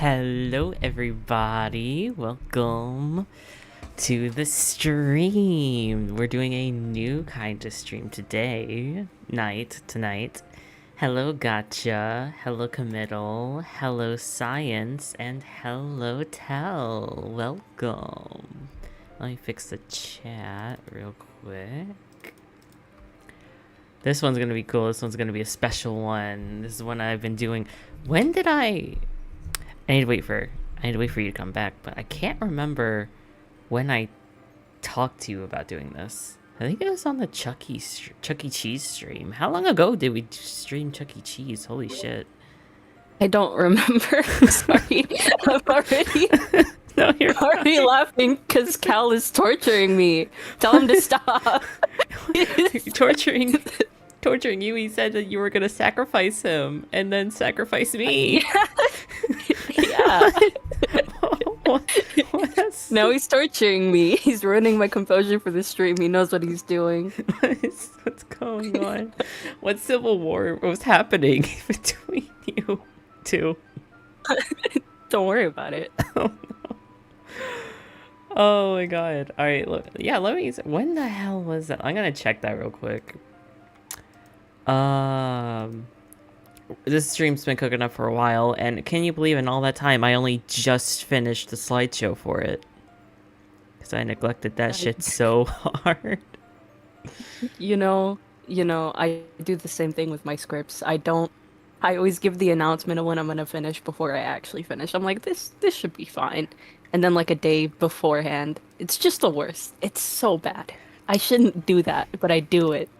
Hello everybody, welcome to the stream. We're doing a new kind of stream tonight. Hello Gotcha, hello Committal, hello Science, and hello Tell. Welcome. Let me fix the chat real quick. This one's gonna be cool. This one's gonna be a special one. This is one I've been doing. When did I need to wait for you to come back, but I can't remember when I talked to you about doing this. I think it was on the Chuck E. Cheese stream. How long ago did we stream Chuck E. Cheese? Holy shit. I don't remember. Sorry. I'm already No, you're already laughing because Cal is torturing me. Tell him to stop. torturing you. He said that you were gonna sacrifice him and then sacrifice me. Yeah. What? Now he's torturing me. He's ruining my composure for the stream. He knows what he's doing. What's going on? What civil war was happening between you two? Don't worry about it. Oh my god. Alright, look. Yeah, let me... When the hell was that? I'm gonna check that real quick. This stream's been cooking up for a while, and can you believe in all that time I only just finished the slideshow for it? Because I neglected that shit so hard. You know, I do the same thing with my scripts. I always give the announcement of when I'm gonna finish before I actually finish. I'm like, this should be fine. And then like a day beforehand, it's just the worst. It's so bad. I shouldn't do that, but I do it.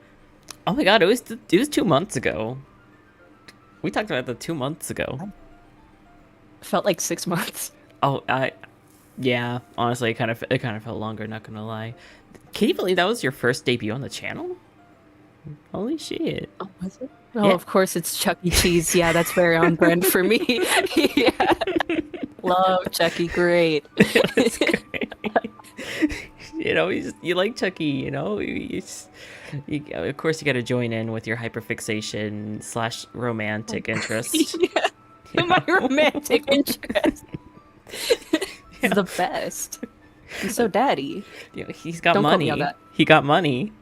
Oh my god, it was 2 months ago. We talked about that 2 months ago. Felt like 6 months. Oh, yeah. Honestly, it kind of felt longer. Not gonna lie. Can you believe that was your first debut on the channel? Holy shit! Oh, was it? Oh, yeah. Of course it's Chuck E. Cheese. Yeah, that's very on brand for me. Yeah. Love Chuck E. Great. That's great. You know, you like Chucky. You know, of course you got to join in with your hyperfixation / romantic interest. Yeah. My romantic interest. Yeah. The best. He's so daddy. Yeah, he's got Don't money. Quote me on that. He got money.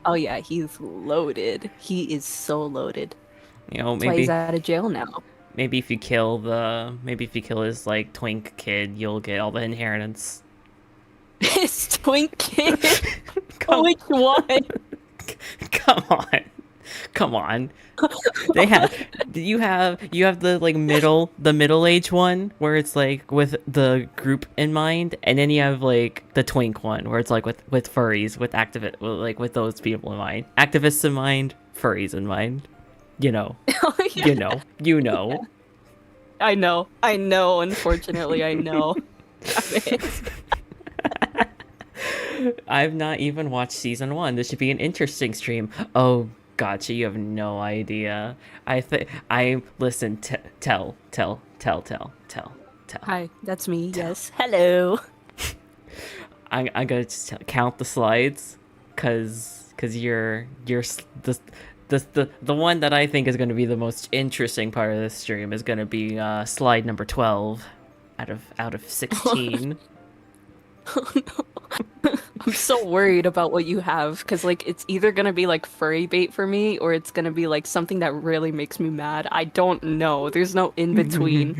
Oh yeah, he's loaded. He is so loaded. You know, That's why he's out of jail now. Maybe if you kill his like twink kid, you'll get all the inheritance. His twink kid? Which one? Come on. You have the like middle age one where it's like with the group in mind, and then you have like the twink one where it's like with furries, with those people in mind, activists in mind, furries in mind. You know. Oh, yeah. You know. I know. Unfortunately, I know. I've not even watched season 1. This should be an interesting stream. Oh, gotcha. You have no idea. Listen. Tell. Hi, that's me. Tell. Yes. Hello. I'm gonna just count the slides, cause you're the one that I think is going to be the most interesting part of this stream is going to be slide number 12 out of 16. Oh no. I'm so worried about what you have, because like it's either going to be like furry bait for me, or it's going to be like something that really makes me mad. I don't know. There's no in between.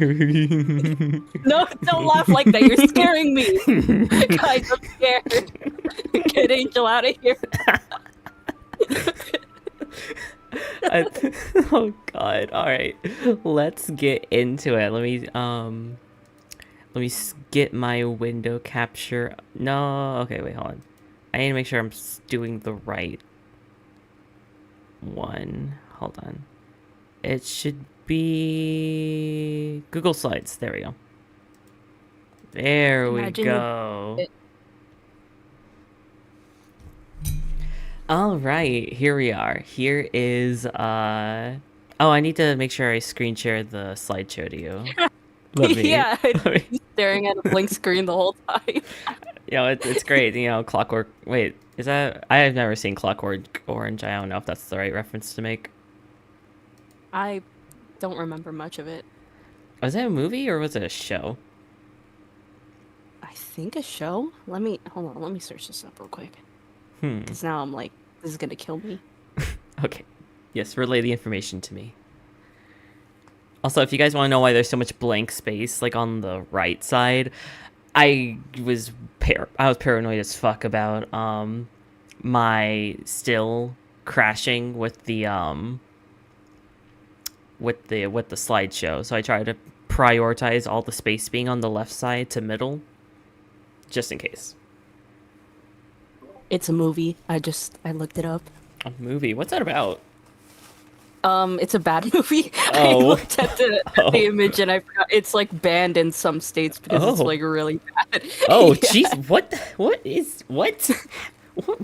No, don't laugh like that. You're scaring me. Guys, I'm scared. Get Angel out of here. Oh god. All right, let's get into it. Let me get my window capture. No, okay, wait, hold on. I need to make sure I'm doing the right one. Hold on. It should be Google Slides. There we go. There we go. All right, here we are. Here is oh, I need to make sure I screen share the slideshow to you. Yeah, he's staring at a blank screen the whole time. You know, it's great. You know, Clockwork. Wait, is that? I have never seen Clockwork Orange. I don't know if that's the right reference to make. I don't remember much of it. Was that a movie or was it a show? I think a show. Let me hold on. Let me search this up real quick. Hmm. Because now I'm like, this is gonna kill me. Okay. Yes, relay the information to me. Also, if you guys want to know why there's so much blank space, like on the right side, I was I was paranoid as fuck about my still crashing with the slideshow. So I tried to prioritize all the space being on the left side to middle, just in case. It's a movie. I looked it up. A movie? What's that about? It's a bad movie. I Oh, looked at the oh, image and I forgot it's like banned in some states because it's oh, like really bad. oh! Yeah. Jeez, what? What is what?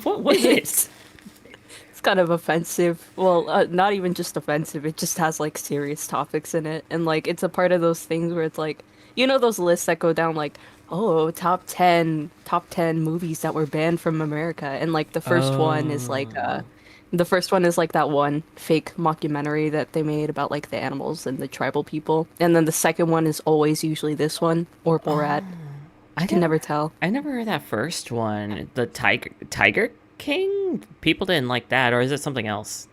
What was it? It's it's kind of offensive. Well, not even just offensive. It just has like serious topics in it, and like it's a part of those things where it's like, you know, those lists that go down like, oh, top ten movies that were banned from America, and like Oh, the first one is like that one fake mockumentary that they made about like the animals and the tribal people, and then the second one is always usually this one or Borat. oh! You can never tell. I never heard that first one. The Tiger King. People didn't like that, or is it something else?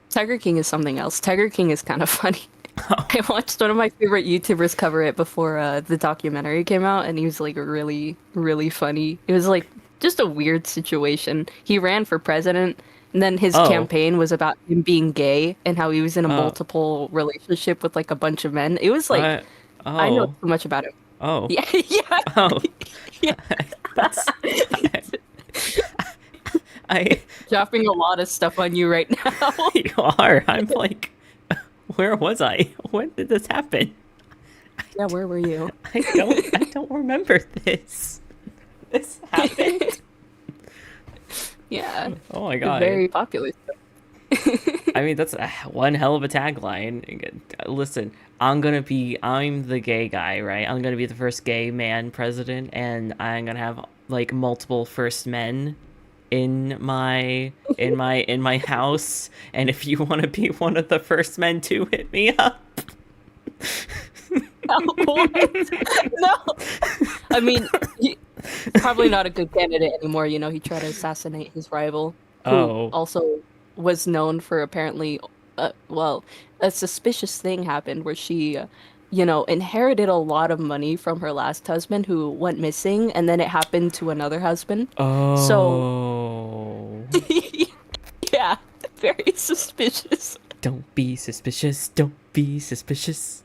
Tiger King is something else. Tiger King is kind of funny. I watched one of my favorite YouTubers cover it before the documentary came out, and he was like really, really funny. It was like just a weird situation. He ran for president, and then his Oh, campaign was about him being gay and how he was in a oh, multiple relationship with like a bunch of men. It was like what? I know Oh, too much about him. oh, Yeah, yeah, oh. yeah. That's I. Dropping a lot of stuff on you right now. You are. I'm like, where was I? When did this happen? Yeah, where were you? I don't remember this. This happened. Yeah, Oh my god. very popular. I mean, that's one hell of a tagline. Listen, I'm the gay guy, right? I'm gonna be the first gay man president, and I'm gonna have like multiple first men in my house. And if you want to be one of the first men to hit me up, What? No. I mean, probably not a good candidate anymore. You know, he tried to assassinate his rival, who oh, also was known for apparently, well, a suspicious thing happened where she, inherited a lot of money from her last husband who went missing, and then it happened to another husband. So, oh, yeah, very suspicious. don't be suspicious. Don't be suspicious.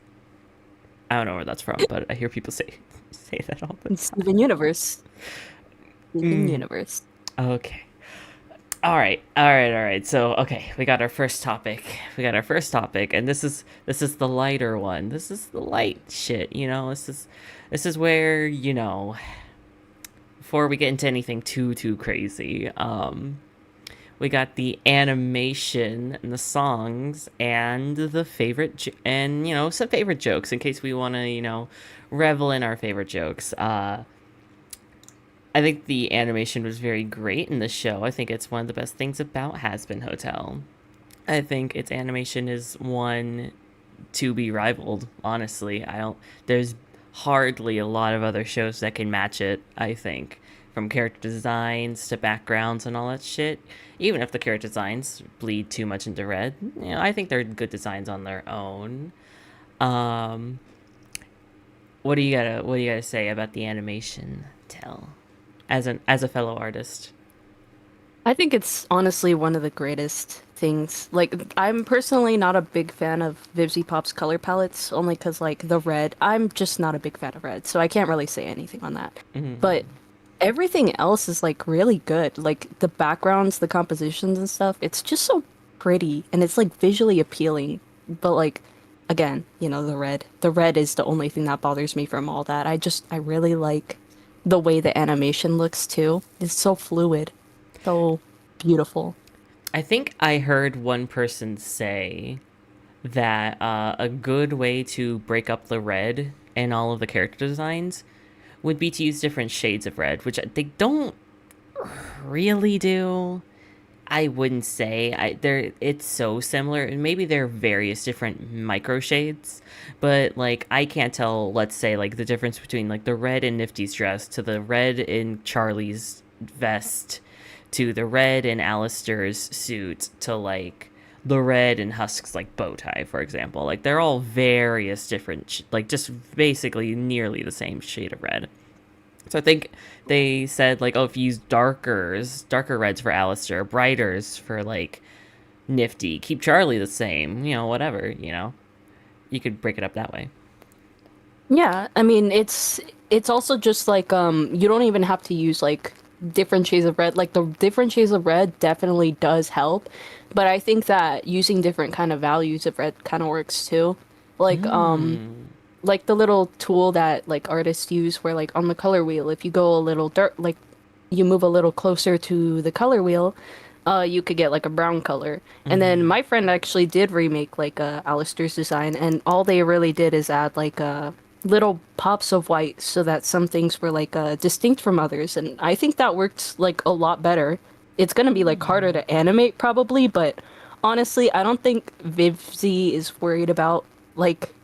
I don't know where that's from, but I hear people say that all the And time. Steven Universe. Steven Mm, Universe. okay. All right. So, okay, we got our first topic. We got our first topic, and this is the lighter one. This is the light shit. This is where before we get into anything too crazy. We got the animation and the songs and the and some favorite jokes in case we want to revel in our favorite jokes. I think the animation was very great in the show. I think it's one of the best things about Hazbin Hotel. I think its animation is one to be rivaled. Honestly, I don't. There's hardly a lot of other shows that can match it. I think, from character designs to backgrounds and all that shit. Even if the character designs bleed too much into red, I think they're good designs on their own. Um, what do you gotta say about the animation? Tell, as a fellow artist. I think it's honestly one of the greatest things. Like, I'm personally not a big fan of Vivzy Pop's color palettes, only because, like, the red, I'm just not a big fan of red, so I can't really say anything on that. But Mm. everything else is, like, really good. Like, the backgrounds, the compositions and stuff, it's just so pretty, and it's, like, visually appealing. But, like, again, the red. The red is the only thing that bothers me from all that. I really like the way the animation looks, too. It's so fluid. So beautiful. I think I heard one person say that a good way to break up the red in all of the character designs would be to use different shades of red, which they don't really do. I wouldn't say they're it's so similar, and maybe there are various different micro shades, but like I can't tell. Let's say like the difference between like the red in Nifty's dress to the red in Charlie's vest to the red in Alistair's suit to like the red in Husk's like bow tie, for example. Like they're all various different, like just basically nearly the same shade of red. So I think they said like, oh, if you use darker reds for Alistair, brighters for like Nifty, keep Charlie the same, whatever, you could break it up that way. Yeah, I mean it's also just like you don't even have to use like different shades of red. Like the different shades of red definitely does help, but I think that using different kind of values of red kind of works too. Like Mm. like the little tool that like artists use where like on the color wheel, if you go a little dark, like you move a little closer to the color wheel, you could get like a brown color. And then Mm-hmm. my friend actually did remake like Alistair's design, and all they really did is add like little pops of white so that some things were like distinct from others, and I think that worked like a lot better. It's gonna be like harder to animate probably, but honestly, I don't think Vivzy is worried about like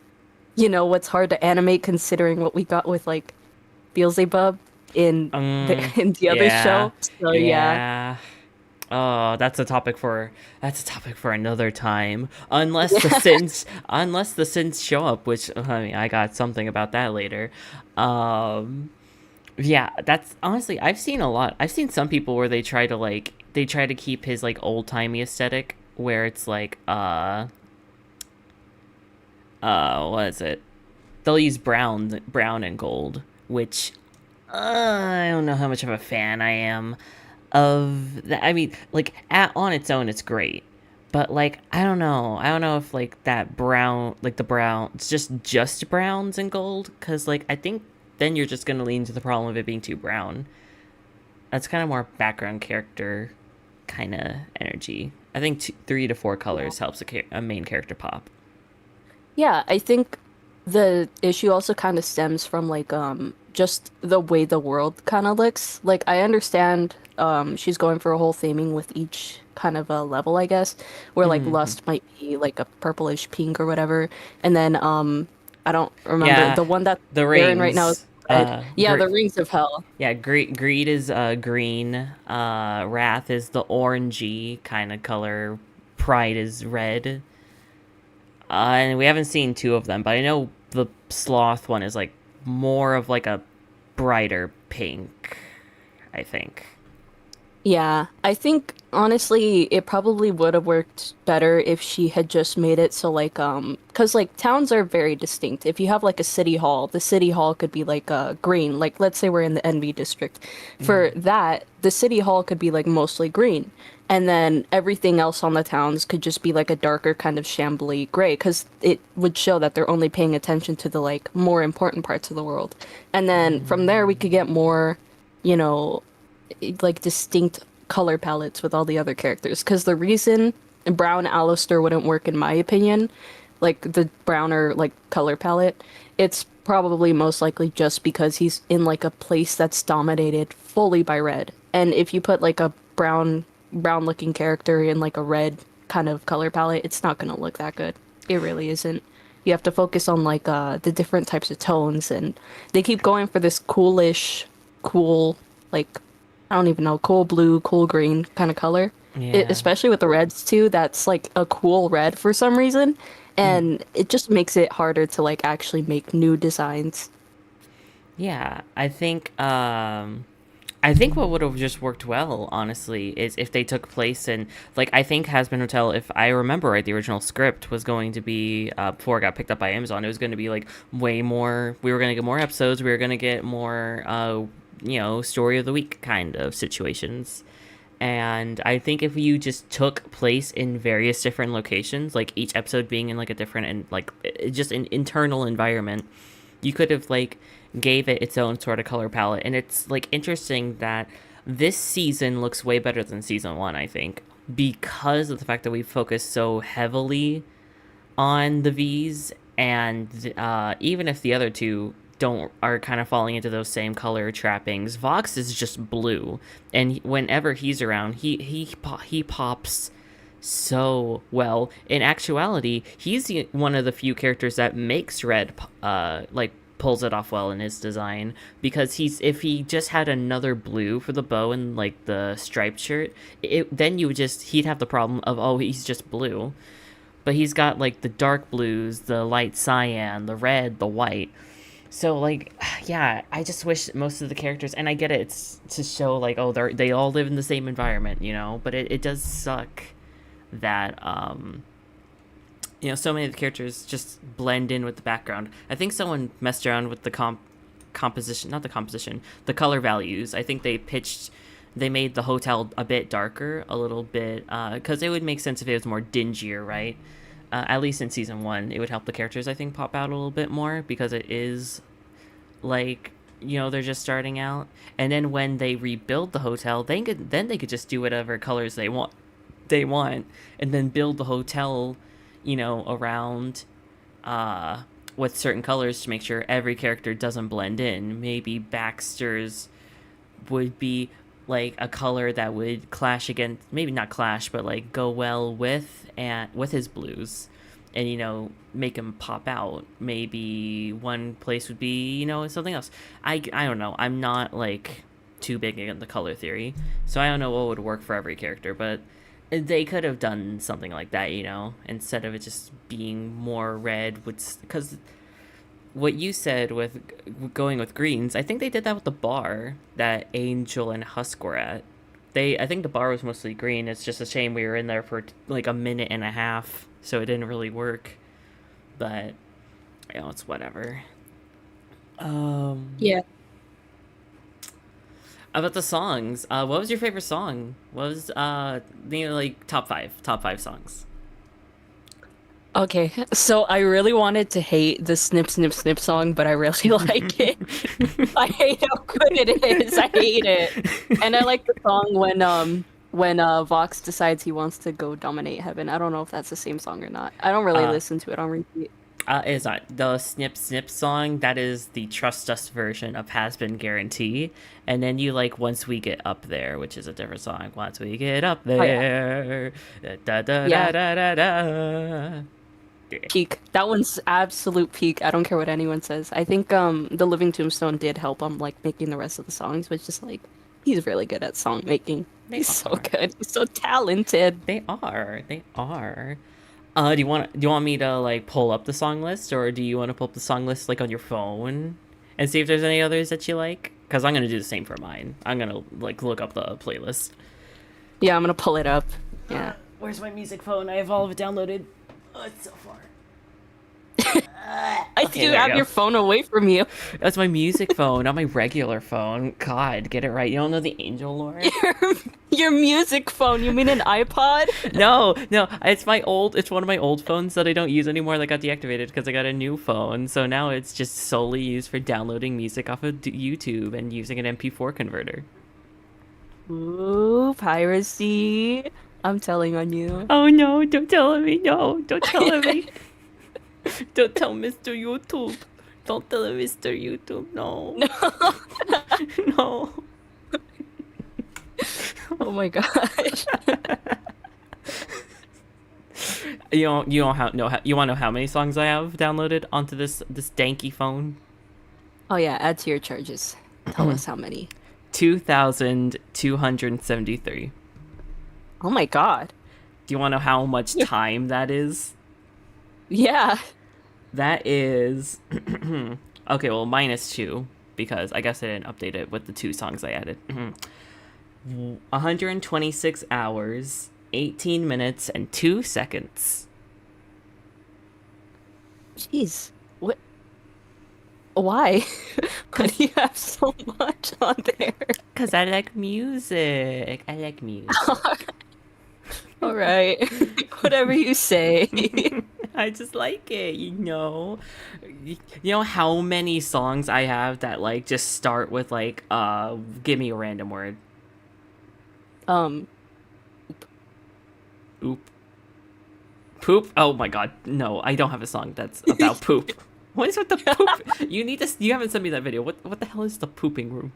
what's hard to animate considering what we got with like Beelzebub in the Um, in the other yeah, show. So yeah. yeah. Oh, that's a topic for another time. Unless the Yeah. sins show up, which I mean, I got something about that later. Um, yeah, that's honestly, I've seen a lot. I've seen some people where they try to keep his like old timey aesthetic, where it's like what is it? They'll use brown and gold, which I don't know how much of a fan I am of that. I mean, like on its own, it's great, but like I don't know. I don't know if like that brown, like the brown, it's just browns and gold, because like I think then you're just gonna lean to the problem of it being too brown. That's kind of more background character kind of energy. I think 3 to 4 colors helps a main character pop. Yeah, I think the issue also kind of stems from like just the way the world kind of looks. Like I understand she's going for a whole theming with each kind of a level, I guess, where like Hmm. lust might be like a purplish pink or whatever. And then I don't remember Yeah, the one that the they're in right now is rings. red. Yeah, the Rings of Hell. Yeah, greed is green. Wrath is the orangey kind of color. Pride is red. And we haven't seen two of them, but I know the sloth one is like more of like a brighter pink, I think. Yeah, I think honestly it probably would have worked better if she had just made it so like 'cause like towns are very distinct. If you have like a city hall, the city hall could be like green. Like let's say we're in the NV district. For Mm. that, the city hall could be like mostly green. And then everything else on the towns could just be like a darker kind of shambly gray, 'cause it would show that they're only paying attention to the like more important parts of the world. And then from there we could get more, you know, like distinct color palettes with all the other characters. Because the reason brown Alistair wouldn't work, in my opinion, like the browner like color palette, it's probably most likely just because he's in like a place that's dominated fully by red. And if you put like a brown looking character in like a red kind of color palette, it's not gonna look that good. It really isn't. You have to focus on like the different types of tones, and they keep going for this coolish, cool like I don't even know, cool blue, cool green kind of color. Yeah. Especially with the reds too, that's like a cool red for some reason, Mm. and it just makes it harder to like actually make new designs. Yeah, I think what would have just worked well, honestly, is if they took place in, like, I think Hazbin Hotel, if I remember right, the original script was going to be, before it got picked up by Amazon, it was going to be, like, way more, we were going to get more episodes, we were going to get more, story of the week kind of situations. And I think if you just took place in various different locations, like each episode being in, like, a different, and, like, just an internal environment, you could have like gave it its own sort of color palette. And it's like interesting that this season looks way better than season one, I think, because of the fact that we focus so heavily on the V's. And even if the other two don't are kind of falling into those same color trappings. Vox is just blue, and whenever he's around, he pops so well. In actuality, he's one of the few characters that makes red like pulls it off well in his design, because if he just had another blue for the bow and like the striped shirt, then he'd have the problem of, oh, he's just blue. But he's got like the dark blues, the light cyan, the red, the white. So like, yeah, I just wish most of the characters, and I get it, it's to show like, oh, they all live in the same environment, but it does suck that so many of the characters just blend in with the background. I think someone messed around with the composition, not the composition, the color values. I think they made the hotel a bit darker, a little bit, because it would make sense if it was more dingier, right? At least in season 1, it would help the characters, I think, pop out a little bit more, because it is like, they're just starting out. And then when they rebuild the hotel, they could just do whatever colors they want, and then build the hotel, around with certain colors to make sure every character doesn't blend in. Maybe Baxter's would be like a color that would clash against, maybe not clash, but like go well with his blues, and make him pop out. Maybe one place would be something else. I don't know. I'm not like too big in the color theory, so I don't know what would work for every character, but they could have done something like that, instead of it just being more red. Because what you said with going with greens, I think they did that with the bar that Angel and Husk were at. I think the bar was mostly green. It's just a shame we were in there for like a minute and a half, so it didn't really work. But it's whatever. Yeah. About the songs, what was your favorite song? What was like top five songs? Okay, so I really wanted to hate the Snip Snip Snip song, but I really like it. I hate how good it is. I hate it. And I like the song when Vox decides he wants to go dominate heaven. I don't know if that's the same song or not. I don't really listen to it on repeat. It's not the Snip Snip song. That is the Trust Us version of Hazbin Guarantee. And then you like Once We Get Up There, which is a different song. Once we get up there, da da da da da da. Peak. That one's absolute peak. I don't care what anyone says. I think the Living Tombstone did help him like making the rest of the songs, but just like he's really good at song making. He's so good. He's so talented. They are. Do you want me to like pull up the song list, or do you want to pull up the song list like on your phone and see if there's any others that you like? Because I'm gonna do the same for mine. I'm gonna like look up the playlist. Yeah, I'm gonna pull it up. Yeah. Where's my music phone? I have all of it downloaded. Oh, it's so far. I do have your phone away from you. That's my music phone, not my regular phone. God, get it right. You don't know the Angel lore? Your music phone. You mean an iPod? No. It's one of my old phones that I don't use anymore that got deactivated because I got a new phone. So now it's just solely used for downloading music off of YouTube and using an MP4 converter. Ooh, piracy. I'm telling on you. Oh no, don't tell me. No, don't tell me. Don't tell Mr. YouTube. Don't tell him, Mr. YouTube. No. No. Oh my gosh. You want to know how many songs I have downloaded onto this danky phone? Oh yeah, add to your charges. Tell us how many. 2,273. Oh my god. Do you want to know how much time that is? Yeah. That is okay, well, -2 because I guess I didn't update it with the 2 songs I added. 126 hours, 18 minutes, and 2 seconds. Jeez. What? Why? Why do you have so much on there? Because I like music. All right. Whatever you say. I just like it, You know how many songs I have that like just start with like give me a random word. Oop. Poop? Oh my god. No, I don't have a song that's about poop. What is with the poop? You need to. You haven't sent me that video. What the hell is the pooping room?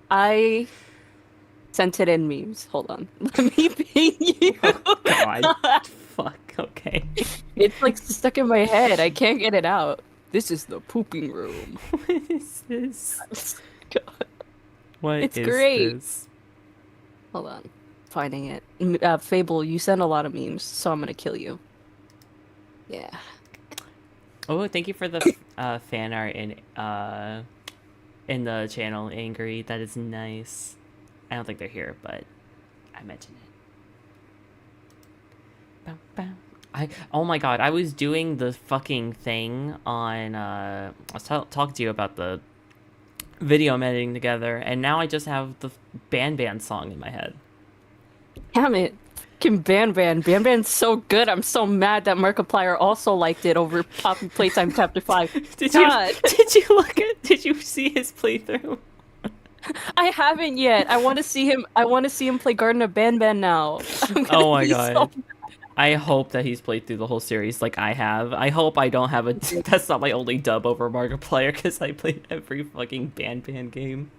I sent it in memes. Hold on. Let me ping you. God. Fuck. Okay. It's like stuck in my head. I can't get it out. This is the pooping room. What is this? God. What It's is great. this? Hold on. Finding it. Fable, you send a lot of memes, so I'm gonna kill you. Yeah. Oh, thank you for the fan art in the channel, Angry. That is nice. I don't think they're here, but I mentioned it. Bow, bow. Oh my god, I was doing the fucking thing on I was talking to you about the video I'm editing together, and now I just have the Ban song in my head. Damn it. Fucking Ban. Ban's so good. I'm so mad that Markiplier also liked it over Poppy Playtime Chapter 5. Did God. did you see his playthrough? I haven't yet. I want to see him play Garden of Ban now. Oh my god. I hope that he's played through the whole series like I have. I hope I don't have a... That's not my only dub over Markiplier, because I played every fucking Ban game.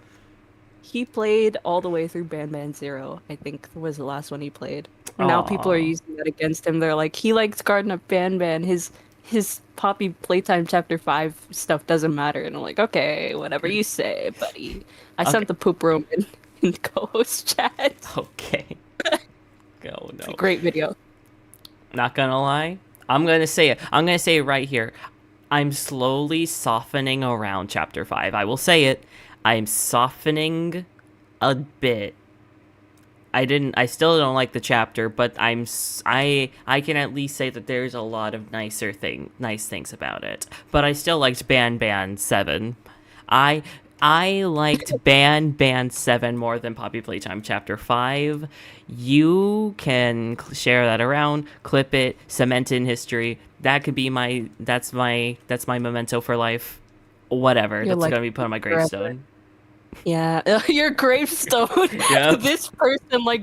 He played all the way through Ban 0, I think was the last one he played. Now people are using that against him. They're like, he likes Garden of Ban. His Poppy Playtime Chapter 5 stuff doesn't matter. And I'm like, okay, whatever you say, buddy. I sent the poop room in co-host chat. Okay. Oh, no. It's a great video. Not gonna lie. I'm gonna say it. I'm gonna say it right here. I'm slowly softening around Chapter 5. I will say it. I'm softening a bit. I still don't like the chapter, but I can at least say that there's a lot of nice things about it. But I still liked Ban 7. I liked Ban 7 more than Poppy Playtime Chapter 5. You can share that around, clip it, cement it in history. That could be that's my memento for life. Whatever. That's gonna be put on my gravestone. Yeah, your gravestone. Yeah. This person like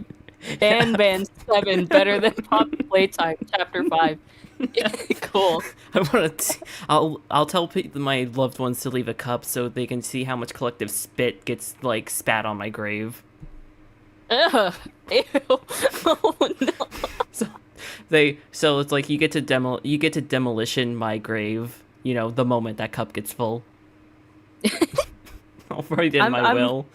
Ban 7 better than Poppy Playtime Chapter 5. Cool. I'll tell my loved ones to leave a cup so they can see how much collective spit gets like spat on my grave. Ugh. Ew. Oh no. So it's like you get to demolition my grave, you know, the moment that cup gets full. I'll write in my will.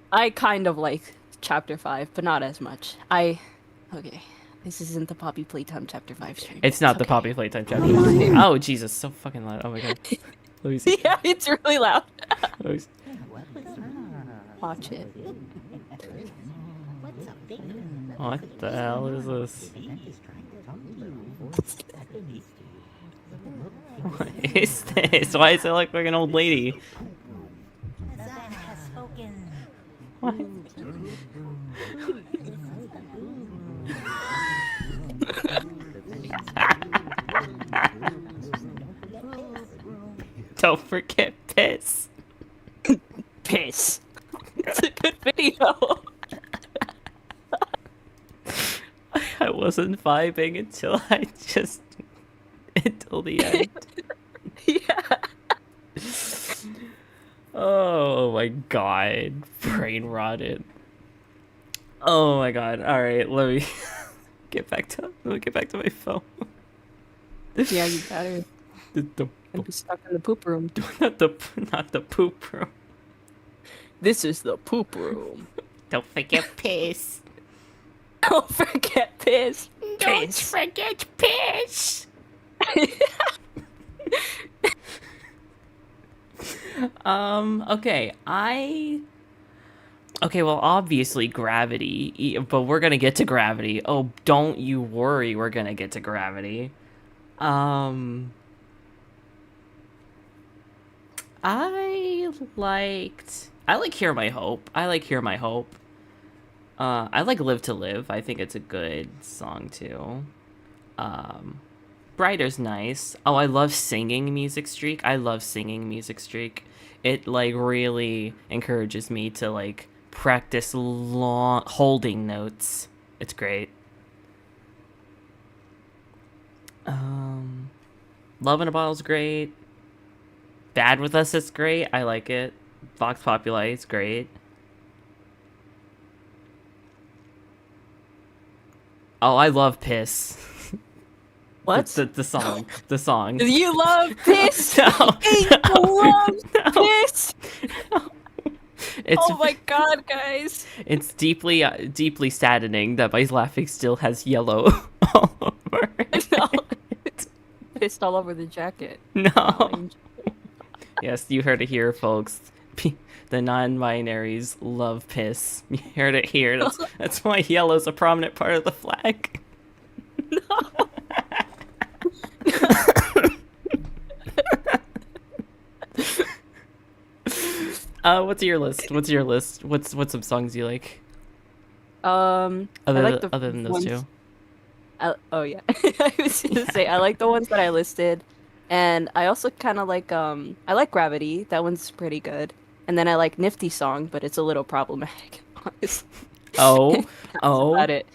I kind of like Chapter 5, but not as much. Okay. This isn't the Poppy Playtime Chapter 5 stream. It's not the Poppy Playtime Chapter 5. Oh, Jesus, so fucking loud. Oh my god. Let me see. Yeah, it's really loud. Let me see. Watch it. What the hell is this? What is this? Why does it look like an old lady? What? Don't forget piss. Piss. It's a good video. I wasn't vibing until until the end. Yeah. Oh my god. Brain rotted. Oh my god. Alright, let me get back to my phone. Yeah, you better. I'd be stuck in the poop room. Not the poop room. This is the poop room. Don't forget piss. Don't forget piss. Don't forget piss. Okay, okay, well, obviously gravity, but we're gonna get to gravity. Oh, don't you worry, we're gonna get to gravity. I like Hear My Hope. I like Hear My Hope. I like Live to Live. I think it's a good song too. Brighter's nice. Oh, I love Singing Music Streak. I love Singing Music Streak. It like really encourages me to like practice long holding notes. It's great. Love in a Bottle's great. Bad with Us is great. I like it. Vox Populi is great. Oh, I love Piss. What? The song. The song. You love piss? No. Angel loves No. piss! It's, Oh my god, guys. it's deeply saddening that my laughing still has yellow all over it. No. Pissed all over the jacket. No. Oh, Angel. Yes, you heard it here, folks. The non-binaries love piss. You heard it here. That's why yellow's a prominent part of the flag. What's your list? What's your list? What's some songs you like? I like the Other than those ones, two. oh yeah, I was gonna say I like the ones that I listed, and I also kind of like I like Gravity. That one's pretty good. And then I like Nifty Song, but it's a little problematic. Honestly. Oh, That's about it.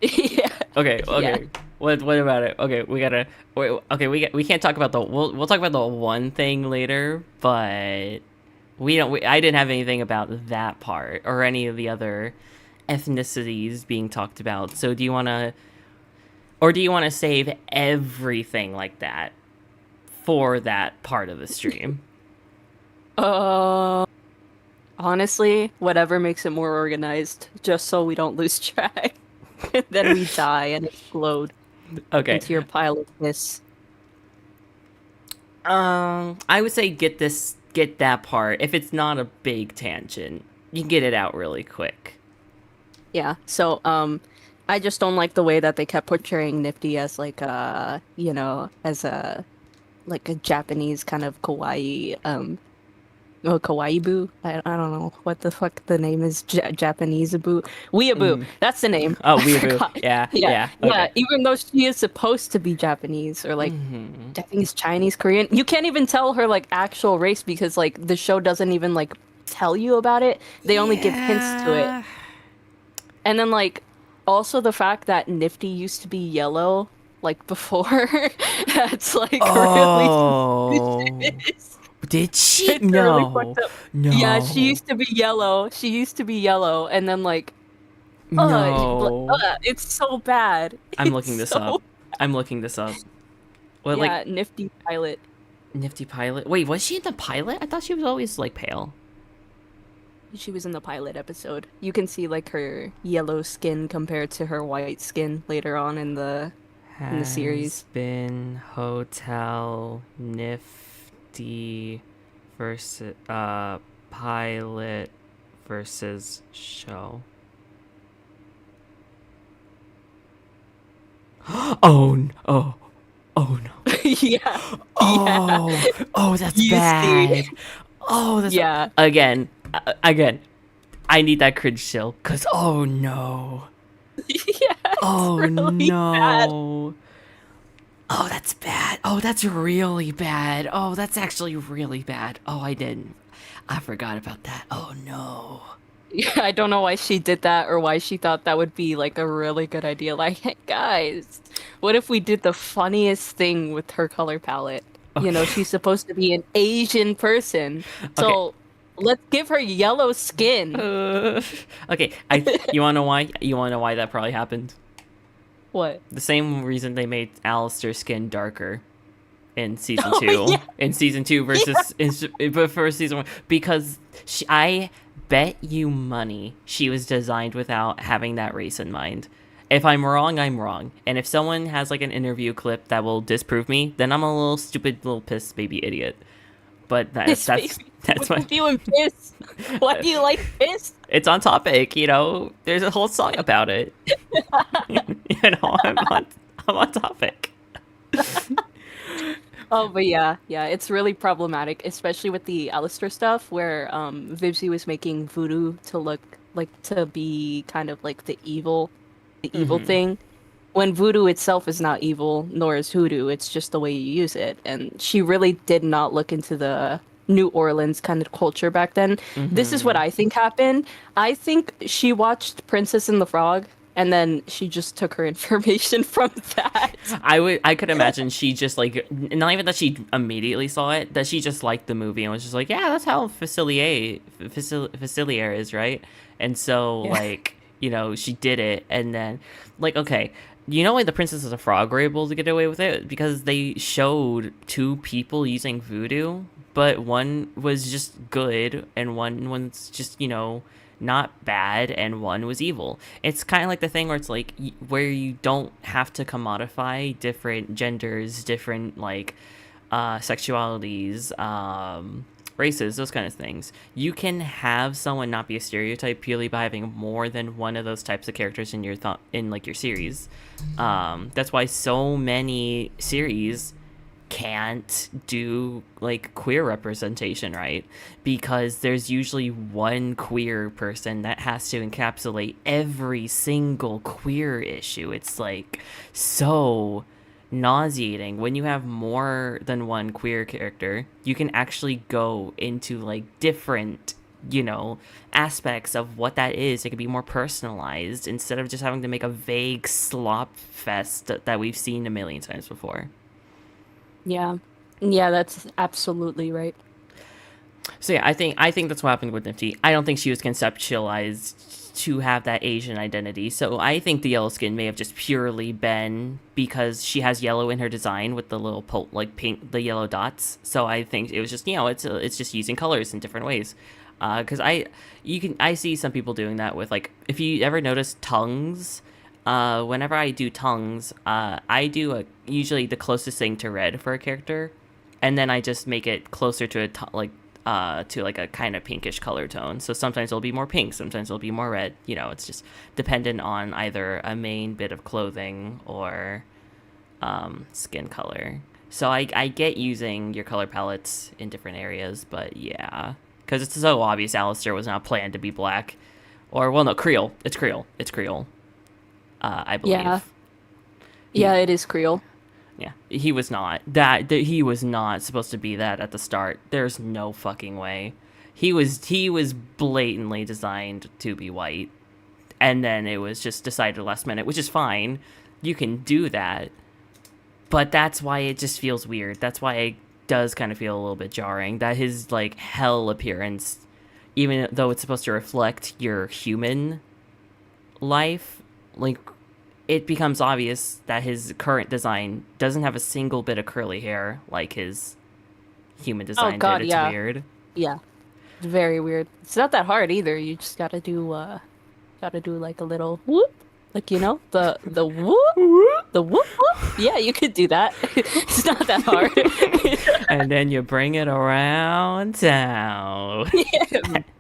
Yeah. Okay. Yeah. What about it? Okay, we gotta. Wait, okay, we can't talk about the. We'll talk about the one thing later, but we don't. I didn't have anything about that part or any of the other ethnicities being talked about. So do you wanna, or do you wanna save everything like that for that part of the stream? Honestly, whatever makes it more organized, just so we don't lose track. Then we die and explode Okay. into your pile of piss. I would say get that part. If it's not a big tangent, you can get it out really quick. Yeah. So, I just don't like the way that they kept portraying Nifty as like as a like a Japanese kind of kawaii kawaii boo. I don't know what the fuck the name is. Japanese boo. Weeaboo. That's the name. Oh, I weeaboo. forgot. Yeah. Yeah. Okay. Even though she is supposed to be Japanese or like Japanese, Chinese, Korean, you can't even tell her like actual race because like the show doesn't even like tell you about it. They only give hints to it. And then like also the fact that Nifty used to be yellow like before. That's like really suspicious. Did she? It's really No. fucked up. No. Yeah, she used to be yellow. She used to be yellow, and then like, No. it's so bad. I'm It's looking this so up. I'm looking this up. What, Yeah, like Nifty Pilot. Nifty Pilot? Wait, was she in the pilot? I thought she was always like pale. She was in the pilot episode. You can see like her yellow skin compared to her white skin later on in the series. Hazbin Hotel Nifty versus pilot versus show. Oh no. Oh no. Yeah. Oh, that's You bad. see. Oh, that's Yeah. again. I need that cringe still, cause oh no. Yeah. Oh really no. bad. Oh, that's bad. Oh, that's really bad. Oh, that's actually really bad. Oh, I forgot about that. Oh no. Yeah, I don't know why she did that or why she thought that would be like a really good idea. Like, hey, guys, what if we did the funniest thing with her color palette? You know, she's supposed to be an Asian person. So let's give her yellow skin. Okay, you wanna know why? You wanna know why that probably happened? What? The same reason they made Alistair's skin darker in season Oh, 2. yeah. In season 2 versus but for season 1, because I bet you money she was designed without having that race in mind. If I'm wrong, I'm wrong. And if someone has like an interview clip that will disprove me, then I'm a little stupid little piss baby idiot. But that's What's my with you and piss? Why do you like piss? it's on topic, you know. There's a whole song about it. You know, I'm on topic. Oh, but yeah, it's really problematic, especially with the Alistair stuff, where Vibsy was making Voodoo to look like to be kind of like the evil thing, when Voodoo itself is not evil, nor is Hoodoo. It's just the way you use it, and she really did not look into the New Orleans kind of culture back then. This is what I think happened. I think she watched Princess and the Frog and then she just took her information from that. I could imagine she just like not even that she immediately saw it, that she just liked the movie and was just like, yeah, that's how Facilier is, right? And so Yeah. like, you know, she did it, and then like, okay, you know, like the Princess of the Frog were able to get away with it because they showed two people using voodoo, but one was just good and one was just, you know, not bad, and one was evil. It's kind of like the thing where it's like where you don't have to commodify different genders, different like sexualities, races, those kind of things. You can have someone not be a stereotype purely by having more than one of those types of characters in your in like your series. That's why so many series can't do like queer representation, right? Because there's usually one queer person that has to encapsulate every single queer issue. It's like so nauseating. When you have more than one queer character, you can actually go into like different, you know, aspects of what that is. It could be more personalized instead of just having to make a vague slop fest that we've seen a million times before. Yeah. Yeah, that's absolutely right. So yeah, I think that's what happened with Nifty. I don't think she was conceptualized to have that Asian identity. So I think the yellow skin may have just purely been because she has yellow in her design with the little like pink, the yellow dots. So I think it was just, you know, it's just using colors in different ways. Because I see some people doing that with like, if you ever notice tongues. Whenever I do tongues, I do usually the closest thing to red for a character, and then I just make it closer to to like a kind of pinkish color tone. So sometimes it'll be more pink, sometimes it'll be more red. You know, it's just dependent on either a main bit of clothing or skin color. So I get using your color palettes in different areas, but yeah, because it's so obvious Alistair was not planned to be black, or well, no, Creole. It's Creole. It's Creole. I believe. Yeah. He, Yeah, it is Creole. yeah, he was not he was not supposed to be that at the start. There's no fucking way. He was blatantly designed to be white, and then it was just decided last minute, which is fine. You can do that, but that's why it just feels weird. That's why it does kind of feel a little bit jarring that his like hell appearance, even though it's supposed to reflect your human life, like it becomes obvious that his current design doesn't have a single bit of curly hair like his human Oh design did. God, It's yeah. weird. Yeah. It's very weird. It's not that hard either. You just gotta do like a little whoop. Like you know, the whoop, the whoop whoop. Yeah, you could do that. It's not that hard. And then you bring it around town.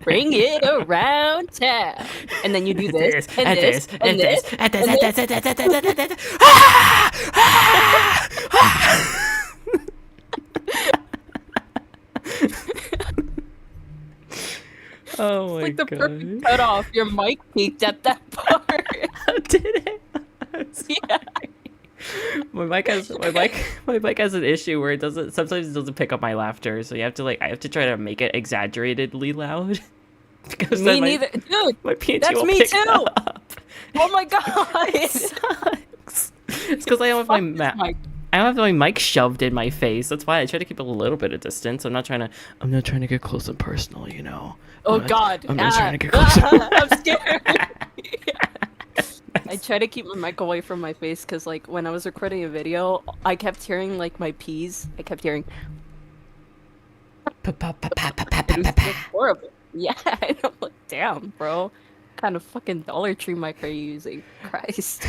Bring it around town. And then you do this and and this this and and this this and this and and this. this. Oh It's my like the perfect god. cutoff. Your mic peaked at that part. Did it? Yeah. My mic has an issue where it doesn't sometimes it doesn't pick up my laughter, so you have to like I have to try to make it exaggeratedly loud because Me then neither. Dude, my PNG that's will me pick too. up. Oh my god. It sucks. It's because I don't have Fuck this mic. I don't have my mic shoved in my face. That's why I try to keep a little bit of distance. I'm not trying to get close and personal, you know. Oh god. I'm not trying to get close. I'm scared. I try to keep my mic away from my face because, like, when I was recording a video, I kept hearing, like, my P's. I kept hearing. It was horrible. Yeah, I know. Like, damn, bro. What kind of fucking Dollar Tree mic are you using? Christ.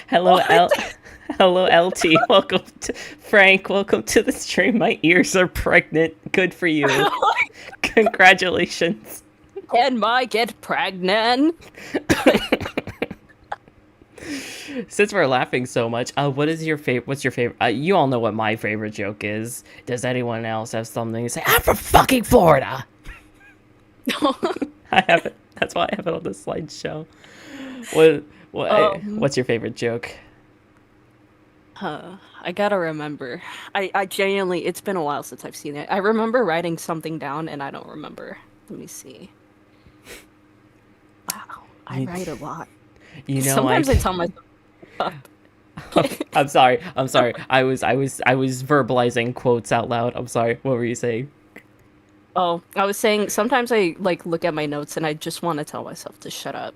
Hello, What? Hello, LT. Welcome to Frank. Welcome to the stream. My ears are pregnant. Good for you. Congratulations. Can I get pregnant? Since we're laughing so much, what's your favorite? You all know what my favorite joke is. Does anyone else have something to say? I'm from fucking Florida. I have it. That's why I have it on the slideshow. What's your favorite joke? I gotta remember. I genuinely, it's been a while since I've seen it. I remember writing something down and I don't remember. Let me see. Wow. I write a lot. You know, Sometimes I tell myself up. I'm sorry. I was verbalizing quotes out loud. I'm sorry. What were you saying? Oh, I was saying sometimes I like look at my notes and I just want to tell myself to shut up.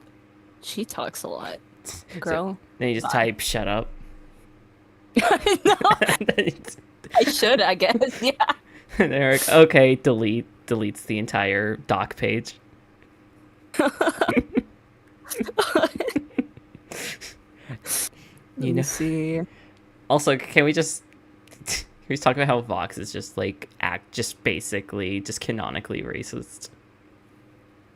She talks a lot, girl. So, then you just Bye. type "shut up." No, I should, I guess. Yeah. And Eric, okay, delete. Deletes the entire doc page. Let me see. Also, can we just he's talking about how Vox is just like basically just canonically racist.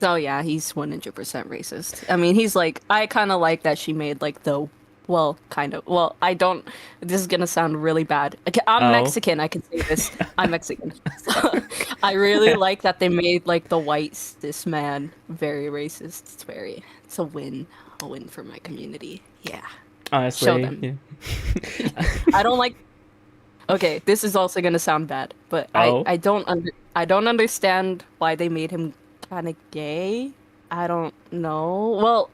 Oh yeah, he's 100% racist. I mean, he's like, I kind of like that she made like the, well, kind of. Well, I don't. This is gonna sound really bad. Okay, I'm Mexican. I can say this. I'm Mexican. So, I really like that they made like the white cis man very racist. It's a win for my community. Yeah. Honestly, show them. Yeah. I don't like. Okay, this is also gonna sound bad, but I don't understand why they made him kind of gay. I don't know. Well,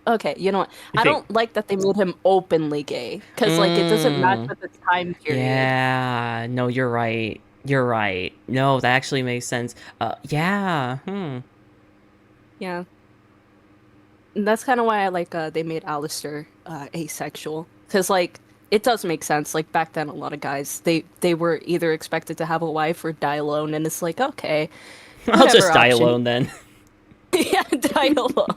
okay, you know what? I don't like that they made him openly gay because like it doesn't match with the time period. Yeah, no, you're right. No, that actually makes sense. Yeah. Yeah. And that's kind of why I like they made Alistair asexual because like it does make sense. Like back then, a lot of guys they were either expected to have a wife or die alone, and it's like okay, I'll just die option. alone then. Yeah, die alone.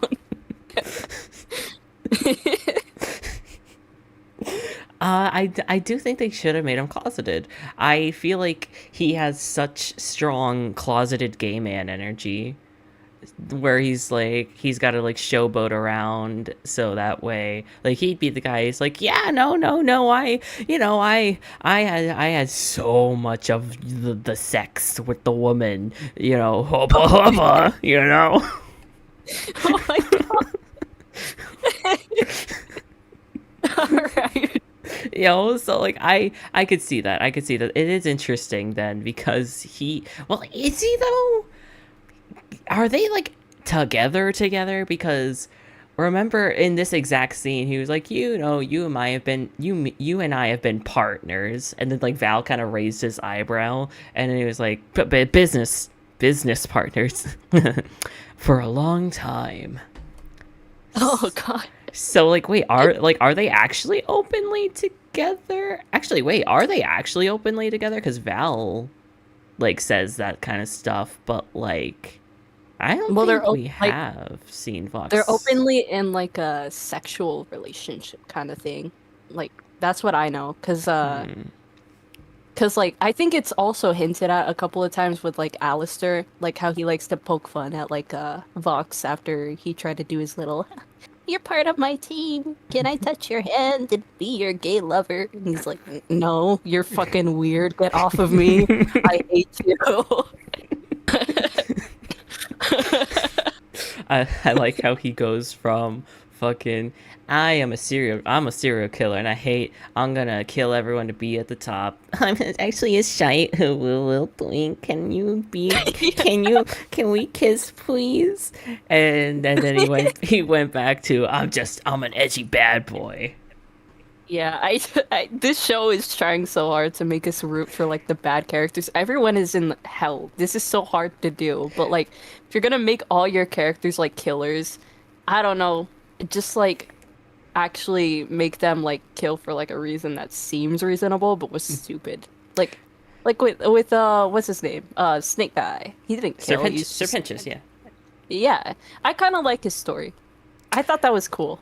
I do think they should have made him closeted. I feel like he has such strong closeted gay man energy, where he's like he's got to like showboat around so that way like he'd be the guy who's like yeah no I had so much of the sex with the woman, hubba hubba, Oh my god. Alright. So like I could see that. It is interesting then because is he though? Are they like together? Because remember in this exact scene he was like, you and I have been partners, and then like Val kind of raised his eyebrow and then he was like, but business partners for a long time. Oh god. So like wait, are they actually openly together? Actually, wait, are they actually openly together? Because Val like says that kind of stuff, but like I don't think we have seen Vox. They're openly in like a sexual relationship kind of thing. Like that's what I know, because like I think it's also hinted at a couple of times with like Alistair, like how he likes to poke fun at like Vox after he tried to do his little "You're part of my team. Can I touch your hand and be your gay lover?" And he's like, "No, you're fucking weird. Get off of me. I hate you." I like how he goes from fucking I'm a serial killer and I'm gonna kill everyone to be at the top. I'm actually a shite who will blink. Can we kiss please? And then he went back to I'm an edgy bad boy. Yeah, I this show is trying so hard to make us root for like the bad characters. Everyone is in hell. This is so hard to do, but like if you're gonna make all your characters like killers, I don't know, just like actually make them like kill for like a reason that seems reasonable but was stupid. Like with what's his name? Snake guy. He didn't kill. Serpentious, yeah. Yeah, I kind of like his story. I thought that was cool.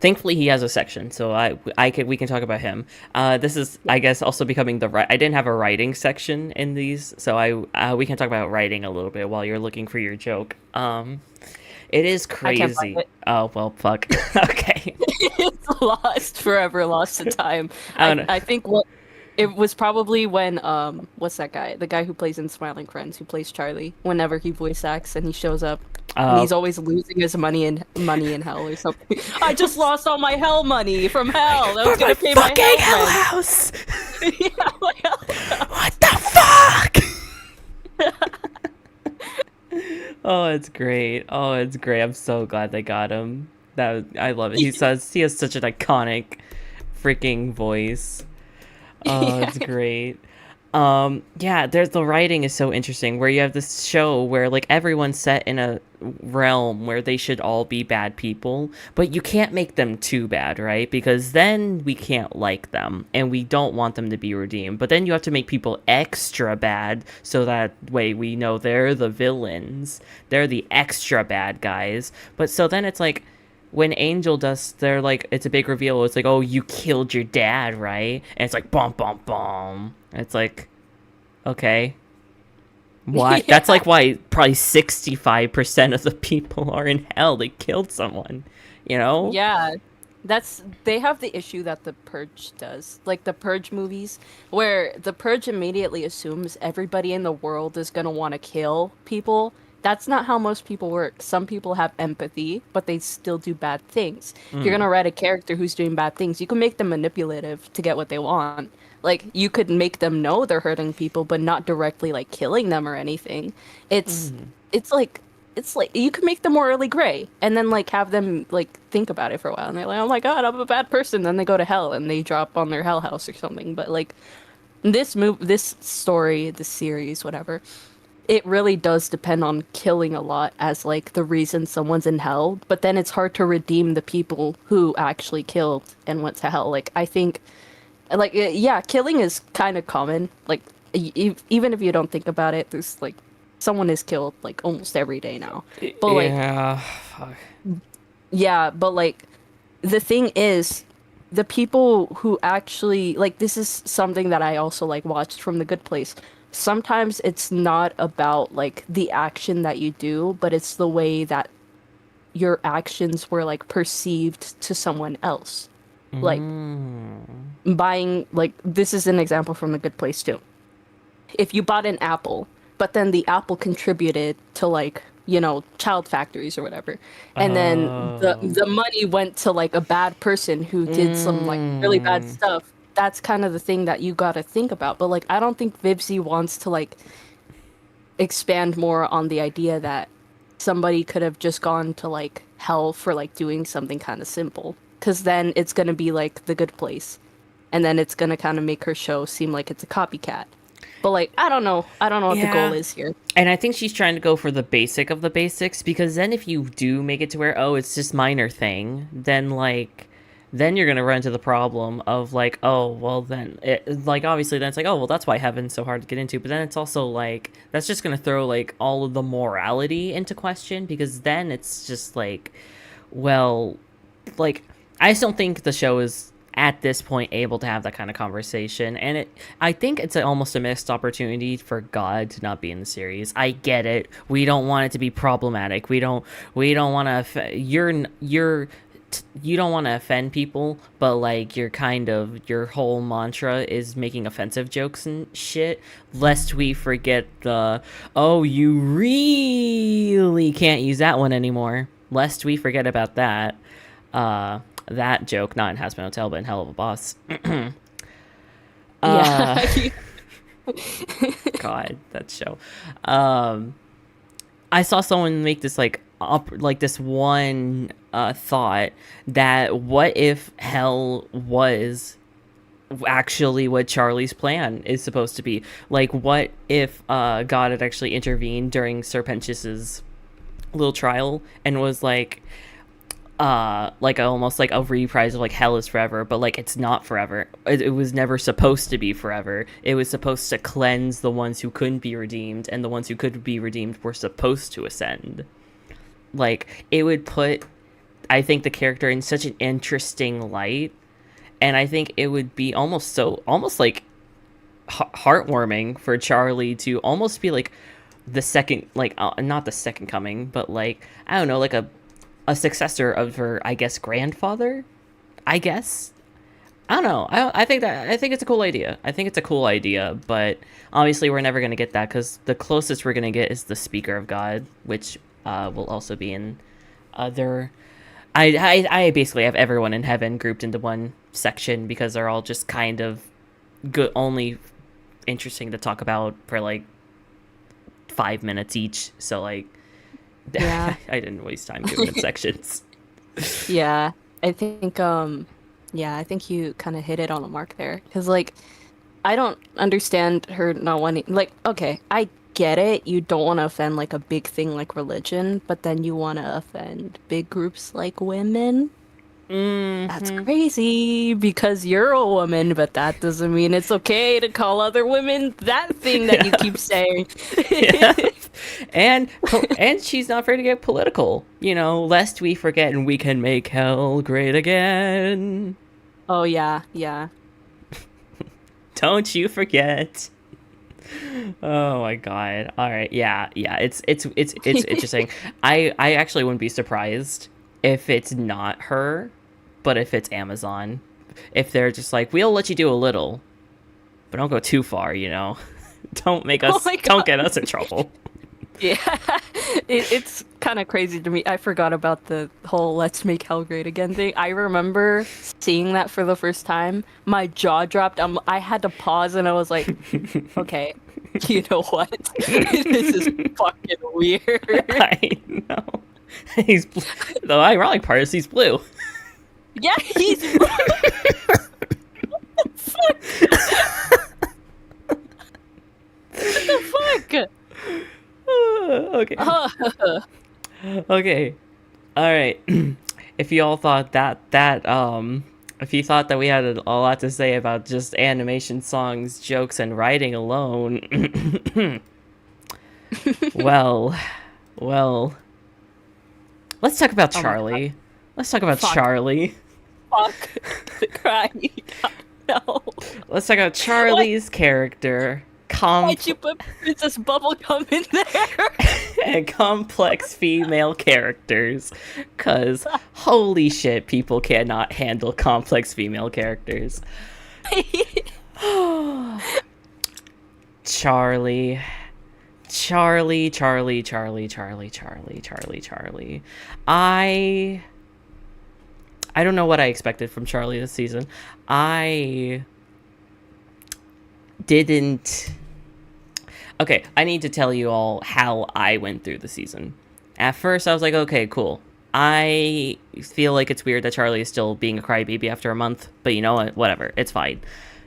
Thankfully, he has a section, so we can talk about him. This is, I guess, also becoming I didn't have a writing section in these, so we can talk about writing a little bit while you're looking for your joke. It is crazy. I can't find it. Oh well, fuck. Okay. It's forever lost to time. I think it was probably when what's that guy? The guy who plays in Smiling Friends, who plays Charlie. Whenever he voice acts and he shows up. And he's always losing his money in hell or something. I just lost all my hell money from hell. That was gonna pay my hell house. Yeah, my hell house. What the fuck? Oh, it's great. Oh, it's great. I'm so glad they got him. That I love it. He has such an iconic freaking voice. Oh, Yeah. it's great. Yeah, there's the writing is so interesting where you have this show where like everyone's set in a realm where they should all be bad people, but you can't make them too bad, right? Because then we can't like them and we don't want them to be redeemed. But then you have to make people extra bad so that way we know they're the villains. They're the extra bad guys. But so then it's like when Angel does, they're like, it's a big reveal. It's like, oh, you killed your dad, right? And it's like, bum, bum, bum. And it's like, okay, what? That's Yeah. like why probably 65% of the people are in hell. They killed someone, you know? Yeah. They have the issue that the Purge does. Like the Purge movies, where the Purge immediately assumes everybody in the world is gonna want to kill people. That's not how most people work. Some people have empathy, but they still do bad things. If you're Mm. gonna write a character who's doing bad things, you can make them manipulative to get what they want. Like you could make them know they're hurting people, but not directly like killing them or anything. It's Mm. it's like it's like you can make them morally gray and then like have them like think about it for a while and they're like, oh my god, I'm a bad person. Then they go to hell and they drop on their hell house or something. But like this story, this series, whatever, it really does depend on killing a lot as like the reason someone's in hell. But then it's hard to redeem the people who actually killed and went to hell. Like I think, like yeah, killing is kind of common. Like even if you don't think about it, there's like someone is killed like almost every day now. But like Yeah. Fuck. yeah, but like the thing is the people who actually like this is something that I also like watched from The Good Place. Sometimes it's not about like the action that you do, but it's the way that your actions were like perceived to someone else. Like Mm. buying like this is an example from The Good Place too. If you bought an apple, but then the apple contributed to like, you know, child factories or whatever. And then Oh. the money went to like a bad person who did some like really bad Mm. stuff. That's kind of the thing that you got to think about. But like I don't think Vivzy wants to like expand more on the idea that somebody could have just gone to like hell for like doing something kind of simple. Cause then it's gonna be like The Good Place. And then it's gonna kind of make her show seem like it's a copycat. But like, I don't know. I don't know what the goal Yeah. is here. And I think she's trying to go for the basic of the basics because then if you do make it to where, oh, it's just minor thing, then like then you're gonna run into the problem of like, oh, well then it like obviously then it's like, oh well that's why heaven's so hard to get into. But then it's also like that's just gonna throw like all of the morality into question because then it's just like, well, like I just don't think the show is at this point able to have that kind of conversation and it I think it's almost a missed opportunity for God to not be in the series. I get it, we don't want it to be problematic, we don't want to you don't want to offend people, but like you're kind of your whole mantra is making offensive jokes and shit lest we forget the, oh, you really can't use that one anymore, lest we forget about that. That joke, not in Hazbin Hotel, but in Hell of a Boss. uh, Yeah. God, that show. Um, I saw someone make this like this one thought that what if hell was actually what Charlie's plan is supposed to be? Like, what if God had actually intervened during Serpentius's little trial and was like almost like a reprise of like hell is forever, but like it's not forever. It was never supposed to be forever. It was supposed to cleanse the ones who couldn't be redeemed, and the ones who could be redeemed were supposed to ascend. Like it would put, I think, the character in such an interesting light, and I think it would be almost like heartwarming for Charlie to almost be like the second, like not the second coming, but like I don't know, like a successor of her, I guess, grandfather. I guess I don't know. I think it's a cool idea. I think it's a cool idea, but obviously we're never gonna get that because the closest we're gonna get is the Speaker of God, which will also be in other. I basically have everyone in heaven grouped into one section because they're all just kind of good, only interesting to talk about for like 5 minutes each. So like Yeah. I didn't waste time giving it sections. Yeah. I think yeah, I think you kind of hit it on the mark there. 'Cause like I don't understand her not wanting like okay, I get it. You don't want to offend like a big thing like religion, but then you want to offend big groups like women. That's Hmm. crazy because you're a woman, but that doesn't mean it's okay to call other women that thing that you Yeah. keep saying. Yeah. And she's not afraid to get political. Lest we forget and we can make hell great again. Oh yeah, yeah. Don't you forget. Oh my god. All right. Yeah. Yeah. It's interesting. I actually wouldn't be surprised if it's not her, but if it's Amazon. If they're just like, we'll let you do a little, but don't go too far. Don't make Oh us my don't God. get us in trouble. Yeah. It's kind of crazy to me. I forgot about the whole "Let's make hell great again" thing. I remember seeing that for the first time. My jaw dropped. I had to pause and I was like, okay, you know what? This is fucking weird. I know. He's the ironic part is he's blue. Yeah, he's fuck. What the fuck? Okay. Okay. All right. If you all thought if you thought that we had a lot to say about just animation, songs, jokes, and writing alone, well, well, let's talk about Oh my God. Charlie. Let's talk about Fuck. Charlie. Fuck. The cry. No. Let's talk about Why, Charlie's character. why'd you put Princess Bubblegum in there? And complex female characters. Because holy shit, people cannot handle complex female characters. Charlie. Charlie, Charlie, Charlie, Charlie, Charlie, Charlie, Charlie. I don't know what I expected from Charlie this season. I didn't. Okay, I need to tell you all how I went through the season. At first, I was like, okay, cool. I feel like it's weird that Charlie is still being a crybaby after a month, but you know what? Whatever, it's fine.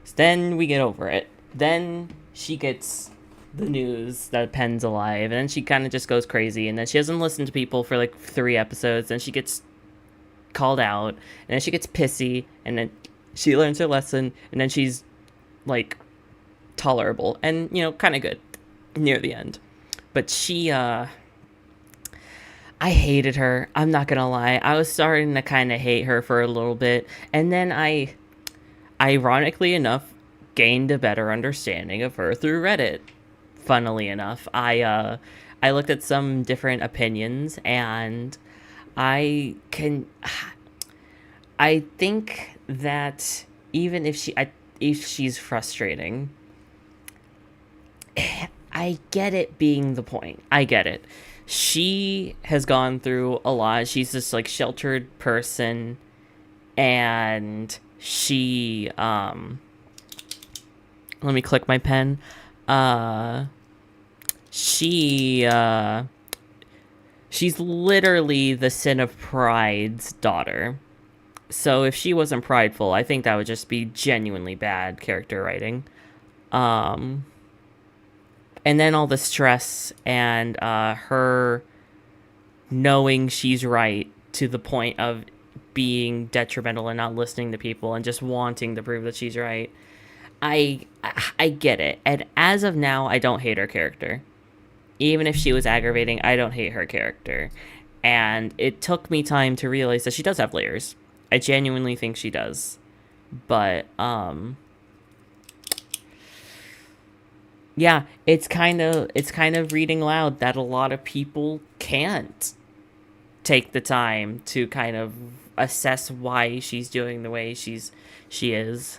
So then we get over it. Then she gets the news that Penn's alive, and then she kind of just goes crazy, and then she doesn't listen to people for like 3 episodes, then she gets called out, and then she gets pissy, and then she learns her lesson, and then she's like tolerable and kind of good near the end. But I hated her. I'm not gonna lie. I was starting to kind of hate her for a little bit, and then I, ironically enough, gained a better understanding of her through Reddit. Funnily enough, I looked at some different opinions, and I can, I think that even if she's frustrating, I get it being the point. I get it. She has gone through a lot. She's this like sheltered person, and she let me click my pen. She she's literally the Sin of Pride's daughter. So if she wasn't prideful, I think that would just be genuinely bad character writing. Um and then all the stress and her knowing she's right to the point of being detrimental and not listening to people and just wanting to prove that she's right. I get it. And as of now, I don't hate her character. Even if she was aggravating, I don't hate her character. And it took me time to realize that she does have layers. I genuinely think she does. But yeah, it's kind of reading loud that a lot of people can't take the time to kind of assess why she's doing the way she is.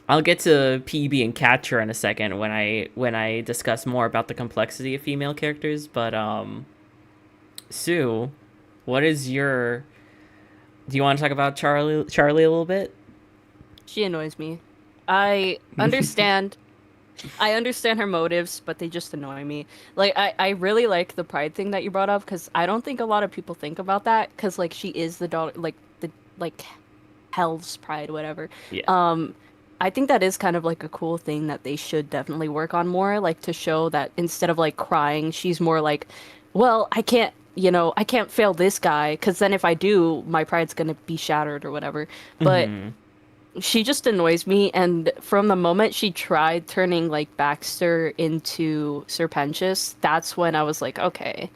I'll get to PB and Catcher in a second when I discuss more about the complexity of female characters, but Sue, what is your do you want to talk about Charlie a little bit? She annoys me. I understand I understand her motives, but they just annoy me. Like I really like the pride thing that you brought up because I don't think a lot of people think about that because like she is the daughter like the like Hell's pride, whatever. Yeah. Um, I think that is kind of like a cool thing that they should definitely work on more, like to show that instead of like crying, she's more like, well, I can't, I can't fail this guy because then if I do, my pride's gonna be shattered or whatever. But Hmm. she just annoys me, and from the moment she tried turning like Baxter into Serpentius, that's when I was like, okay,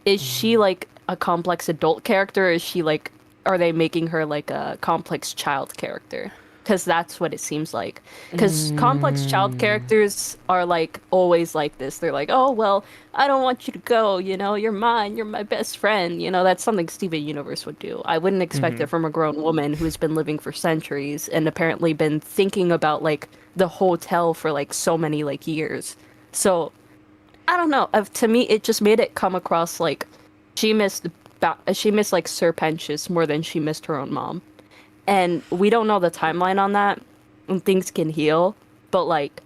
is she like a complex adult character? Or is she like, are they making her like a complex child character? Because that's what it seems like. Because complex child Mm. characters are like always like this. They're like, oh, well, I don't want you to go. You're mine. You're my best friend. That's something Steven Universe would do. I wouldn't expect it Hmm. from a grown woman who's been living for centuries and apparently been thinking about like the hotel for like so many like years. So I don't know. To me, it just made it come across like she missed she missed like Sir Pentious more than she missed her own mom. And we don't know the timeline on that, and things can heal, but like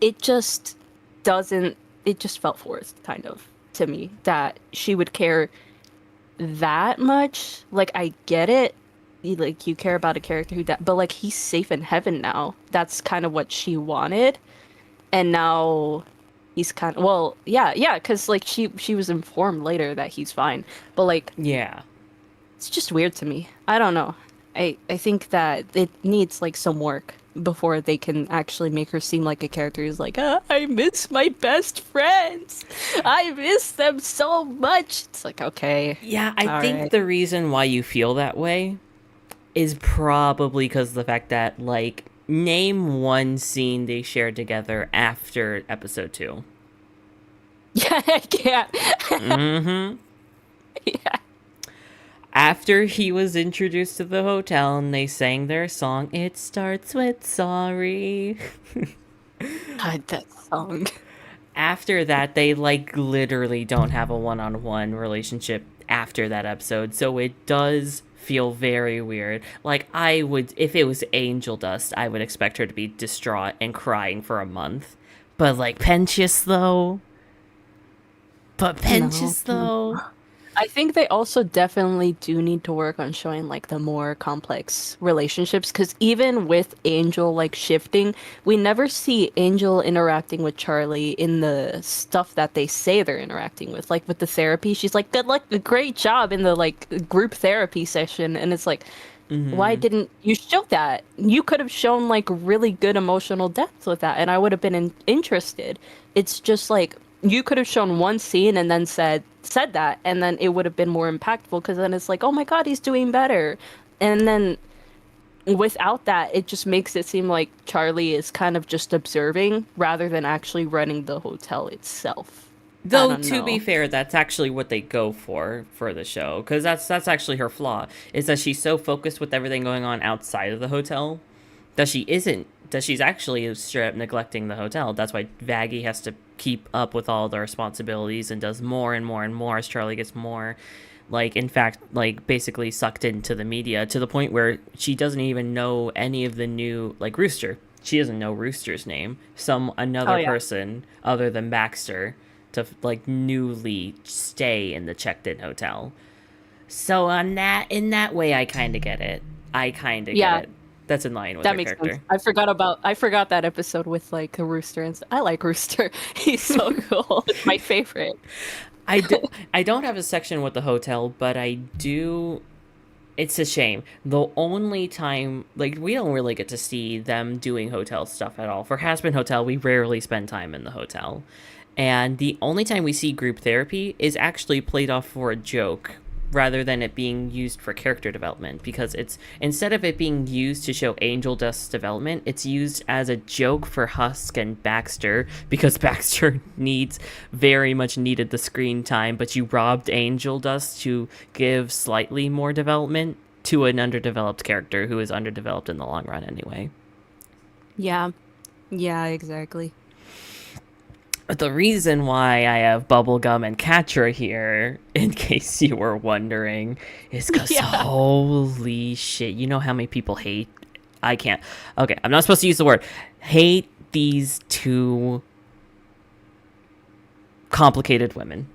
it just doesn't. It just felt forced, kind of, to me that she would care that much. Like I get it. Like you care about a character who died, but like he's safe in heaven now. That's kind of what she wanted, and now he's kind of yeah, because like she was informed later that he's fine, but like Yeah. it's just weird to me. I don't know. I think that it needs like some work before they can actually make her seem like a character who's like, I miss my best friends. I miss them so much. It's like, okay, Yeah, I all think right. the reason why you feel that way is probably because of the fact that, like, name one scene they shared together after episode 2. Yeah, I can't. Mm-hmm. Yeah. After he was introduced to the hotel and they sang their song, It Starts With Sorry. God, that song. After that, they, like, literally don't have a one-on-one relationship after that episode, so it does feel very weird. Like, I would, if it was Angel Dust, I would expect her to be distraught and crying for a month. But, like, Pentious, though? But No. Pentious, though? I think they also definitely do need to work on showing like the more complex relationships because even with Angel like shifting, we never see Angel interacting with Charlie in the stuff that they say they're interacting with. Like with the therapy, she's like, "Good luck, great job" in the like group therapy session, and it's like, why Mm-hmm. didn't you show that? You could have shown like really good emotional depth with that, and I would have been interested. It's just like you could have shown one scene and then said that, and then it would have been more impactful because then it's like, oh my God, he's doing better. And then without that, it just makes it seem like Charlie is kind of just observing rather than actually running the hotel itself. I Though don't to be know. fair, that's actually what they go for the show, because that's actually her flaw, is that she's so focused with everything going on outside of the hotel that she isn't that she's actually straight up neglecting the hotel. That's why Vaggie has to keep up with all the responsibilities and does more and more and more as Charlie gets more, like, in fact, like, basically sucked into the media to the point where she doesn't even know any of the new, like, Rooster. She doesn't know Rooster's name. Some Oh another yeah. person other than Baxter to, like, newly stay in the checked-in hotel. So on that, in that way, I kind of get it. I kind of get Yeah, it. That's in line with that her makes sense. character. I forgot that episode with like a rooster and I like Rooster. He's so cool. It's my favorite. I, do, I don't have a section with the hotel, but I do. It's a shame. The only time, like, we don't really get to see them doing hotel stuff at all. For Hazbin Hotel, we rarely spend time in the hotel. And the only time we see group therapy is actually played off for a joke rather than it being used for character development, because it's, instead of it being used to show Angel Dust's development, it's used as a joke for Husk and Baxter, because Baxter needs, very much needed the screen time, but you robbed Angel Dust to give slightly more development to an underdeveloped character who is underdeveloped in the long run anyway. Yeah. Yeah, exactly. But the reason why I have Bubblegum and Catra here, in case you were wondering, is because Yeah. holy shit, you know how many people hate. I can't. Okay, I'm not supposed to use the word. Hate these two complicated women.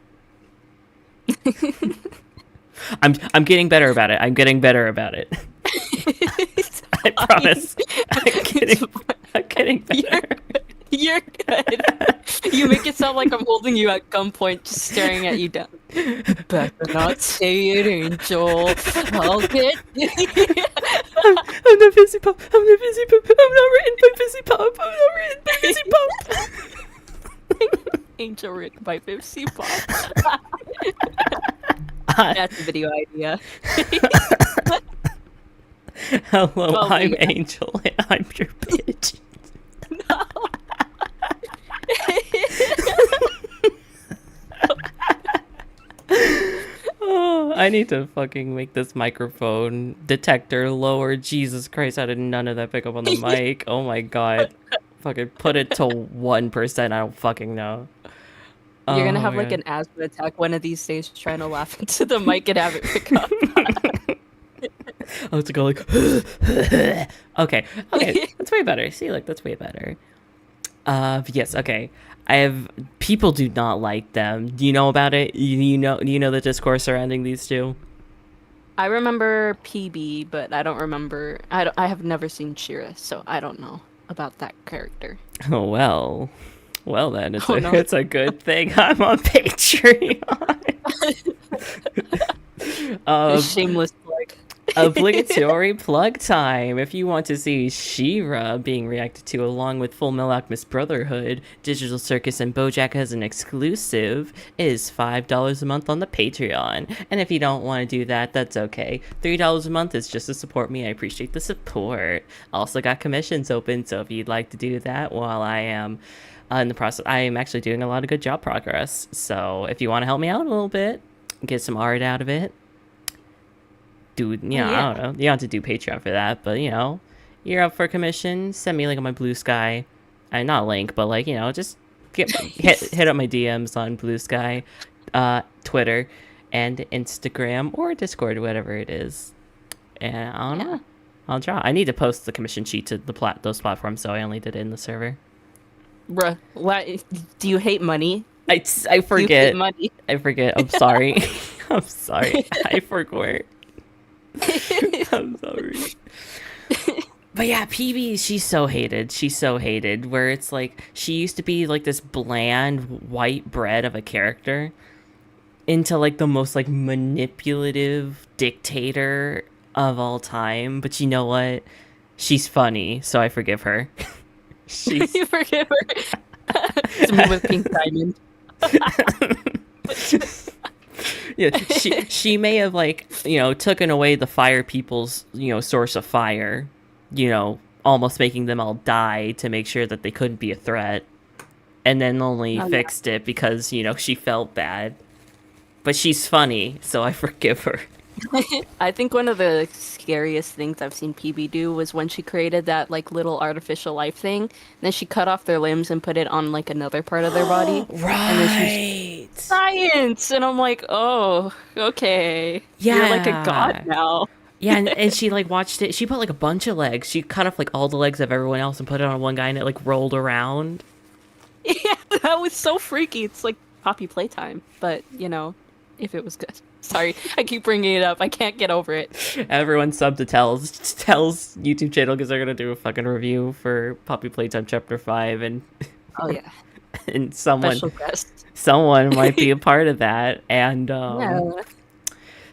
I'm getting better about it. I'm getting better about it. I promise. I'm getting better. You're good. You make it sound like I'm holding you at gunpoint, just staring at you down. Better not say it, Angel. I'll get you. I'm the Fizzy Pop. I'm the Fizzy Pop. I'm not written by Fizzy Pop. I'm not written by Fizzy Pop. Angel written by Fizzy Pop. That's a video idea. Hello, Well, I'm yeah. Angel, and I'm your bitch. No. Oh, I need to fucking make this microphone detector lower. Jesus Christ, how did none of that pick up on the mic? Oh my god. Fucking put it to 1%. I don't fucking know. You're gonna Oh have my like God. an asthma attack one of these days trying to laugh into the mic and have it pick up. I have to go like, okay, that's way better. See, like, that's way better. Yes, okay. People do not like them. Do you know about it? You know the discourse surrounding these two? I remember PB, but I don't remember. I have never seen Shira, so I don't know about that character. Oh, well then, Oh, no. it's a good thing I'm on Patreon. Shameless plug. Obligatory plug time. If you want to see She-Ra being reacted to along with Full Metal Alchemist Brotherhood, Digital Circus, and BoJack as an exclusive, it is $5 a month on the Patreon. And if you don't want to do that, that's okay. $3 a month is just to support me. I appreciate the support. Also got commissions open, so if you'd like to do that while I am in the process, I am actually doing a lot of good job progress. So if you want to help me out a little bit, get some art out of it, dude, you know, Yeah. I don't know. You don't have to do Patreon for that, but you know, you're up for a commission. Send me a link on my Blue Sky. Not a link, but like, you know, just hit up my DMs on Blue Sky, Twitter, and Instagram or Discord, whatever it is. And I don't know. I'll try. I need to post the commission sheet to those platforms, so I only did it in the server. Bruh, what? Do you hate money? I Do you forget. hate money? I forget. I'm sorry. I'm sorry. I forgot. I'm sorry. But yeah, PB, she's so hated. She's so hated. Where it's like, she used to be like this bland white bread of a character into like the most like manipulative dictator of all time. But you know what? She's funny, so I forgive her. She's You forgive her. It's me with Pink Diamond. yeah, she may have, like, you know, taken away the fire people's, you know, source of fire, you know, almost making them all die to make sure that they couldn't be a threat, and then only fixed it because, you know, she felt bad. But she's funny, so I forgive her. I think one of the scariest things I've seen PB do was when she created that like little artificial life thing. Then she cut off their limbs and put it on like another part of their body. And then Right. science, and I'm like, oh, okay. Yeah. You're like a god now. Yeah, and she like watched it. She put like a bunch of legs. She cut off like all the legs of everyone else and put it on one guy, and it like rolled around. Yeah, that was so freaky. It's like Poppy Playtime, but you know, if it was good. Sorry, I keep bringing it up. I can't get over it. Everyone sub to Tell's YouTube channel because they're gonna do a fucking review for Poppy Playtime Chapter 5, and Oh yeah, and someone special guest. might be a part of that, and Yeah.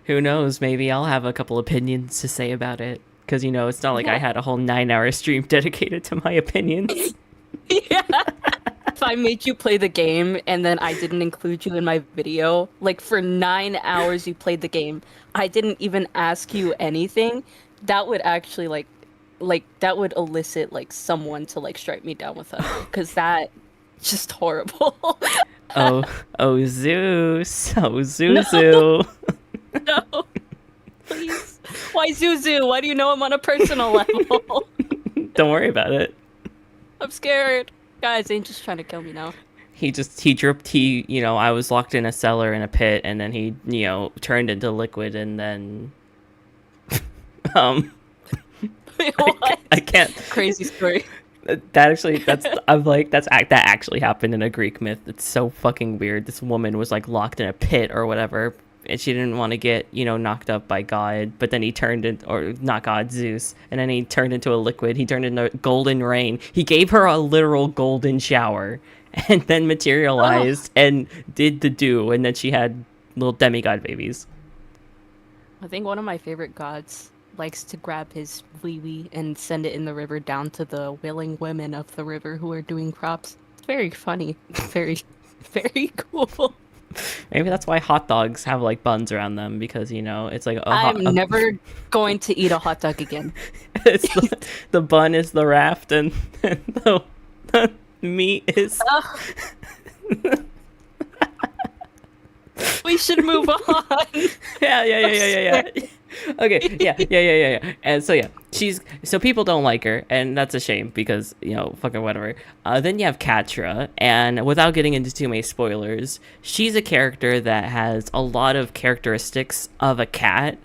who knows? Maybe I'll have a couple opinions to say about it because, you know, it's not like I had a whole 9-hour stream dedicated to my opinions. Yeah. If I made you play the game and then I didn't include you in my video, like for 9 hours you played the game, I didn't even ask you anything, that would actually like that would elicit like someone to like strike me down with thunder, because that just horrible. oh Zeus, oh Zuzu. No, please. Why Zuzu? Why do you know I'm on a personal level? Don't worry about it. I'm scared. Guys, Angel's trying to kill me now. He dripped, you know, I was locked in a cellar in a pit, and then he, you know, turned into liquid, and then, Wait, what? I can't, Crazy story. That actually happened in a Greek myth. It's so fucking weird. This woman was like locked in a pit or whatever, and she didn't want to get knocked up by God. But then he turned in, or not God, Zeus, and then he turned into a liquid. He turned into golden rain. He gave her a literal golden shower, and then materialized and did the do, and then she had little demigod babies. I think one of my favorite gods likes to grab his wee wee and send it in the river down to the willing women of the river who are doing crops. It's very funny. Very, very cool. Maybe that's why hot dogs have like buns around them, because it's like I'm never going to eat a hot dog again. it's the bun is the raft, and the meat is. We should move on. Yeah. Okay, yeah. And so people don't like her, and that's a shame because fucking whatever. Then you have Katra, and without getting into too many spoilers, she's a character that has a lot of characteristics of a cat,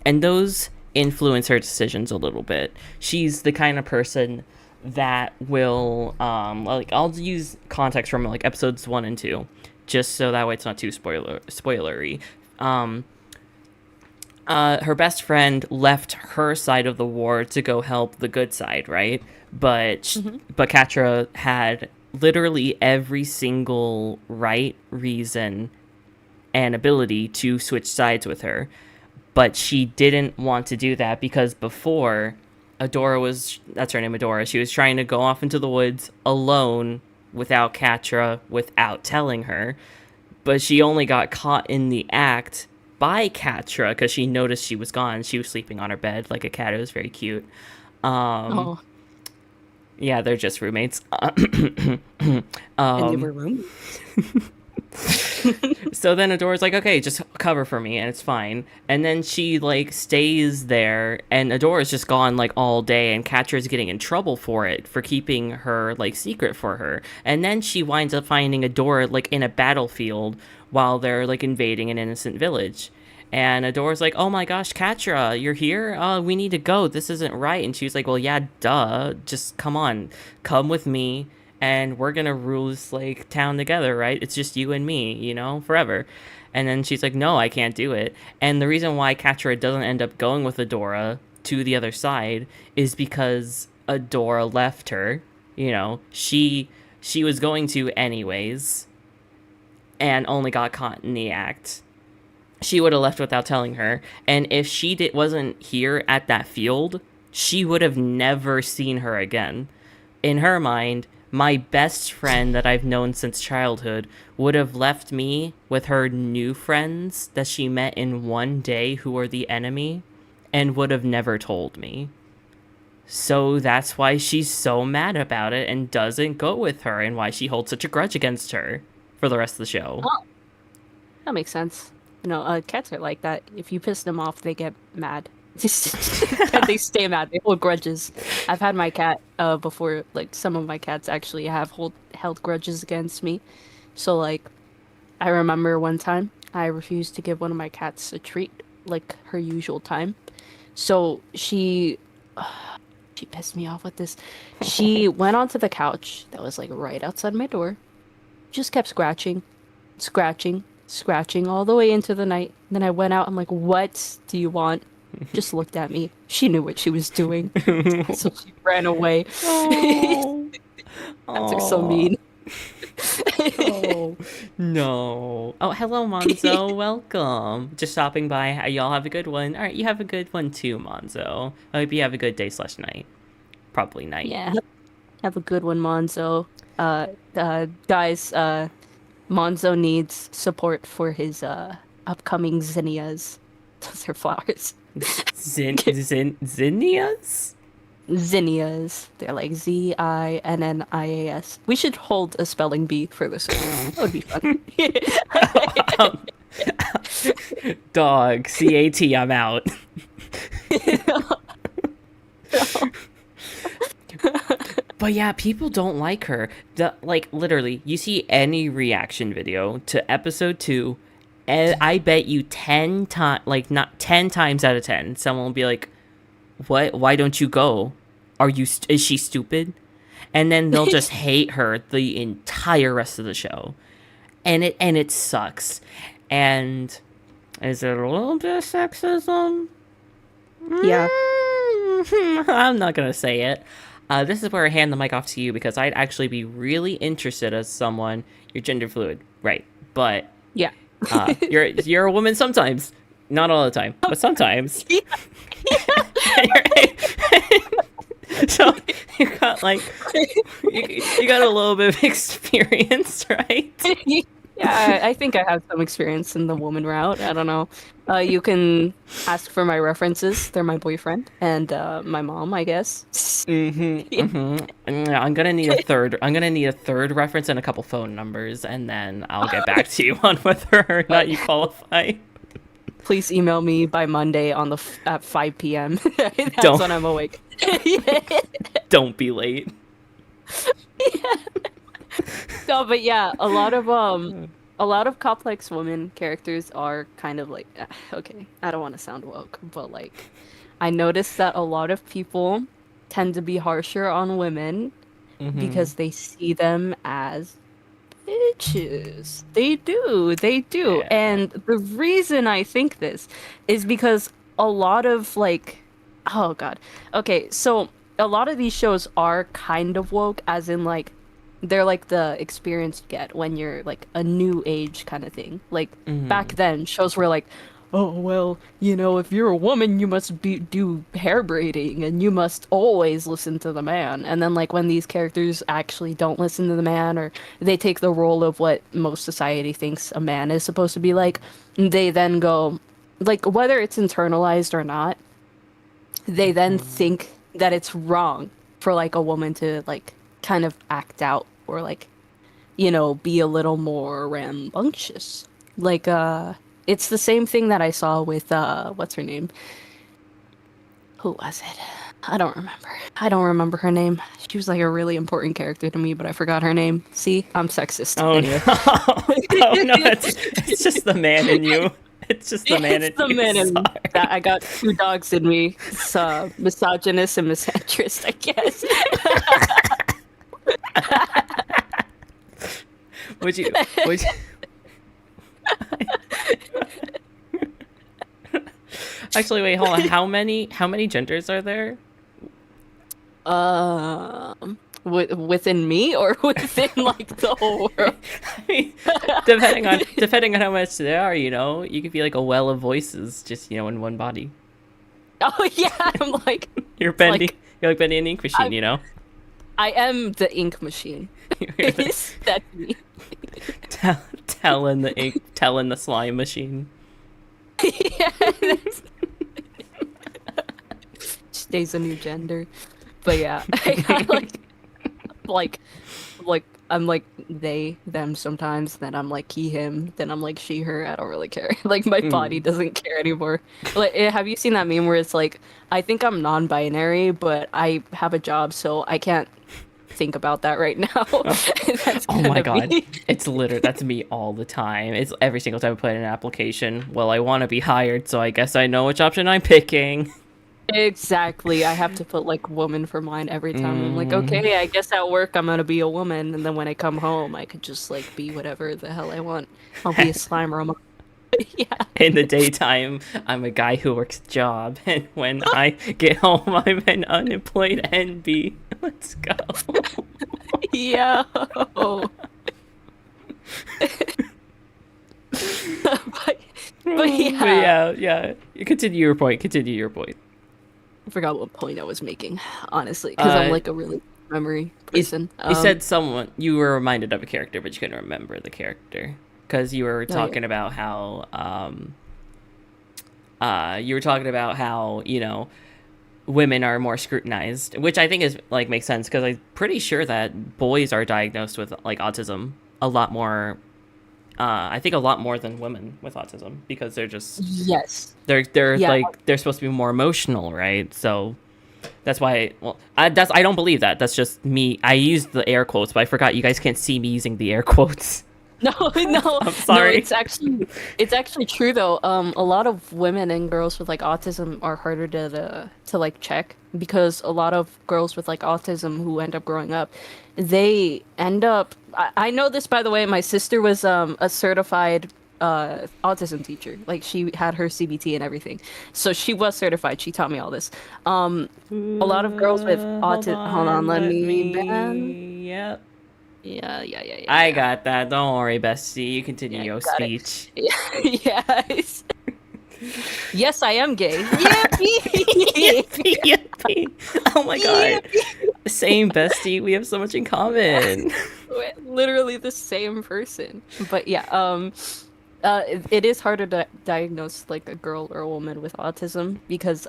and those influence her decisions a little bit. She's the kind of person that will I'll use context from like episodes 1 and 2, just so that way it's not too spoilery. Her best friend left her side of the war to go help the good side, right? But Katra had literally every single right reason and ability to switch sides with her, but she didn't want to do that because before, that's her name, Adora, she was trying to go off into the woods alone without Katra, without telling her, but she only got caught in the act by Katra because she noticed she was gone. She was sleeping on her bed like a cat. It was very cute. Yeah, they're just roommates. And they were roommates. So then Adora's like, okay, just cover for me, and it's fine. And then she like stays there, and Adora's just gone like all day, and Katra's getting in trouble for it, for keeping her like secret for her. And then she winds up finding Adora like in a battlefield while they're like invading an innocent village. And Adora's like, oh my gosh, Katra, you're here? We need to go. This isn't right. And she's like, well, yeah, duh. Just come on. Come with me, and we're gonna rule this like town together, right? It's just you and me, forever. And then she's like, no, I can't do it. And the reason why Katra doesn't end up going with Adora to the other side is because Adora left her. She was going to anyways, and only got caught in the act. She would have left without telling her, and if she wasn't here at that field, she would have never seen her again. In her mind, my best friend that I've known since childhood would have left me with her new friends that she met in one day who were the enemy, and would have never told me. So that's why she's so mad about it and doesn't go with her, and why she holds such a grudge against her for the rest of the show. Oh, that makes sense. Cats are like that. If you piss them off, they get mad. They stay mad. They hold grudges. I've had my cat before. Like, some of my cats actually have held grudges against me. So, like, I remember one time I refused to give one of my cats a treat, like her usual time. So she pissed me off with this. She went onto the couch that was like right outside my door. Just kept scratching all the way into the night. Then I went out. I'm like, what do you want? Just looked at me. She knew what she was doing. So she ran away. Oh. Cats are so mean. Oh, no. Oh, hello, Monzo. Welcome. Just stopping by. Y'all have a good one. All right, you have a good one too, Monzo. I hope you have a good day/night. Probably night. Yeah. Have a good one, Monzo. Guys, Monzo needs support for his upcoming zinnias. Those are flowers. Zinnias? Zinnias. They're like Zinnias. We should hold a spelling bee for this one. That would be fun. Dog. CAT, I'm out. But yeah, people don't like her. Literally, you see any reaction video to episode 2, and I bet you 10 times, not 10 times out of 10, someone will be like, what? Why don't you go? Is she stupid? and then they'll just hate her the entire rest of the show, and it sucks. And is it a little bit of sexism? Yeah. I'm not gonna say it. This is where I hand the mic off to you, because I'd actually be really interested as someone. You're gender fluid, right? But Yeah. you're a woman sometimes, not all the time, but sometimes. Yeah. So you got like you got a little bit of experience, right? Yeah, I think I have some experience in the woman route. I don't know. You can ask for my references. They're my boyfriend and my mom, I guess. Yeah, I'm gonna need a third. I'm gonna need a third reference and a couple phone numbers, and then I'll get back to you on whether or not you qualify. Please email me by Monday at 5 p.m. That's Don't- when I'm awake. Don't be late. No, but yeah, a lot of complex women characters are kind of like okay, I don't want to sound woke, but like I noticed that a lot of people tend to be harsher on women because they see them as bitches. They do. Yeah. And the reason I think this is because a lot of like oh god. Okay, so a lot of these shows are kind of woke, as in like they're like the experience you get when you're like a new age kind of thing. Like back then, shows were like, oh well, if you're a woman, you must do hair braiding and you must always listen to the man. And then like when these characters actually don't listen to the man, or they take the role of what most society thinks a man is supposed to be like, they then go like, whether it's internalized or not, they then think that it's wrong for like a woman to like kind of act out or like be a little more rambunctious. Like it's the same thing that I saw with what's her name, who was it? I don't remember her name. She was like a really important character to me, but I forgot her name. See, I'm sexist. Oh Anyway. no! Oh no! It's just the man in you. It's just the man in It's the you. man in me. Sorry. That I got two dogs in me. It's misogynist and misandrist, I guess. Would you? Actually, wait, hold on. How many genders are there? Within me or within like the whole world? I mean, depending on how much there are, you could be like a well of voices, just in one body. Oh yeah, I'm like You're Bendy. like, You're like Bendy and Ink Machine, I am the ink machine. That's me. telling the slime machine. Yeah, Today's a new gender, but yeah, I like I'm like they them sometimes. Then I'm like he him. Then I'm like she her. I don't really care. Like my body doesn't care anymore. Like have you seen that meme where it's like I think I'm non-binary, but I have a job, so I can't think about that right now. That's Oh my kinda god. me. That's me all the time. It's every single time I put in an application. Well, I want to be hired, so I guess I know which option I'm picking. Exactly. I have to put like woman for mine every time. I'm like, okay, I guess at work I'm gonna be a woman, and then when I come home, I could just like be whatever the hell I want. I'll be a slime robot. Yeah. In the daytime, I'm a guy who works a job, and when I get home, I'm an unemployed NB. Let's go. Yeah. But yeah. Yeah. You continue your point. I forgot what point I was making, honestly, because I'm like a really memory person. You said you were reminded of a character, but you couldn't remember the character because you were talking about how women are more scrutinized, which I think is like makes sense because I'm pretty sure that boys are diagnosed with like autism a lot more. I think a lot more than women with autism because they're just they're like they're supposed to be more emotional, right? So that's why. I don't believe that. That's just me. I used the air quotes, but I forgot you guys can't see me using the air quotes. No, no, I'm no, sorry. it's actually true though. A lot of women and girls with like autism are harder to like check because a lot of girls with like autism who end up growing up, they end up I know this by the way, my sister was a certified autism teacher. Like she had her CBT and everything. So she was certified. She taught me all this. A lot of girls with Hold autism, hold on, on, let let me ban. me. Yep. Yeah, yeah, yeah, yeah, I yeah. got that. Don't worry, bestie. You continue Yeah, you your got it. speech. Yes. Yes, I am gay. Yippee! Yippee, yippee. Oh my god. Yippee! Same bestie. We have so much in common. We're literally the same person. But yeah, it is harder to diagnose like a girl or a woman with autism because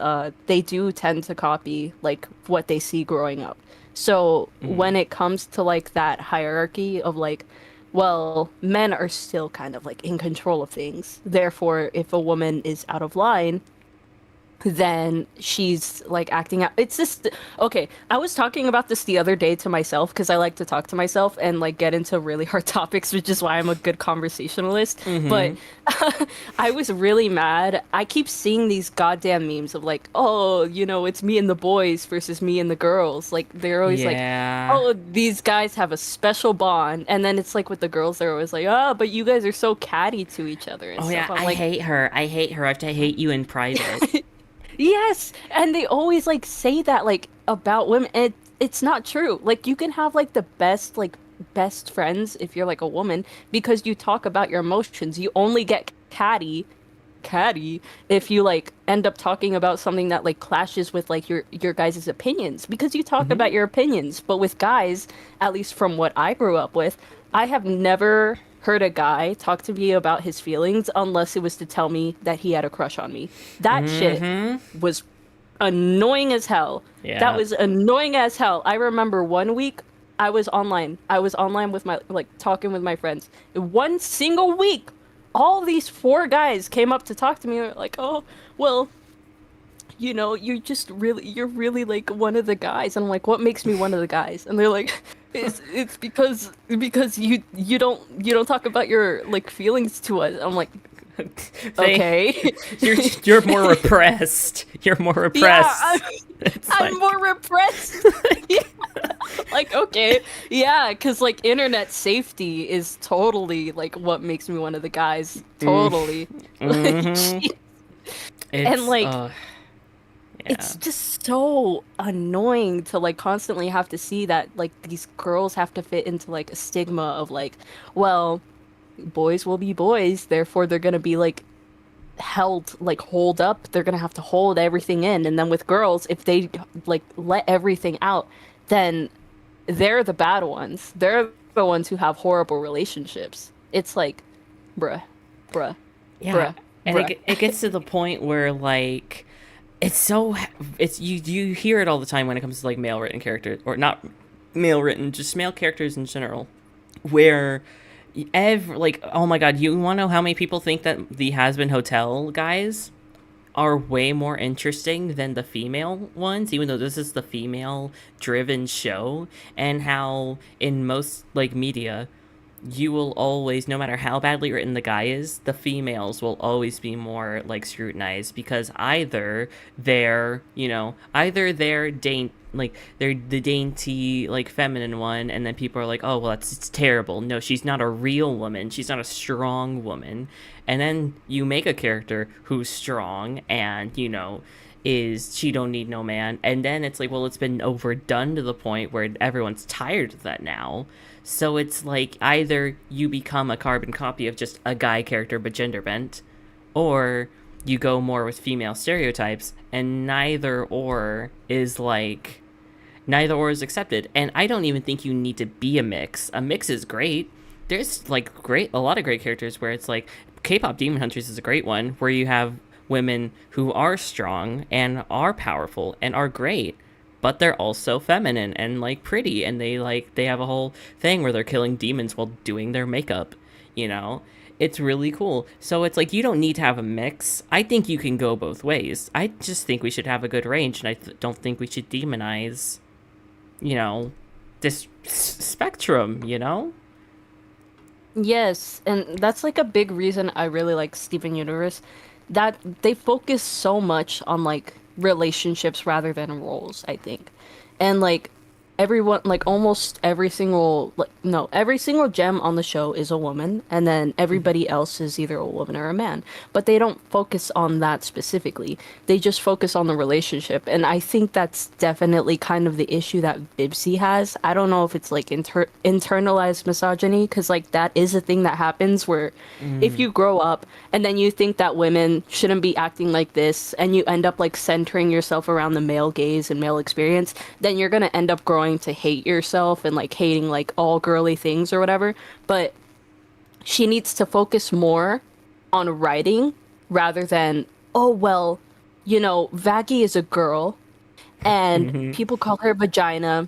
they do tend to copy like what they see growing up. So Mm. when it comes to like that hierarchy of like, well, men are still kind of like in control of things. Therefore, if a woman is out of line, then she's like acting out. It's just okay. I was talking about this the other day to myself because I like to talk to myself and like get into really hard topics, which is why I'm a good conversationalist. But Mm-hmm. I was really mad. I keep seeing these goddamn memes of like, oh, it's me and the boys versus me and the girls. Like they're always like, Yeah. oh, these guys have a special bond, and then it's like with the girls, they're always like, oh, but you guys are so catty to each other and Oh stuff. yeah, I'm I like, hate her. I hate her. I have to hate you in private. yes, and they always like say that like about women. And it's not true. Like you can have like the best friends if you're like a woman because you talk about your emotions. You only get catty if you like end up talking about something that like clashes with like your guys' opinions because you talk Mm-hmm. about your opinions. But with guys, at least from what I grew up with, I have never heard a guy talk to me about his feelings unless it was to tell me that he had a crush on me. That shit Mm-hmm. was annoying as hell. That Yeah. was annoying as hell. I remember one week I was online. I was online with my like talking with my friends. One single week, all these four guys came up to talk to me. They're like, "Oh, well, you're really like one of the guys." And I'm like, "What makes me one of the guys?" And they're like, "It's because you don't talk about your like feelings to us." I'm like, they "Okay." you're more repressed. You're more Yeah, repressed. It's I'm like more repressed. Yeah. Like, okay. Yeah, because like internet safety is totally like what makes me one of the guys. mm, Totally. Like, mm-hmm. and It's like yeah. it's just so annoying to like constantly have to see that like these girls have to fit into like a stigma of like, well, boys will be boys, therefore they're gonna be like hold up, they're gonna have to hold everything in. And then with girls, if they like let everything out, then they're the bad ones. They're the ones who have horrible relationships. It's like, bruh, bruh, Yeah, bruh, and bruh. it gets to the point where like it's so it's you hear it all the time when it comes to like male written characters or not male written, just male characters in general, where like oh my god, you want to know how many people think that the Hazbin Hotel guys are way more interesting than the female ones, even though this is the female driven show, and how in most like media you will always, no matter how badly written the guy is, the females will always be more like scrutinized because either they're like they're the dainty like feminine one, and then people are like, oh well, it's terrible. No, she's not a real woman. She's not a strong woman. And then you make a character who's strong and is she don't need no man, and then it's like, well, it's been overdone to the point where everyone's tired of that now. So it's like either you become a carbon copy of just a guy character but gender bent, or you go more with female stereotypes, and neither or is accepted. And I don't even think you need to be a mix. A mix is great. There's like a lot of great characters where it's like K-pop Demon Hunters is a great one where you have women who are strong and are powerful and are great, but they're also feminine and like pretty, and they have a whole thing where they're killing demons while doing their makeup, you know? It's really cool. So it's like you don't need to have a mix. I think you can go both ways. I just think we should have a good range, and don't think we should demonize, this spectrum, Yes, and that's like a big reason I really like Steven Universe, that they focus so much on like relationships rather than roles, I think. And like everyone, like almost every single like no, every single gem on the show is a woman, and then everybody else is either a woman or a man. But they don't focus on that specifically. They just focus on the relationship, and I think that's definitely kind of the issue that Bibsy has. I don't know if it's like internalized misogyny, because like that is a thing that happens where if Mm, you grow up and then you think that women shouldn't be acting like this, and you end up like centering yourself around the male gaze and male experience, then you're gonna end up growing to hate yourself and like hating like all girly things or whatever. But she needs to focus more on writing rather than, oh, well, Vaggie is a girl and mhm, people call her vagina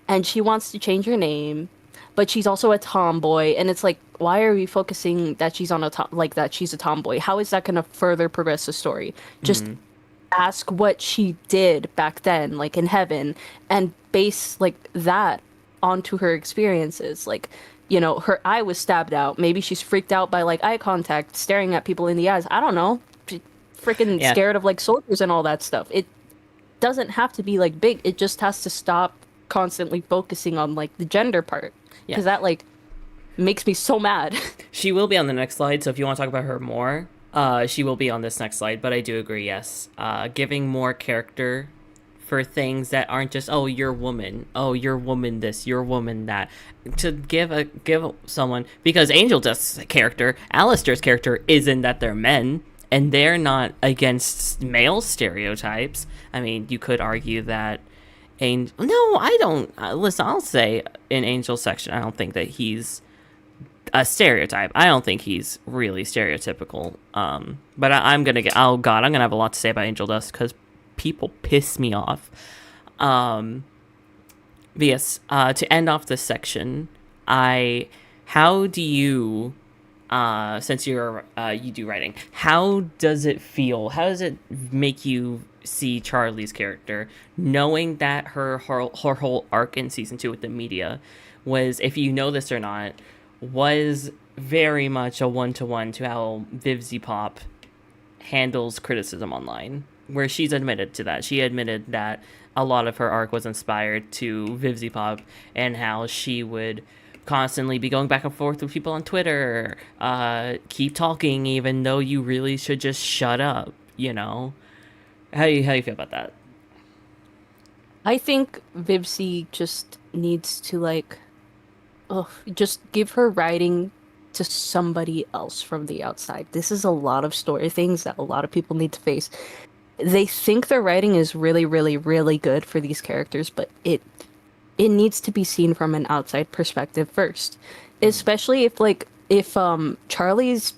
and she wants to change her name, but she's also a tomboy. And it's like, why are we focusing that she's on a like that she's a tomboy? How is that going to further progress the story? Just mhm. ask what she did back then, like in heaven, and base like that onto her experiences. Like, her eye was stabbed out. Maybe she's freaked out by like eye contact, staring at people in the eyes. I don't know. Freaking Yeah, scared of like soldiers and all that stuff. It doesn't have to be like big. It just has to stop constantly focusing on like the gender part, yeah. because that like makes me so mad. She will be on the next slide, so if you want to talk about her more, she will be on this next slide. But I do agree, yes. Giving more character for things that aren't just, oh, you're woman, oh, you're woman this, you're woman that. To give someone, because Angel Dust's character, Alistair's character, isn't that they're men, and they're not against male stereotypes. I mean, you could argue that Angel. No, I don't. Listen, I'll say in Angel's section, I don't think that he's a stereotype. I don't think he's really stereotypical. But I'm gonna get. Oh God, I'm gonna have a lot to say about Angel Dust because people piss me off. Um, but yes. To end off this section, I. How do you? Since you do writing, how does it feel? How does it make you see Charlie's character, knowing that her whole arc in season 2 with the media was, if you know this or not, was very much a one-to-one to how Vivzy Pop handles criticism online, where she's admitted to that. She admitted that a lot of her arc was inspired to Vivzy Pop and how she would constantly be going back and forth with people on Twitter, keep talking even though you really should just shut up, you know? How do you feel about that? I think Vivsy just needs to like, oh, just give her writing to somebody else from the outside. This is a lot of story things that a lot of people need to face. They think their writing is really, really, really good for these characters, but it needs to be seen from an outside perspective first. Especially if Charlie's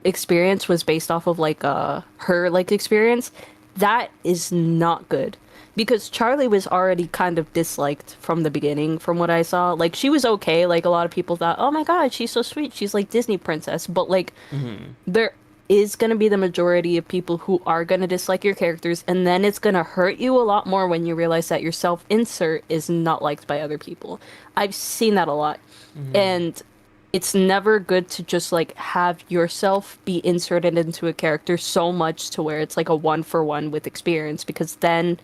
experience was based off of like her like experience, that is not good. Because Charlie was already kind of disliked from the beginning, from what I saw. Like she was okay, like a lot of people thought, "Oh my God, she's so sweet. She's like Disney princess." But like Mm-hmm. there is going to be the majority of people who are going to dislike your characters, and then it's going to hurt you a lot more when you realize that your self-insert is not liked by other people. I've seen that a lot. Mm-hmm. And it's never good to just like have yourself be inserted into a character so much to where it's like a one for one with experience, because then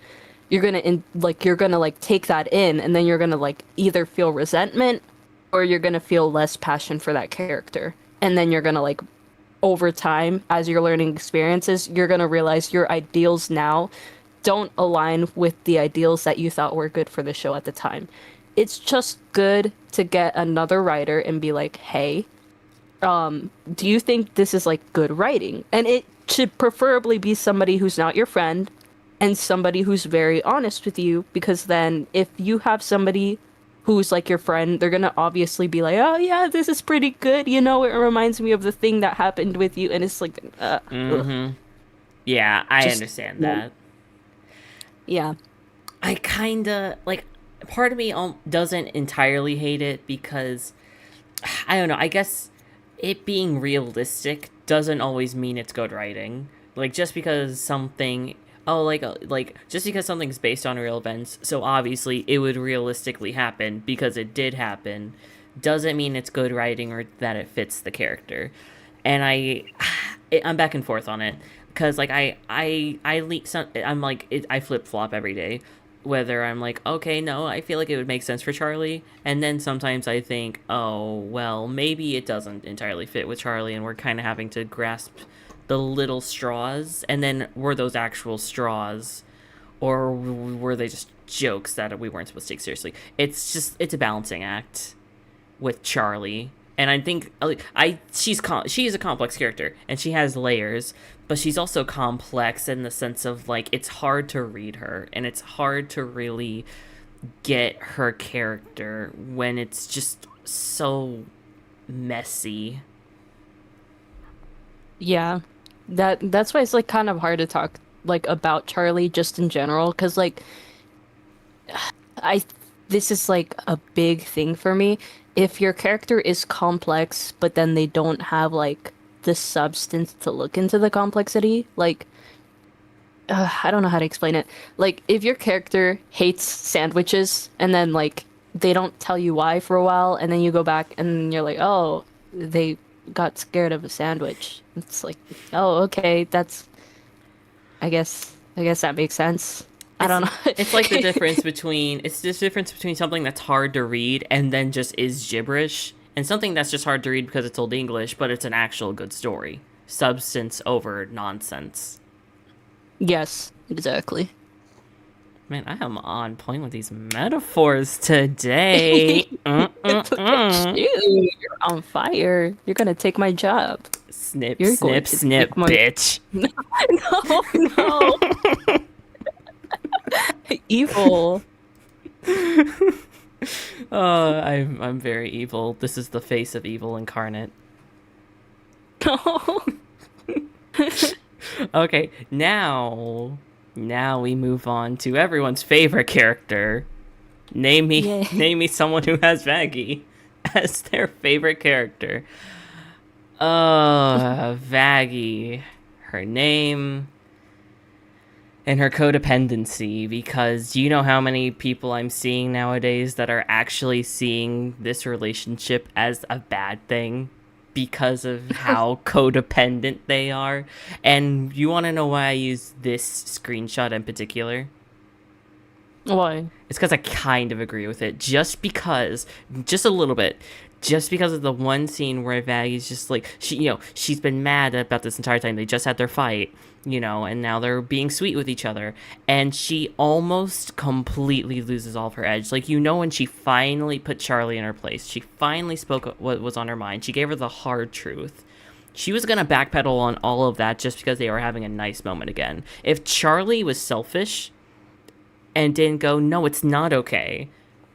you're going to like take that in, and then you're going to like either feel resentment or you're going to feel less passion for that character. And then you're going to like over time, as you're learning experiences, you're going to realize your ideals now don't align with the ideals that you thought were good for the show at the time. It's just good to get another writer and be like, hey, do you think this is like good writing? And it should preferably be somebody who's not your friend and somebody who's very honest with you, because then if you have somebody who's like your friend, they're gonna obviously be like, "Oh yeah, this is pretty good. It reminds me of the thing that happened with you," and it's like, ugh, Mm-hmm. Yeah, I just understand no. that. Yeah. I kinda like, part of me doesn't entirely hate it because I don't know. I guess it being realistic doesn't always mean it's good writing. Like just because something, oh, like just because something's based on real events, so obviously it would realistically happen because it did happen. doesn't mean it's good writing or that it fits the character. And I'm back and forth on it because like I'm like I flip flop every day. Whether I'm like, okay, no, I feel like it would make sense for Charlie, and then sometimes I think, oh, well, maybe it doesn't entirely fit with Charlie, and we're kind of having to grasp the little straws, and then were those actual straws, or were they just jokes that we weren't supposed to take seriously? It's a balancing act with Charlie. And I think she's a complex character and she has layers, but she's also complex in the sense of like it's hard to read her and it's hard to really get her character when it's just so messy. Yeah, that's why it's like kind of hard to talk like about Charlie just in general, because like I this is like a big thing for me. If your character is complex, but then they don't have like the substance to look into the complexity, like I don't know how to explain it. Like if your character hates sandwiches and then like they don't tell you why for a while, and then you go back and you're like, oh, they got scared of a sandwich. It's like, oh, okay, that's I guess that makes sense. I It's don't know. it's like the difference between it's this difference between something that's hard to read and then just is gibberish, and something that's just hard to read because it's old English, but it's an actual good story. Substance over nonsense. Yes, exactly. Man, I am on point with these metaphors today. Look at you. You're on fire. You're gonna take my job. Snip, You're going snip, to snip, take my bitch. no, no. Evil. I'm very evil. This is the face of evil incarnate. No. Okay, now we move on to everyone's favorite character. Yay. Name me someone who has Vaggie as their favorite character. Vaggie. Her name and her codependency, because do you know how many people I'm seeing nowadays that are actually seeing this relationship as a bad thing because of how codependent they are? And you want to know why I use this screenshot in particular? Why? It's because I kind of agree with it. Just a little bit. Just because of the one scene where Vaggie's just like, she's been mad about this entire time. They just had their fight, and now they're being sweet with each other. And she almost completely loses all of her edge. Like, when she finally put Charlie in her place, she finally spoke what was on her mind. She gave her the hard truth. She was going to backpedal on all of that just because they were having a nice moment again. If Charlie was selfish and didn't go, no, it's not okay,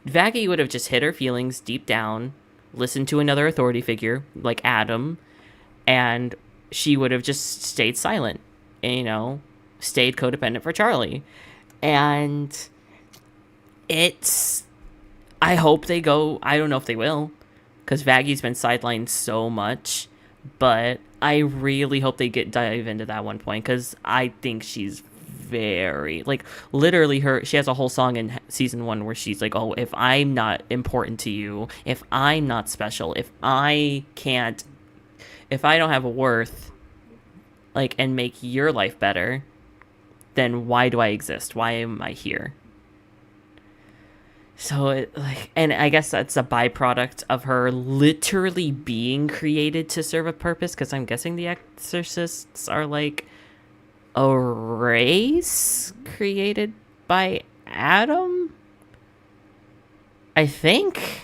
Vaggie would have just hid her feelings deep down, listened to another authority figure like Adam, and she would have just stayed silent and, stayed codependent for Charlie. And I hope they go, I don't know if they will, because Vaggie's been sidelined so much, but I really hope they dive into that one point, because I think she's very, like, literally she has a whole song in season 1 where she's like, oh, if I'm not important to you, if I'm not special, if I don't have a worth, like, and make your life better, then why do I exist? Why am I here? So and I guess that's a byproduct of her literally being created to serve a purpose, because I'm guessing the exorcists are like a race created by Adam? I think.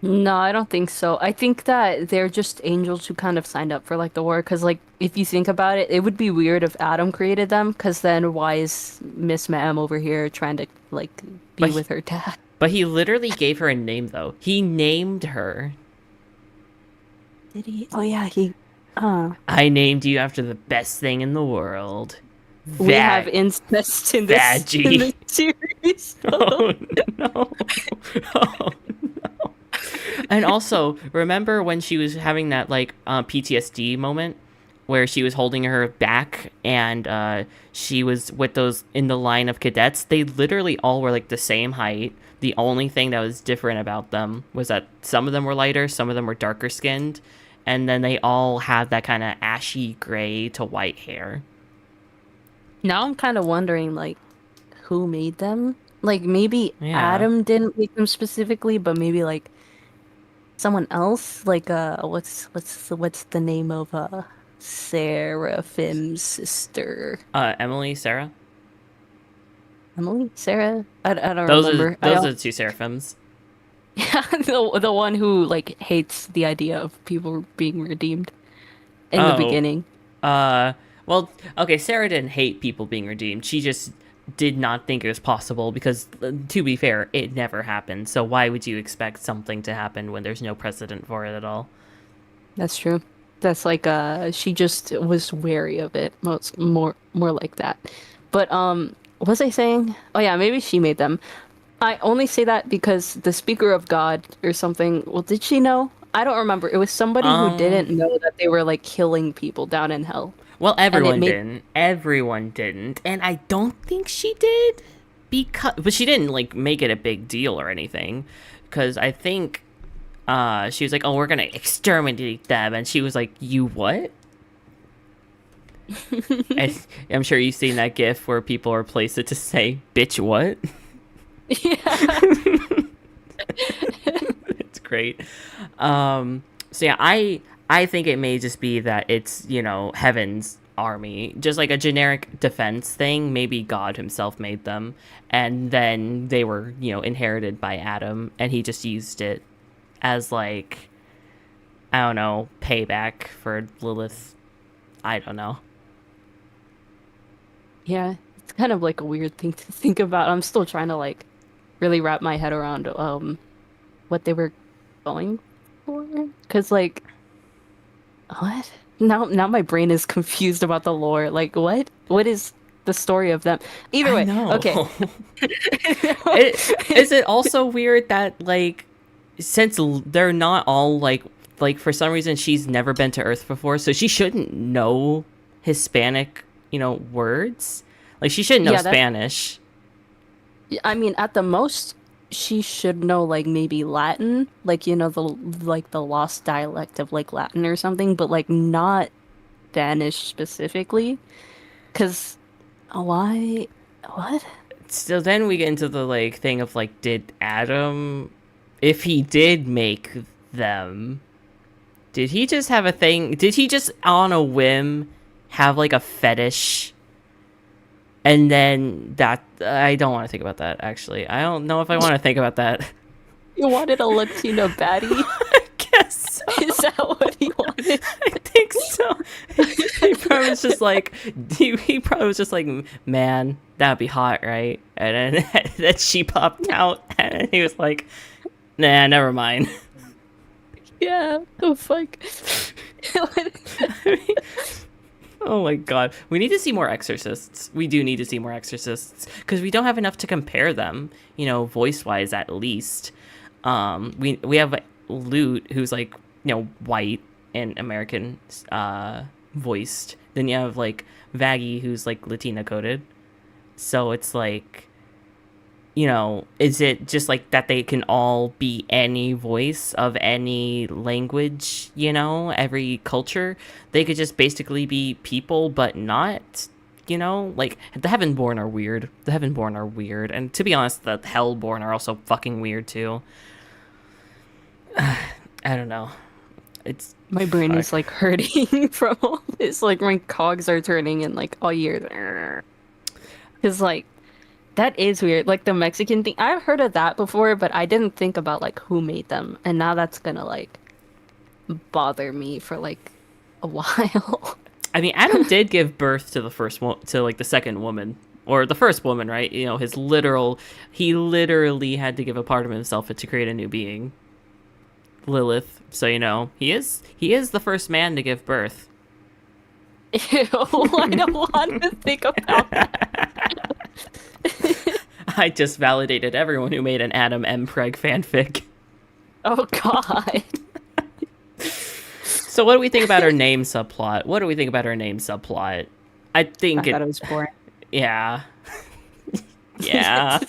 No, I don't think so. I think that they're just angels who kind of signed up for like the war. Because like if you think about it, it would be weird if Adam created them. Because then why is Miss Ma'am over here trying to like be with her dad? But he literally gave her a name, though. He named her. Did he? Oh yeah, he. I named you after the best thing in the world. We have incest in this series. Oh no. Oh no. And also, remember when she was having that like PTSD moment where she was holding her back and she was with those in the line of cadets? They literally all were like the same height. The only thing that was different about them was that some of them were lighter, some of them were darker skinned, and then they all had that kind of ashy gray to white hair. Now I'm kind of wondering, like, who made them? Like, maybe Yeah. Adam didn't make them specifically, but maybe like someone else. Like, what's the name of Seraphim's sister? Emily, Sarah. Emily? Sarah? I don't Those are remember. I those don't. are the two seraphims. Yeah, the one who like hates the idea of people being redeemed in the Oh, beginning. uh, well, okay. Sarah didn't hate people being redeemed. She just did not think it was possible because, to be fair, it never happened. So why would you expect something to happen when there's no precedent for it at all? That's true. That's like she just was wary of it. Most more like that. But what was I saying? Oh yeah, maybe she made them. I only say that because the speaker of God or something. Well, did she know? I don't remember. It was somebody who Um, didn't know that they were like killing people down in hell. well, And it everyone made didn't. Everyone didn't, and I don't think she did but she didn't like make it a big deal or anything, because I think she was like, "Oh, we're gonna exterminate them," and she was like, "You what?" And I'm sure you've seen that GIF where people replace it to say, "Bitch, what?" Yeah. It's great. So yeah, I think it may just be that it's, heaven's army, just like a generic defense thing. Maybe God himself made them, and then they were, inherited by Adam, and he just used it as like, I don't know, payback for Lilith. I don't know. Yeah. It's kind of like a weird thing to think about. I'm still trying to like really wrap my head around what they were going for. Because like what? Now my brain is confused about the lore. Like what? What is the story of them? Either I way, know. okay. Is it also weird that like, since they're not all like for some reason she's never been to Earth before, so she shouldn't know Hispanic, words. Like she shouldn't know Yeah, that's Spanish. I mean at the most she should know like maybe Latin, like the lost dialect of like Latin or something, but like not Spanish specifically. 'Cause why? What? So then we get into the like thing of like, did Adam, if he did make them, did he just have a thing? Did he just on a whim have like a fetish? And then that, I don't want to think about that, actually. I don't know if I want to think about that. You wanted a Latina baddie? I guess so. Is that what he wanted? I think so. He probably was just like, he probably was just like, man, that'd be hot, right? And then she popped out, and he was like, nah, never mind. Yeah, the fuck. Oh my god. We need to see more exorcists. We do need to see more exorcists because we don't have enough to compare them, voice wise at least. We have Lute, who's like, white and American voiced. Then you have like Vaggie, who's like Latina coded. So it's like, is it just like that they can all be any voice of any language, every culture? They could just basically be people, but not, like the Heavenborn are weird. The Heavenborn are weird. And to be honest, the Hellborn are also fucking weird too. I don't know. It's My brain fuck. is like hurting from all this. Like my cogs are turning in like all year. Cause like that is weird. Like the Mexican thing. I've heard of that before, but I didn't think about like who made them. And now that's gonna like bother me for like a while. I mean, Adam did give birth to the first one, to like the second woman, or the first woman, right? He literally had to give a part of himself to create a new being, Lilith. So he is the first man to give birth. Ew, I don't want to think about that. I just validated everyone who made an Adam M. Preg fanfic. Oh God. So what do we think about her name subplot? I I think thought it was boring. yeah. Yeah.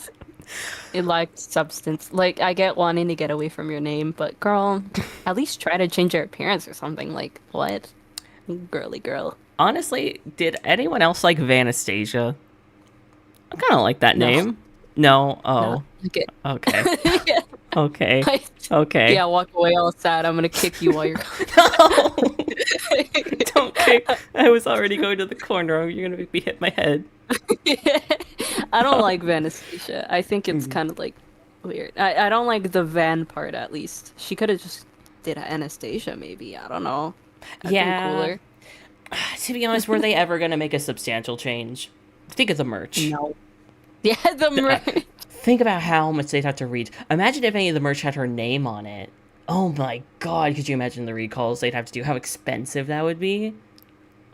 It lacked substance. Like, I get wanting to get away from your name, but girl, at least try to change your appearance or something. Like, what? Girly girl. Honestly, did anyone else like Vanastasia? I kind of like that No, name. No. no. Oh. Okay. Okay. Yeah, Okay. I- Okay. yeah, walk away all sad. I'm gonna kick you while you're No. Don't kick. I was already going to the corner. You're gonna make me hit my head. I don't No. like Vanistasia. I think it's kind of like weird. I don't like the Van part at least. She could have just did Anastasia maybe. I don't know. That'd been Yeah. cooler. To be honest, were they ever gonna make a substantial change? Think of the merch. No. Yeah, the merch. Think about how much they'd have to read. Imagine if any of the merch had her name on it. Oh my god, could you imagine the recalls they'd have to do? How expensive that would be?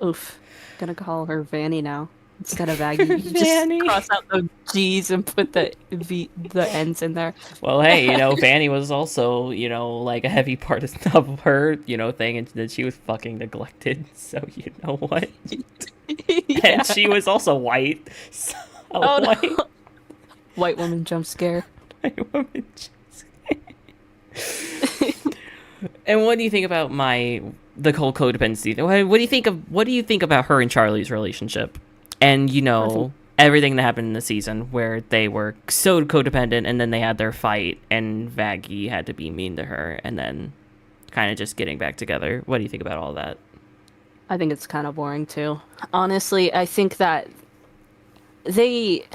Oof. Gonna call her Vanny now instead of Aggie. You just Vanny. cross out the G's and put the N's in there. Well, hey, Fanny was also, like a heavy part of her, thing, and that she was fucking neglected. So you know what? Yeah. And she was also white. So Oh white, no. White woman jump scare. white woman. And what do you think about the whole codependency? What do you think about her and Charlie's relationship? And I think everything that happened in the season where they were so codependent, and then they had their fight, and Vaggie had to be mean to her, and then kind of just getting back together. What do you think about all that? I think it's kind of boring too. Honestly, I think that they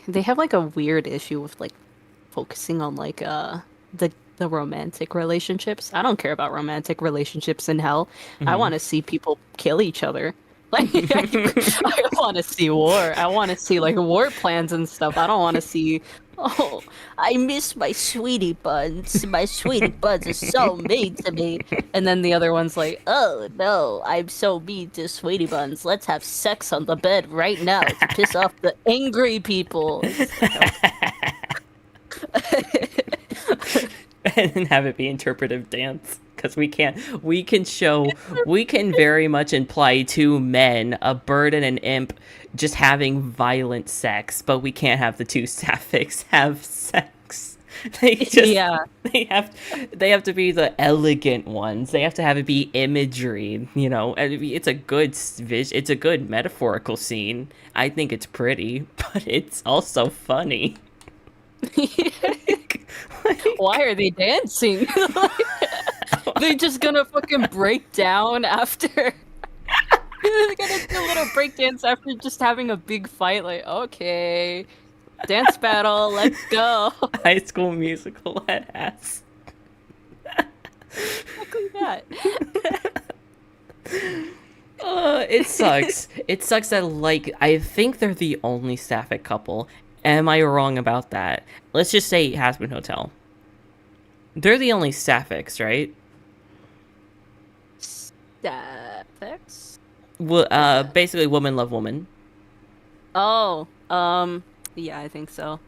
they have like a weird issue with like focusing on like the romantic relationships. I don't care about romantic relationships in hell. I Hmm. want to see people kill each other. Like I want to see war. I want to see like war plans and stuff. I don't want to see oh, I miss my sweetie buns. My sweetie buns are so mean to me. And then the other one's like, "Oh no, I'm so mean to sweetie buns. Let's have sex on the bed right now to piss off the angry people." It's like, And have it be interpretive dance, because we can very much imply two men, a bird and an imp, just having violent sex, but we can't have the two sapphics have sex. They just yeah. they have to be the elegant ones. They have to have it be imagery, and it's a good it's a good metaphorical scene. I think it's pretty, but it's also funny. Why are they dancing? They're just gonna fucking break down after. They're gonna do a little break dance after just having a big fight. Like, okay, dance battle, let's go. High School Musical had ass. Exactly that. It sucks. It sucks that, like, I think they're the only sapphic couple. Am I wrong about that? Let's just say Hazbin Hotel. They're the only sapphics, right? Sapphics? Well, What's that? basically, woman love woman. Oh, yeah, I think so.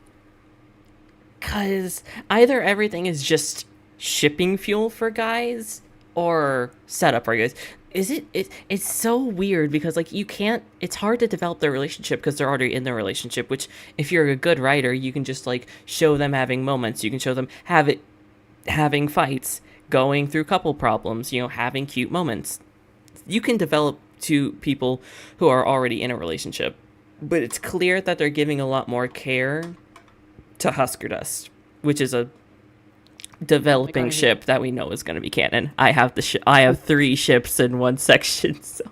Cause either everything is just shipping fuel for guys, or setup for guys. It's so weird, because like you can't, it's hard to develop their relationship because they're already in their relationship, which if you're a good writer, you can just like show them having moments, you can show them having fights, going through couple problems, having cute moments. You can develop two people who are already in a relationship, but it's clear that they're giving a lot more care to Husker Dust, which is a Oh my developing god, ship that we know is going to be canon. I have 3 ships in one section, so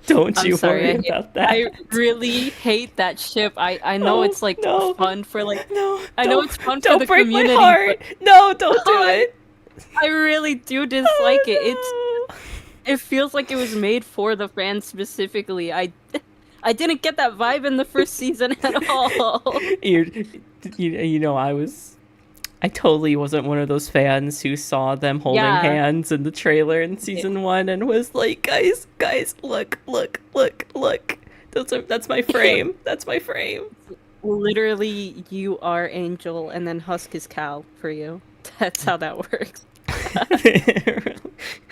don't I'm you sorry. worry about that. I really hate that ship. I know Oh it's like no, fun for like no! I know it's fun for Don't the break my community, but heart! No, don't do I, it! I really do dislike it. Oh It feels like it was made for the fans specifically. I didn't get that vibe in the first season at all. no! I totally wasn't one of those fans who saw them holding Yeah. hands in the trailer in season 1 and was like, guys, look. That's my frame. That's my frame. Literally, you are Angel, and then Husk is Cal for you. That's how that works.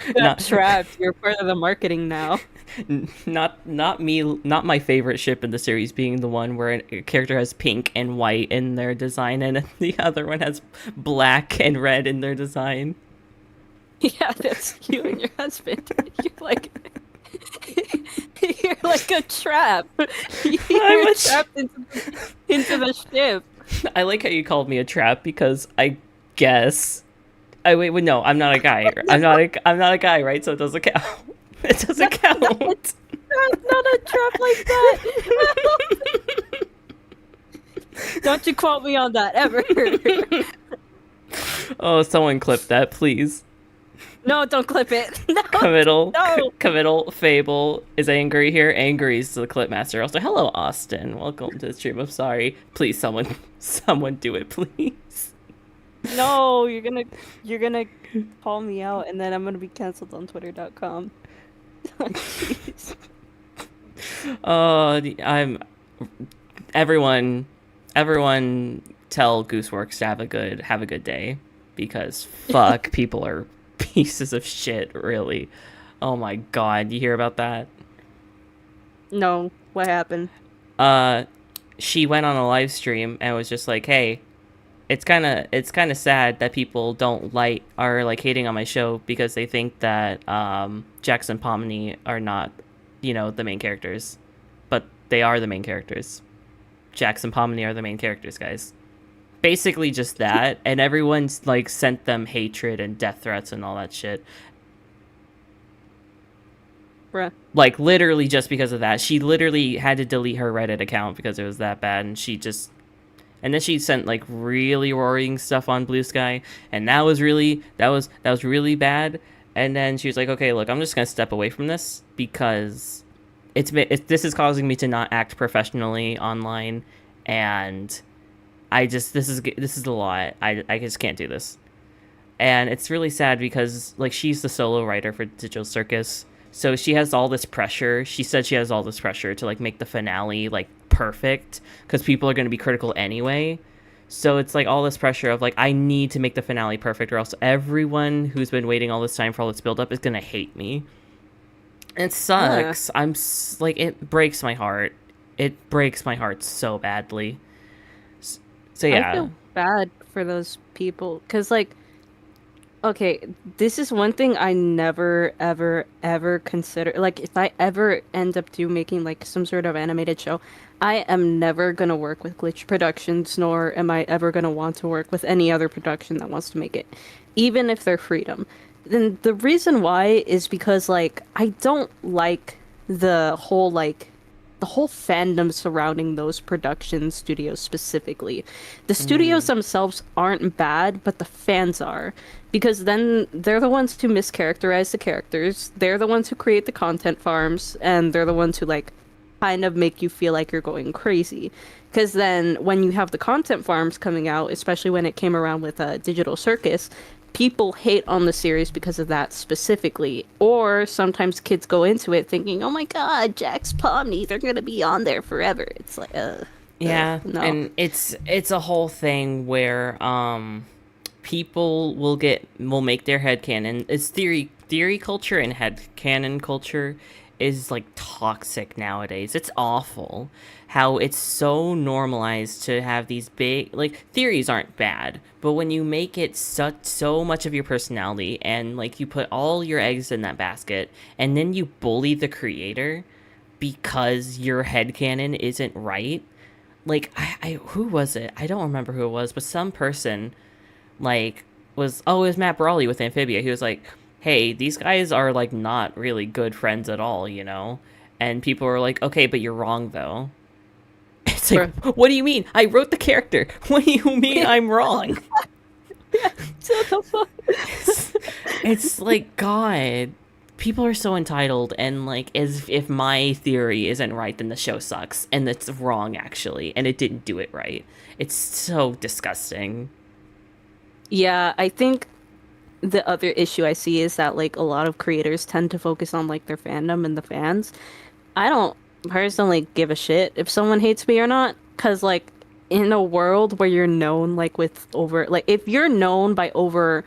You're Not trapped. You're part of the marketing now. Not my favorite ship in the series being the one where a character has pink and white in their design, and the other one has black and red in their design. Yeah, that's you and your husband. You're like you're like a trap. I'm You're a trapped into the ship. I like how you called me a trap because I guess I wait no, I'm not a guy. I'm not a guy, right? So it doesn't count. It doesn't count. Not a trap like that. Don't you quote me on that ever. Oh, someone clip that, please. No, don't clip it. No. Committal, Fable is angry here. Angry is the clip master. Also, hello, Austin. Welcome to the stream. I'm sorry. Please, someone do it, please. No, you're gonna call me out, and then I'm gonna be canceled on Twitter.com. Jeez. I'm everyone tell Gooseworks to have a good day because fuck people are pieces of shit, really. Oh my god, you hear about that? No, what happened? She went on a live stream and was just like, "Hey, it's kind of sad that people are like hating on my show because they think that Jackson Pomni are not, the main characters, but they are the main characters. Jackson Pomni are the main characters, guys." Basically just that, and everyone's like sent them hatred and death threats and all that shit. Bruh. Like literally just because of that. She literally had to delete her Reddit account because it was that bad, and then she sent like really worrying stuff on Blue Sky, and that was really bad. And then she was like, "Okay, look, I'm just gonna step away from this because this is causing me to not act professionally online, and this is a lot. I just can't do this." And it's really sad because like she's the solo writer for Digital Circus, so she has all this pressure. She said she has all this pressure to like make the finale like perfect because people are going to be critical anyway. So it's like all this pressure of like I need to make the finale perfect or else everyone who's been waiting all this time for all this build up is going to hate me. And it sucks. Like it breaks my heart. It breaks my heart so badly. So yeah. I feel bad for those people because like okay, this is one thing I never, ever, ever consider. Like, if I ever end up making like some sort of animated show, I am never gonna work with Glitch Productions, nor am I ever gonna want to work with any other production that wants to make it, even if they're Freedom. Then the reason why is because like I don't like the whole fandom surrounding those production studios specifically. The studios themselves aren't bad, but the fans are. Because then they're the ones who mischaracterize the characters, they're the ones who create the content farms, and they're the ones who like kind of make you feel like you're going crazy. Because then when you have the content farms coming out, especially when it came around with Digital Circus, people hate on the series because of that specifically. Or sometimes kids go into it thinking, "Oh my god, Jax Pomni, they're gonna be on there forever." It's like, yeah, no. and it's a whole thing where people will make their headcanon. It's theory culture and headcanon culture is like toxic nowadays. It's awful how it's so normalized to have these big like theories aren't bad, but when you make it so much of your personality and like you put all your eggs in that basket and then you bully the creator because your headcanon isn't right. Like I who was it? I don't remember who it was, but some person like it was Matt Brawley with Amphibia. He was like, "Hey, these guys are like not really good friends at all, you know?" And people were like, "Okay, but you're wrong though." It's like, what do you mean? I wrote the character. What do you mean I'm wrong? It's like, God, people are so entitled, and like as if my theory isn't right, then the show sucks, and it's wrong actually, and it didn't do it right. It's so disgusting. Yeah, I think the other issue I see is that like a lot of creators tend to focus on like their fandom and the fans. I don't personally give a shit if someone hates me or not, because like in a world where you're known like with over like if you're known by over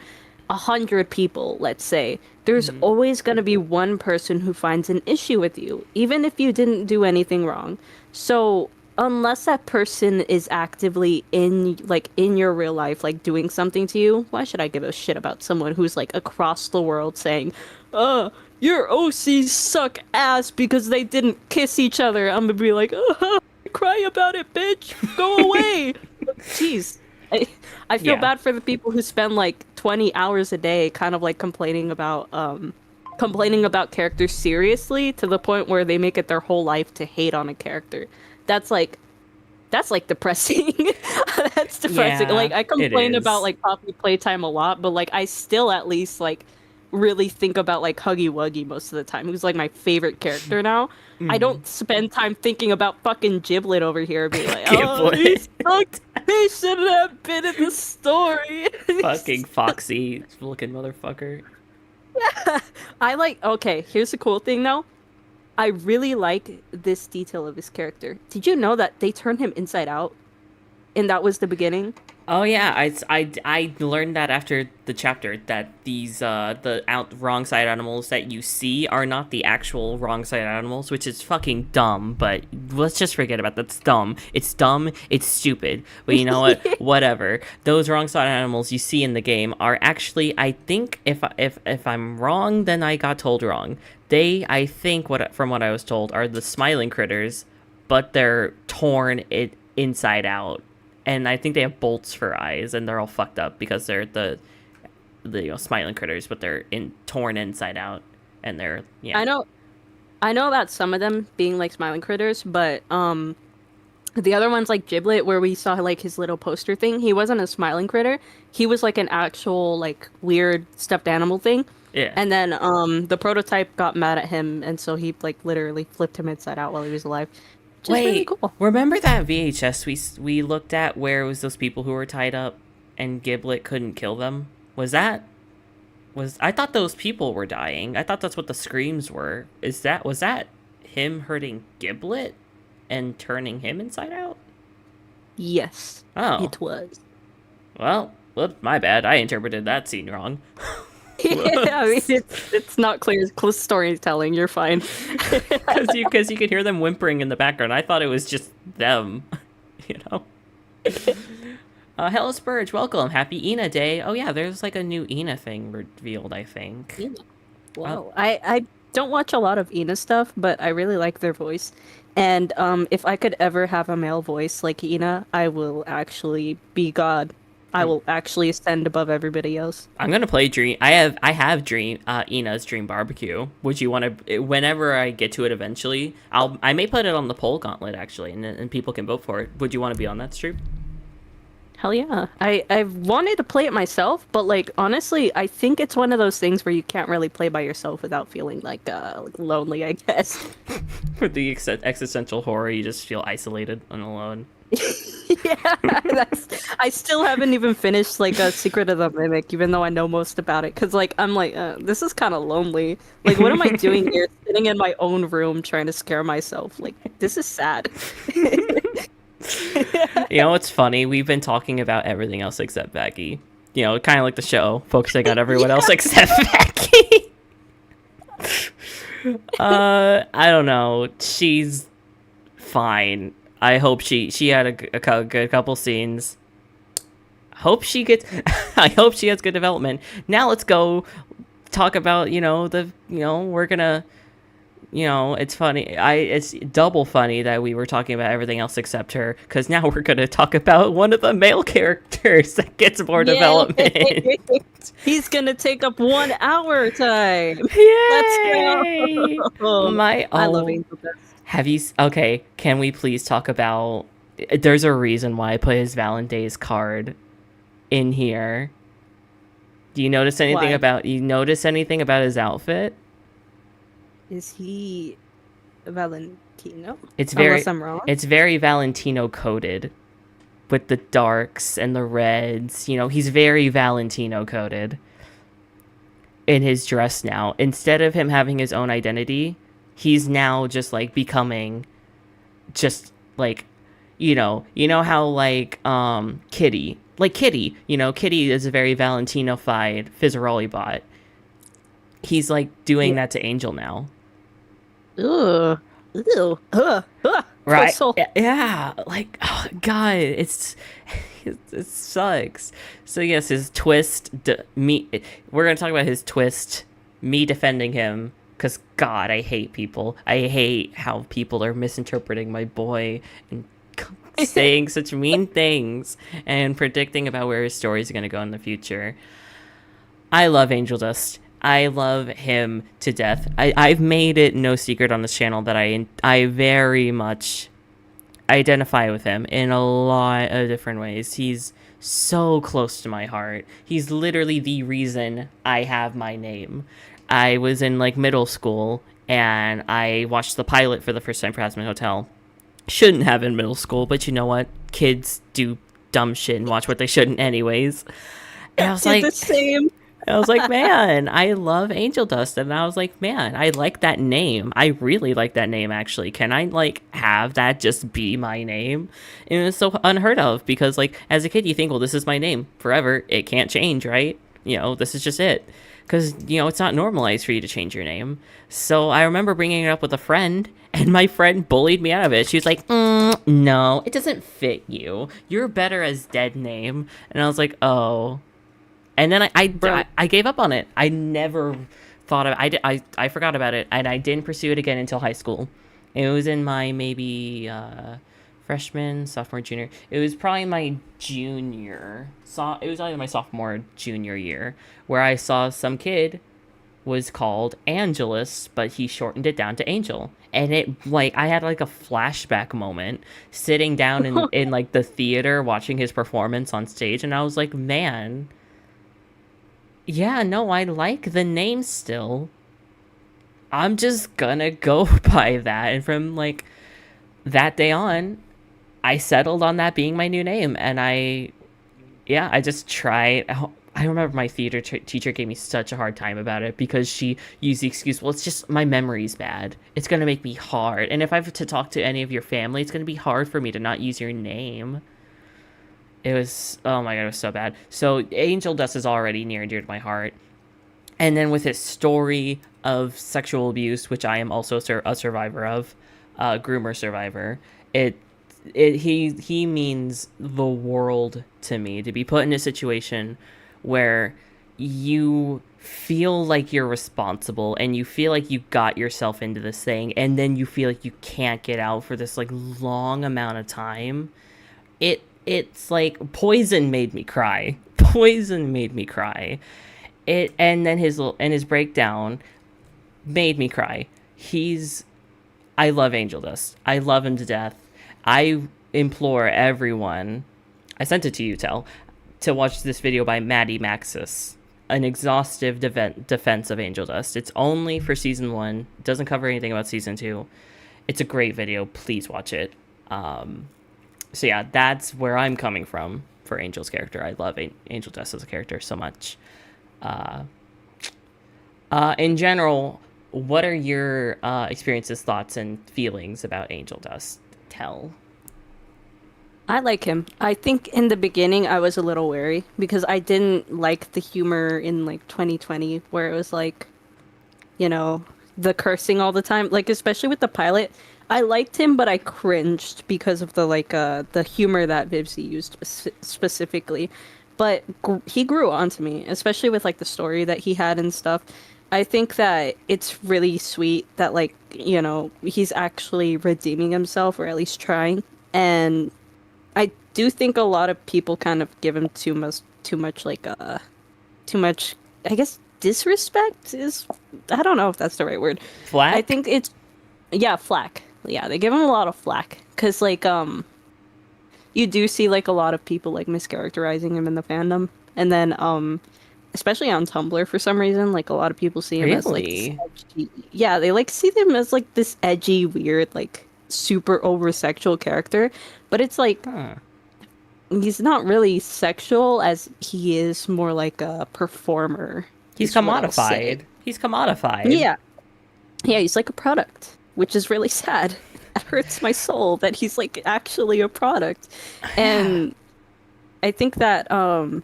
100 people, let's say, there's Mhm. always going to be one person who finds an issue with you, even if you didn't do anything wrong. So, unless that person is actively in your real life, like doing something to you, why should I give a shit about someone who's like across the world saying, your OCs suck ass because they didn't kiss each other? I'm gonna be like, cry about it, bitch. Go away. Jeez. I, I feel Yeah. bad for the people who spend like 20 hours a day kind of like complaining about characters seriously to the point where they make it their whole life to hate on a character. That's like that's like depressing. That's depressing. Yeah, Like I it complain about is. like Poppy playtime a lot, but like I still at least like really think about like Huggy Wuggy most of the time, who's like my favorite character now. I Mm. don't spend time thinking about fucking Giblet over here being like, oh, he Giblet. sucked. He shouldn't have been in the story. Fucking Foxy looking motherfucker. I like, okay, here's the cool thing though. I really like this detail of his character. Did you know that they turned him inside out? And that was the beginning? Oh yeah, I learned that after the chapter that these the wrong side animals that you see are not the actual wrong side animals, which is fucking dumb. But let's just forget about that. It's dumb. It's dumb. It's stupid. But you know what? Whatever. Those wrong side animals you see in the game are actually, I think, if I'm wrong, then I got told wrong. They, I think, from what I was told, are the smiling critters, but they're torn inside out, and I think they have bolts for eyes, and they're all fucked up because they're the smiling critters, but they're torn inside out, and they're yeah. I know I know about some of them being like smiling critters, but the other ones like Giblet where we saw like his little poster thing, he wasn't a smiling critter. He was like an actual like weird stuffed animal thing. Yeah. And then the prototype got mad at him and so he like literally flipped him inside out while he was alive. Which is really Wait, cool. remember that VHS we looked at where it was those people who were tied up, and Giblet couldn't kill them? I thought those people were dying. I thought that's what the screams were. Was that him hurting Giblet and turning him inside out? Yes, Oh, it was. well, whoops, my bad. I interpreted that scene wrong. Yeah, I mean Whoops. it's not clear. It's close storytelling. You're fine. Because you could hear them whimpering in the background. I thought it was just them, you know. Hello Spurge, welcome. Happy Ina Day. Oh yeah, there's like a new Ina thing revealed, I think. Ina. Oh, Whoa. I don't watch a lot of Ina stuff, but I really like their voice. And if I could ever have a male voice like Ina, I will actually be God. I I'm, will actually ascend above everybody else. I'm gonna play Dream. I have Dream Ina's Dream Barbecue. Would you want to? Whenever I get to it eventually, I may put it on the poll gauntlet actually, and people can vote for it. Would you want to be on that stream? Hell yeah. I've wanted to play it myself, but like honestly, I think it's one of those things where you can't really play by yourself without feeling like lonely, I guess. For the existential horror, you just feel isolated and alone. Yeah, I still haven't even finished like a Secret of the Mimic, even though I know most about it. Cause like I'm like, this is kind of lonely. Like, what am I doing here, sitting in my own room trying to scare myself? Like, this is sad. You know what's funny? We've been talking about everything else except Becky. You know, kind of like the show, focusing on everyone else except Becky. I don't know. She's fine. I hope she had a good couple scenes. Hope she gets. I hope she has good development. Now let's go talk about we're gonna. It's funny. It's double funny that we were talking about everything else except her, because now we're gonna talk about one of the male characters that gets more development. He's gonna take up 1 hour time. Yay! Let's go. My I love Angel Dust. Have you? Okay, can we please talk about? There's a reason why I put his Valentine's card in here. Do you notice anything Why? about? You notice anything about his outfit? Is he Valentino? It's very. Unless I'm wrong. It's very Valentino coded, with the darks and the reds. You know, he's very Valentino coded in his dress now. Instead of him having his own identity, he's now just like becoming just like you know how like Kitty like Kitty. You know, Kitty is a very Valentino-fied Fizzaroli bot. He's like doing Yeah. that to Angel now. Ugh. Ew. Poor Right? soul. Yeah. Like, oh God, it sucks. So yes, his twist. Me. We're gonna talk about his twist. Me defending him because God, I hate people. I hate how people are misinterpreting my boy and saying such mean things and predicting about where his story is gonna go in the future. I love Angel Dust. I love him to death. I've made it no secret on this channel that I very much identify with him in a lot of different ways. He's so close to my heart. He's literally the reason I have my name. I was in like middle school and I watched the pilot for the first time for Hazbin Hotel. Shouldn't have in middle school, but you know what? Kids do dumb shit and watch what they shouldn't anyways. And I was Did like, the same. I was like, man, I love Angel Dust. And I was like, man, I like that name. I really like that name, actually. Can I, like, have that just be my name? And it was so unheard of because, like, as a kid, you think, well, this is my name forever. It can't change, right? You know, this is just it. Because, you know, it's not normalized for you to change your name. So I remember bringing it up with a friend, and my friend bullied me out of it. She was like, no, it doesn't fit you. You're better as dead name. And I was like, oh. And then I gave up on it. I never thought of I forgot about it, and I didn't pursue it again until high school. It was in my maybe freshman, sophomore, junior. It was probably my junior. It was either my sophomore or junior year where I saw some kid was called Angelus, but he shortened it down to Angel. And it, like, I had like a flashback moment sitting down in like the theater watching his performance on stage, and I was like, man. Yeah, no, I like the name still. I'm just gonna go by that. And from, like, that day on, I settled on that being my new name. And I just tried. I remember my theater teacher gave me such a hard time about it because she used the excuse, well, it's just my memory's bad. It's gonna make me hard. And if I have to talk to any of your family, it's gonna be hard for me to not use your name. It was, oh my God, it was so bad. So Angel Dust is already near and dear to my heart. And then with his story of sexual abuse, which I am also a survivor of, groomer survivor, he means the world to me. To be put in a situation where you feel like you're responsible and you feel like you got yourself into this thing, and then you feel like you can't get out for this like long amount of time. It's like Poison made me cry. Poison made me cry. And then his breakdown made me cry. I love Angel Dust. I love him to death. I implore everyone. I sent it to you, Tel, to watch this video by Maddie Maxis, an exhaustive defense of Angel Dust. It's only for season 1. It doesn't cover anything about season 2. It's a great video. Please watch it. So yeah, that's where I'm coming from for Angel's character. I love Angel Dust as a character so much. In general, what are your experiences, thoughts, and feelings about Angel Dust? Tell. I like him. I think in the beginning I was a little wary because I didn't like the humor in like 2020 where it was like, you know, the cursing all the time. Like especially with the pilot, I liked him, but I cringed because of the humor that Vivzy used specifically. But he grew onto me, especially with like the story that he had and stuff. I think that it's really sweet that like, you know, he's actually redeeming himself or at least trying. And I do think a lot of people kind of give him too much I guess disrespect is, I don't know if that's the right word. Flack? I think it's, yeah, flack. Yeah, they give him a lot of flack because like you do see like a lot of people like mischaracterizing him in the fandom, and then especially on Tumblr for some reason, like a lot of people see him as like this edgy, yeah, they like see them as like this edgy, weird, like super over sexual character, but it's like he's not really sexual as he is more like a performer. He's commodified. He's commodified. Yeah, yeah, he's like a product, which is really sad. It hurts my soul that he's like actually a product. And I think that I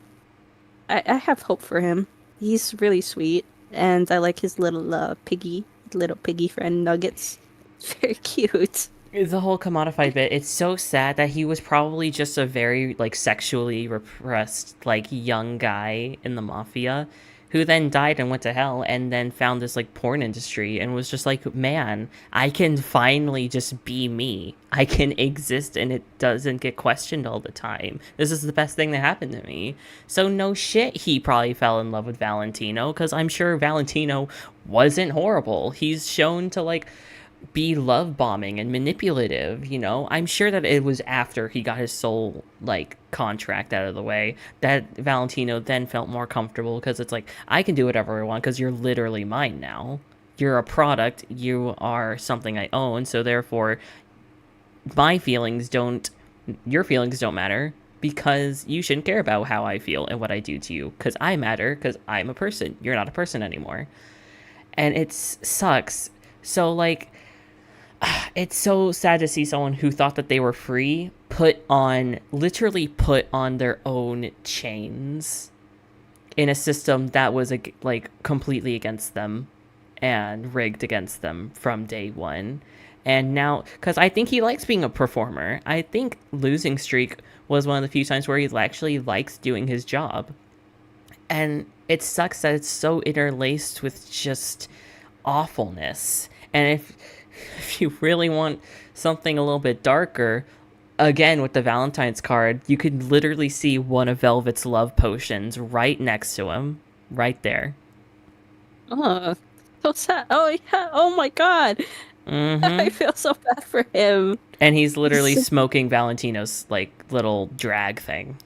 have hope for him. He's really sweet, and I like his little piggy friend Nuggets. Very cute. The whole commodified bit, it's so sad that he was probably just a very like sexually repressed like young guy in the mafia who then died and went to hell and then found this like porn industry and was just like, man, I can finally just be me. I can exist and it doesn't get questioned all the time. This is the best thing that happened to me. So no shit, he probably fell in love with Valentino, because I'm sure Valentino wasn't horrible. He's shown to like be love bombing and manipulative, you know. I'm sure that it was after he got his soul like contract out of the way that Valentino then felt more comfortable, because it's like, I can do whatever I want because you're literally mine now. You're a product, you are something I own, so therefore my feelings don't your feelings don't matter, because you shouldn't care about how I feel and what I do to you, because I matter, because I'm a person. You're not a person anymore. And it sucks. So like, it's so sad to see someone who thought that they were free literally put on their own chains in a system that was like completely against them and rigged against them from day one. And now, because I think he likes being a performer, I think Losing Streak was one of the few times where he actually likes doing his job. And it sucks that it's so interlaced with just awfulness. And if you really want something a little bit darker, again with the Valentine's card, you could literally see one of Velvet's love potions right next to him, right there. Oh, so sad. Oh yeah. Oh my God. I Mm-hmm. feel so bad for him. And he's literally He's- smoking Valentino's like little drag thing.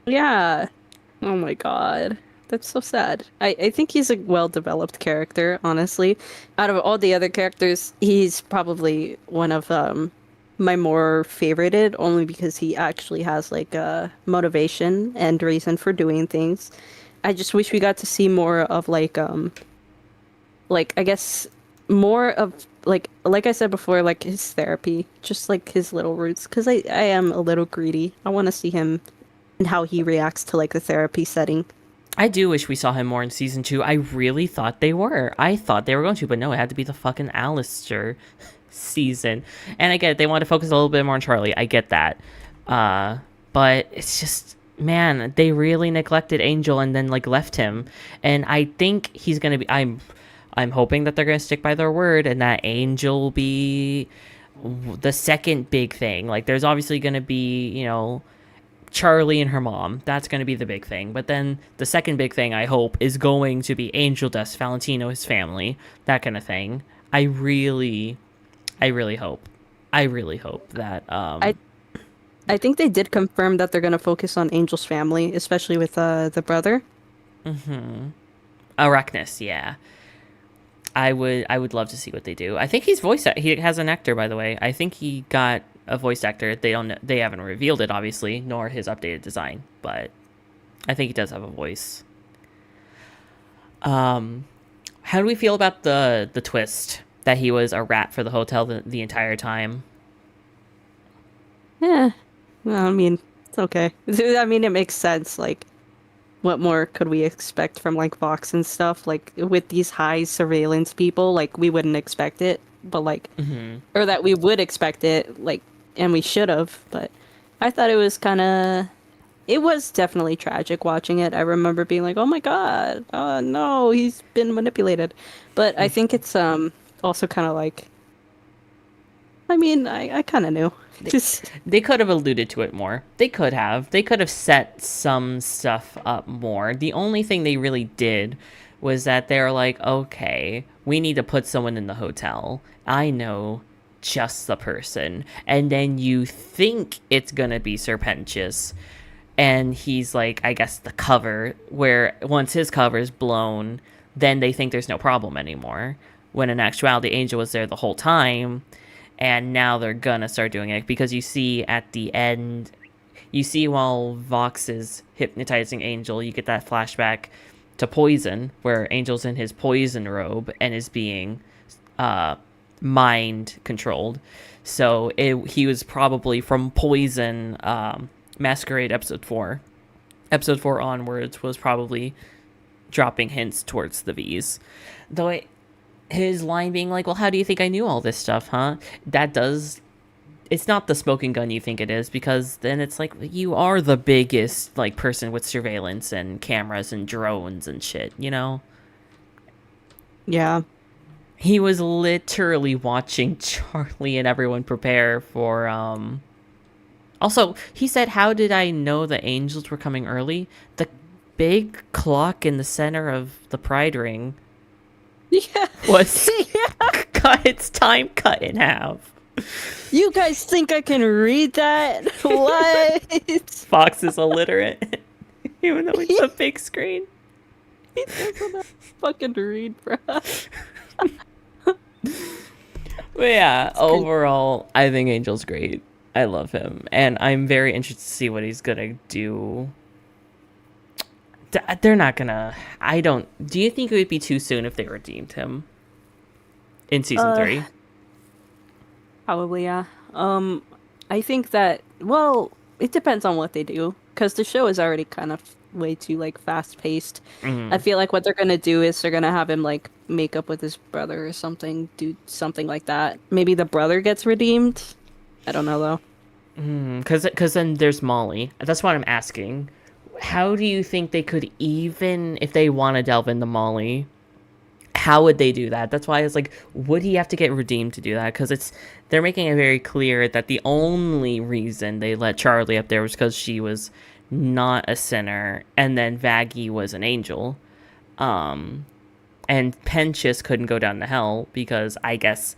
Yeah. Oh my God. That's so sad. I think he's a well-developed character, honestly. Out of all the other characters, he's probably one of my more favorited, only because he actually has like a motivation and reason for doing things. I just wish we got to see more of like I guess more of like I said before, like his therapy, just like his little roots, because I am a little greedy. I want to see him and how he reacts to like the therapy setting. I do wish we saw him more in season 2. I really thought they were. I thought they were going to, but no, it had to be the fucking Alistair season. And I get it, they want to focus a little bit more on Charlie. I get that. But it's just, man, they really neglected Angel and then like left him. And I think he's gonna be. I'm hoping that they're gonna stick by their word and that Angel will be the second big thing. Like, there's obviously gonna be, you know, Charlie and her mom. That's going to be the big thing. But then the second big thing, I hope, is going to be Angel Dust, Valentino, his family, that kind of thing. I really hope. I really hope that. I think they did confirm that they're gonna focus on Angel's family, especially with the brother. Arachnis, yeah. I would love to see what they do. I think he has an actor, by the way. I think he got a voice actor. They haven't revealed it, obviously, nor his updated design, but I think he does have a voice. How do we feel about the twist that he was a rat for the hotel the entire time? Yeah. Well, I mean, it's okay. I mean, it makes sense. Like, what more could we expect from like Vox and stuff? Like with these high surveillance people, like we wouldn't expect it, but like, or that we would expect it, like, and we should have. But I thought it was kind of, it was definitely tragic watching it. I remember being like, oh my God, oh no, he's been manipulated. But I think it's also kind of like, I mean, I kind of knew. Just They could have alluded to it more. They could have. They could have set some stuff up more. The only thing they really did was that they're like, okay, we need to put someone in the hotel. I know just the person. And then you think it's going to be Serpentius. And he's like, I guess the cover, where once his cover is blown, then they think there's no problem anymore. When in actuality, Angel was there the whole time. And now they're gonna start doing it, because you see at the end, you see while Vox is hypnotizing Angel, you get that flashback to Poison, where Angel's in his poison robe and is being mind controlled. So he was probably from Poison Masquerade episode 4. Episode 4 onwards was probably dropping hints towards the V's. Though his line being like, well, how do you think I knew all this stuff, huh? That does... It's not the smoking gun you think it is, because then it's like, you are the biggest, like, person with surveillance and cameras and drones and shit, you know? Yeah. He was literally watching Charlie and everyone prepare for, Also, he said, how did I know the angels were coming early? The big clock in the center of the Pride Ring Yeah. was cut its time cut in half. You guys think I can read that? What? Fox is illiterate, even though it's a big screen. He doesn't fucking read, bro. But yeah, overall, I think Angel's great. I love him, and I'm very interested to see what he's gonna do. They're not gonna... I don't... Do you think it would be too soon if they redeemed him in season 3? Probably, yeah. I think that, well, it depends on what they do, because the show is already kind of way too, like, fast-paced. I feel like what they're gonna do is they're gonna have him, like, make up with his brother or something, do something like that. Maybe the brother gets redeemed? I don't know, though. Because then there's Molly. That's what I'm asking. How do you think they could even, if they want to delve into Molly, how would they do that? That's why it's like, would he have to get redeemed to do that? Because they're making it very clear that the only reason they let Charlie up there was because she was not a sinner, and then Vaggie was an angel. And Pentious couldn't go down to hell because I guess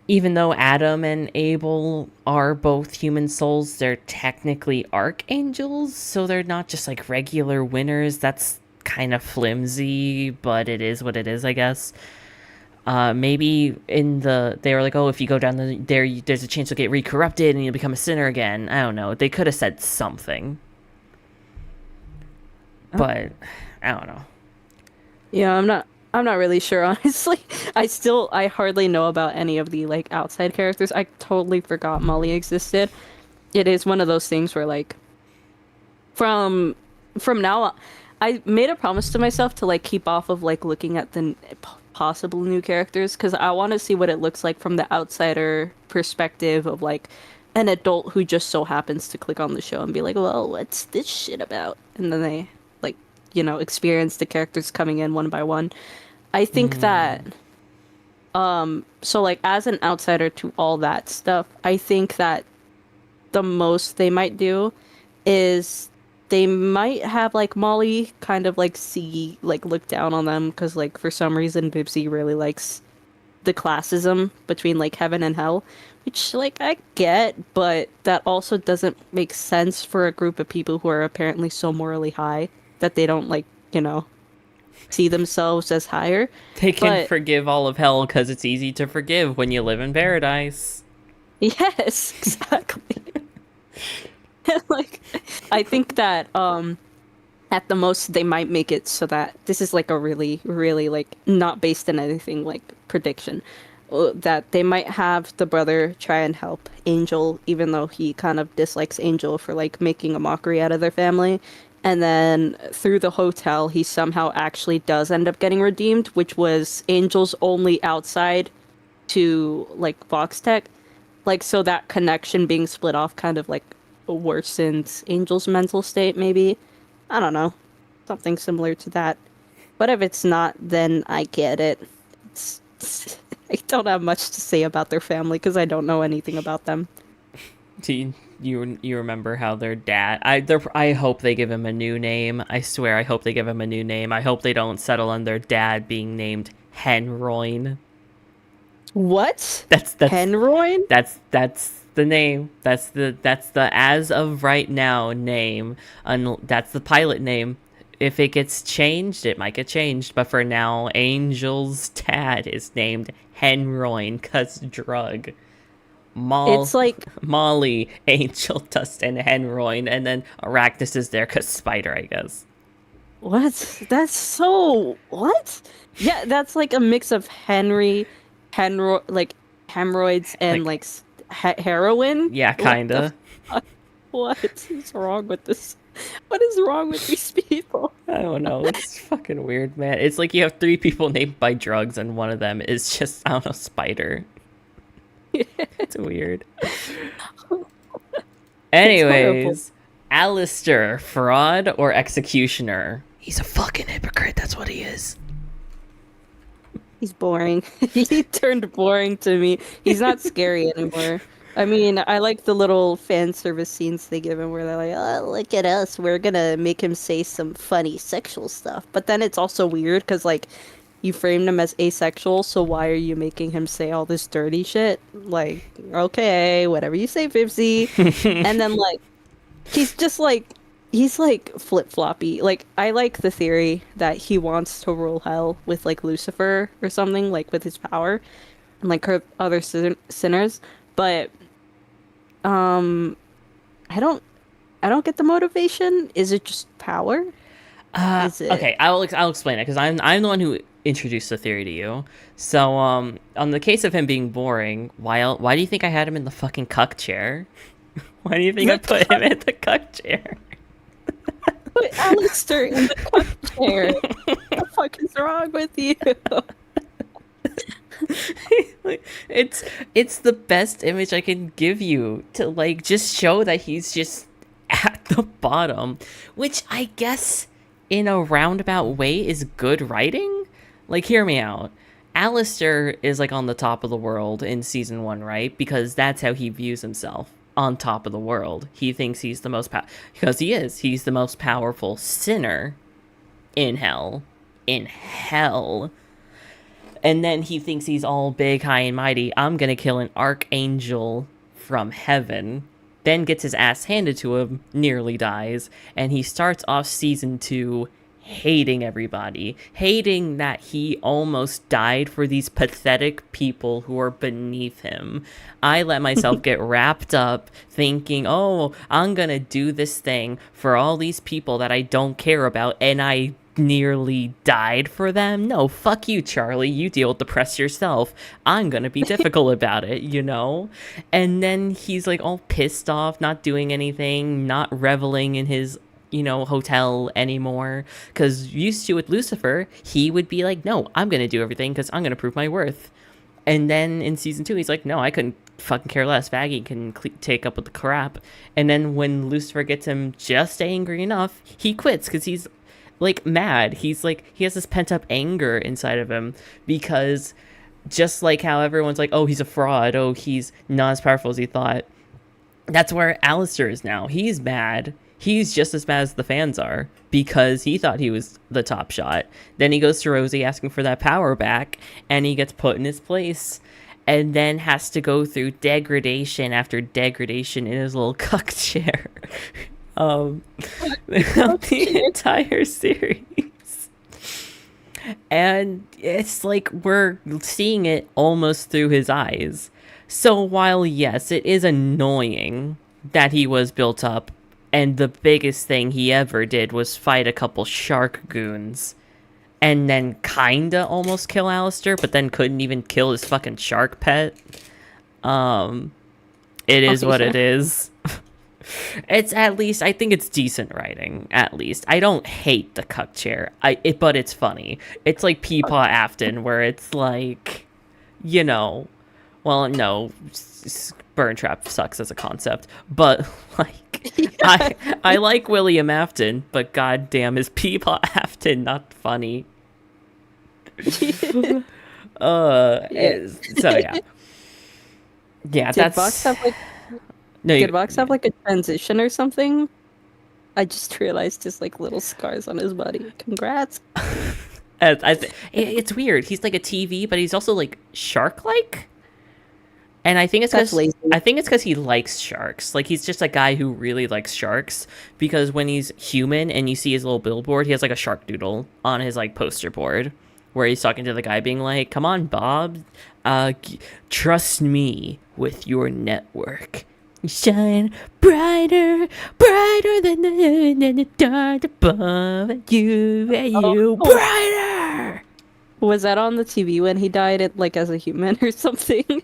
even though Adam and Abel are both human souls, they're technically archangels, so they're not just like regular winners. That's kind of flimsy, but it is what it is, I guess. Maybe they were like, oh, if you go down there's a chance you'll get re-corrupted and you'll become a sinner again. I don't know. They could have said something. But I don't know. Yeah, I'm not really sure, honestly. I hardly know about any of the, like, outside characters. I totally forgot Molly existed. It is one of those things where, like, from now on, I made a promise to myself to, like, keep off of, like, looking at the possible new characters, because I want to see what it looks like from the outsider perspective of, like, an adult who just so happens to click on the show and be like, well, what's this shit about? And then they, like, experience the characters coming in one by one. I think that, so, like, as an outsider to all that stuff, I think that the most they might do is they might have, like, Molly kind of, like, look down on them, because, like, for some reason, Bibsy really likes the classism between, like, heaven and hell, which, like, I get, but that also doesn't make sense for a group of people who are apparently so morally high that they don't, like, see themselves as higher. They can forgive all of hell because it's easy to forgive when you live in paradise. Yes, exactly. Like, I think that at the most they might make it so that this is, like, a really, really, like, not based in anything, like, prediction, that they might have the brother try and help Angel, even though he kind of dislikes Angel for, like, making a mockery out of their family. And then through the hotel, he somehow actually does end up getting redeemed, which was Angel's only outside to, like, Vox Tech. Like, so that connection being split off kind of, like, worsens Angel's mental state, maybe. I don't know. Something similar to that. But if it's not, then I get it. I don't have much to say about their family because I don't know anything about them. Do you remember how their dad... I hope they give him a new name. I swear, I hope they give him a new name. I hope they don't settle on their dad being named Henroin. What? That's Henroin? That's the name. That's the as of right now name. That's the pilot name. If it gets changed, it might get changed. But for now, Angel's dad is named Henroin cause drug. It's like Molly, Angel, Dustin, Henroin, and then Arachnus is there cause Spider, I guess. What? That's so... What? Yeah, that's like a mix of like hemorrhoids and like heroin. Yeah, kinda. What is wrong with this? What is wrong with these people? I don't know. It's fucking weird, man. It's like you have 3 people named by drugs, and one of them is just, I don't know, Spider. It's weird. Anyways, Alistair, fraud or executioner? He's a fucking hypocrite. That's what he is. He's boring. He turned boring to me. He's not scary anymore. I mean, I like the little fan service scenes they give him where they're like, oh, look at us. We're gonna make him say some funny sexual stuff. But then it's also weird because, like, you framed him as asexual, so why are you making him say all this dirty shit? Like, okay, whatever you say, Fibsy. And then, like, he's just like, he's like flip-floppy. Like, I like the theory that he wants to rule hell with, like, Lucifer or something, like, with his power and, like, hurt other sinners. But um, I don't get the motivation. Is it just power? Is it Okay, I'll explain it because I'm the one who introduced the theory to you. So on the case of him being boring, why do you think I had him in the fucking cuck chair? Why do you think I put him in the cuck chair? put Alistair in the cuck chair? What the fuck is wrong with you? It's the best image I can give you to like just show that he's just at the bottom, which I guess in a roundabout way is good writing. Like, hear me out. Alistair is like on the top of the world in season 1, right? Because that's how he views himself, on top of the world. He thinks he's the most because he is. He's the most powerful sinner in hell. In hell. And then he thinks he's all big, high, and mighty. I'm gonna kill an archangel from heaven. Then gets his ass handed to him, nearly dies, and he starts off season 2 hating everybody. Hating that he almost died for these pathetic people who are beneath him. I let myself get wrapped up thinking, oh, I'm gonna do this thing for all these people that I don't care about, and I nearly died for them. No, fuck you, Charlie. You deal with the press yourself. I'm gonna be difficult about it, you know? And then he's like all pissed off, not doing anything, not reveling in his, you know, hotel anymore. Because used to with Lucifer, he would be like, no, I'm gonna do everything because I'm gonna prove my worth. And then in season 2, he's like, no, I couldn't fucking care less. Vaggie can take up with the crap. And then when Lucifer gets him just angry enough, he quits because he's like mad. He's like, he has this pent up anger inside of him because just like how everyone's like, oh, he's a fraud, oh, he's not as powerful as he thought, that's where Alistair is now. He's mad. He's just as bad as the fans are because he thought he was the top shot. Then he goes to Rosie asking for that power back and he gets put in his place and then has to go through degradation after degradation in his little cuck chair. The entire series. And it's like we're seeing it almost through his eyes. So while yes, it is annoying that he was built up and the biggest thing he ever did was fight a couple shark goons and then kinda almost kill Alistair, but then couldn't even kill his fucking shark pet. It is what it is. It's at least, I think it's decent writing, at least. I don't hate the cuck chair, but it's funny. It's like Peepaw Afton, where it's like, you know, well, no, Burn Trap sucks as a concept, but like, yeah. I like William Afton, but goddamn, is Peepaw Afton not funny? So yeah. Yeah, Did Vox have like Did Vox have like a transition or something? I just realized his like little scars on his body. Congrats. It's weird. He's like a TV, but he's also like shark-like. And I think it's because he likes sharks. Like he's just a guy who really likes sharks. Because when he's human and you see his little billboard, he has like a shark doodle on his like poster board, where he's talking to the guy, being like, "Come on, Bob, trust me with your network. Shine brighter, brighter than the dark above you, brighter." Was that on the TV when he died, like as a human or something?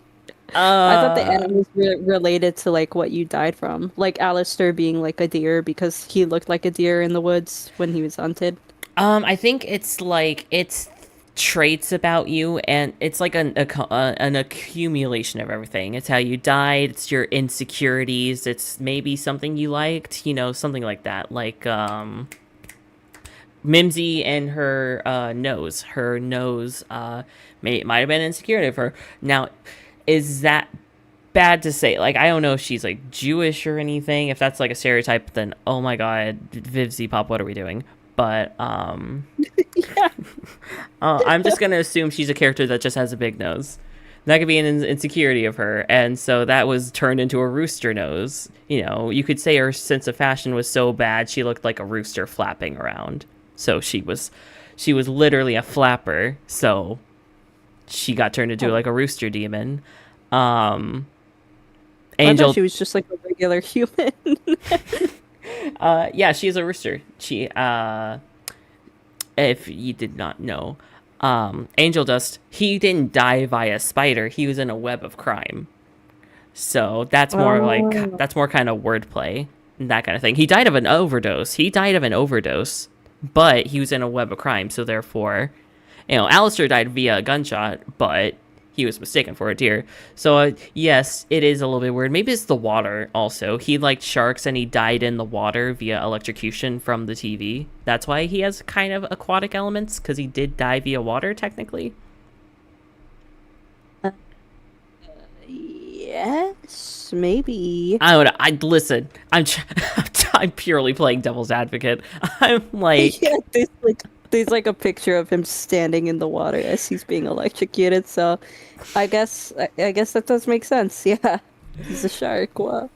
I thought the Uh, animals were related to like what you died from, like Alistair being like a deer because he looked like a deer in the woods when he was hunted. I think it's like it's traits about you, and it's like an accumulation of everything. It's how you died. It's your insecurities. It's maybe something you liked. Something like that. Like Mimsy and her nose. Her nose might have been insecure of her. Now, is that bad to say? Like, I don't know if she's like Jewish or anything. If that's like a stereotype, then oh my god, Vivzy Pop, what are we doing? But Yeah. I'm just gonna assume she's a character that just has a big nose. That could be an insecurity of her, and so that was turned into a rooster nose. You could say her sense of fashion was so bad she looked like a rooster flapping around. So she was literally a flapper. So she got turned into Oh, like a rooster demon. Um, I thought Angel, she was just like a regular human. yeah, she is a rooster. If you did not know, Angel Dust, he didn't die via spider. He was in a web of crime. So Oh. that's more kind of wordplay and that kind of thing. He died of an overdose. But he was in a web of crime. So therefore, Alistair died via a gunshot, but he was mistaken for a deer. So yes, it is a little bit weird. Maybe it's the water also. He liked sharks and he died in the water via electrocution from the TV. That's why he has kind of aquatic elements, because he did die via water technically. Yes, maybe. I don't know. I listen. I'm purely playing devil's advocate. I'm like, Yeah, there's like a picture of him standing in the water as he's being electrocuted. So, I guess that does make sense. Yeah, he's a shark. Wow.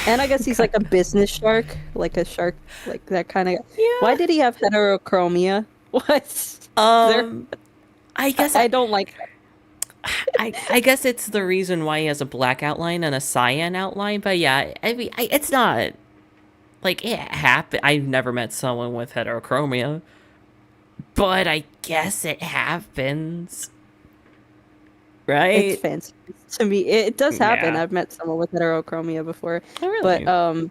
And I guess he's like a business shark, like a shark, like that kind of. Why yeah. did he have heterochromia? What? There, I guess I don't like that. I guess it's the reason why he has a black outline and a cyan outline. But yeah, I mean, it's not like it happened. I've never met someone with heterochromia, but I guess it happens, It's right? fancy to me. It does happen. Yeah. I've met someone with heterochromia before, Oh, but really?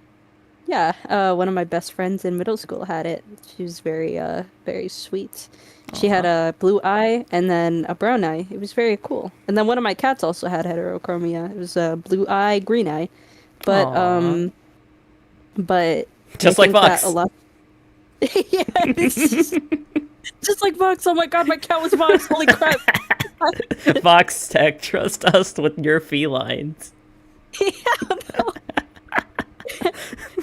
yeah, one of my best friends in middle school had it. She was very sweet. She had Aw. a blue eye and then a brown eye. It was very cool. And then one of my cats also had heterochromia. It was a blue eye, green eye. But Aw. but I Just like think that a Fox. lot. Yeah, it's just like Vox. Oh my God, my cat was Vox. Holy crap. Fox Tech, trust us with your felines. Yeah, no.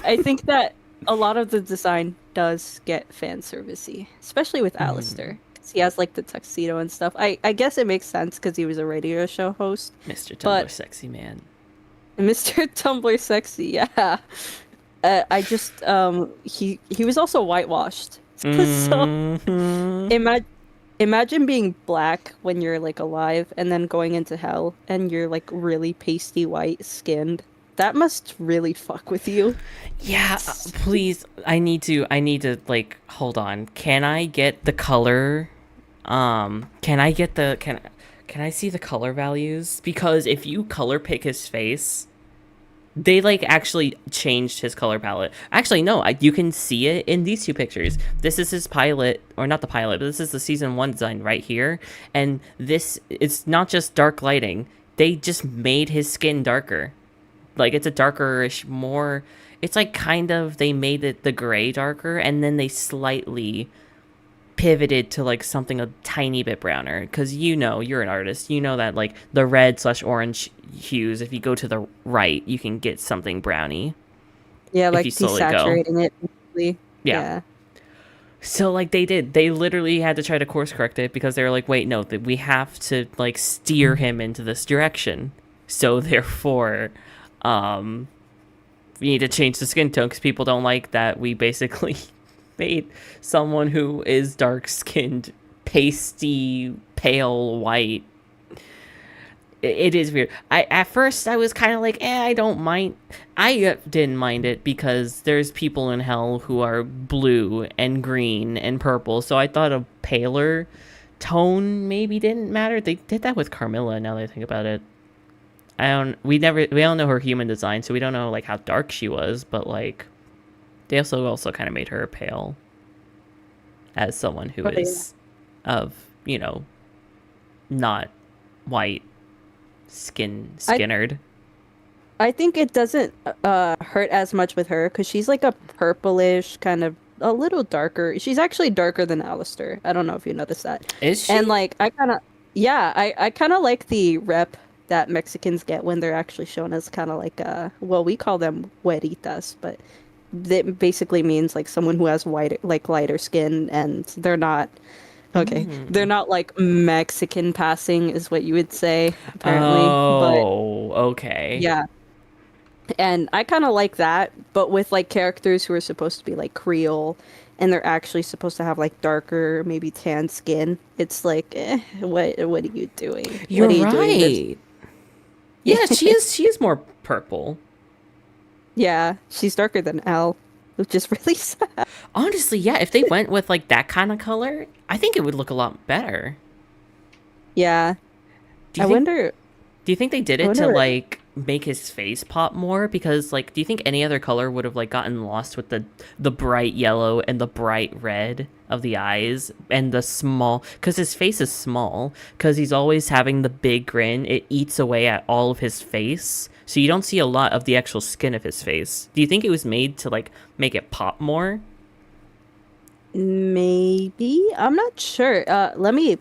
I think that a lot of the design does get fan servicey, especially with Mm, Alistair. 'Cause he has like the tuxedo and stuff. I guess it makes sense because he was a radio show host. Mr. Tumblr But Sexy Man. Mr. Tumblr Sexy, yeah. I just he was also whitewashed. So Hmm. imagine imagine being black when you're like alive and then going into hell and you're like really pasty white skinned. That must really fuck with you. Yeah, please. I need to like hold on. Can I get the color? Can I get the can I see the color values? Because if you color pick his face, they like actually changed his color palette. Actually, no, you can see it in these two pictures. This is his pilot, or not the pilot, but this is the season 1 design right here. And this, it's not just dark lighting. They just made his skin darker. Like it's a darkerish, more. It's like kind of they made it the gray darker, and then they slightly pivoted to like something a tiny bit browner, because you're an artist, that like the red slash orange hues, if you go to the right you can get something browny Yeah, if you like slowly go. desaturating it basically. Yeah, Yeah. so like they literally had to try to course correct it, because they were like, wait, no, that we have to like steer him into this direction, so therefore um we need to change the skin tone, because people don't like that we basically made someone who is dark skinned pasty pale white. It is weird. I At first I was kind of like, I don't mind. I didn't mind it because there's people in hell who are blue and green and purple, so I thought a paler tone maybe didn't matter. They did that with Carmilla, now that I think about it. we don't know her human design, so we don't know like how dark she was, but like they also kind of made her pale as someone who is of, not white skinnerd. I think it doesn't hurt as much with her because she's like a purplish kind of a little darker. She's actually darker than Alistair. I don't know if you noticed that. Is she? And like I kind of like the rep that Mexicans get when they're actually shown as kind of like well, we call them güeritas, but that basically means like someone who has lighter skin, and they're not they're not like Mexican passing is what you would say apparently. Oh, okay. Yeah. And I kind of like that, but with like characters who are supposed to be like Creole and they're actually supposed to have like darker, maybe tan skin, it's like, what are you doing? You're what are you right. doing? Yeah, she is more purple. Yeah, she's darker than Elle, which is really sad. Honestly, yeah, if they went with like that kind of color, I think it would look a lot better. Yeah. Do you think they did it to like make his face pop more? Because like, do you think any other color would have like gotten lost with the bright yellow and the bright red of the eyes and the small? Because his face is small. Because he's always having the big grin. It eats away at all of his face, so you don't see a lot of the actual skin of his face. Do you think it was made to like make it pop more? Maybe. I'm not sure. Let me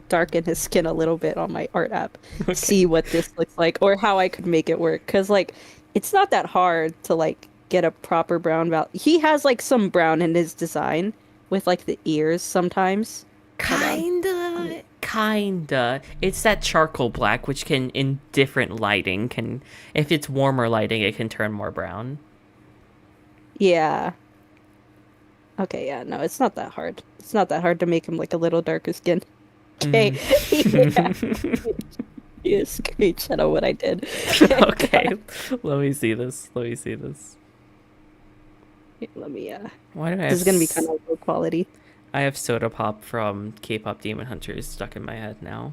darken his skin a little bit on my art app. Okay. See what this looks like or how I could make it work. Because, like, it's not that hard to, like, get a proper brown value. He has, like, some brown in his design with, like, the ears sometimes. Kinda. It's that charcoal black, which can, in different lighting, if it's warmer lighting, it can turn more brown. Yeah. Okay, yeah, no, it's not that hard. It's not that hard to make him like a little darker skin. Okay. Yeah. You screenshot of what I did. Okay. Let me see this. Let me Why do I this is gonna be kind of low quality. I have Soda Pop from K-pop Demon Hunters stuck in my head now.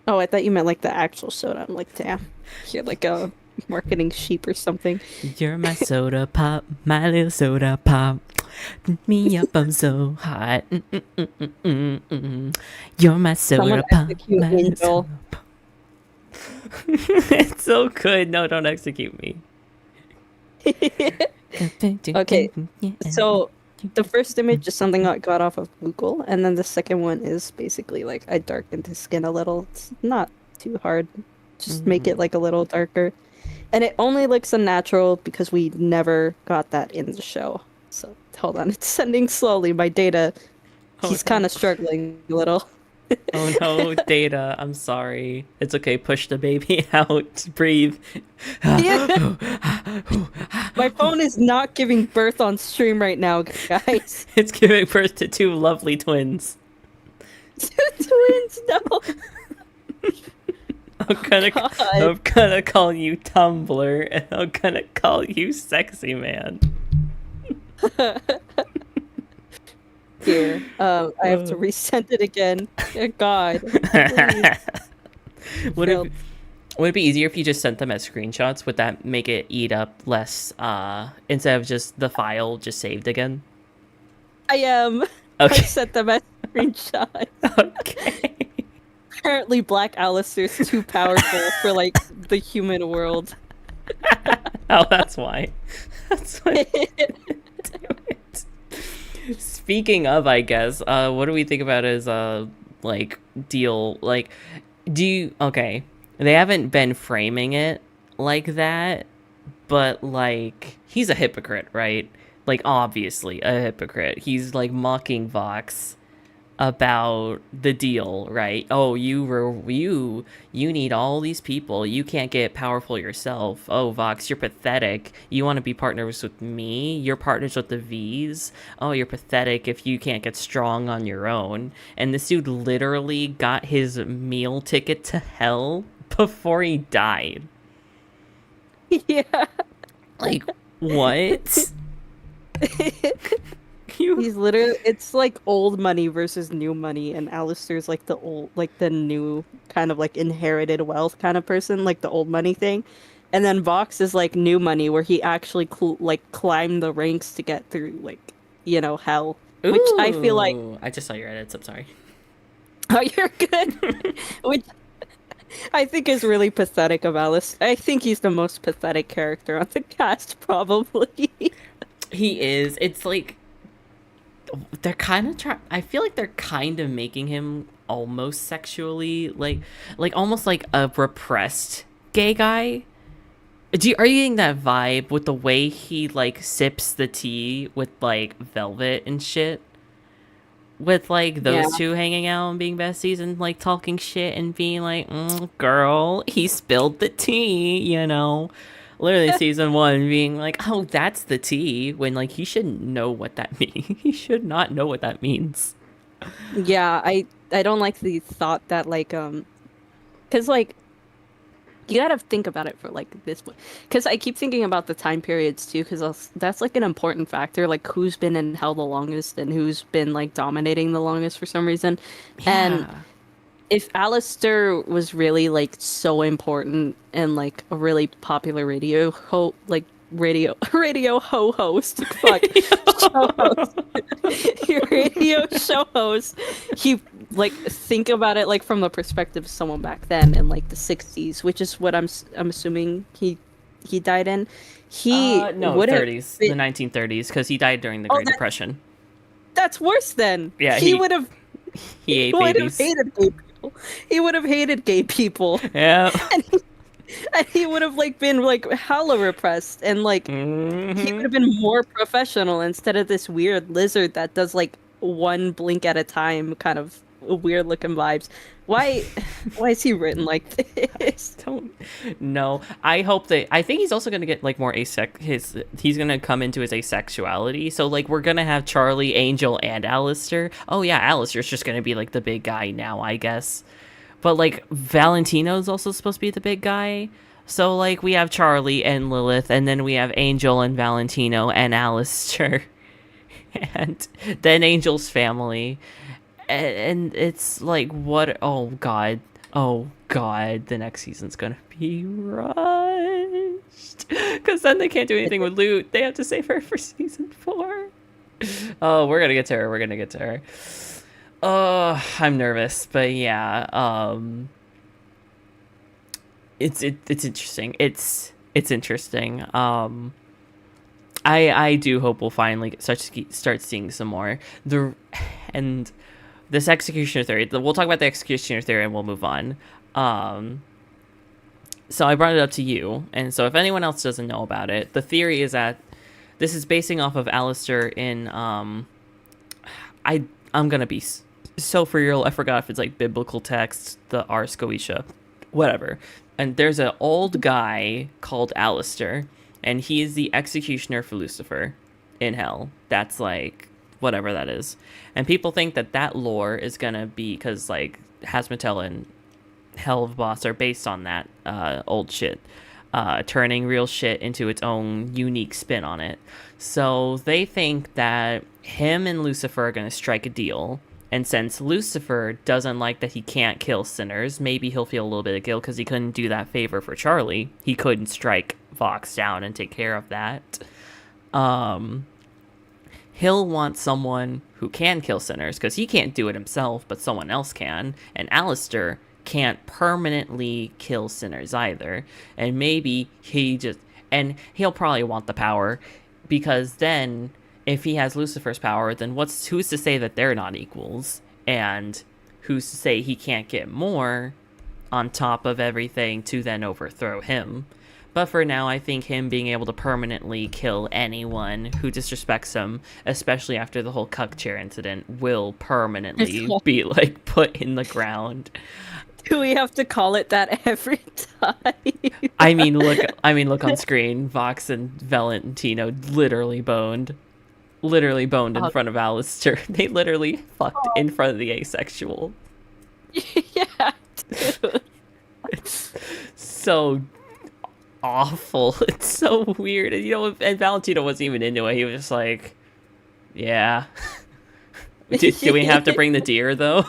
Oh, I thought you meant like the actual soda. I'm like, damn. You're like a marketing sheep or something. You're my soda pop, my little soda pop. Me up, I'm so hot. You're my soda pop, my little soda pop. It's so good. No, don't execute me. Okay, so the first image is something I got off of Google, and then the second one is basically like I darkened his skin a little. It's not too hard. Just make it like a little darker. And it only looks unnatural because we never got that in the show. So hold on, it's sending slowly. My data, he's kind of struggling a little. Oh no, Data, I'm sorry. It's okay, push the baby out. Breathe. Yeah. My phone is not giving birth on stream right now, guys. It's giving birth to two lovely twins. Twins, no. I'm gonna call you Tumblr, and I'm gonna call you Sexy Man. Here, I have to resend it again. God. Would it be easier if you just sent them as screenshots? Would that make it eat up less, instead of just the file just saved again? I am. Okay. I sent them as screenshots. Okay. Apparently Black Alistair's too powerful for, like, the human world. Oh, that's why. That's why. Damn it. Speaking of, I guess, what do we think about his, like, deal? Like, okay, they haven't been framing it like that, but, like, he's a hypocrite, right? Like, obviously a hypocrite. He's, like, mocking Vox about the deal, right? Oh, you need all these people. You can't get powerful yourself. Oh, Vox, you're pathetic. You want to be partners with me? You're partners with the V's? Oh, you're pathetic if you can't get strong on your own. And this dude literally got his meal ticket to hell before he died. Yeah. Like, what? You He's literally, it's like old money versus new money, and Alistair's like the old, like the new kind of like inherited wealth kind of person, like the old money thing. And then Vox is like new money, where he actually like climbed the ranks to get through like, hell. Which I feel like, Ooh, I just saw your edits. I'm sorry. oh, you're good. Which I think is really pathetic of Alistair. I think he's the most pathetic character on the cast, probably. He is. It's like they're kind of trying. I feel like they're kind of making him almost sexually, like almost like a repressed gay guy. Are you getting that vibe with the way he like sips the tea with like Velvet and shit? With like Yeah. those two hanging out and being besties and like talking shit and being like, girl, he spilled the tea, you know? Literally season one being like, oh, that's the tea, when like he shouldn't know what that means. He should not know what that means. Yeah, I don't like the thought that like because like you gotta think about it for like this point. Because I keep thinking about the time periods too, because that's like an important factor, like who's been in hell the longest and who's been like dominating the longest for some reason. And Yeah. if Alistair was really like so important and like a really popular radio ho host, fuck, show host, radio show host, he like think about it like from the perspective of someone back then in like the 60s, which is what I'm assuming he died in. He No, would have 30s, the 1930s, because he died during the Great Depression. that's worse then. Yeah, He would have he ate would have babies. hated gay people. He would have hated gay people. Yeah. And he would have like been like hella repressed and like he would have been more professional instead of this weird lizard that does like one blink at a time kind of weird looking vibes. Why why is he written like this? Don't know. I think he's also gonna get like more he's gonna come into his asexuality. So like we're gonna have Charlie, Angel, and Alistair. Oh yeah, Alistair's just gonna be like the big guy now, I guess. But like Valentino's also supposed to be the big guy. So like we have Charlie and Lilith, and then we have Angel and Valentino and Alistair. And then Angel's family. And it's like, what? Oh god, the next season's gonna be rushed, because then they can't do anything with Loot. They have to save her for season 4. Oh, we're gonna get to her. Oh, I'm nervous, but yeah, it's interesting. It's interesting. I do hope we'll finally start seeing some more and this executioner theory. We'll talk about the executioner theory and we'll move on. So I brought it up to you, and so if anyone else doesn't know about it, the theory is that this is basing off of Alistair in I'm gonna be so for real. I forgot if it's like biblical texts, the Ars Goetia, whatever. And there's an old guy called Alistair, and he is the executioner for Lucifer in hell. That's like whatever that is. And people think that lore is gonna be because like Hazbin and Hell of Boss are based on that old shit, turning real shit into its own unique spin on it. So they think that him and Lucifer are gonna strike a deal. And since Lucifer doesn't like that he can't kill sinners, maybe he'll feel a little bit of guilt because he couldn't do that favor for Charlie. He couldn't strike Vox down and take care of that. He'll want someone who can kill sinners because he can't do it himself, but someone else can. And Alistair can't permanently kill sinners either. And maybe he'll probably want the power, because then if he has Lucifer's power, then who's to say that they're not equals? And who's to say he can't get more on top of everything to then overthrow him? But for now, I think him being able to permanently kill anyone who disrespects him, especially after the whole cuck chair incident, will permanently be like put in the ground. Do we have to call it that every time? I mean, look on screen. Vox and Valentino literally boned in front of Alistair. They literally fucked in front of the asexual. Yeah, dude. It's so awful. It's so weird. And and Valentino wasn't even into it. He was just like, Yeah. Do we have to bring the deer though?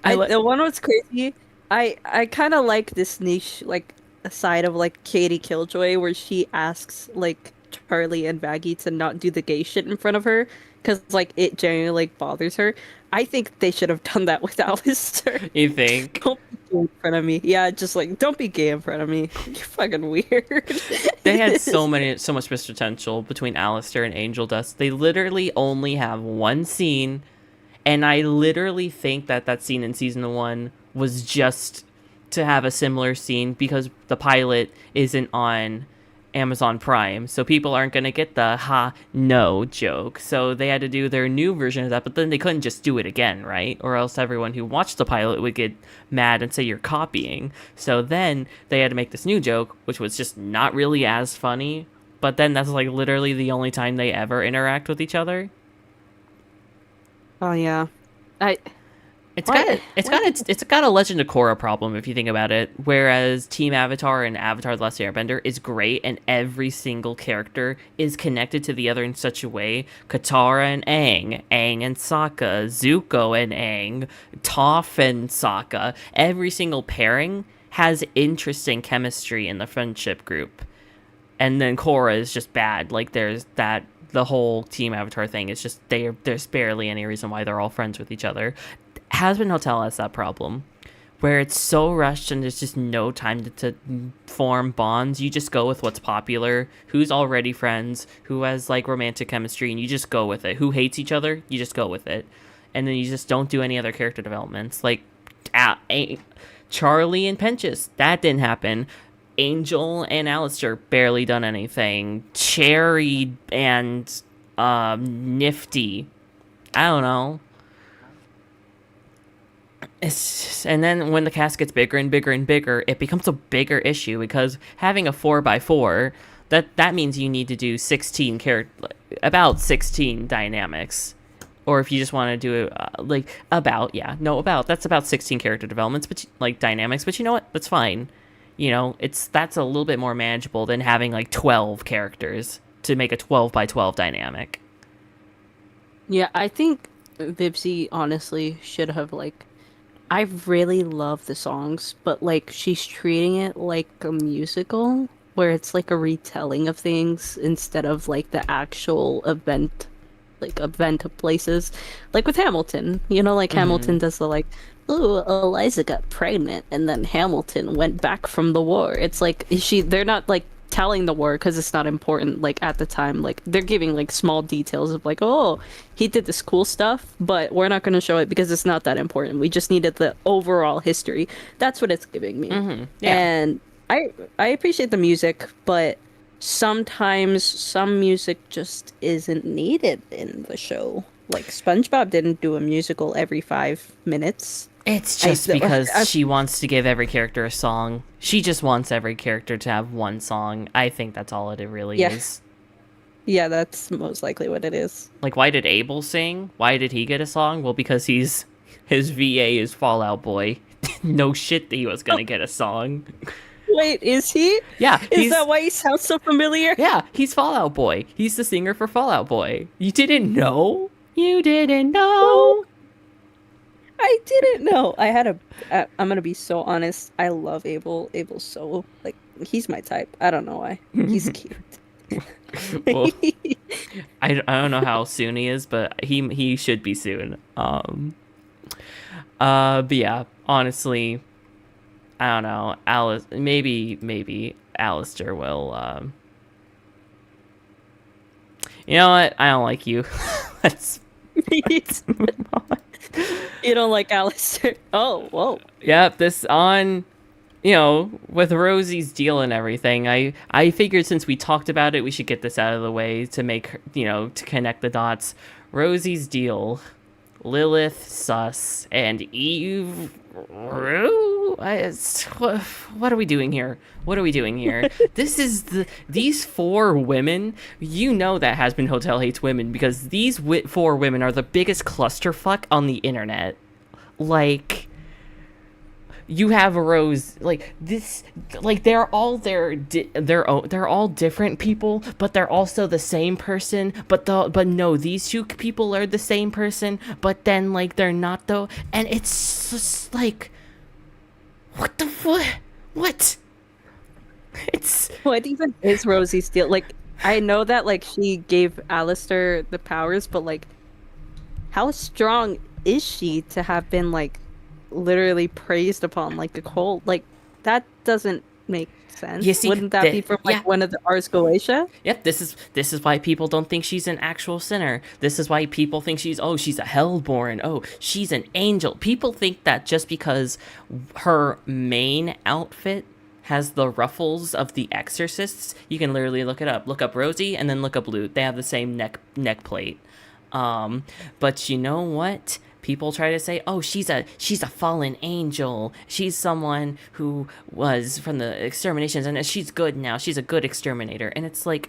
I like. The one was crazy. I kind of like this niche, like a side of like Katie Killjoy, where she asks like Charlie and Maggie to not do the gay shit in front of her, because like it genuinely like bothers her. I think they should have done that with Alistair. You think? Don't be gay in front of me. Yeah, just like don't be gay in front of me. You're fucking weird. They had so much missed potential between Alistair and Angel Dust. They literally only have one scene, and I literally think that scene in season 1 was just to have a similar scene because the pilot isn't on Amazon Prime, so people aren't gonna get the "ha no" joke. So they had to do their new version of that, but then they couldn't just do it again, right? Or else everyone who watched the pilot would get mad and say you're copying. So then they had to make this new joke, which was just not really as funny. But then that's like literally the only time they ever interact with each other. Oh yeah. I It's got a Legend of Korra problem if you think about it. Whereas Team Avatar and Avatar: The Last Airbender is great, and every single character is connected to the other in such a way. Katara and Aang, Aang and Sokka, Zuko and Aang, Toph and Sokka. Every single pairing has interesting chemistry in the friendship group. And then Korra is just bad. Like there's that. The whole Team Avatar thing is just there's barely any reason why they're all friends with each other. Hazbin Hotel has that problem where it's so rushed and there's just no time to form bonds. You just go with what's popular, who's already friends, who has like romantic chemistry, and you just go with it. Who hates each other, you just go with it. And then you just don't do any other character developments. Like Charlie and Penchus, that didn't happen. Angel and Alistair barely done anything. Cherry and Nifty, I don't know. And then when the cast gets bigger and bigger and bigger, it becomes a bigger issue because having a 4x4, that means you need to do 16 about 16 dynamics. Or if you just want to do it that's about 16 character developments, but like dynamics. But you know what? That's fine. You know, that's a little bit more manageable than having like 12 characters to make a 12x12 dynamic. Yeah, I think Vipsy honestly should have like I really love the songs, but like she's treating it like a musical where it's like a retelling of things instead of like the actual event of places. Like with Hamilton, like Hamilton does the like, oh, Eliza got pregnant and then Hamilton went back from the war. It's like they're not like telling the war because it's not important like at the time. Like they're giving like small details of like, oh, he did this cool stuff, but we're not going to show it because it's not that important. We just needed the overall history. That's what it's giving me. Yeah. And I appreciate the music, but sometimes some music just isn't needed in the show. Like SpongeBob didn't do a musical every 5 minutes. It's just because she wants to give every character a song. She just wants every character to have one song. I think that's all it really is. Yeah, that's most likely what it is. Like, why did Abel sing? Why did he get a song? Well, because his VA is Fall Out Boy. No shit that he was gonna get a song. Wait, is he? Yeah. Is that why he sounds so familiar? Yeah, he's Fall Out Boy. He's the singer for Fall Out Boy. You didn't know? You didn't know? I didn't know. I'm gonna be so honest. I love Abel. Abel's so, like, he's my type. I don't know why. He's cute. Well, I don't know how soon he is, but he should be soon. But yeah, honestly, I don't know. Maybe Alistair will. You know what? I don't like you. Let's move on. You don't like Alistair? Oh, whoa. Yep, this on, with Rosie's deal and everything, I figured since we talked about it, we should get this out of the way to make, to connect the dots. Rosie's deal, Lilith, Sus, and Eve, Rue? What are we doing here? What are we doing here? These 4 women, that Hazbin Hotel hates women because these 4 women are the biggest clusterfuck on the internet. Like, you have a Rose like this, like they're all they're all different people, but they're also the same person. But no, these two people are the same person, but then like they're not though, and it's just like what the what? It's What even is Rosie Steele? Like, I know that like she gave Alistair the powers, but like, how strong is she to have been like literally praised upon like a cult? Like, that doesn't make sense. you see Wouldn't that be from like yeah. one of the Ars Goetia? Yep, this is why people don't think she's an actual sinner. This is why people think she's a hellborn. Oh, she's an angel. People think that just because her main outfit has the ruffles of the exorcists, you can literally look it up. Look up Rosie and then look up Lute. They have the same neck plate. But you know what? People try to say, "Oh, she's a fallen angel. She's someone who was from the exterminations, and she's good now. She's a good exterminator." And it's like,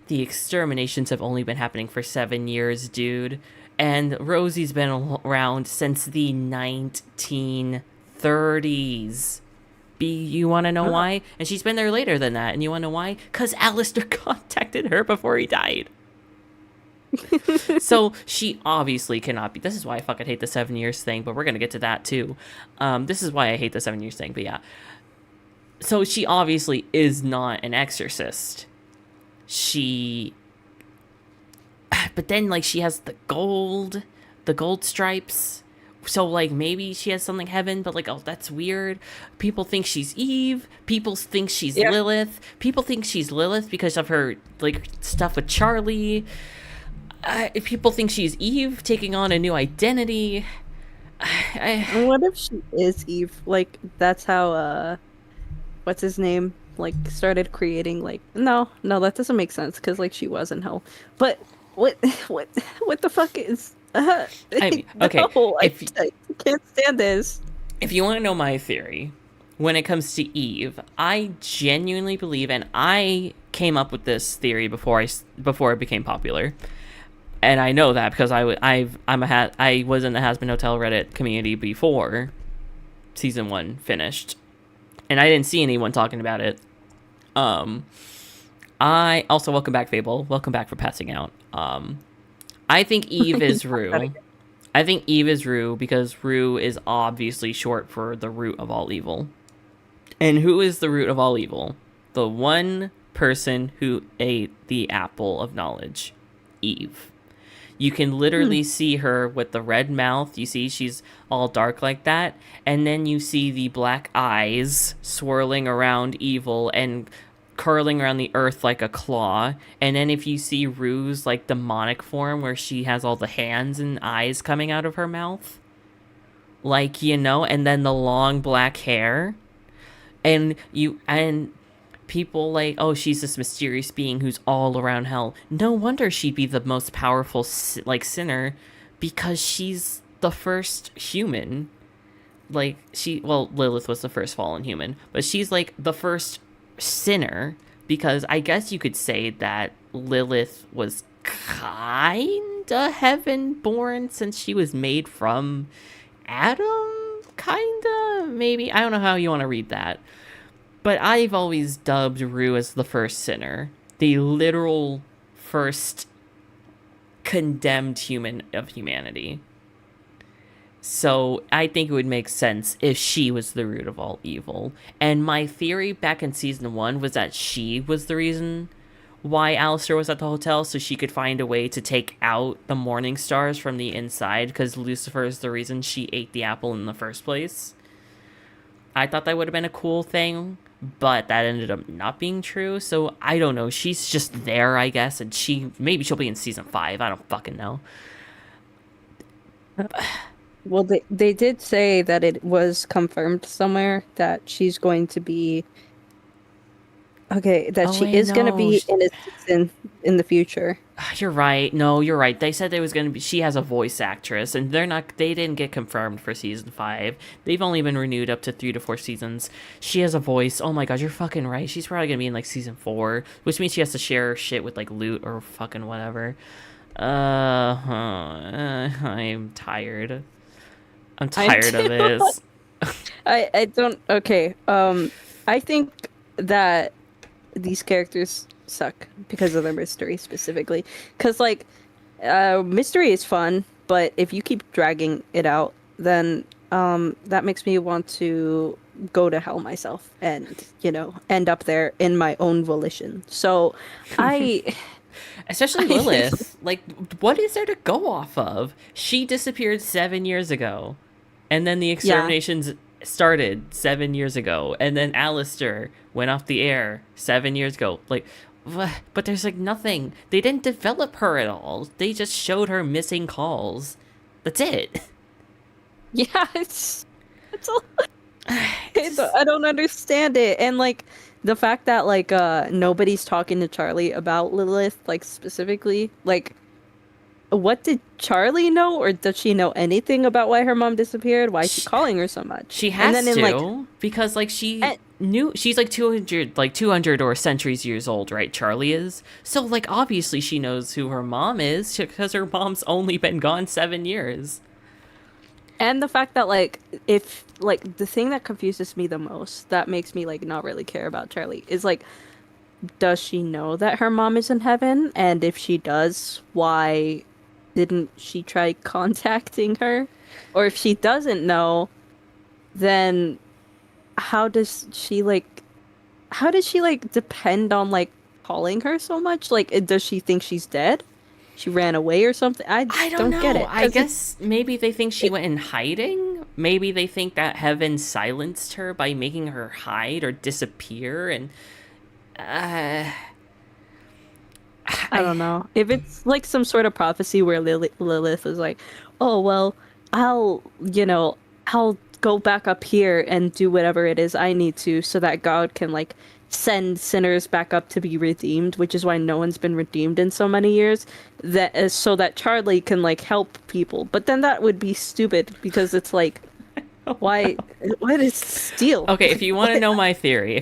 the exterminations have only been happening for 7 years, dude. And Rosie's been around since the 1930s. You want to know why? And she's been there later than that. And you want to know why? Because Alistair contacted her before he died. So she obviously cannot be. This is why I fucking hate the 7 years thing, but we're gonna get to that too. This is why I hate the 7 years thing, but yeah. So she obviously is not an exorcist. But then like she has the gold stripes. So like maybe she has something heaven, but like, oh, that's weird. People think she's Eve. People think she's Lilith. People think she's Lilith because of her like stuff with Charlie. People think she's Eve taking on a new identity. What if she is Eve? Like, that's how what's his name like started creating like no that doesn't make sense because like she was in hell. But what the fuck is I mean, okay, no, I can't stand this. If you want to know my theory when it comes to Eve, I genuinely believe, and I came up with this theory before it became popular. And I know that because I was in the Hazbin Hotel Reddit community before season 1 finished, and I didn't see anyone talking about it. I also welcome back Fable. Welcome back for passing out. I think Eve is Rue. I think Eve is Rue because Rue is obviously short for the root of all evil. And who is the root of all evil? The one person who ate the apple of knowledge, Eve. You can literally see her with the red mouth. You see she's all dark like that. And then you see the black eyes swirling around evil and curling around the earth like a claw. And then if you see Rue's like demonic form where she has all the hands and eyes coming out of her mouth. Like, you know, and then the long black hair. And people like, oh, she's this mysterious being who's all around hell. No wonder she'd be the most powerful sinner, because she's the first human. Like Lilith was the first fallen human, but she's like the first sinner, because I guess you could say that Lilith was kinda heaven born since she was made from Adam, kinda, maybe. I don't know how you want to read that. But I've always dubbed Rue as the first sinner. The literal first condemned human of humanity. So I think it would make sense if she was the root of all evil. And my theory back in season 1 was that she was the reason why Alistair was at the hotel, so she could find a way to take out the morning stars from the inside, because Lucifer is the reason she ate the apple in the first place. I thought that would have been a cool thing, but that ended up not being true, so I don't know. She's just there, I guess, and maybe she'll be in season 5. I don't fucking know. Well, they did say that it was confirmed somewhere that she's going to be she is going to be in a season in the future. You're right. No, you're right. They said there was going to be. She has a voice actress, and they didn't get confirmed for season 5. They've only been renewed up to 3 to 4 seasons. She has a voice. Oh my god, you're fucking right. She's probably going to be in like season 4, which means she has to share shit with like Lute or fucking whatever. I'm tired. I'm tired of this. I don't. Okay. I think that these characters suck because of their mystery specifically. Because like, mystery is fun, but if you keep dragging it out, then that makes me want to go to hell myself and end up there in my own volition. So, I. Especially Lilith. Like, what is there to go off of? She disappeared 7 years ago. And then the Yeah. exterminations started 7 years ago. And then Alistair went off the air 7 years ago. Like, but there's like nothing. They didn't develop her at all. They just showed her missing calls. That's it. Yeah, it's all, I don't understand it. And like the fact that like nobody's talking to Charlie about Lilith like specifically, like what did Charlie know, or does she know anything about why her mom disappeared? Why is she calling her so much? She And has then in like to, because like she and, knew she's like 200 or centuries years old, right? Charlie is. So like obviously she knows who her mom is because her mom's only been gone 7 years. and the fact that like if like the thing that confuses me the most, that makes me like not really care about Charlie, is like, does she know that her mom is in heaven? And if she does, why didn't she try contacting her? Or if she doesn't know, then how does she like depend on like calling her so much? Like does she think she's dead? She ran away or something? I don't don't get know. it. I 'Cause guess maybe they think she went in hiding. Maybe they think that heaven silenced her by making her hide or disappear. And uh, I don't know. If it's like some sort of prophecy where Lilith is like, "Oh, well, I'll go back up here and do whatever it is I need to so that God can like send sinners back up to be redeemed," which is why no one's been redeemed in so many years, that is so that Charlie can like help people. But then that would be stupid because it's like, why what is steal? Okay, if you want to know my theory,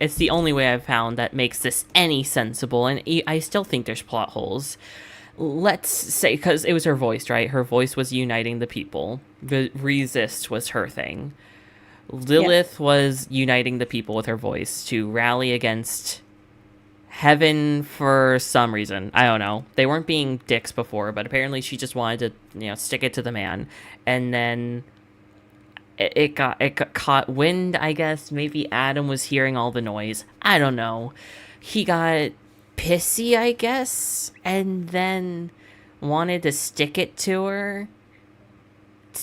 it's the only way I've found that makes this any sensible, and I still think there's plot holes. Let's say, because it was her voice, right? Her voice was uniting the people. The resist was her thing. Lilith was uniting the people with her voice to rally against heaven for some reason. I don't know. They weren't being dicks before, but apparently she just wanted to, stick it to the man. And then it got caught wind, I guess. Maybe Adam was hearing all the noise. I don't know. He got pissy, I guess, and then wanted to stick it to her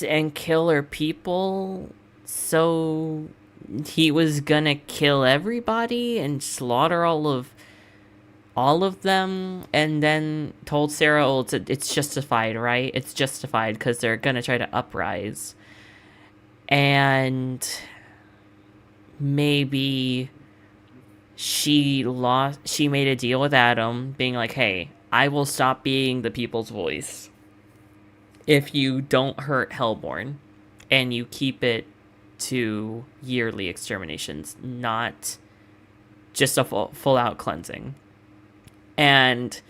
and kill her people. So he was gonna kill everybody and slaughter all of them, and then told Sarah, "Oh, it's justified, right? It's justified because they're gonna try to uprise." And maybe she made a deal with Adam, being like, "Hey, I will stop being the people's voice if you don't hurt Hellborn and you keep it to yearly exterminations, not just a full out cleansing." And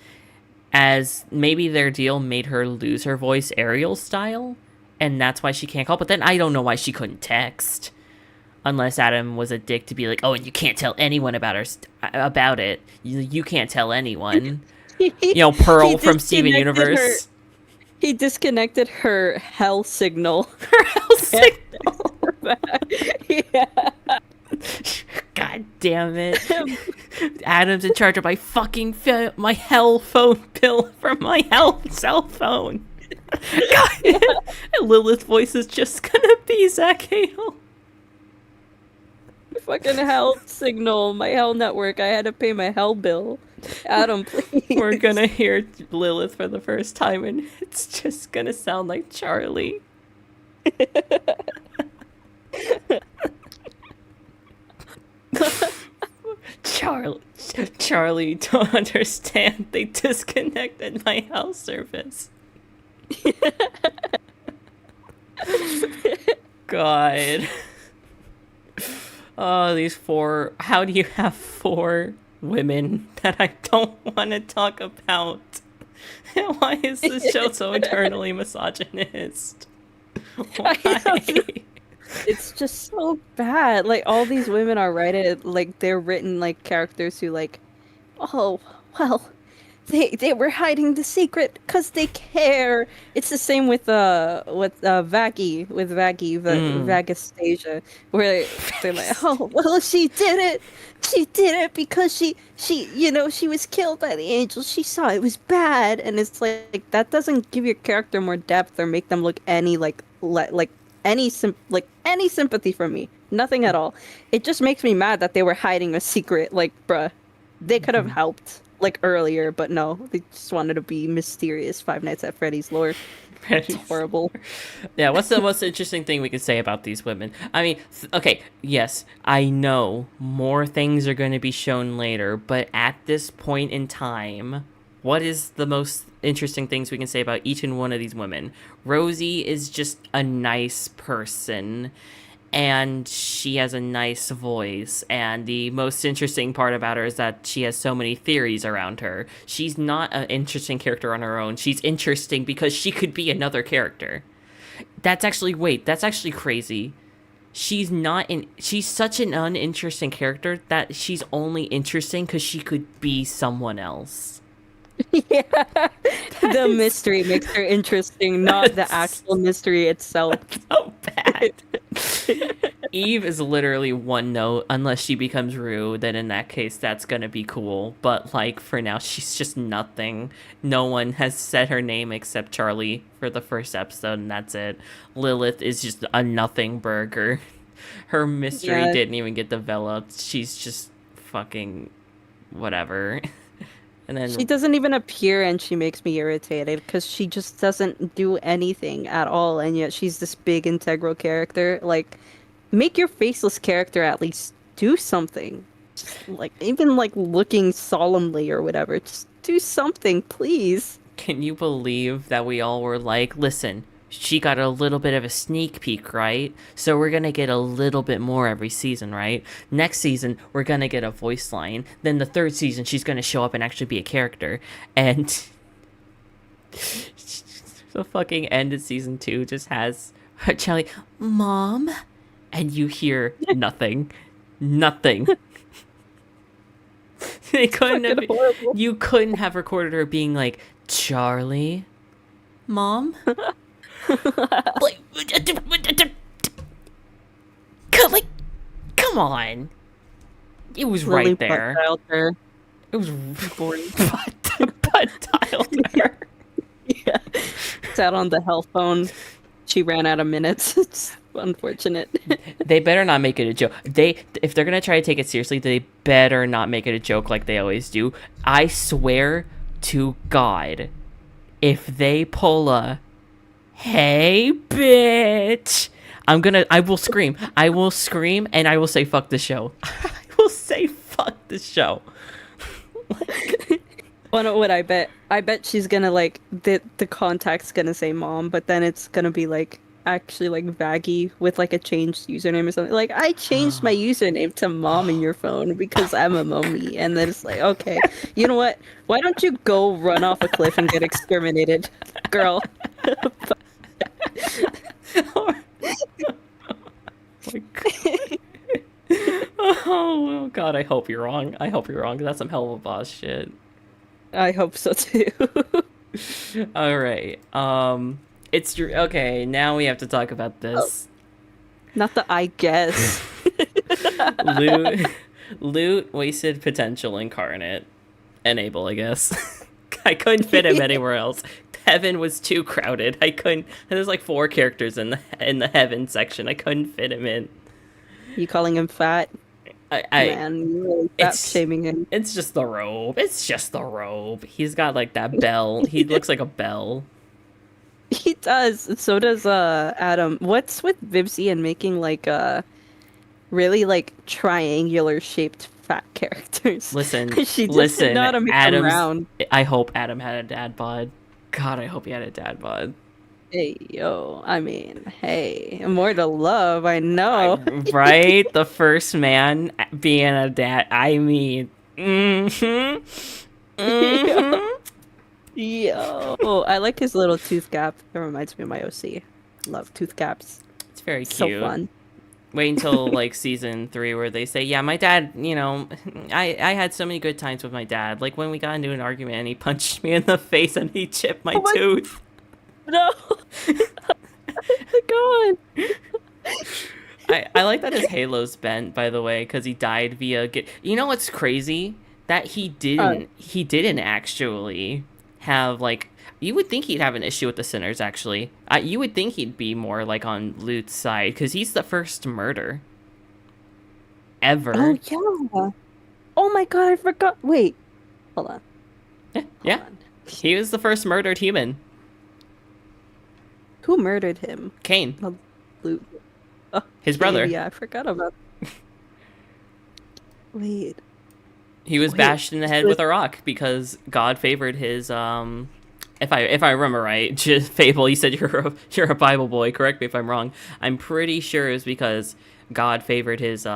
as maybe their deal made her lose her voice Ariel style, and that's why she can't call. But then I don't know why she couldn't text, unless Adam was a dick to be like, "Oh, and you can't tell anyone about about it. You can't tell anyone." Pearl from Steven Universe. He disconnected her hell signal. Her hell signal. Yeah. God damn it. Adam's in charge of my fucking my hell phone bill from my hell cell phone. God. And Lilith's voice is just gonna be Zach Hale. Fucking hell signal, my hell network. I had to pay my hell bill. Adam, please. We're gonna hear Lilith for the first time, and it's just gonna sound like Charlie. Charlie, don't understand. They disconnected my house service. God. Oh, these four. How do you have four women that I don't want to talk about? Why is this show so eternally misogynist? Why? It's just so bad. Like all these women are they're written like characters who like, oh, well, they were hiding the secret because they care. It's the same with Vaggie Mm. Vagastasia, where they're like, oh, well, she did it. She did it because she was killed by the angels. She saw it was bad, and it's like that doesn't give your character more depth or make them look any like any sympathy from me. Nothing at all. It just makes me mad that they were hiding a secret. Like, bruh, they could have helped like earlier, but no, they just wanted to be mysterious. Five Nights at Freddy's lore. It's horrible. Yeah, what's the most interesting thing we can say about these women? I mean, okay, yes, I know more things are going to be shown later, but at this point in time, what is the most interesting things we can say about each and one of these women? Rosie is just a nice person, and she has a nice voice, and the most interesting part about her is that she has so many theories around her. She's not an interesting character on her own. She's interesting because she could be another character. That's actually crazy. She's such an uninteresting character that she's only interesting because she could be someone else. Yeah, the That's mystery makes her interesting, not the actual mystery itself. so bad. Eve is literally one note. Unless she becomes Rue, then in that case, that's gonna be cool. But like for now, she's just nothing. No one has said her name except Charlie for the first episode, and that's it. Lilith is just a nothing burger. Her mystery Yeah, didn't even get developed. She's just fucking whatever. And she then doesn't even appear, and she makes me irritated because she just doesn't do anything at all, and yet she's this big integral character. Like, make your faceless character at least do something. Just, like even like looking solemnly or whatever. Just do something, please. can you believe that we all were like, listen, she got a little bit of a sneak peek, right? So we're gonna get a little bit more every season, right? Next season, we're gonna get a voice line. Then the third season, she's gonna show up and actually be a character. And the fucking end of season 2 just has her Charlie, Mom? And you hear nothing. Nothing. They couldn't have, Fucking horrible. you couldn't have recorded her being like, Charlie? Mom? Like, like, come on. It was Lily right there. Childer. It was Boring. butt dialed there. Yeah. Sat on the hell phone. She ran out of minutes. It's unfortunate. They better not make it a joke. If they're gonna try to take it seriously, they better not make it a joke like they always do. I swear to God, if they pull a "Hey, bitch," I will scream. I will scream, and I will say "fuck the show." I will say "fuck the show." What I bet? I bet she's gonna like the contact's gonna say mom, but then it's gonna be like actually like Vaggie with like a changed username or something. Like I changed my username to mom in your phone because I'm a mommy, and then it's like okay, you know what? Why don't you go run off a cliff and get exterminated, girl? My God. Oh God, I hope you're wrong. I hope you're wrong. That's some hell of a boss shit. I hope so too. All right. It's your okay. Now we have to talk about this. Not the I guess. Loot, loot, wasted potential incarnate. Enable, I guess. I couldn't fit him anywhere else. Heaven was too crowded. I couldn't. There's like 4 characters in the heaven section. I couldn't fit him in. You calling him fat? I Man, you're really fat shaming him. It's just the robe. It's just the robe. He's got like that bell. He looks like a bell. He does. So does Adam. What's with Vivsy and making like really like triangular shaped fat characters? Listen, She just listen. didn't know how to make them round. I hope Adam had a dad bod. God, I hope he had a dad bod. Hey yo, I mean, hey, more to love. I know. Right? The first man being a dad. I mean, mm-hmm. Mm-hmm. Yo, I like his little tooth cap. It reminds me of my OC. Love tooth caps. It's very So cute. fun. Wait until like season 3 where they say, yeah, my dad, I had so many good times with my dad. Like when we got into an argument and he punched me in the face and he chipped my Oh my- tooth. No. God. I like that his halo's bent, by the way, because he died via You know what's crazy? That he didn't actually have like. You would think he'd have an issue with the sinners, actually. You would think he'd be more like on Lute's side, because he's the first murder ever. Oh yeah. Oh my God, I forgot. Wait. Hold on. Yeah. on. He was the first murdered human. Who murdered him? Cain, Luke. Oh, his brother. Yeah, I forgot about. Wait. He was Wait, bashed in the head was- with a rock because God favored his if I remember right, just Fable, you said you're a Bible boy, correct me if I'm wrong. I'm pretty sure it was because God favored his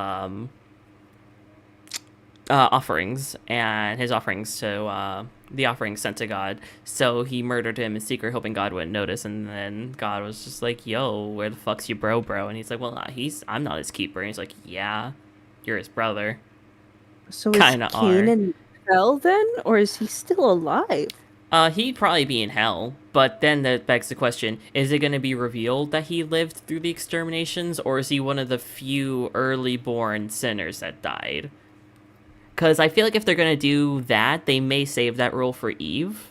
offerings and his offerings to the offerings sent to God. So he murdered him in secret, hoping God wouldn't notice, and then God was just like, "Yo, where the fuck's your bro?" And he's like, "Well, I'm not his keeper." And he's like, "Yeah, you're his brother." So Kinda is Cain are. in hell then, or is he still alive? He'd probably be in hell, but then that begs the question, is it going to be revealed that he lived through the exterminations, or is he one of the few early-born sinners that died? Because I feel like if they're going to do that, they may save that role for Eve.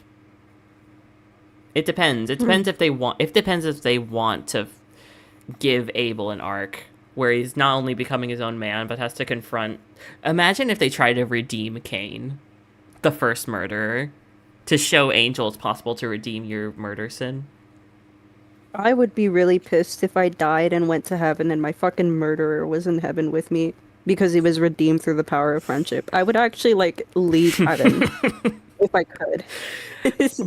It depends. It depends if they want. It depends if they want to give Abel an arc where he's not only becoming his own man, but has to confront. Imagine if they try to redeem Cain, the first murderer, to show Angel it's possible to redeem your murder sin. I would be really pissed if I died and went to heaven and my fucking murderer was in heaven with me because he was redeemed through the power of friendship. I would actually like leave heaven if I could.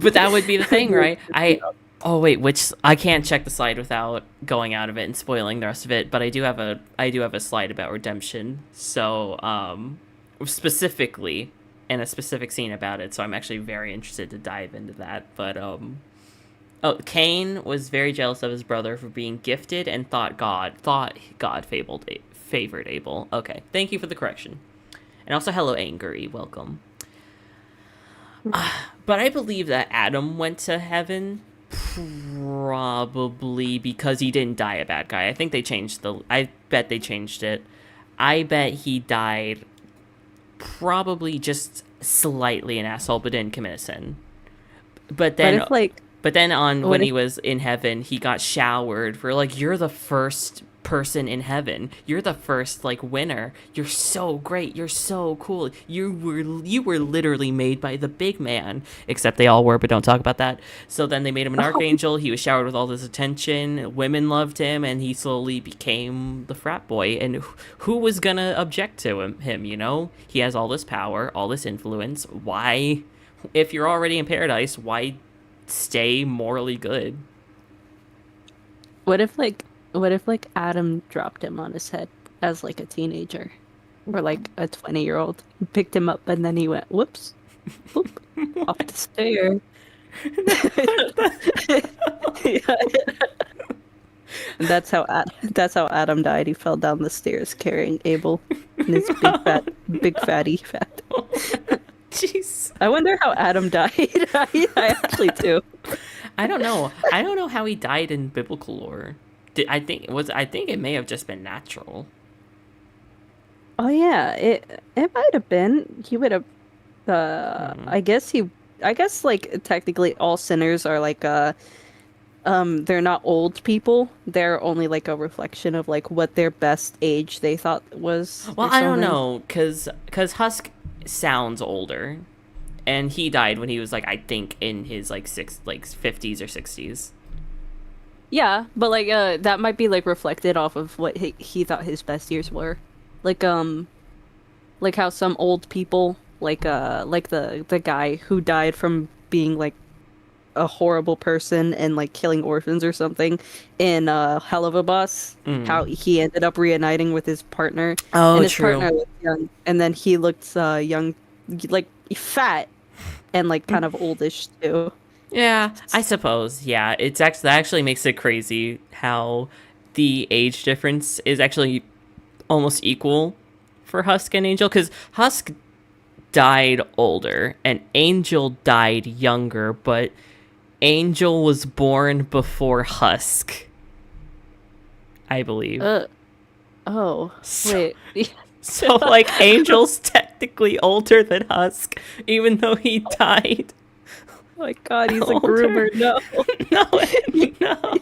But that would be the thing, right? Oh wait, which I can't check the slide without going out of it and spoiling the rest of it. But I do have a slide about redemption. So specifically. And a specific scene about it, so I'm actually very interested to dive into that. But Cain was very jealous of his brother for being gifted and thought God favored Abel. Okay, thank you for the correction. And also, hello, Angry, welcome. But I believe that Adam went to heaven probably because he didn't die a bad guy. I think they changed I bet they changed it. I bet he died probably just slightly an asshole, but didn't commit a sin. But then, when he was in heaven, he got showered for like, you're the first person in heaven. You're the first like winner. You're so great. You're so cool. You were literally made by the big man. Except they all were, but don't talk about that. So then they made him an archangel. He was showered with all this attention. Women loved him, and he slowly became the frat boy. And who was gonna object to him? You know, he has all this power, all this influence. Why, if you're already in paradise, why stay morally good? What if Adam dropped him on his head as like a teenager or like a 20-year-old, picked him up and then he went whoops, whoop, off the stair. And that's how Adam died. He fell down the stairs carrying Abel and his big fatty fat. Jeez. I wonder how Adam died. I actually do. I don't know how he died in biblical lore. I think it may have just been natural. Oh yeah, it might have been. He would have. I guess like technically all sinners are like they're not old people. They're only like a reflection of like what their best age they thought was. Well, I don't know, cause Husk sounds older, and he died when he was like, I think in his like 50s or 60s. Yeah, but like that might be like reflected off of what he thought his best years were, like how some old people like the guy who died from being like a horrible person and like killing orphans or something in Hell of a Boss, how he ended up reuniting with his partner. Oh, and his true. partner looked young, and then he looked young, like fat and like kind of oldish too. Yeah, I suppose. Yeah, that actually makes it crazy how the age difference is actually almost equal for Husk and Angel, because Husk died older and Angel died younger, but Angel was born before Husk, I believe. Oh, So- wait. So, like, Angel's technically older than Husk, even though he died. Oh my god, he's a Older. groomer. No. No.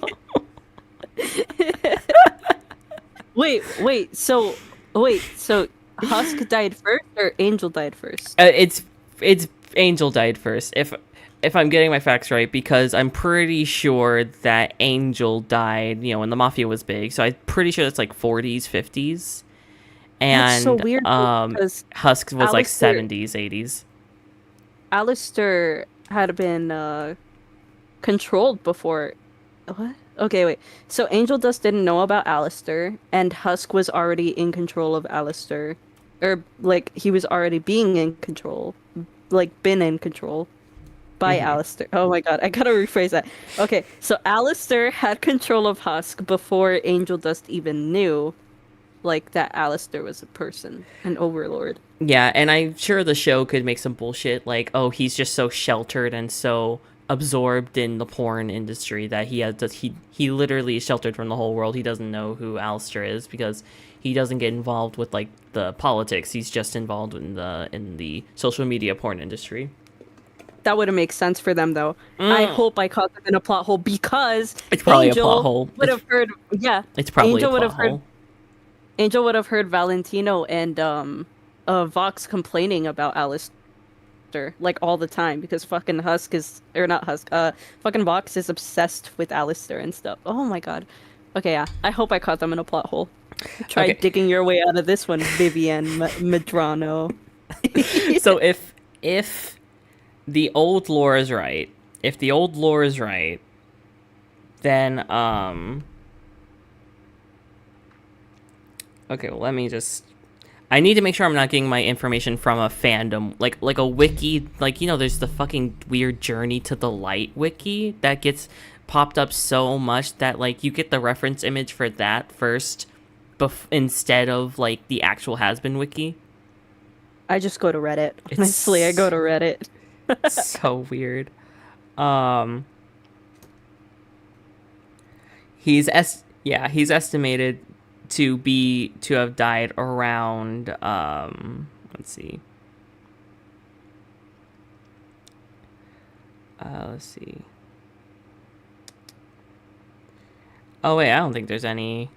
So Husk died first or Angel died first? It's Angel died first. If I'm getting my facts right, because I'm pretty sure that Angel died, when the Mafia was big. So I'm pretty sure it's like 40s, 50s. And That's so weird because Husk was like Alistair- 70s, 80s. Alistair had been controlled before. What? Okay, wait. So Angel Dust didn't know about Alistair, and Husk was already in control of Alistair. Or, like, he was already being in control. Like, been in control by Alistair. Oh my god, I gotta rephrase that. Okay, so Alistair had control of Husk before Angel Dust even knew, like, that Alistair was a person, an overlord. Yeah, and I'm sure the show could make some bullshit like, oh, he's just so sheltered and so absorbed in the porn industry that he literally is sheltered from the whole world. He doesn't know who Alistair is because he doesn't get involved with like the politics. He's just involved in the social media porn industry. That would have made sense for them, though. I hope I caught them in a plot hole because It's probably Angel a plot hole. would have heard. Yeah, It's probably Angel a would plot have heard. hole. Angel would have heard Valentino and Vox complaining about Alistair like all the time because fucking Husk is or not Husk. Fucking Vox is obsessed with Alistair and stuff. Oh my god. Okay, yeah. I hope I caught them in a plot hole. Try Okay. digging your way out of this one, Vivian Medrano. So if the old lore is right, then okay, well, let me just. I need to make sure I'm not getting my information from a fandom, like a wiki. Like, there's the fucking weird Journey to the Light wiki that gets popped up so much that, like, you get the reference image for that first, instead of, like, the actual Hazbin wiki. I just go to Reddit. It's- Honestly, I go to Reddit. So weird. He's estimated to have died around let's see. Let's see. Oh wait, I don't think there's any.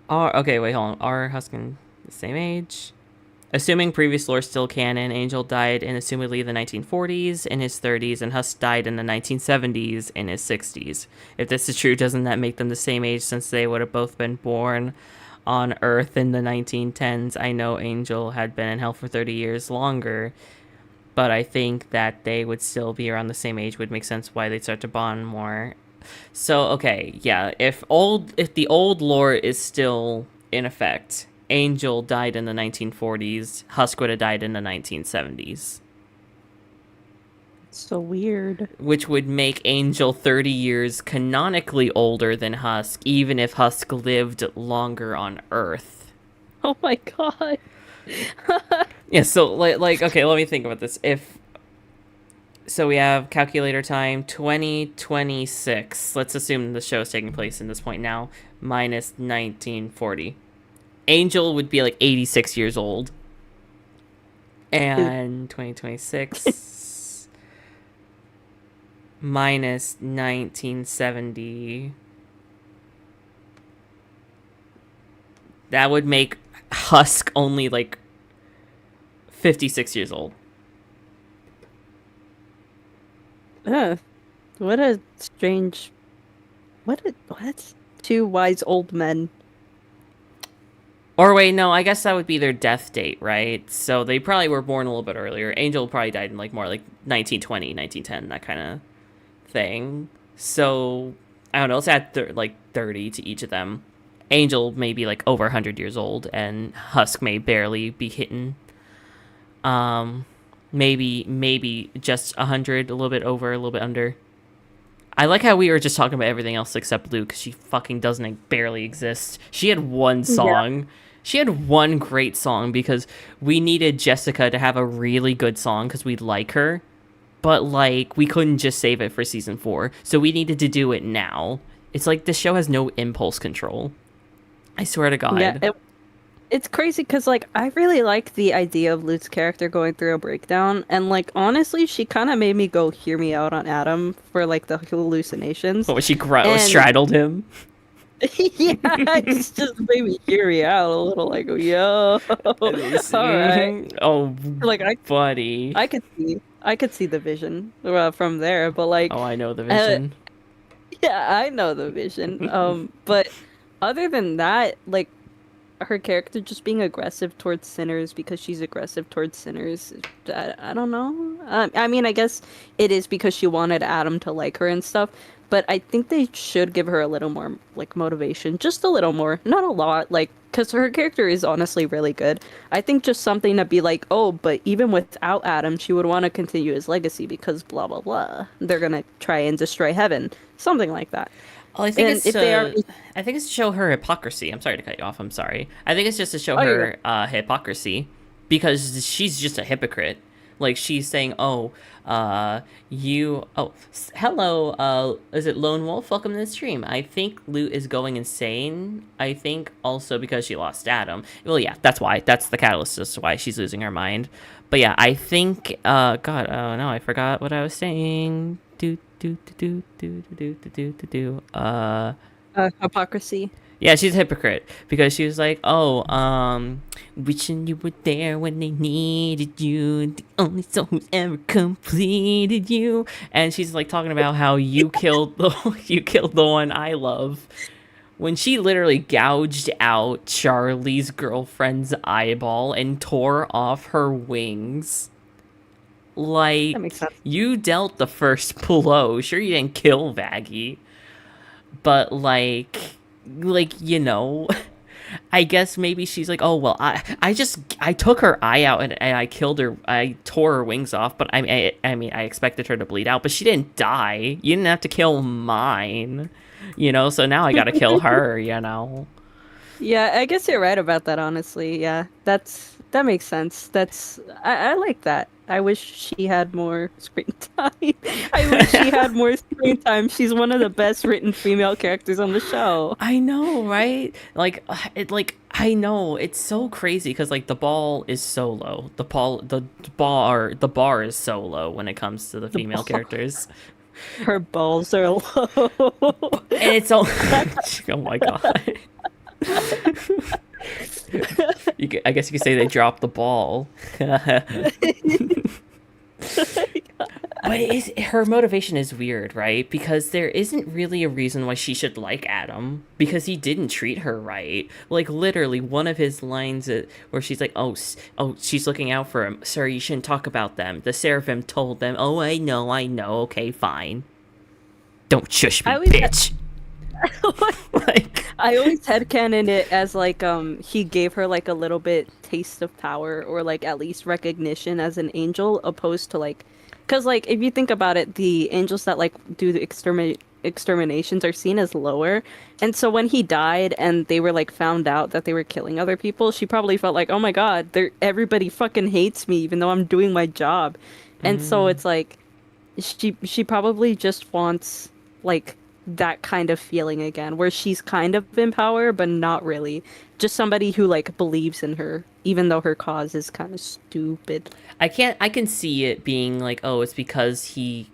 Okay, wait, hold on. Are Huskin the same age? Assuming previous lore still canon, Angel died in assumedly the 1940s in his 30s, and Husk died in the 1970s in his 60s. If this is true, doesn't that make them the same age since they would have both been born on Earth in the 1910s? I know Angel had been in Hell for 30 years longer, but I think that they would still be around the same age would make sense why they'd start to bond more. So, okay, yeah, if the old lore is still in effect, Angel died in the 1940s, Husk would have died in the 1970s. So weird. Which would make Angel 30 years canonically older than Husk, even if Husk lived longer on Earth. Oh my god. Yeah, so, like, okay, let me think about this. So we have calculator time, 2026. Let's assume the show is taking place in this point now, minus 1940. Angel would be like 86 years old. And 2026 minus 1970. That would make Husk only like 56 years old. What a strange. What? Two wise old men. Or wait, no, I guess that would be their death date, right? So they probably were born a little bit earlier. Angel probably died in like more like 1920, 1910, that kind of thing. So, I don't know, let's add 30 to each of them. Angel may be like over 100 years old, and Husk may barely be hitting. Maybe just 100, a little bit over, a little bit under. I like how we were just talking about everything else except Lou, because she fucking doesn't barely exist. She had one song. She had one great song because we needed Jessica to have a really good song because we like her. But, like, we couldn't just save it for season 4. So we needed to do it now. It's like this show has no impulse control. I swear to God. Yeah, it's crazy because, like, I really like the idea of Luke's character going through a breakdown. And, like, honestly, she kind of made me go hear me out on Adam for, like, the hallucinations. But when she straddled him. Yeah, it's just made me hear me out a little, like, yo, all right. Oh, Like, buddy. I could see the vision from there, but, like... Oh, I know the vision. Yeah, I know the vision. But other than that, like, her character just being aggressive towards sinners because she's aggressive towards sinners, I don't know. I mean, I guess it is because she wanted Adam to like her and stuff, but I think they should give her a little more, like, motivation. Just a little more. Not a lot, like, because her character is honestly really good. I think just something to be like, oh, but even without Adam, she would want to continue his legacy because blah, blah, blah. They're going to try and destroy heaven. Something like that. Well, I think And it's if they are... I think it's to show her hypocrisy. I'm sorry to cut you off. I'm sorry. I think it's just to show her hypocrisy, because she's just a hypocrite. Like, she's saying, "Oh, hello, is it Lone Wolf? Welcome to the stream. I think Loot is going insane. I think also because she lost Adam. Well, yeah, that's why. That's the catalyst as to why she's losing her mind. But yeah, I think, God, oh no, I forgot what I was saying. Hypocrisy. Yeah, she's a hypocrite because she was like, "Oh, wishing you were there when they needed you, the only soul who's ever completed you." And she's like talking about how you killed the one I love, when she literally gouged out Charlie's girlfriend's eyeball and tore off her wings. Like, That makes sense. you dealt the first blow. Sure, you didn't kill Vaggie, but like, you know, I guess maybe she's like, oh well, I took her eye out and I killed her. I tore her wings off, but I mean I expected her to bleed out, but she didn't die. You didn't have to kill mine, you know. So now I gotta kill her, you know. Yeah, I guess you're right about that, honestly. Yeah, that makes sense. I like that. I wish she had more screen time. I wish she had more screen time. She's one of the best written female characters on the show. I know, right? I know it's so crazy because like the ball is so low. The bar is so low when it comes to the female characters. Her balls are low. And it's all oh my God. I guess you could say they dropped the ball. But her motivation is weird, right? Because there isn't really a reason why she should like Adam, because he didn't treat her right. Like, literally, one of his lines where she's like, oh, she's looking out for him. Sir, you shouldn't talk about them. The Seraphim told them, oh, I know, okay, fine. Don't shush me, bitch. Like, I always headcanon it as like he gave her like a little bit taste of power, or like at least recognition as an angel, opposed to like, because like if you think about it, the angels that like do the exterminations are seen as lower, and so when he died and they were like found out that they were killing other people, she probably felt like, oh my God, everybody fucking hates me even though I'm doing my job. And so it's like she probably just wants like that kind of feeling again, where she's kind of in power but not really, just somebody who like believes in her even though her cause is kind of stupid. I can see it being like, oh, it's because he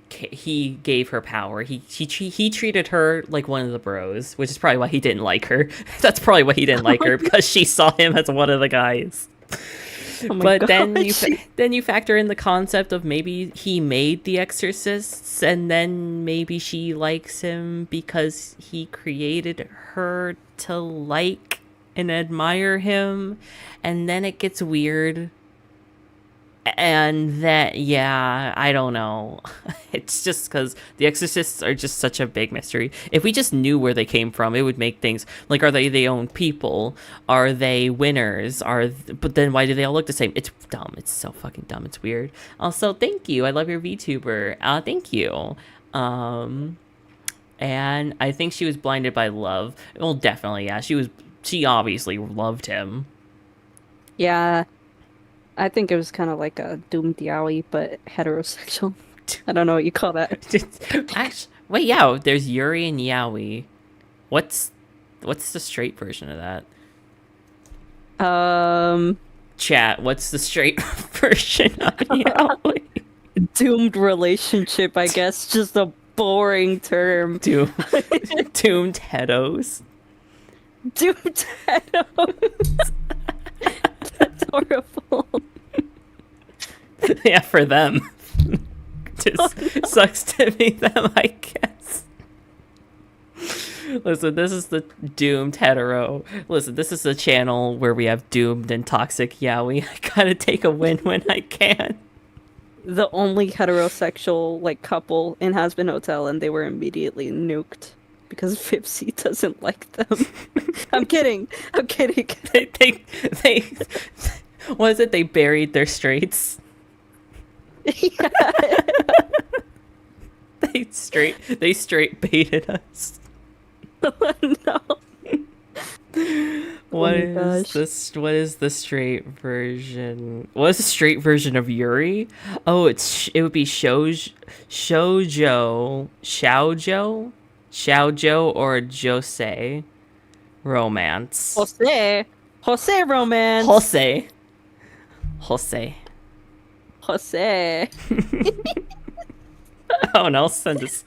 gave her power. He treated her like one of the bros, which is probably why he didn't like her. That's probably why he didn't like her, because she saw him as one of the guys. Oh my But God. then you factor in the concept of maybe he made the exorcists, and then maybe she likes him because he created her to like and admire him, and then it gets weird. And that, yeah, I don't know. It's just because the exorcists are just such a big mystery. If we just knew where they came from, it would make things like, are they their own people? Are they winners? But then why do they all look the same? It's dumb. It's so fucking dumb. It's weird. Also, thank you. I love your VTuber. Thank you. and I think she was blinded by love. Well, definitely, yeah. She obviously loved him. Yeah, I think it was kind of like a doomed yaoi, but heterosexual. I don't know what you call that. Actually, wait, yeah. There's Yuri and Yaoi. What's the straight version of that? Chat. What's the straight version of Yaoi? Doomed relationship, I guess. Just a boring term. Doomed heteros. Doomed heteros. That's horrible. Yeah, for them. Just sucks to be them, I guess. Listen, this is the doomed hetero. Listen, this is the channel where we have doomed and toxic yaoi. I gotta take a win when I can. The only heterosexual like couple in Hazbin Hotel, and they were immediately nuked because Vipsy doesn't like them. I'm kidding. I'm kidding. They was it they buried their straights? Yeah. They straight baited us. No. What Oh my is gosh. this? What is the straight version? What is the straight version of Yuri? Oh, it would be shoujo, shaojo, or josei romance. Jose romance. Jose. Jose. Oh, and I'll send this.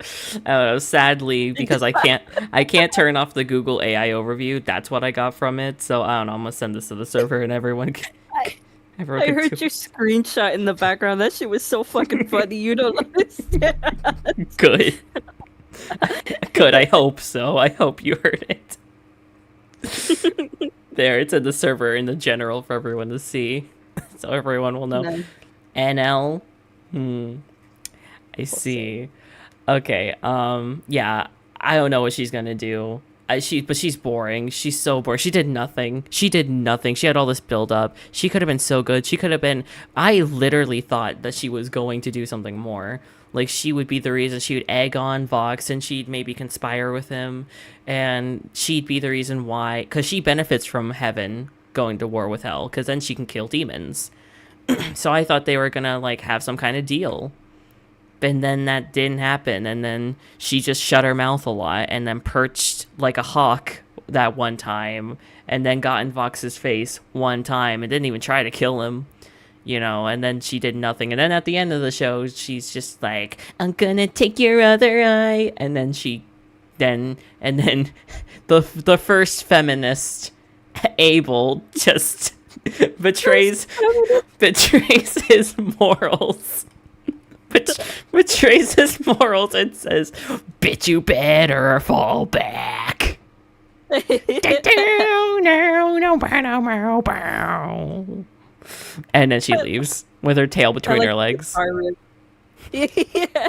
Sadly, because I can't turn off the Google AI overview. That's what I got from it. So I don't know. I'm gonna send this to the server, and everyone can. I heard your screenshot in the background. That shit was so fucking funny. You don't understand. Good. Good. I hope so. I hope you heard it. There, it's in the server in the general for everyone to see, so everyone will know. No. NL. I see. Okay. Yeah. I don't know what she's gonna do. But she's boring. She's so boring. She did nothing. She had all this build up. She could have been so good. She could have been. I literally thought that she was going to do something more. Like she would be the reason. She would egg on Vox, and she'd maybe conspire with him, and she'd be the reason why. Because she benefits from heaven going to war with hell. Because then she can kill demons. So I thought they were gonna like have some kind of deal. And then that didn't happen, and then she just shut her mouth a lot, and then perched like a hawk that one time, and then got in Vox's face one time, and didn't even try to kill him, and then she did nothing. And then at the end of the show, she's just like, I'm gonna take your other eye, and then the first feminist, Abel, just betrays his morals. Betrays his morals and says, "Bitch, you better fall back." And then she leaves with her tail between her legs. Yeah.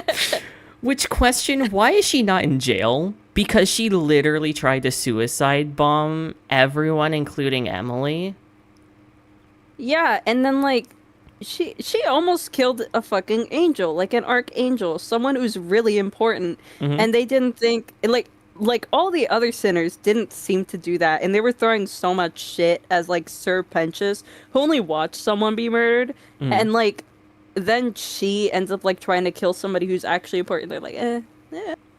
Which question, why is she not in jail? Because she literally tried to suicide bomb everyone, including Emily. Yeah, and then like she almost killed a fucking angel, like an archangel, someone who's really important, and they didn't think like all the other sinners didn't seem to do that, and they were throwing so much shit as like Sir Pentious, who only watched someone be murdered, and like then she ends up like trying to kill somebody who's actually important. They're like,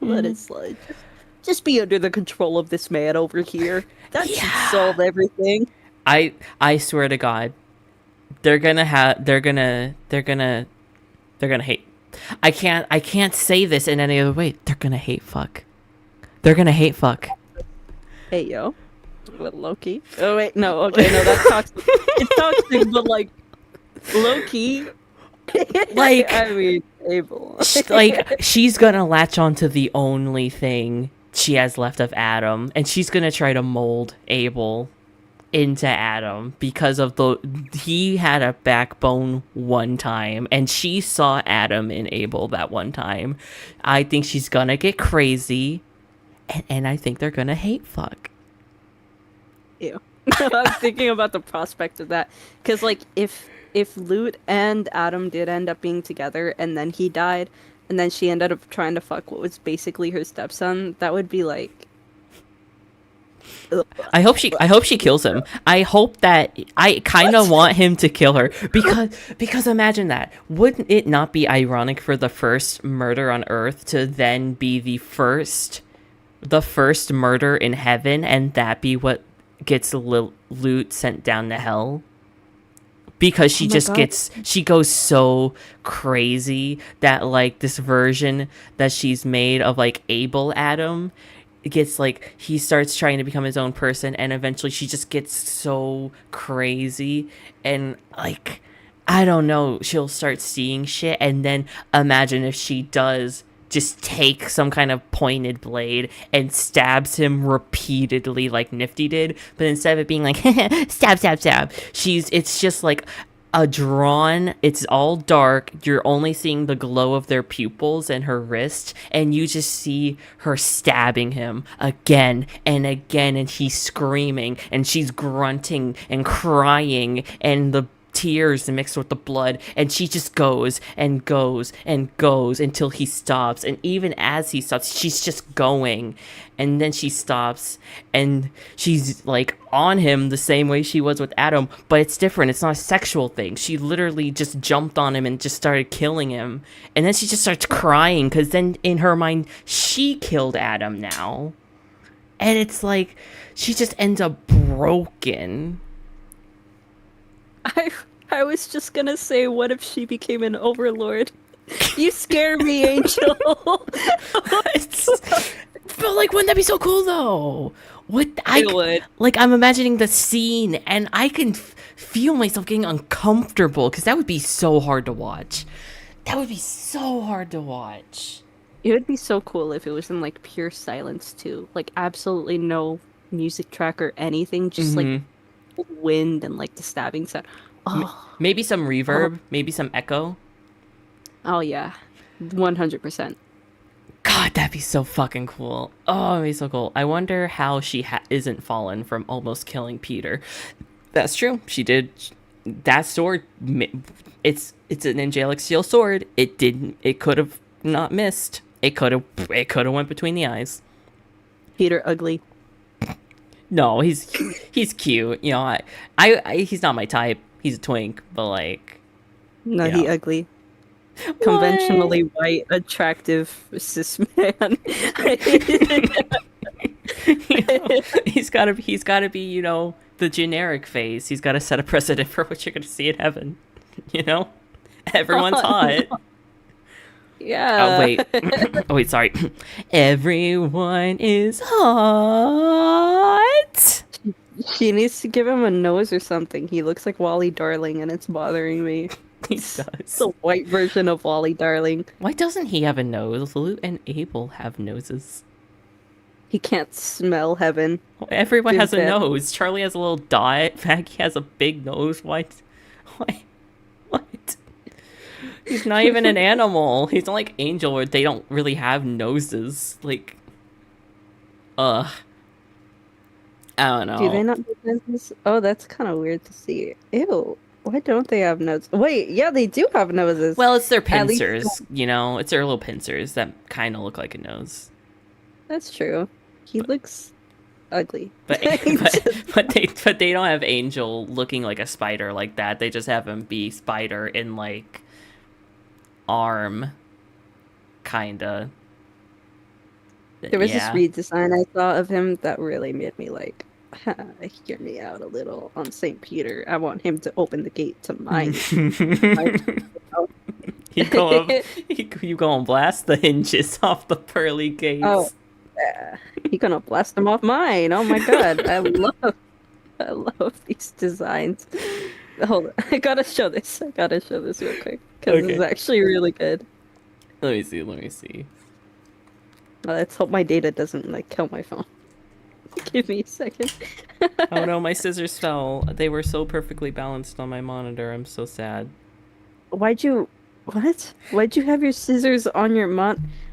let it slide. Just be under the control of this man over here. That should solve everything. I swear to God, they're gonna hate. I can't say this in any other way. They're gonna hate fuck. They're gonna hate fuck. Hey yo, what Loki? Oh wait, no, okay, no, that's toxic. It's toxic, but like Loki. Like, I mean, Abel. like she's gonna latch onto the only thing she has left of Adam, and she's gonna try to mold Abel into Adam because of he had a backbone one time, and she saw Adam in Abel that one time. I think she's gonna get crazy, and I think they're gonna hate fuck. Ew. I'm thinking about the prospect of that, because like if Lute and Adam did end up being together and then he died, and then she ended up trying to fuck what was basically her stepson, that would be like. Ugh. I hope she kills him. I hope that I kind of want him to kill her because imagine that. Wouldn't it not be ironic for the first murder on Earth to then be the first murder in heaven, and that be what gets Loot sent down to hell? Because she she goes so crazy that like this version that she's made of like Abel Adam gets like, he starts trying to become his own person, and eventually she just gets so crazy, and like, I don't know, she'll start seeing shit. And then imagine if she does just take some kind of pointed blade and stabs him repeatedly like Nifty did, but instead of it being like stab stab stab, it's just like it's all dark, you're only seeing the glow of their pupils and her wrist, and you just see her stabbing him again and again, and he's screaming and she's grunting and crying, and the tears mixed with the blood, and she just goes and goes and goes until he stops. And even as he stops, she's just going, and then she stops and she's like on him the same way she was with Adam, but it's different. It's not a sexual thing. She literally just jumped on him and just started killing him, and then she just starts crying because then in her mind she killed Adam now, and it's like she just ends up broken. I was just gonna say, what if she became an overlord? You scare me, Angel. But like, wouldn't that be so cool though? It would. Like, I'm imagining the scene, and I can feel myself getting uncomfortable because that would be so hard to watch. That would be so hard to watch. It would be so cool if it was in like pure silence too, like absolutely no music track or anything, just like wind and like the stabbing sound. Oh, maybe some reverb, maybe some echo. oh yeah, 100%. God, that'd be so fucking cool. Oh, it'd be so cool. I wonder how she isn't fallen from almost killing Peter. That's true. She did. That sword, it's an angelic steel sword. It could have not missed. It could have went between the eyes. Peter ugly. No, he's cute. You know, I he's not my type. He's a twink, but like, No, he ugly. What? Conventionally white, attractive cis man. You know, he's gotta be, you know, the generic face. He's gotta set a precedent for what you're gonna see in heaven. You know, everyone's hot. No. Yeah. Oh wait, sorry. Everyone is hot. She needs to give him a nose or something. He looks like Wally Darling, and it's bothering me. He does. The white version of Wally Darling. Why doesn't he have a nose? Luke and Abel have noses. He can't smell heaven. Everyone has a Big nose. Charlie has a little dot. Maggie has a big nose. What? What? He's not even an animal. He's not like Angel, where they don't really have noses. Like, I don't know. Do they not have noses? Oh, that's kind of weird to see. Ew. Why don't they have noses? Wait, yeah, they do have noses. Well, it's their At least- pincers, you know? It's their little pincers that kind of look like a nose. That's true. He looks ugly. But they don't have Angel looking like a spider like that. They just have him be spider in like arm, kinda. There was Yeah. this redesign I saw of him that really made me like, hear me out a little on St. Peter. I want him to open the gate to mine. You go and blast the hinges off the pearly gates. Oh, yeah. He gonna blast them off mine. Oh my god, I love these designs. Hold on, I gotta show this real quick because Okay. it's actually really good. Let me see. Let's hope my data doesn't like kill my phone. Give me a second. Oh no, my scissors fell. They were so perfectly balanced on my monitor. I'm so sad. Why'd you have your scissors on your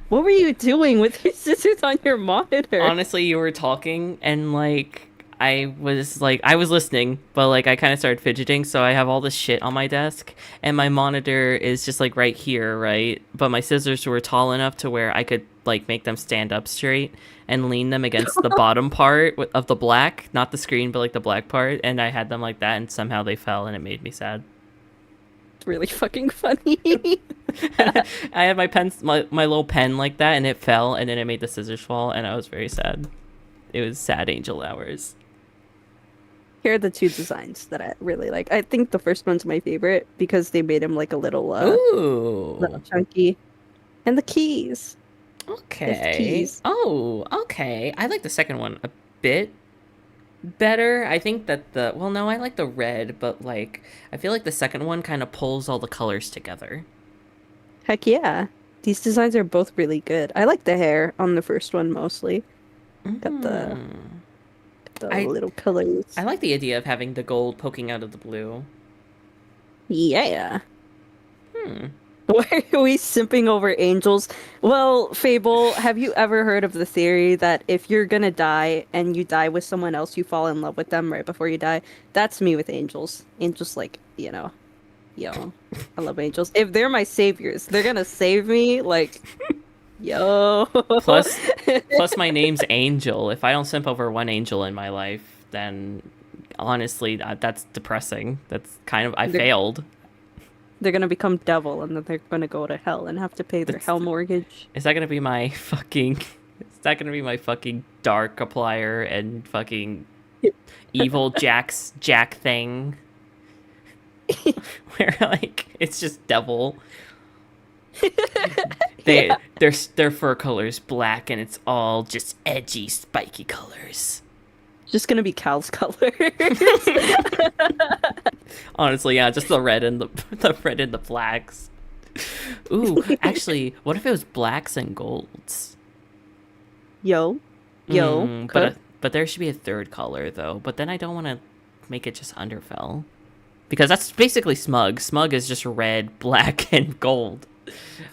What were you doing with your scissors on your monitor? Honestly, you were talking and like I was listening, but like I kind of started fidgeting, so I have all this shit on my desk, and my monitor is just like right here, right? But my scissors were tall enough to where I could like make them stand up straight and lean them against the bottom part of the black, not the screen, but like the black part, and I had them like that, and somehow they fell, and it made me sad. It's really fucking funny. I had my little pen like that, and it fell, and then it made the scissors fall, and I was very sad. It was sad angel hours. Here are the two designs that I really like. I think the first one's my favorite because they made him like a little Ooh. chunky. And the keys. Okay. Keys. Oh, okay. I like the second one a bit better. I think that no, I like the red, but like I feel like the second one kind of pulls all the colors together. Heck yeah. These designs are both really good. I like the hair on the first one mostly. Got the little colors. I like the idea of having the gold poking out of the blue. Yeah. Why are we simping over angels? Well, Fable, have you ever heard of the theory that if you're gonna die and you die with someone else, you fall in love with them right before you die? That's me with angels. Angels, like, yo, I love angels. If they're my saviors, they're gonna save me, like, yo. Plus my name's Angel. If I don't simp over one angel in my life, then honestly, that's depressing. That's kind of, I failed. They're gonna become devil, and then they're gonna go to hell and have to pay their hell mortgage. Is that gonna be my fucking? Is that gonna be my fucking dark applier and fucking evil Jack thing? Where like it's just devil. Their fur color's black, and it's all just edgy, spiky colors. Just gonna be Cal's colors. Honestly, yeah, just the red and the red and the blacks. Ooh, actually, what if it was blacks and golds? Yo, but there should be a third color though. But then I don't want to make it just underfell, because that's basically smug. Smug is just red, black, and gold.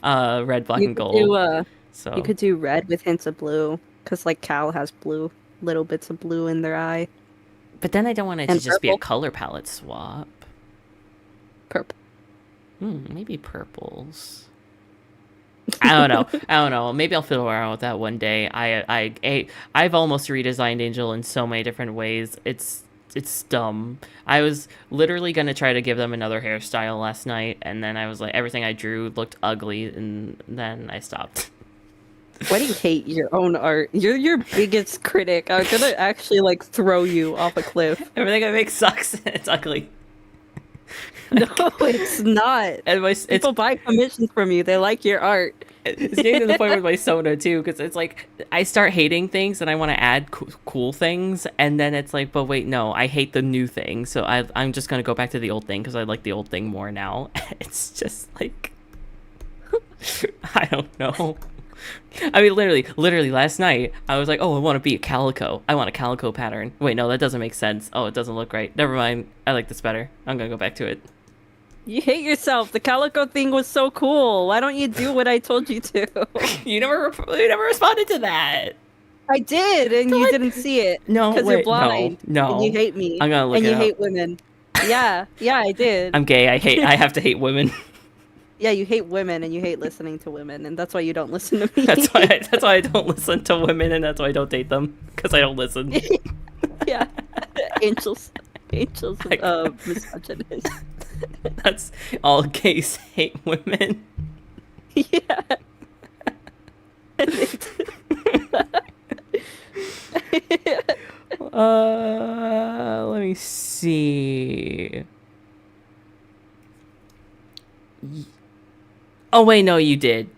Red, black, and gold. So you could do red with hints of blue, because like Cal has blue, little bits of blue in their eye. But then I don't want it to just be a color palette swap. Purple. Maybe purples. I don't know. Maybe I'll fiddle around with that one day. I've almost redesigned Angel in so many different ways. It's dumb. I was literally gonna try to give them another hairstyle last night, and then I was like, everything I drew looked ugly, and then I stopped. Why do you hate your own art? You're your biggest critic. I'm gonna actually like throw you off a cliff. Everything I make sucks. It's ugly. No, it's not. And People buy commissions from you. They like your art. It's getting to the point with my Sona too, because it's like I start hating things and I want to add cool things, and then it's like, but wait, no, I hate the new thing, so I'm just gonna go back to the old thing because I like the old thing more now. It's just like I don't know. I mean, literally last night, I was like, oh, I want to be a calico. I want a calico pattern. Wait, no, that doesn't make sense. Oh, it doesn't look right. Never mind. I like this better. I'm going to go back to it. You hate yourself. The calico thing was so cool. Why don't you do what I told you to? You never responded to that. I did, and you didn't see it. No, because you're blind. No. And you hate me. I'm going to look and it you up. hate women. Yeah, I did. I'm gay. I have to hate women. Yeah, you hate women and you hate listening to women, and that's why you don't listen to me. That's why I don't listen to women, and that's why I don't date them, because I don't listen. Yeah, angels, misogynist. That's all gays hate women. Yeah. Let me see. Oh wait, no, you did.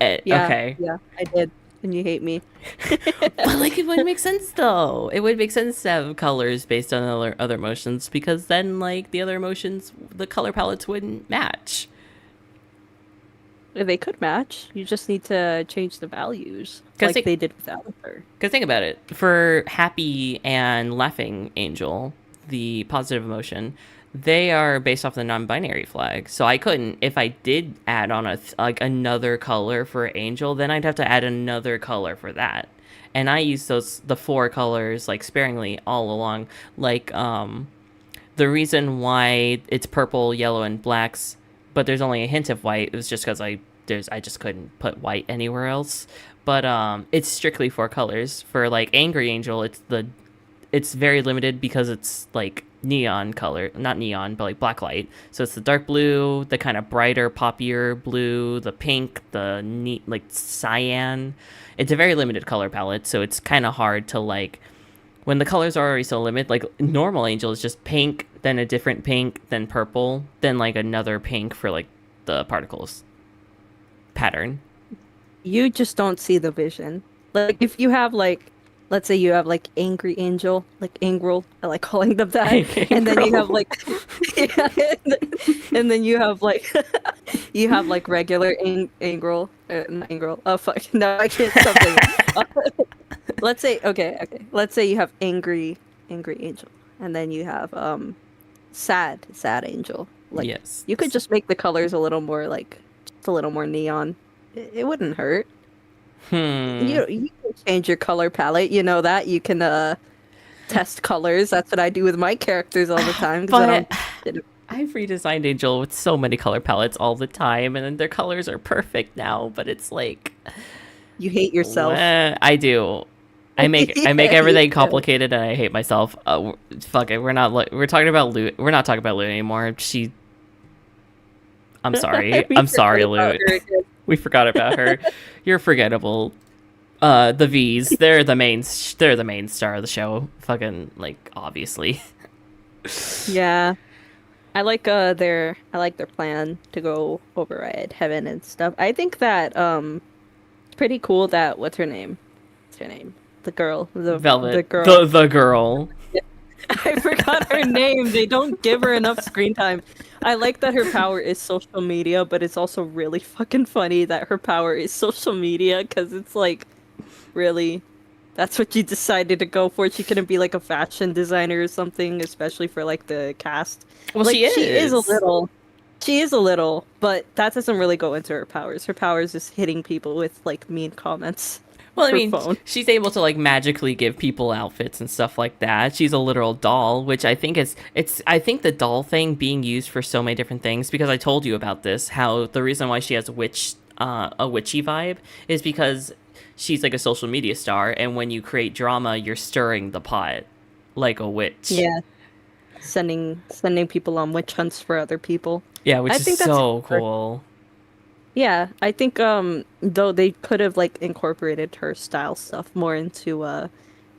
Yeah, okay. Yeah, I did, and you hate me. But like, it would make sense though. It would make sense to have colors based on other emotions, because then like the other emotions, the color palettes wouldn't match. They could match. You just need to change the values, like they did with Alistair. Because think about it. For happy and laughing angel, the positive emotion, they are based off the non-binary flag. So I couldn't, if I did add on another color for angel, then I'd have to add another color for that. and I use the 4 colors like sparingly all along. Like the reason why it's purple, yellow, and blacks, but there's only a hint of white, was just because I just couldn't put white anywhere else. But it's strictly 4 colors. For like Angry Angel, it's very limited because it's like neon color, not neon, but like black light. So it's the dark blue, the kind of brighter, poppier blue, the pink, the neat like cyan. It's a very limited color palette, so it's kind of hard to like when the colors are already so limited. Like normal Angel is just pink, then a different pink, then purple, then like another pink for like the particles pattern. You just don't see the vision. Like if you have like, let's say you have like Angry Angel, like Angrel, I like calling them that, and then you have like, yeah, and then you have like, you have like regular Angrel, not Angrel. Oh fuck, no, I can't stop saying it. Let's say okay. Let's say you have Angry Angel, and then you have Sad Angel. Like Yes. you could just make the colors a little more like, just a little more neon. It wouldn't hurt. You can change your color palette. You know that you can test colors. That's what I do with my characters all the time. But I've redesigned Angel with so many color palettes all the time, and then their colors are perfect now. But it's like you hate yourself. I do. I make everything complicated, and I hate myself. Fuck it. We're talking about Loot. We're not talking about Loot anymore. I'm sorry. I'm sorry, Loot. We forgot about her. You're forgettable. The V's, they're the main star of the show. Fucking like obviously. Yeah. I like their plan to go override heaven and stuff. I think that it's pretty cool that what's her name? The girl. Velvet. The girl. The girl. I forgot her name. They don't give her enough screen time. I like that her power is social media, but it's also really fucking funny that her power is social media because it's like, really, that's what you decided to go for. She couldn't be like a fashion designer or something, especially for like the cast. Well, like, she is. She is a little, but that doesn't really go into her powers. Her powers is hitting people with like mean comments. Well, I her mean, phone. she's able to like magically give people outfits and stuff like that. She's a literal doll, which I think I think the doll thing being used for so many different things, because I told you about this, how the reason why she has a witchy vibe is because she's like a social media star, and when you create drama, you're stirring the pot like a witch. Yeah. Sending people on witch hunts for other people. Yeah, which I is think that's so cool. Yeah, I think though they could have like incorporated her style stuff more into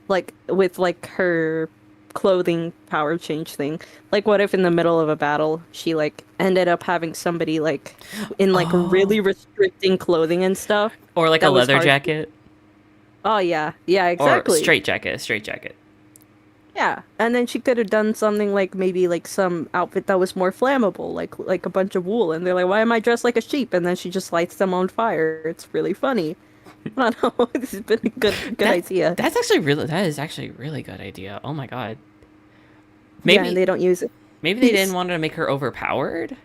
like with like her clothing power change thing. Like what if in the middle of a battle she like ended up having somebody like in like really restricting clothing and stuff. Or like a that was leather hard- jacket. Oh yeah. Yeah, exactly. Or straight jacket. Yeah, and then she could have done something like maybe like some outfit that was more flammable, like a bunch of wool, and they're like, "Why am I dressed like a sheep?" And then she just lights them on fire. It's really funny. I don't know. This has been a good idea. That is actually a really good idea. Oh my god. Yeah, and they don't use it. Maybe they didn't want to make her overpowered,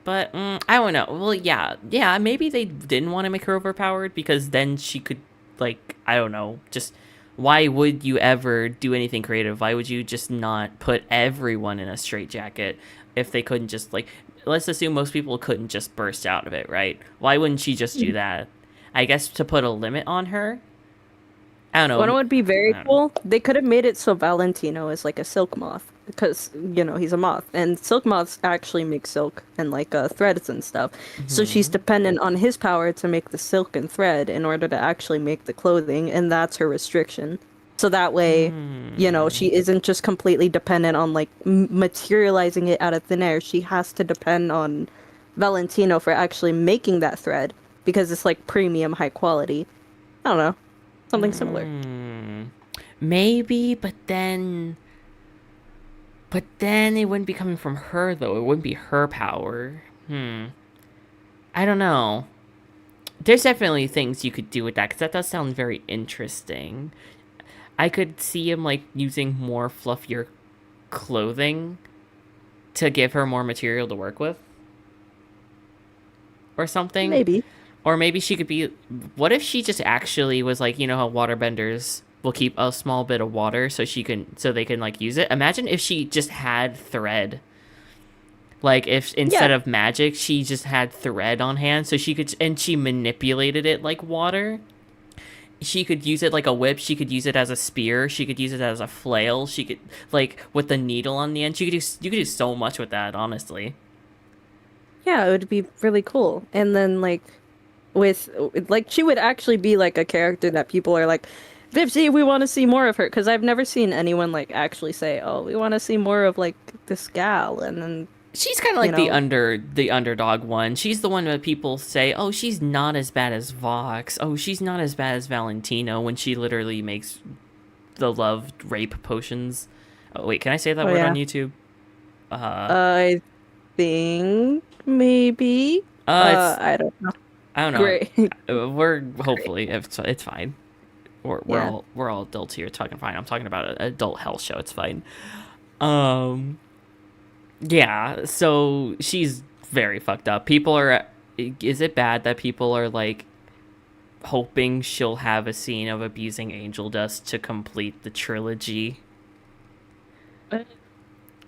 but I don't know. Well, yeah. Maybe they didn't want to make her overpowered because then she could, like, I don't know, just. Why would you ever do anything creative? Why would you just not put everyone in a straitjacket if they couldn't just, like, let's assume most people couldn't just burst out of it, right? Why wouldn't she just do that? I guess to put a limit on her? I don't know. What would be very cool? They could have made it so Valentino is like a silk moth because, you know, he's a moth. And silk moths actually make silk and like threads and stuff. Mm-hmm. So she's dependent on his power to make the silk and thread in order to actually make the clothing. And that's her restriction. So that way, you know, she isn't just completely dependent on like materializing it out of thin air. She has to depend on Valentino for actually making that thread because it's like premium high quality. I don't know. Something similar. Maybe, but then it wouldn't be coming from her, though. It wouldn't be her power. I don't know. There's definitely things you could do with that, because that does sound very interesting. I could see him, like, using more fluffier clothing to give her more material to work with. Or something. Maybe. Or maybe she could be. What if she just actually was like, you know how waterbenders will keep a small bit of water so they can like use it. Imagine if she just had thread. Like if instead Yeah. of magic, she just had thread on hand, so she could, and she manipulated it like water. She could use it like a whip. She could use it as a spear. She could use it as a flail. She could like with the needle on the end. You could do so much with that, honestly. Yeah, it would be really cool. And then with like she would actually be like a character that people are like, Vipsy, we want to see more of her because I've never seen anyone like actually say, "Oh, we want to see more of like this gal." And then, She's kind of you like know, the underdog one. She's the one that people say, "Oh, she's not as bad as Vox. Oh, she's not as bad as Valentino," when she literally makes the love rape potions. Oh, wait, can I say that oh word yeah. on YouTube? I think maybe. It's I don't know. I don't know. Great. We're Great. hopefully it's fine. Yeah. We're all adults here. It's fucking fine. I'm talking about an adult health show. It's fine. Um, yeah. So she's very fucked up. People are. Is it bad that people are like hoping she'll have a scene of abusing angel dust to complete the trilogy? Uh,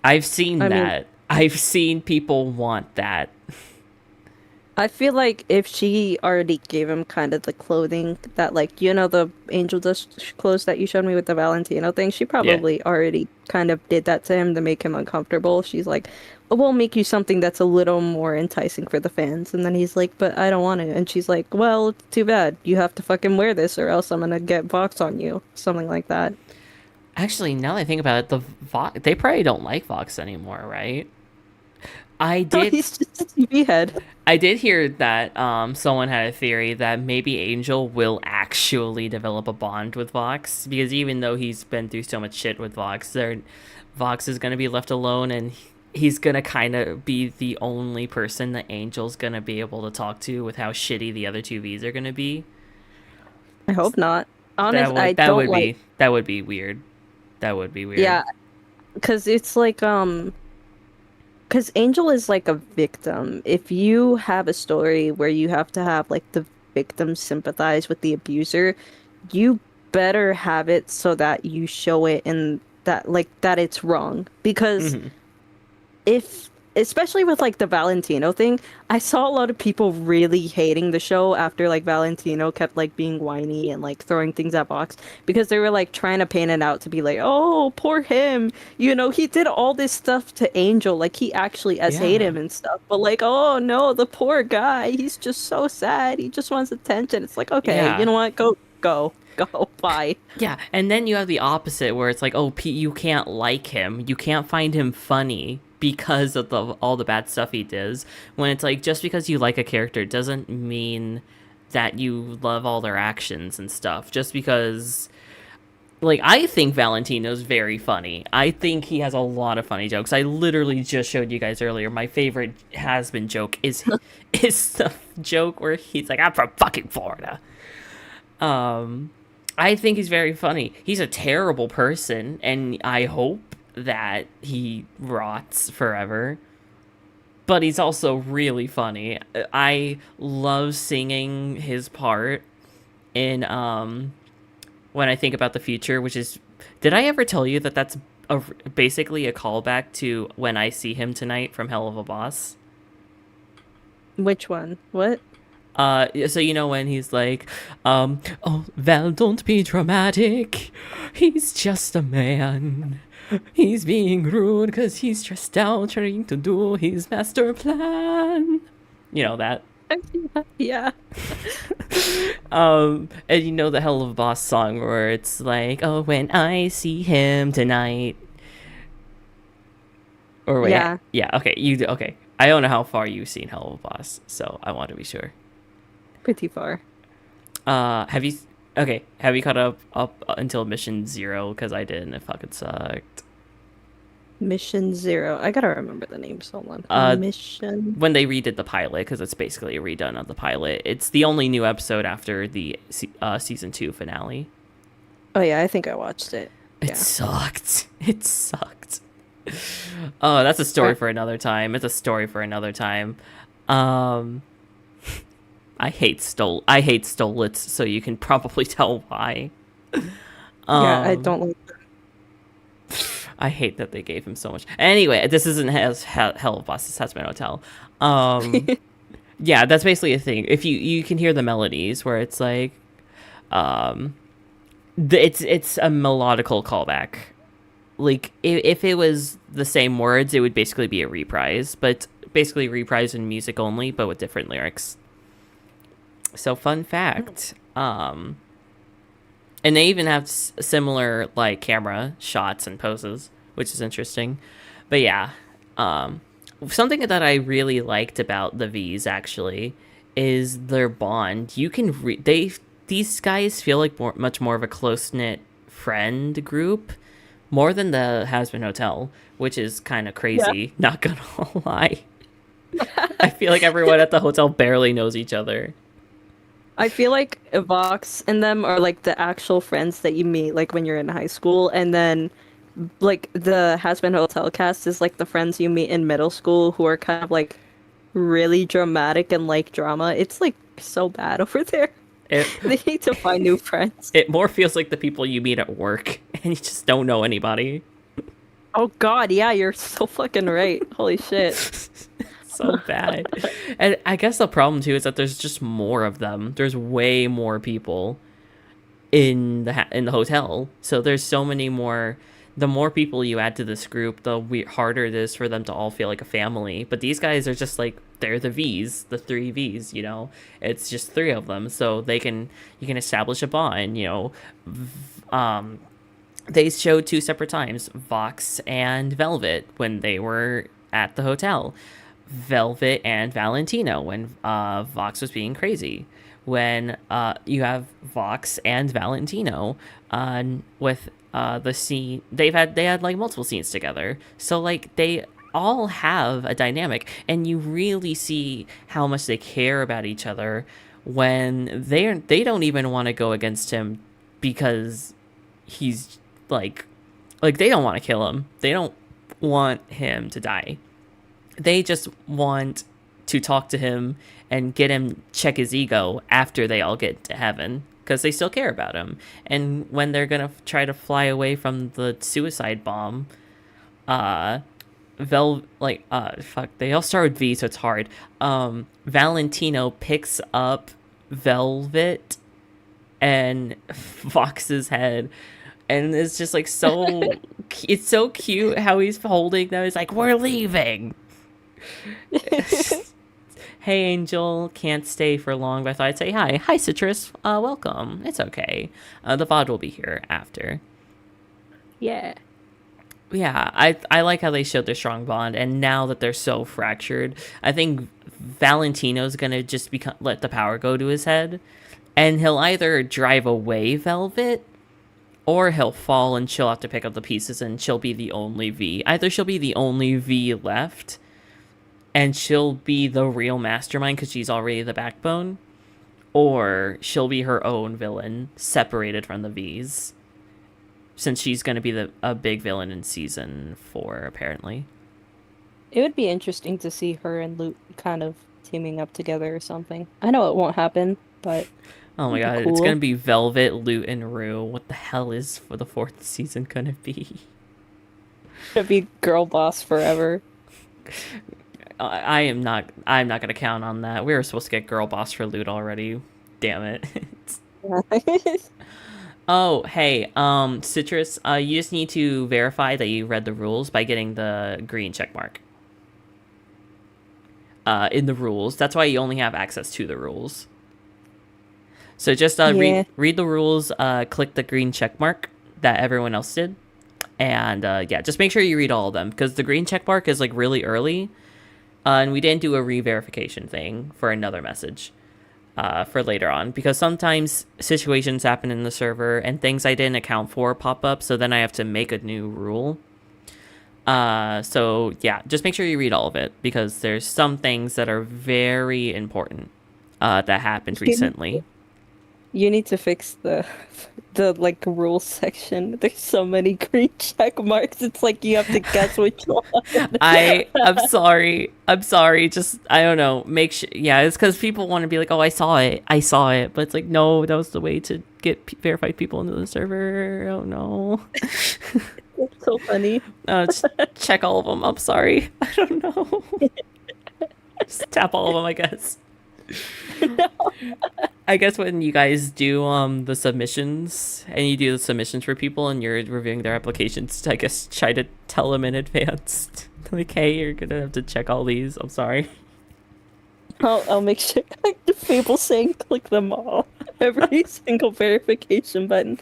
I've seen I mean, that. I've seen people want that. I feel like if she already gave him kind of the clothing that, like, you know, the angel dust clothes that you showed me with the Valentino thing, she Yeah. probably already kind of did that to him to make him uncomfortable. She's like, "Oh, we'll make you something that's a little more enticing for the fans." And then he's like, "But I don't want it." And she's like, "Well, too bad. You have to fucking wear this or else I'm gonna get Vox on you." Something like that. Actually, now that I think about it, they probably don't like Vox anymore, right? I No, did he's just a TV head. I did hear that someone had a theory that maybe Angel will actually develop a bond with Vox, because even though he's been through so much shit with Vox is gonna be left alone, and he's gonna kind of be the only person that Angel's gonna be able to talk to with how shitty the other two V's are gonna be. I hope not. Honest, I don't like. That would be weird. That would be weird. Yeah, because it's like because Angel is like a victim. If you have a story where you have to have like the victim sympathize with the abuser, you better have it so that you show it in that like that it's wrong. Because Hmm. if especially with like the Valentino thing, I saw a lot of people really hating the show after like Valentino kept like being whiny and like throwing things at Vox because they were like trying to paint it out to be like, "Oh, poor him. You know, he did all this stuff to Angel, like he actually as hate Yeah. him and stuff." But like, "Oh no, the poor guy. He's just so sad. He just wants attention." It's like, "Okay, you Yeah. know what? Go. Bye." Yeah, and then you have the opposite where it's like, oh, you can't like him, you can't find him funny because of all the bad stuff he does. When it's like, just because you like a character doesn't mean that you love all their actions and stuff. Just because, like, I think Valentino's very funny. I think he has a lot of funny jokes. I literally just showed you guys earlier. My favorite Hazbin joke is the joke where he's like, "I'm from fucking Florida." Um, I think he's very funny. He's a terrible person, and I hope that he rots forever. But he's also really funny. I love singing his part in when I think about the future, which is, did I ever tell you that that's basically a callback to When I See Him Tonight from Hell of a Boss? Which one? What? So you know when he's like, oh, Val, don't be dramatic. He's just a man. He's being rude because he's stressed out trying to do his master plan. You know that. Yeah. And you know the Hell of a Boss song where it's like, oh, when I see him tonight. Or wait, Yeah. yeah, okay, okay. I don't know how far you've seen Hell of a Boss, so I want to be sure. Pretty far. Have you? Okay, have you caught up until mission 0? Because I did, and it fucking sucked. Mission Zero. I gotta remember the names. Hold on. Uh, Mission. when they redid the pilot, because it's basically a redone of the pilot. It's the only new episode after the season 2 finale. Oh yeah, I think I watched it. It Yeah. sucked. It sucked. Oh, that's a story Uh, for another time. It's a story for another time. Um, I hate stolets, so you can probably tell why. Yeah, I Um, don't like. I hate that they gave him so much. Anyway, this isn't Hell of Boss. This has been Hotel. Um, yeah, that's basically a thing. If you can hear the melodies where it's like, um, it's a melodical callback. Like if it was the same words, it would basically be a reprise, but basically reprise in music only, but with different lyrics. So fun fact. And they even have similar like camera shots and poses, which is interesting. But yeah, um, something that I really liked about the V's actually is their bond. You can these guys feel like much more of a close knit friend group, more than the Hazbin Hotel, which is kind of Yeah. crazy. Not gonna lie, I feel like everyone at the hotel barely knows each other. I feel like Vox and them are like the actual friends that you meet like when you're in high school, and then like the Has-Been Hotel cast is like the friends you meet in middle school who are kind of like really dramatic and like drama. It's like so bad over there. It They need to find new friends. it more feels like the people you meet at work and you just don't know anybody. Oh God, yeah, you're so fucking right. Holy shit. So bad. And I guess the problem too is that there's just more of them. There's way more people in the hotel. So there's so many more. The more people you add to this group, the harder it is for them to all feel like a family. But these guys are just like they're the V's, the three V's. You know, it's just three of them, so you can establish a bond. You know, they showed two separate times Vox and Velvet when they were at the hotel. Velvet and Valentino when Vox was being crazy. When you have Vox and Valentino with the scene, they had like multiple scenes together. So like they all have a dynamic, and you really see how much they care about each other when they don't even want to go against him because he's like they don't want to kill him. They don't want him to die. They just want to talk to him and get him check his ego after they all get to heaven because they still care about him. And when they're gonna try to fly away from the suicide bomb, fuck, they all start with V, so it's hard. Valentino picks up Velvet and Fox's head, and it's just like so. It's so cute how he's holding them. He's like, "We're leaving." Hey Angel, can't stay for long, but I thought I'd say hi. Hi Citrus, welcome. It's okay. The VOD will be here after. Yeah. Yeah, I like how they showed their strong bond, and now that they're so fractured, I think Valentino's gonna just let the power go to his head, and he'll either drive away Velvet, or he'll fall and she'll have to pick up the pieces, and she'll be the only V. Either she'll be the only V left, and she'll be the real mastermind because she's already the backbone, or she'll be her own villain, separated from the V's, since she's going to be a big villain in season 4, apparently. It would be interesting to see her and Luke kind of teaming up together or something. I know it won't happen, but Oh my it'd god, be cool. it's going to be Velvet, Lute, and Rue. What the hell is for the 4th season going to be? It'd be girl boss forever. I'm not going to count on that. We were supposed to get girl boss for Lute already. Damn it. Oh, hey, Citrus, you just need to verify that you read the rules by getting the green check mark. In the rules. That's why you only have access to the rules. So just Yeah. read the rules, click the green check mark that everyone else did. And yeah, just make sure you read all of them, because the green check mark is like really early. And we didn't do a re-verification thing for another message. For later on, because sometimes situations happen in the server and things I didn't account for pop up, so then I have to make a new rule. So yeah, just make sure you read all of it, because there's some things that are very important that happened recently. You need to fix the like rules section. There's so many green check marks. It's like you have to guess which one. I'm sorry. I'm sorry. Just I don't know. Make sure. Yeah, it's because people want to be like, oh, I saw it. I saw it. But it's like, no, that was the way to get verified people into the server. Oh no. It's so funny. Just check all of them. I'm sorry. I don't know. Just tap all of them, I guess. I guess when you guys do the submissions and you do the submissions for people and you're reviewing their applications, I guess try to tell them in advance, like, hey, you're gonna have to check all these. I'm sorry. I'll make sure like the Fable saying click them all. Every single verification button.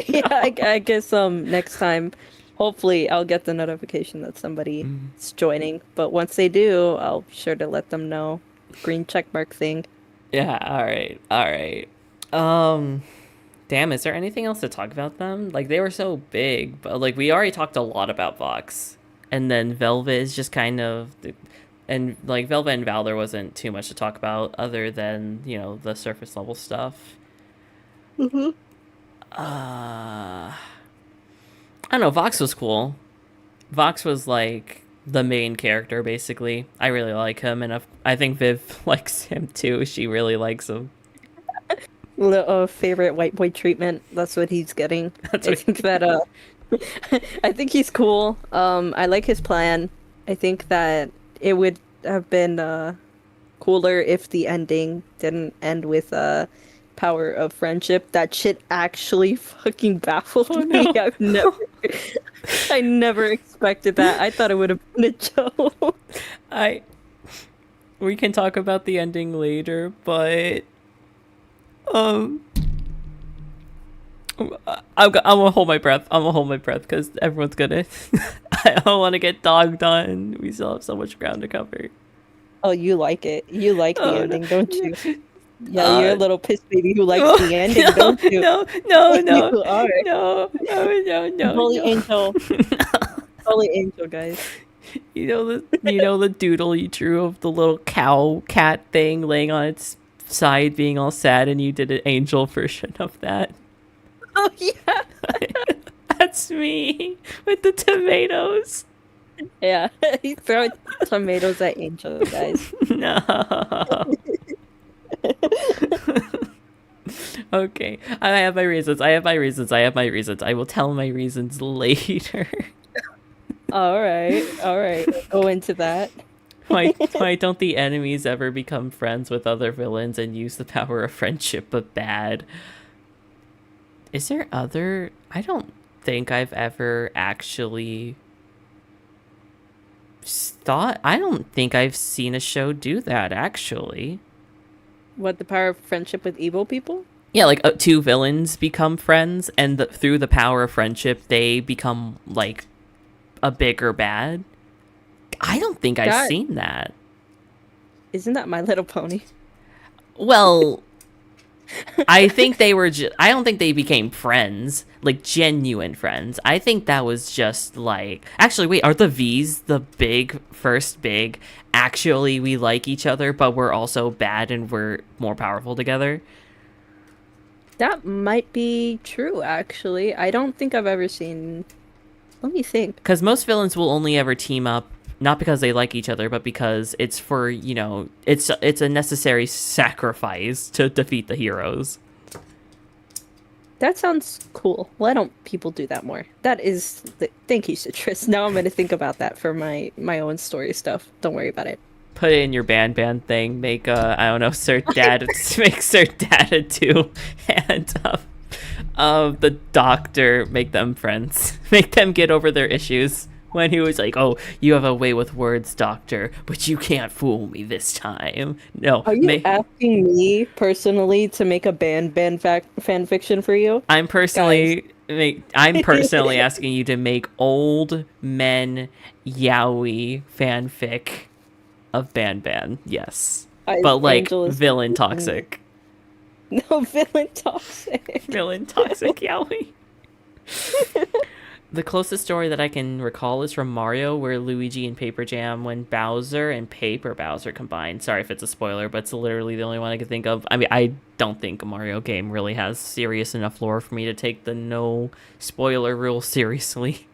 Yeah, I guess next time hopefully I'll get the notification that somebody is joining. But once they do, I'll be sure to let them know. Green check mark thing. Yeah. All right. All right. Damn. Is there anything else to talk about them? Like they were so big, but like we already talked a lot about Vox, and then Velvet is just kind of. And like Velvet and Valor wasn't too much to talk about other than, you know, the surface level stuff. I don't know, Vox was cool. Vox was like the main character basically. I really like him, and I think Viv likes him too. She really likes him. Favorite white boy treatment. That's what he's getting. That's I what think that I think he's cool. I like his plan. I think that it would have been cooler if the ending didn't end with power of friendship. That shit actually fucking baffled me. no. I never expected that. I thought it would have been a joke. We can talk about the ending later, but I'm gonna hold my breath. I'm gonna hold my breath because everyone's gonna. I don't want to get dogged on. We still have so much ground to cover. Oh, you like it. You like the ending, don't you? Yeah, you're a little piss baby who likes the ending, don't you? No. You are. No. Holy angel. Holy angel, guys. You know the doodle you drew of the little cow cat thing laying on its side being all sad, and you did an angel version of that. Oh, yeah. That's me with the tomatoes. Yeah, he throw tomatoes at Angel, guys. No. Okay, I have my reasons. I have my reasons. I will tell my reasons later. All right. Go into that. Why don't the enemies ever become friends with other villains and use the power of friendship but bad? Is there other... I don't think I've ever actually thought... I don't think I've seen a show do that, actually. What, the power of friendship with evil people? Yeah, like two villains become friends, and through the power of friendship, they become, like, a bigger bad. I don't think I've seen that. Isn't that My Little Pony? Well... I think they were I don't think they became friends, like genuine friends. I think that was just like... Actually, wait, are the V's the first big, actually we like each other, but we're also bad and we're more powerful together? That might be true, actually. I don't think I've ever seen... Let me think. Because most villains will only ever team up, not because they like each other, but because it's for, you know, it's a necessary sacrifice to defeat the heroes. That sounds cool. Why don't people do that more? That is... Thank you, Citrus. Now I'm going to think about that for my own story stuff. Don't worry about it. Put it in your band thing. Make, I don't know, Sir Dad... make Sir Dad do. And, the doctor, make them friends. Make them get over their issues. When he was like, oh, you have a way with words, doctor, but you can't fool me this time. No. Are you asking me personally to make a fan fiction for you? I'm personally asking you to make old men yaoi fanfic of Ban. Yes. But like villain toxic. No, villain toxic. Villain toxic yaoi. The closest story that I can recall is from Mario, where Luigi and Paper Jam, when Bowser and Paper Bowser combined. Sorry if it's a spoiler, but it's literally the only one I can think of. I mean, I don't think a Mario game really has serious enough lore for me to take the no spoiler rule seriously.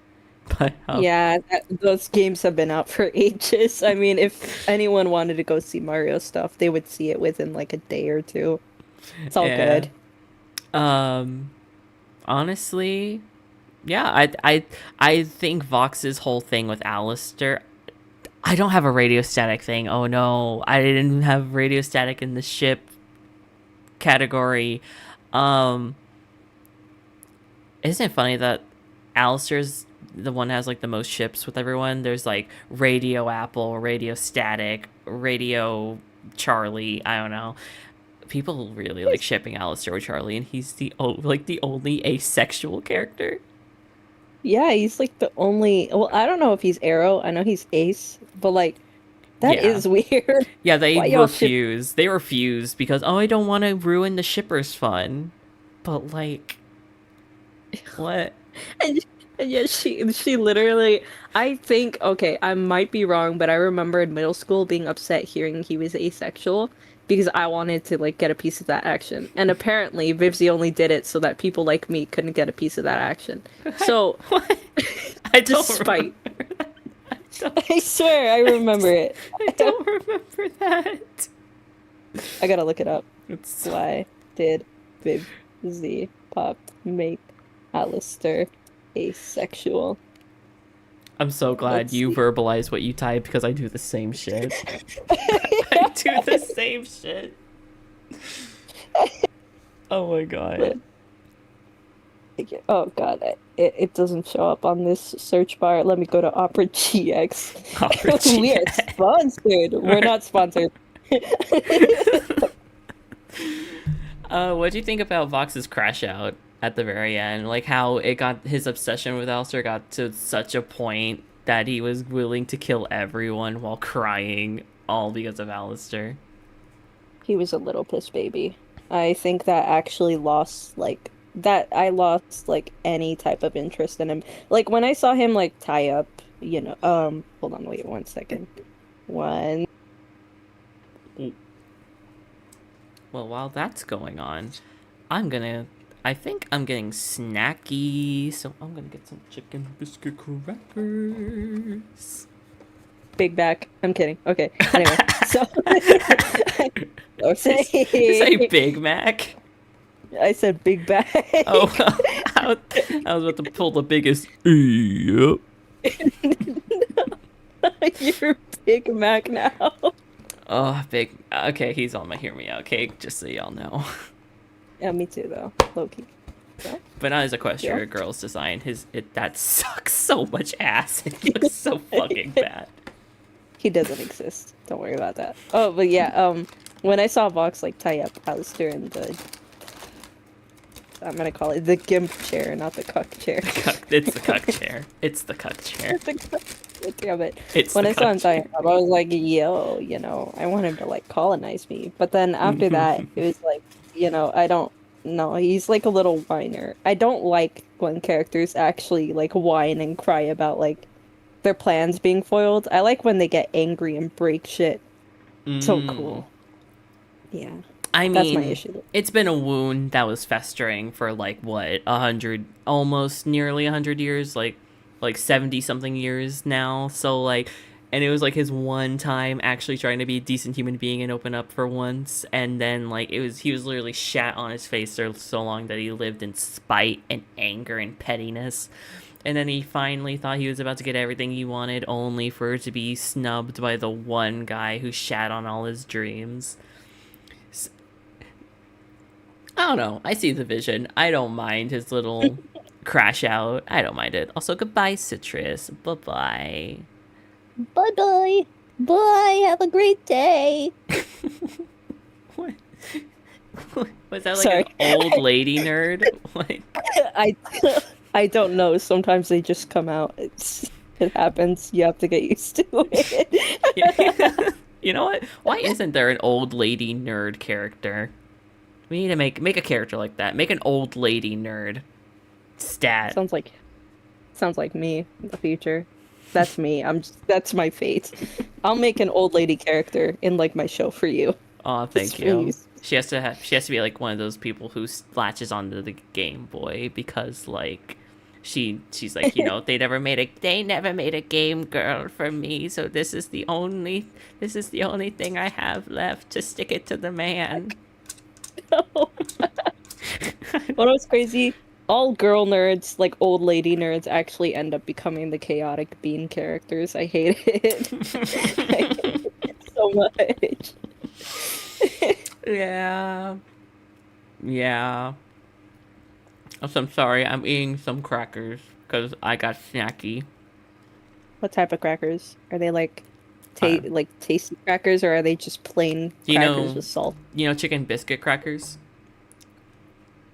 But Yeah, those games have been out for ages. I mean, if anyone wanted to go see Mario stuff, they would see it within like a day or two. It's all yeah. good. Honestly, yeah, I think Vox's whole thing with Alistair. I don't have a radio static thing. Oh no, I didn't have radio static in the ship category. Um, isn't it funny that Alistair's the one that has like the most ships with everyone? There's like Radio Apple, Radio Static, Radio Charlie. I don't know. People really like shipping Alistair with Charlie, and he's the only asexual character. Yeah, he's like the only. Well, I don't know if he's Arrow. I know he's Ace, but like that Yeah. is weird. Yeah, they Why y'all refuse. They refuse because I don't want to ruin the shippers' fun. But like, what? And, and yeah, she literally. I think okay, I might be wrong, but I remember in middle school being upset hearing he was asexual because I wanted to like get a piece of that action, and apparently Vivzy only did it so that people like me couldn't get a piece of that action. So, What? I don't despite, remember. I swear I remember it. I don't remember that. I gotta look it up. It's Why did Vivzy Pop make Alistair asexual? I'm so glad Let's you see. verbalized what you typed because I do the same shit. I do the same shit. Oh my god. Oh god, it doesn't show up on this search bar. Let me go to Opera GX. Opera We are GX. sponsored. We're not sponsored. What do you think about Vox's crash out at the very end? Like how it got his obsession with Alistair got to such a point that he was willing to kill everyone while crying, all because of Alistair. He was a little piss baby. I think that actually lost like that I lost like any type of interest in him. Like when I saw him like tie up, hold on, wait 1 second. One Well, while that's going on, I think I'm getting snacky, so I'm gonna get some chicken biscuit crackers. big back. I'm kidding. Okay. Anyway, so Say Big Mac. I said big back. Oh, I was about to pull the biggest. Yep. You're Big Mac now. Oh, big. Okay, he's on my hear me out cake, just so y'all know. Yeah, me too though. Low key. But not as a question or a girl's design. That sucks so much ass. It looks so fucking bad. He doesn't exist. Don't worry about that. Oh, but yeah, when I saw Vox like tie up Alistair in I'm gonna call it the gimp chair, not the cuck chair. It's the cuck chair. It's the cuck chair. Damn it. It's When the I saw him cuck tie up, I was like, yo, I want him to like colonize me. But then after that, it was like, I don't know. He's like a little whiner. I don't like when characters actually like whine and cry about like their plans being foiled. I like when they get angry and break shit. So cool. Yeah. I That's my mean, issue. it's been a wound that was festering for like what 100, almost nearly 100 years, like 70 something years now. So like, and it was like his one time actually trying to be a decent human being and open up for once, and then like he was literally shat on his face for so long that he lived in spite and anger and pettiness. And then he finally thought he was about to get everything he wanted, only for it to be snubbed by the one guy who shat on all his dreams. I don't know. I see the vision. I don't mind his little crash out. I don't mind it. Also, goodbye, Citrus. Bye-bye. Bye-bye. Bye. Have a great day. What? Was that like Sorry. an old lady nerd? Like, I don't know. Sometimes they just come out. It happens. You have to get used to it. you know what? Why isn't there an old lady nerd character? We need to make a character like that. Make an old lady nerd. Stat. Sounds like sounds like me in the future. That's me. That's my fate. I'll make an old lady character in like my show for you. Oh, Just thank you. please. She has to be like one of those people who latches onto the Game Boy because like she's like, you know, they never made a game girl for me, so this is the only thing I have left to stick it to the man. What was crazy? All girl nerds, like old lady nerds, actually end up becoming the chaotic bean characters. I hate it. I hate it so much. Yeah. Yeah. Oh, I'm sorry. I'm eating some crackers because I got snacky. What type of crackers? Are they like Uh, like tasty crackers, or are they just plain you crackers know, with salt? chicken biscuit crackers.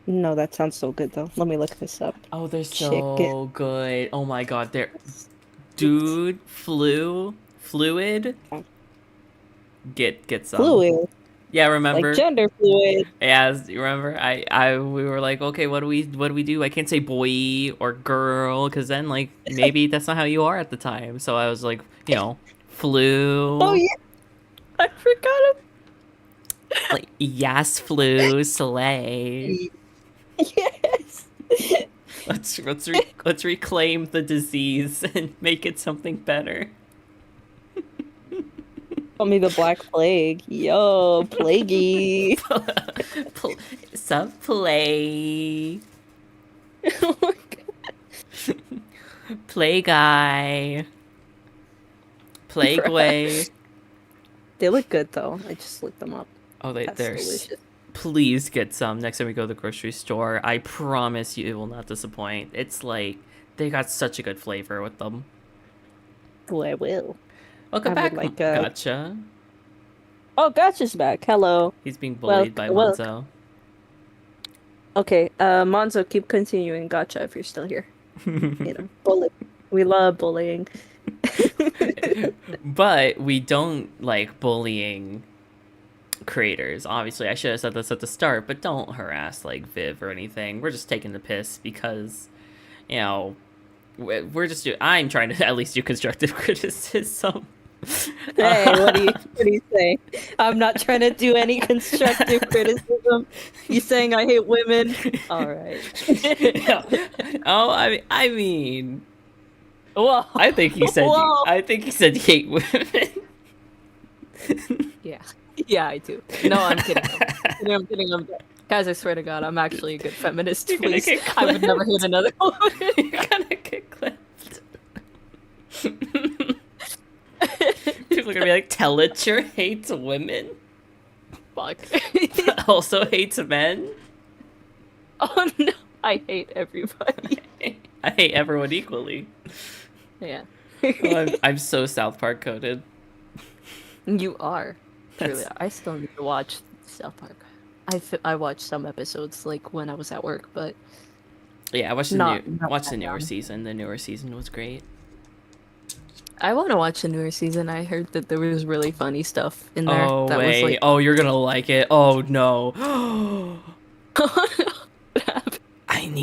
No, that sounds so good though. Let me look this up. Oh, they're so Chicken. good. Oh my god, dude, fluid. Get some. Fluid, Yeah, remember? like gender fluid. Yeah, you remember? We were like, okay, what do we do? I can't say boy or girl because then like maybe that's not how you are at the time. So I was like, flu. Oh yeah, I forgot. Like yes, flu, slay. Yes. Let's reclaim the disease and make it something better. Call me the Black Plague. Yo, plaguey. Sub play. Oh my God. Play guy. Plague way. They look good though. I just looked them up. Oh, That's they're delicious. please get some next time we go to the grocery store. I promise you it will not disappoint. It's like they got such a good flavor with them. Oh, I will. Welcome I back. would like, Gotcha. Oh, Gotcha's back. Hello. He's being bullied by Well, Monzo. okay, Monzo, keep continuing. Gotcha if you're still here. Bully. We love bullying. But we don't like bullying creators. Obviously, I should have said this at the start, but don't harass like Viv or anything. We're just taking the piss because, we're just I'm trying to at least do constructive criticism. Hey, what do you say? I'm not trying to do any constructive criticism. You saying I hate women? All right. Oh, I mean, Whoa. I think he said Whoa. he hate women. Yeah. Yeah, I do. No, I'm kidding. I'm kidding. Guys, I swear to God, I'm actually a good feminist. You're gonna Please. get I would never hate another woman. You're gonna get clipped. People are gonna be like, Tellacher hates women, Fuck. also hates men. Oh no, I hate everybody. I hate everyone equally. Yeah. Oh, I'm so South Park coded. You are. Truly, That's- I still need to watch South Park. I watched some episodes like when I was at work, but Yeah, I watched not the that newer long. season. The newer season was great. I want to watch the newer season. I heard that there was really funny stuff in there. Oh that wait. was like, Oh, you're gonna like it. Oh no.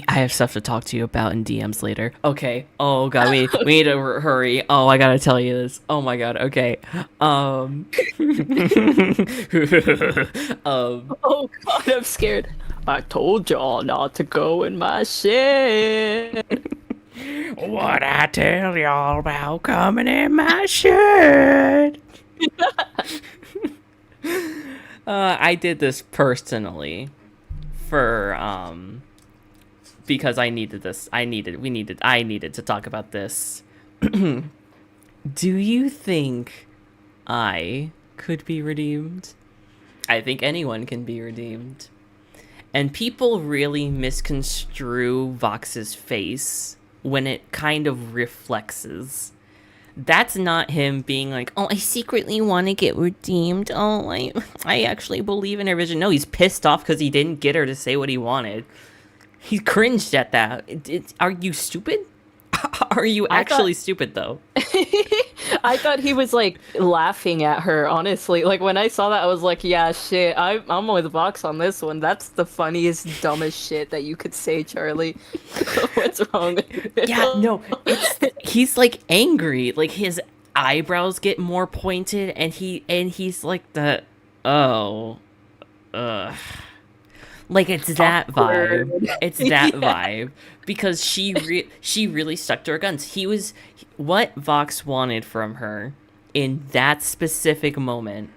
I have stuff to talk to you about in DMs later. Okay. Oh god, we need to hurry. Oh, I gotta tell you this. Oh my god. Okay. Oh God, I'm scared. I told y'all not to go in my shit. What I tell y'all about coming in my shirt? I did this personally for because I needed to talk about this. Do you think I could be redeemed? I think anyone can be redeemed. And people really misconstrue Vox's face when it kind of reflexes. That's not him being like, oh, I secretly want to get redeemed. Oh, I actually believe in her vision. No, he's pissed off because he didn't get her to say what he wanted. He cringed at that. Are you stupid? Are you actually stupid, though? I thought he was like laughing at her, honestly. Like when I saw that, I was like, yeah, shit, I'm with Vox on this one. That's the funniest, dumbest shit that you could say, Charlie. What's wrong with Yeah, you? no, he's like angry. Like his eyebrows get more pointed, and he's like the oh, ugh. Like it's that vibe. Awkward. It's that Yeah. vibe because she really stuck to her guns. He was what Vox wanted from her in that specific moment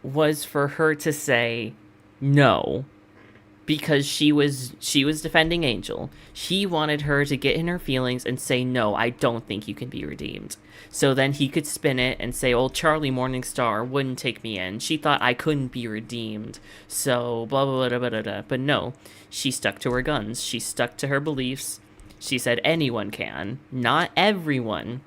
was for her to say no because she was defending Angel. She wanted her to get in her feelings and say no, I don't think you can be redeemed. So then he could spin it and say, "Oh, Charlie Morningstar wouldn't take me in. She thought I couldn't be redeemed." So blah blah blah blah blah. Blah. But no, she stuck to her guns. She stuck to her beliefs. She said anyone can, not everyone.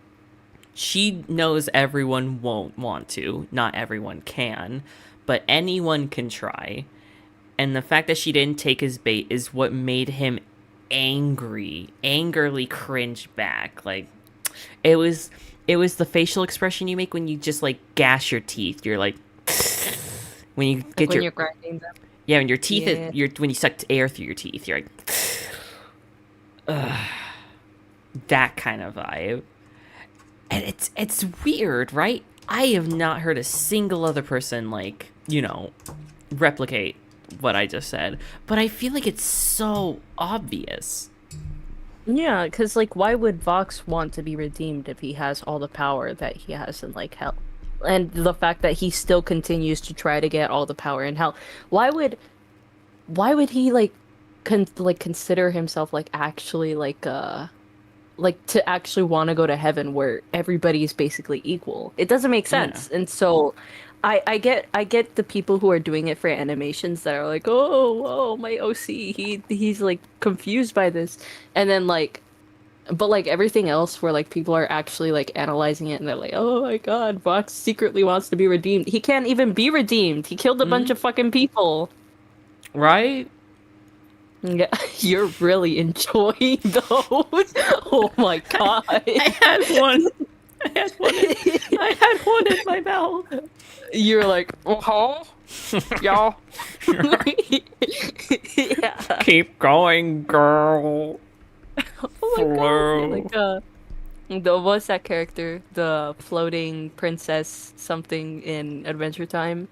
She knows everyone won't want to, not everyone can, but anyone can try. And the fact that she didn't take his bait is what made him angrily cringe back. Like it was the facial expression you make when you just like gash your teeth. You're like when you Like get when your you're grinding them. yeah, when your teeth Yeah. when you suck air through your teeth, you're like that kind of vibe. And it's weird, right? I have not heard a single other person like, replicate what I just said, but I feel like it's so obvious. Yeah, because like, why would Vox want to be redeemed if he has all the power that he has in like hell, and the fact that he still continues to try to get all the power in hell? Why would he like consider himself like actually like to actually want to go to heaven where everybody is basically equal? It doesn't make Yeah. sense. And so I get the people who are doing it for animations that are like, oh, my OC, he's like confused by this. And then like, but like everything else where like people are actually like analyzing it and they're like, oh my God, Vox secretly wants to be redeemed. He can't even be redeemed. He killed a bunch of fucking people. Right? Yeah, you're really enjoying those. Oh my God. I had one. I had one in my mouth. You're like, oh, y'all. Yeah. Keep going, girl. Oh my God. Flow. Like, what's that character? The floating princess something in Adventure Time?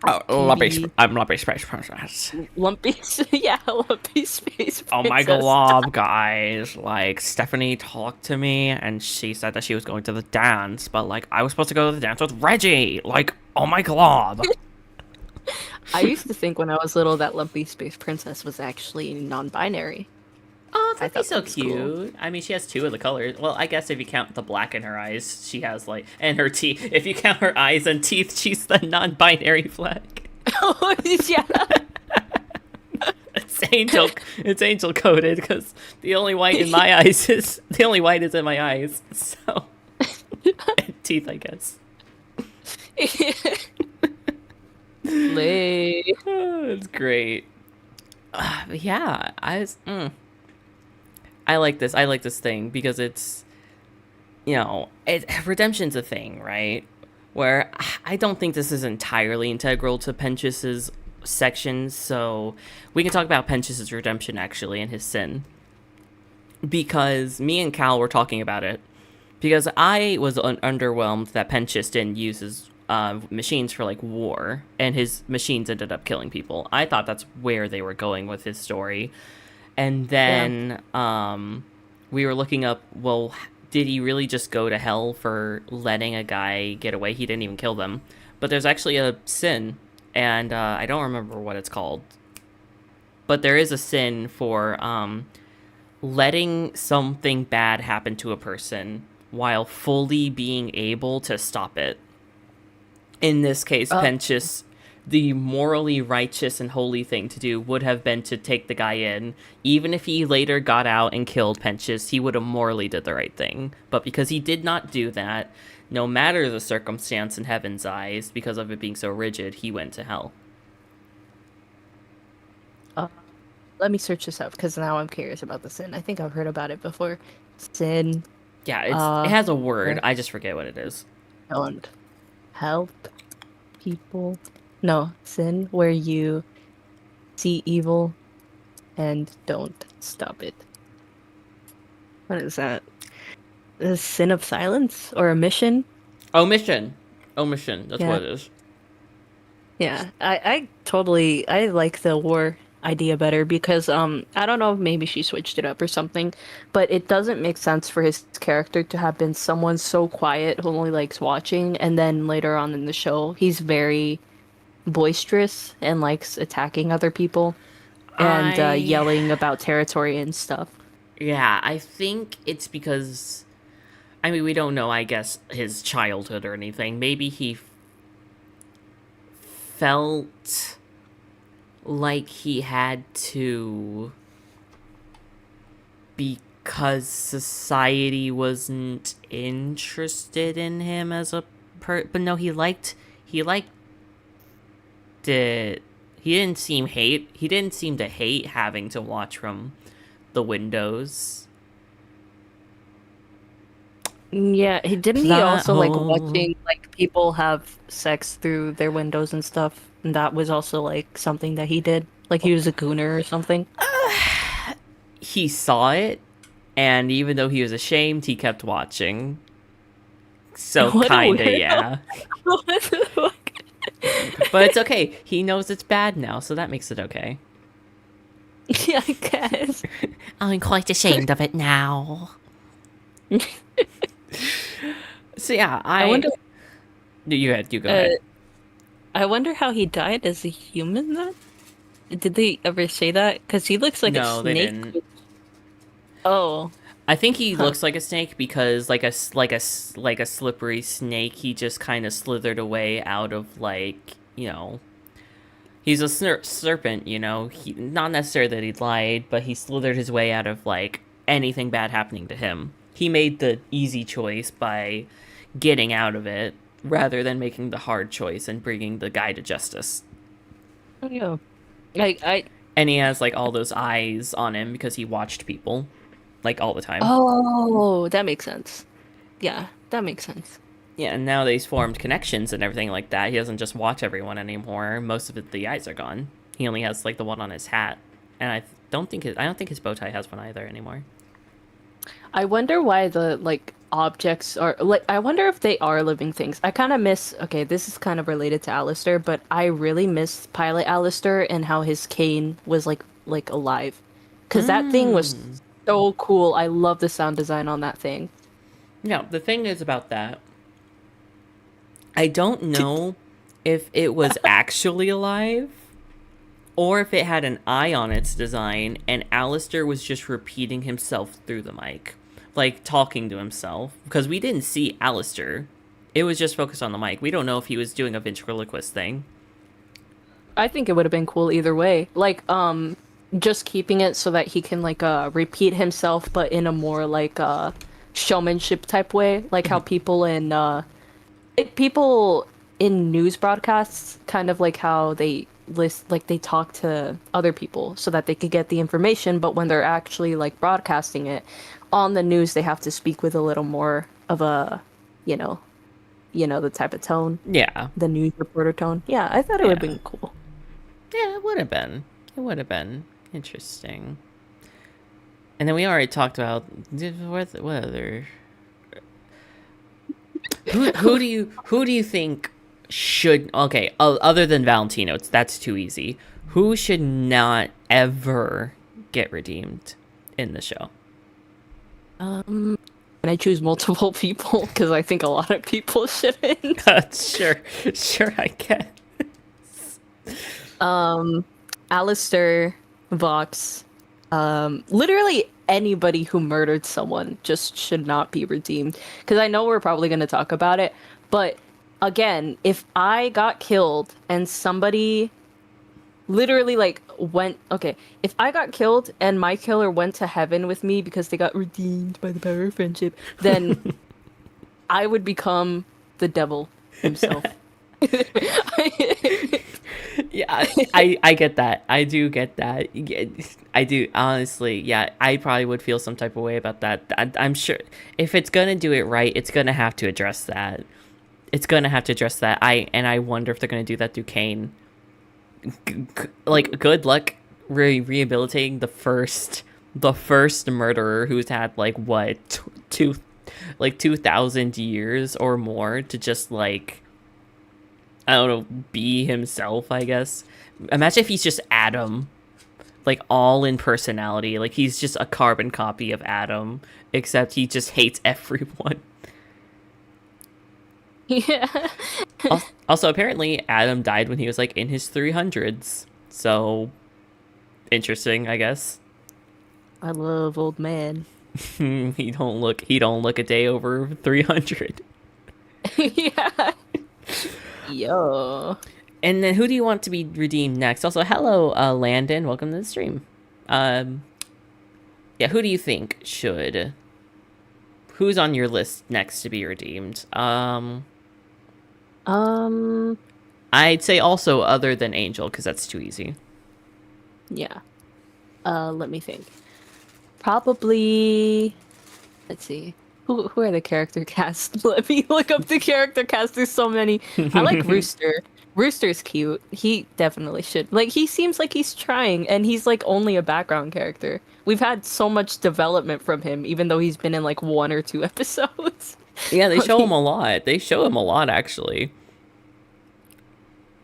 TV. I'm Lumpy Space Princess. Lumpy, yeah, Lumpy Space Oh my Princess. god, guys. Like, Stephanie talked to me and she said that she was going to the dance, but like, I was supposed to go to the dance with Reggie. Like, oh my god. I used to think when I was little that Lumpy Space Princess was actually non-binary. Oh, that'd I be thought so that was cool. cute. I mean, she has two of the colors. Well, I guess if you count the black in her eyes, she has like, and her teeth. If you count her eyes and teeth, she's the non-binary flag. Oh, yeah. It's angel coded because the only white in my eyes is the only white is in my eyes. So and teeth, I guess. Lay. Oh, it's great. But yeah, I like this. I like this thing because it's, redemption's a thing, right? Where I don't think this is entirely integral to Pentius's sections, so we can talk about Pentius's redemption actually and his sin. Because me and Cal were talking about it. Because I was underwhelmed that Pentius didn't use his machines for like war, and his machines ended up killing people. I thought that's where they were going with his story. And then we were looking up, well, did he really just go to hell for letting a guy get away? He didn't even kill them. But there's actually a sin, and I don't remember what it's called. But there is a sin for letting something bad happen to a person while fully being able to stop it. In this case, Pentius, the morally righteous and holy thing to do would have been to take the guy in. Even if he later got out and killed Pentius, he would have morally did the right thing. But because he did not do that, no matter the circumstance in heaven's eyes, because of it being so rigid, he went to hell. Let me search this up because now I'm curious about the sin. I think I've heard about it before. Sin. Yeah, it Uh, has a word. I just forget what it is. don't help people. No, sin where you see evil and don't stop it. What is that? A sin of silence or omission? Omission. Omission. That's Yeah. what it is. Yeah, I totally I like the war idea better because I don't know if maybe she switched it up or something, but it doesn't make sense for his character to have been someone so quiet who only likes watching, and then later on in the show he's very boisterous and likes attacking other people and I yelling about territory and stuff. Yeah, I think it's because I mean we don't know, I guess, his childhood or anything. Maybe he felt like he had to because society wasn't interested in him as a but no, he liked it. He didn't seem to hate having to watch from the windows. Yeah, he Plot also like hole. watching like people have sex through their windows and stuff, and that was also like something that he did. Like he was a gooner or something. He saw it, and even though he was ashamed, he kept watching. So What a kinda, weirdo. yeah. What the fuck? But it's okay. He knows it's bad now, so that makes it okay. Yeah, I guess. I'm quite ashamed of it now. So yeah, I wonder. you go Uh, ahead. I wonder how he died as a human. Then did they ever say that? Because he looks like a No, they snake. didn't. Oh, I think he huh. looks like a snake because like a slippery snake, he just kind of slithered away out of he's a serpent, He not necessarily that he lied, but he slithered his way out of anything bad happening to him. He made the easy choice by getting out of it rather than making the hard choice and bringing the guy to justice. Oh, yeah. I. And he has all those eyes on him because he watched people all the time. Oh, that makes sense. Yeah, that makes sense. Yeah, and now they've formed connections and everything like that. He doesn't just watch everyone anymore. Most of the eyes are gone. He only has the one on his hat, and I don't think his bow tie has one either anymore. I wonder why the like objects are like I wonder if they are living things. I kind of miss okay, this is kind of related to Alistair, but I really miss Pilot Alistair and how his cane was like alive. 'Cause that thing was Mm. so cool. I love the sound design on that thing. No, the thing is about that, I don't T- know if it was actually alive or if it had an eye on its design and Alistair was just repeating himself through the mic, talking to himself. Because we didn't see Alistair. It was just focused on the mic. We don't know if he was doing a ventriloquist thing. I think it would have been cool either way. Just keeping it so that he can repeat himself but in a more showmanship type way, like how people in news broadcasts kind of like how they talk to other people so that they could get the information, but when they're actually broadcasting it on the news they have to speak with a little more of a you know the type of tone, Yeah. the news reporter tone. Yeah, I thought it would have Yeah. been cool. Yeah, it would have been. It would have been interesting. And then we already talked about what other who do you think should other than Valentino, that's too easy. Who should not ever get redeemed in the show? Can I choose multiple people? Because I think a lot of people shouldn't. Sure, I can. Alistair, Vox, literally anybody who murdered someone just should not be redeemed. Because I know we're probably going to talk about it, but again, if I got killed and somebody literally if I got killed and my killer went to heaven with me because they got redeemed by the power of friendship, then I would become the devil himself. Yeah, I get that. I do get that. Yeah, I do, honestly. Yeah, I probably would feel some type of way about that. I'm sure if it's gonna do it right, it's gonna have to address that. It's gonna have to address that. I wonder if they're gonna do that through Kane. Like, good luck rehabilitating the first murderer who's had like what two like 2,000 years or more to just like, I don't know, be himself, I guess. Imagine if he's just Adam, like all in personality. Like he's just a carbon copy of Adam, except he just hates everyone. Yeah. Also, apparently, Adam died when he was like in his 300s. So, interesting, I guess. I love old man. He don't look a day over 300. Yeah. Yo. And then who do you want to be redeemed next? Also, hello, Landon. Welcome to the stream. Yeah, who do you think should? Who's on your list next to be redeemed? I'd say also other than Angel, because that's too easy. Yeah. Let me think. Probably. Let's see. Who are the character cast? Let me look up the character cast. There's so many. I like Rooster. Rooster's cute. He definitely should. Like, he seems like he's trying, and he's like only a background character. We've had so much development from him, even though he's been in like 1 or 2 episodes. Yeah, they show him a lot. They show him a lot, actually.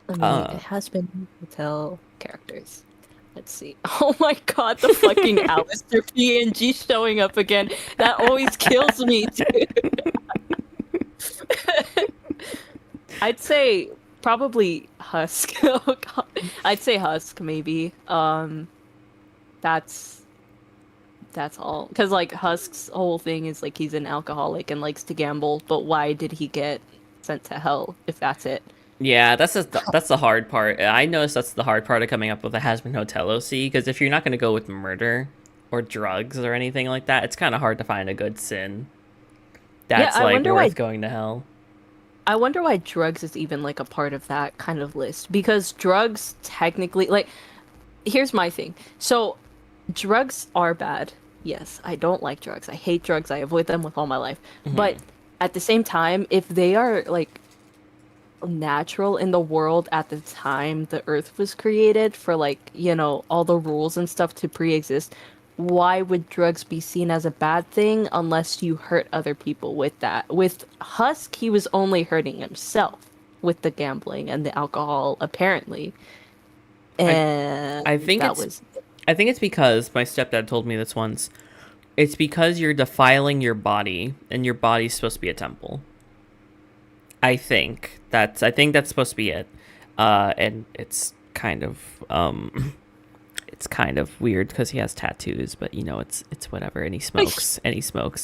I mean, it has been hotel characters. Let's see. Oh my god, the fucking Alistair PNG showing up again. That always kills me, dude. I'd say probably Husk. Oh god. I'd say Husk maybe. That's all. Cuz like Husk's whole thing is like he's an alcoholic and likes to gamble, but why did he get sent to hell if that's it? Yeah, that's the hard part. I noticed that's the hard part of coming up with a Hazbin Hotel OC, because if you're not going to go with murder or drugs or anything like that, it's kind of hard to find a good sin that's like worth going to hell. I wonder why drugs is even like a part of that kind of list, because drugs technically, like, here's my thing. So drugs are bad. Yes, I don't like drugs. I hate drugs. I avoid them with all my life. But at the same time, if they are like natural in the world at the time the earth was created for, like, you know, all the rules and stuff to pre-exist, why would drugs be seen as a bad thing unless you hurt other people with that? With Husk, he was only hurting himself with the gambling and the alcohol, apparently. And I think it's because my stepdad told me this once. It's because you're defiling your body, and your body's supposed to be a temple. I think that's supposed to be it, and it's kind of weird because he has tattoos, but you know it's whatever, and he smokes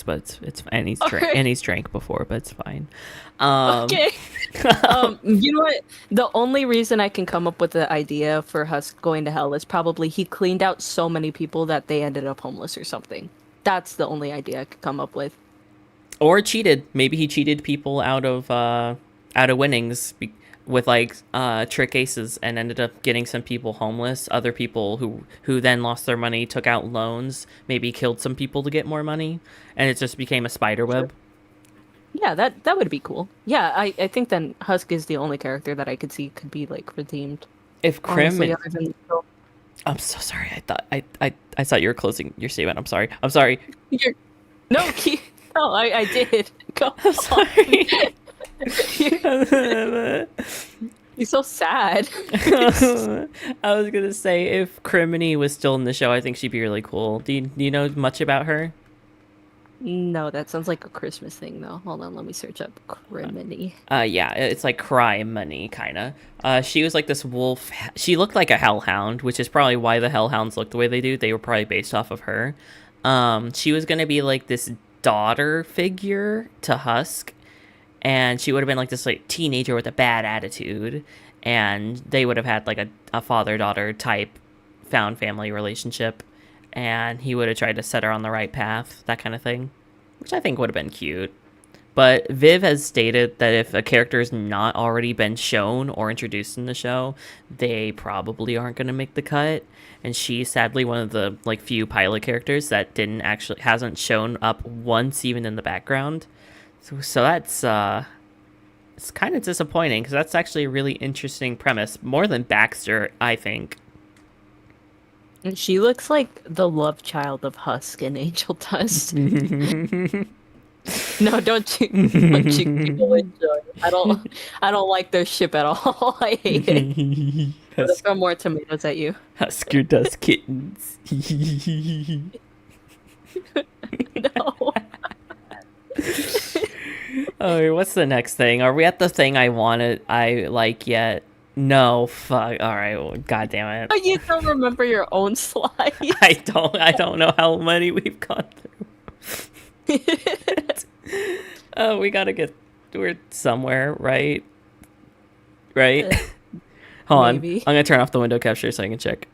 but he's drank before, but it's fine. Okay. You know what? The only reason I can come up with the idea for Husk going to hell is probably he cleaned out so many people that they ended up homeless or something. That's the only idea I could come up with. Or cheated. Maybe he cheated people out of winnings with like trick aces, and ended up getting some people homeless. Other people who then lost their money, took out loans, maybe killed some people to get more money, and it just became a spider web. Yeah, that would be cool. Yeah, I think then Husk is the only character that I could see could be like redeemed. If Crim, honestly, other than I'm so sorry. I thought you were closing your statement. I'm sorry. No, I did. Go I'm sorry. He's so sad. I was gonna say, if Criminy was still in the show, I think she'd be really cool. Do you know much about her? No, that sounds like a Christmas thing, though. Hold on, let me search up Criminy. Yeah, it's like crime money, kind of. She was like this wolf. She looked like a hellhound, which is probably why the hellhounds look the way they do. They were probably based off of her. She was gonna be like this daughter figure to Husk, and she would have been like this like teenager with a bad attitude, and they would have had like a father-daughter type found family relationship, and he would have tried to set her on the right path, that kind of thing, which I think would have been cute. But Viv has stated that if a character has not already been shown or introduced in the show, they probably aren't going to make the cut. And she's sadly one of the like few pilot characters that hasn't shown up once even in the background. So that's it's kind of disappointing because that's actually a really interesting premise, more than Baxter, I think. And she looks like the love child of Husk and Angel Dust. No, don't you people enjoy. I don't like their ship at all. I hate it. Let's throw more tomatoes at you. Husker does kittens. No. Oh, what's the next thing? Are we at the thing I like yet? No, fuck. All right, well, god damn it. Oh, you don't remember your own slides. I don't know how many we've gone through. Oh, we gotta we're somewhere, right? Right? Hold Maybe. on. I'm gonna turn off the window capture so I can check.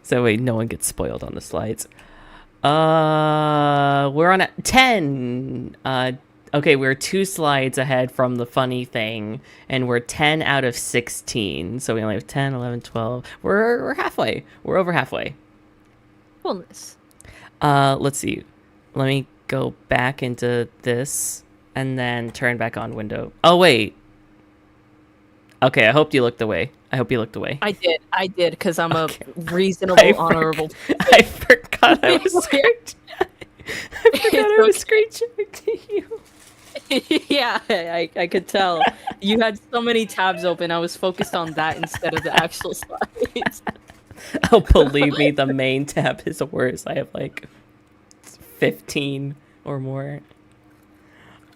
So wait, no one gets spoiled on the slides. We're on 10. Okay, we're 2 slides ahead from the funny thing, and we're 10 out of 16. So we only have 10, 11, 12. We're halfway. We're over halfway. Coolness. Let's see. Let me go back into this and then turn back on window. Oh, wait. Okay, I hope you looked away. I did, because I'm a reasonable, honorable. I forgot I was screenshotting to you. Yeah, I could tell. You had so many tabs open, I was focused on that instead of the actual slides. Oh, believe me, the main tab is the worst. I have like 15 or more.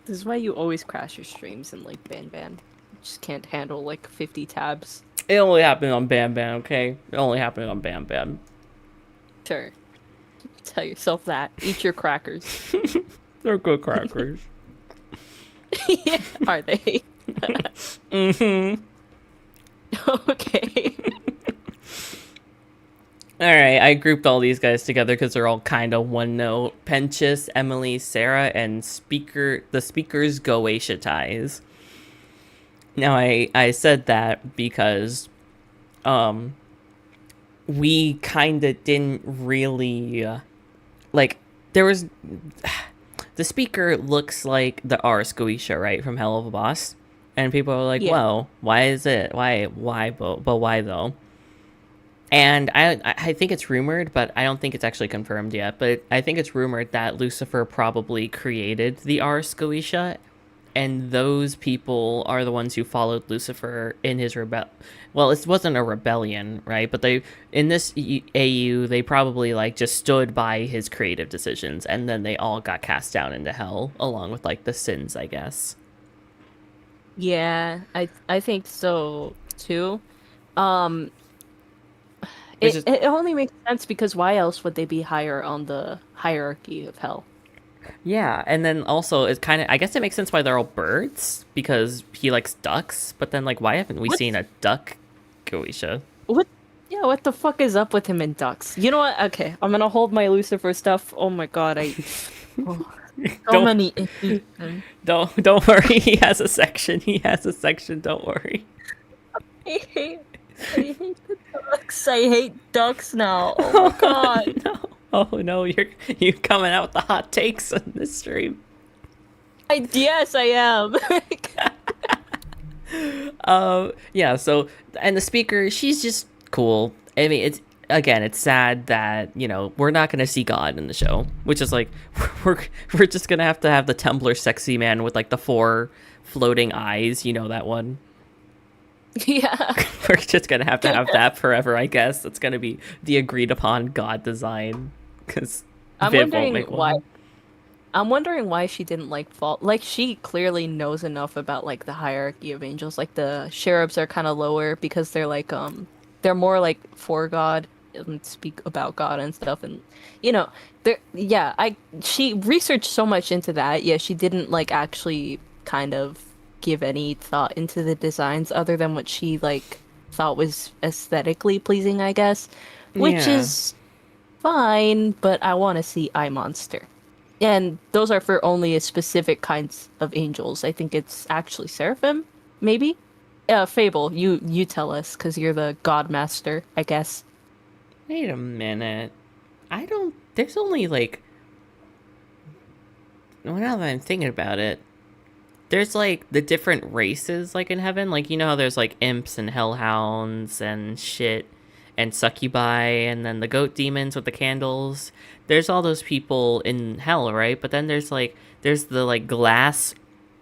This is why you always crash your streams in like Ban. You just can't handle like 50 tabs. It only happened on Bam Bam, okay? It only happened on Bam Bam. Sure. Tell yourself that. Eat your crackers. They're good crackers. Yeah, are they? Mm-hmm. Okay. Alright, I grouped all these guys together because they're all kind of one note. Penchis, Emily, Sarah, and the speakers Goetia ties. Now, I said that because we kind of didn't really, like, there was, the speaker looks like the Are Goetia, right, from Hell of a Boss, and people are like, well, why is it, why, but why though? And I think it's rumored, but I don't think it's actually confirmed yet, but I think it's rumored that Lucifer probably created the Are Goetia, and those people are the ones who followed Lucifer in his well, it wasn't a rebellion, right? But in this AU, they probably like just stood by his creative decisions, and then they all got cast down into hell, along with like the sins, I guess. Yeah, I think so too. It only makes sense because why else would they be higher on the hierarchy of hell? Yeah, and then also it's kind of, I guess it makes sense why they're all birds, because he likes ducks, but then like why haven't we seen a duck Goetia? What the fuck is up with him and ducks? You know what? Okay, I'm gonna hold my Lucifer stuff. Oh my god, many issues. Don't worry, he has a section, don't worry. I hate the ducks. I hate ducks now. Oh my god. No. Oh no, you're coming out with the hot takes on this stream. Yes, I am. Yeah, so, and the speaker, she's just cool. I mean, it's sad that, you know, we're not going to see God in the show, which is like, we're just going to have the Tumblr sexy man with like the 4 floating eyes, you know that one? Yeah. We're just going to have that forever, I guess. It's going to be the agreed upon God design, because Viv won't make one. I'm wondering why she didn't like fall. Like, she clearly knows enough about like the hierarchy of angels. Like the cherubs are kind of lower because they're like they're more like for God and speak about God and stuff. And you know, she researched so much into that. Yeah, she didn't like actually kind of give any thought into the designs other than what she like thought was aesthetically pleasing, I guess, which is fine. But I want to see Eye Monster. And those are for only a specific kinds of angels. I think it's actually seraphim, maybe. Fable, you tell us because you're the god master, I guess. Wait a minute. I don't. There's only like. Well, now that I'm thinking about it, there's like the different races like in heaven. Like, you know how there's like imps and hellhounds and shit and succubi and then the goat demons with the candles. There's all those people in hell, right? But then there's the like glass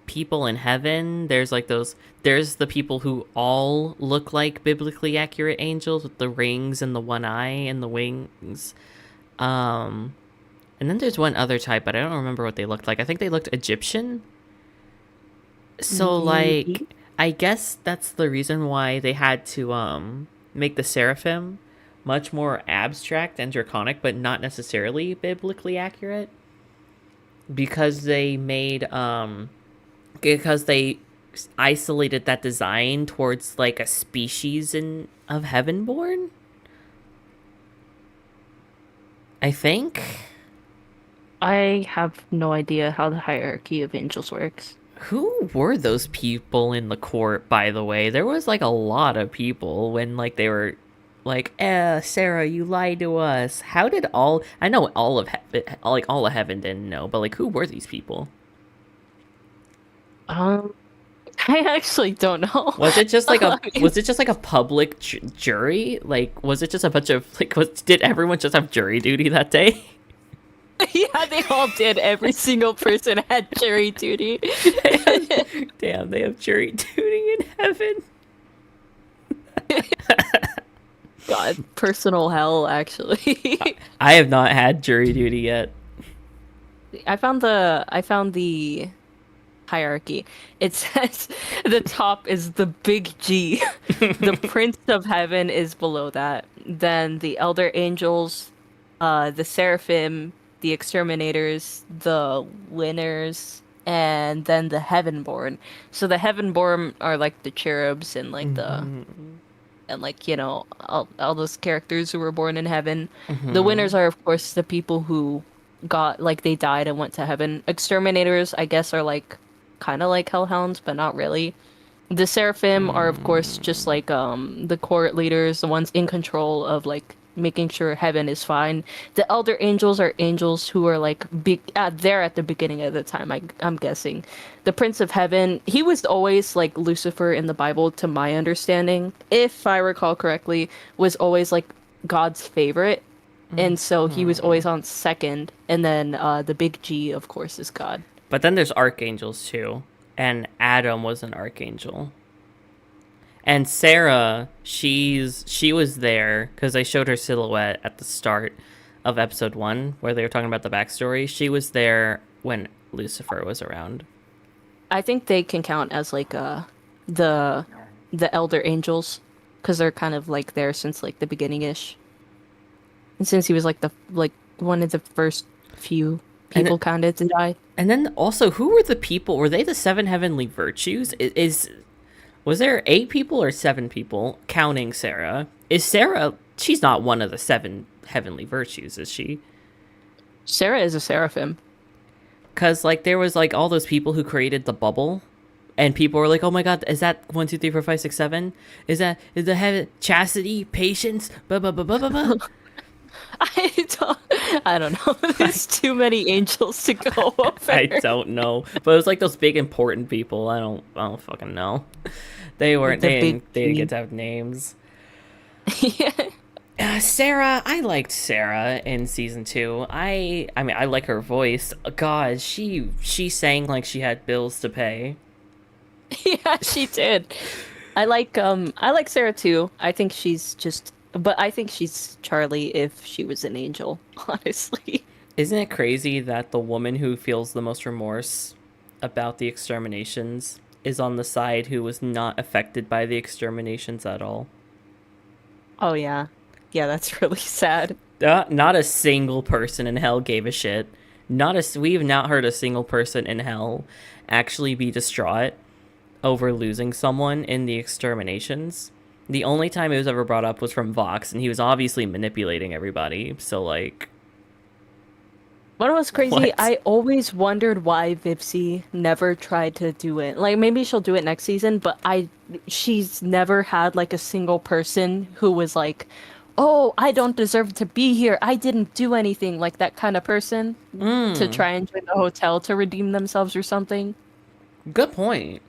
people in heaven. There's the people who all look like biblically accurate angels with the rings and the one eye and the wings. Um and then there's one other type, but I don't remember what they looked like. I think they looked Egyptian. So like Maybe. I guess that's the reason why they had to make the seraphim much more abstract and draconic, but not necessarily biblically accurate. Because they made because they isolated that design towards like a species of heavenborn, I think. I have no idea how the hierarchy of angels works. Who were those people in the court, by the way? There was like a lot of people when like they were like, Sarah, you lied to us. How did all I know all of heaven didn't know, but like who were these people? Um, I actually don't know. Was it just like a I mean, was it just like a public jury? Like was it just a bunch of like did everyone just have jury duty that day? yeah, they all did. Every single person had jury duty. Damn, they have jury duty in heaven. God, personal hell, actually. I have not had jury duty yet. I found the hierarchy. It says the top is the big G. The Prince of Heaven is below that. Then the Elder Angels, the Seraphim, the Exterminators, the Winners, and then the Heavenborn. So the Heavenborn are like the cherubs and like the Mhm. and like all those characters who were born in heaven. The Mhm. winners are of course the people who got like they died and went to heaven. Exterminators, I guess, are like kind of like hellhounds, but not really. The seraphim are of course just like the court leaders, the ones in control of like making sure heaven is fine. The elder angels are angels who are like there at the beginning of the time. I'm guessing. The Prince of Heaven, he was always like Lucifer in the Bible, to my understanding, if I recall correctly, was always like God's favorite, and so he was always on second. And then the big G, of course, is God. But then there's archangels too, and Adam was an archangel. And Sarah, she was there because I showed her silhouette at the start of episode 1 where they were talking about the backstory. She was there when Lucifer was around. I think they can count as like the the elder angels because they're kind of like there since like the beginning ish, and since he was like the like one of the first few And people counted to die. and then also, who were the people? Were they the seven heavenly virtues? Was there 8 people or 7 people counting Sarah? Is Sarah? She's not one of the 7 heavenly virtues, is she? Sarah is a seraphim. Because like there was like all those people who created the bubble, and people were like, "Oh my God, is that 1, 2, 3, 4, 5, 6, 7? Is the heaven chastity, patience, blah blah blah blah blah blah?" I don't, I don't know. There's too many angels to go I over. don't know, but it was like those big important people. I don't fucking know. They weren't. The big They didn't G. get to have names. Yeah. Sarah, I liked Sarah in season 2. I mean, I like her voice. God, she sang like she had bills to pay. Yeah, she did. I like Sarah too. I think she's just but I think she's Charlie if she was an angel, honestly. Isn't it crazy that the woman who feels the most remorse about the exterminations is on the side who was not affected by the exterminations at all? Oh yeah. Yeah, that's really sad. Not a single person in hell gave a shit. We've not heard a single person in hell actually be distraught over losing someone in the exterminations. The only time it was ever brought up was from Vox, and he was obviously manipulating everybody. So like, What was crazy, What? I always wondered why Vipsy never tried to do it. Like maybe she'll do it next season, but she's never had like a single person who was like, "Oh, I don't deserve to be here. I didn't do anything." Like that kind of person to Mm, try and join the hotel to redeem themselves or something. good point.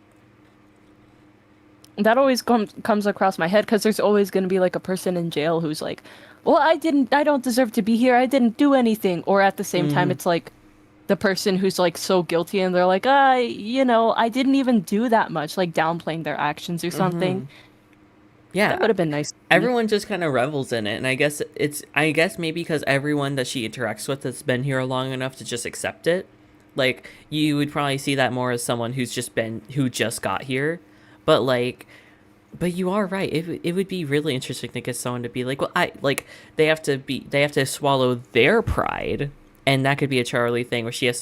That always comes across my head because there's always going to be like a person in jail who's like, "Well, I don't deserve to be here. I didn't do anything." Or at the same time, Mm, it's like the person who's like so guilty and they're like, I didn't even do that much," like downplaying their actions or something. mm-hmm. That Yeah, would have been nice to see. everyone just kind of revels in it, and I guess maybe because everyone that she interacts with has been here long enough to just accept it. Like you would probably see that more as someone who just got here, but but you are right. It would be really interesting to get someone to be like, well, I like they have to swallow their pride, and that could be a Charlie thing where she has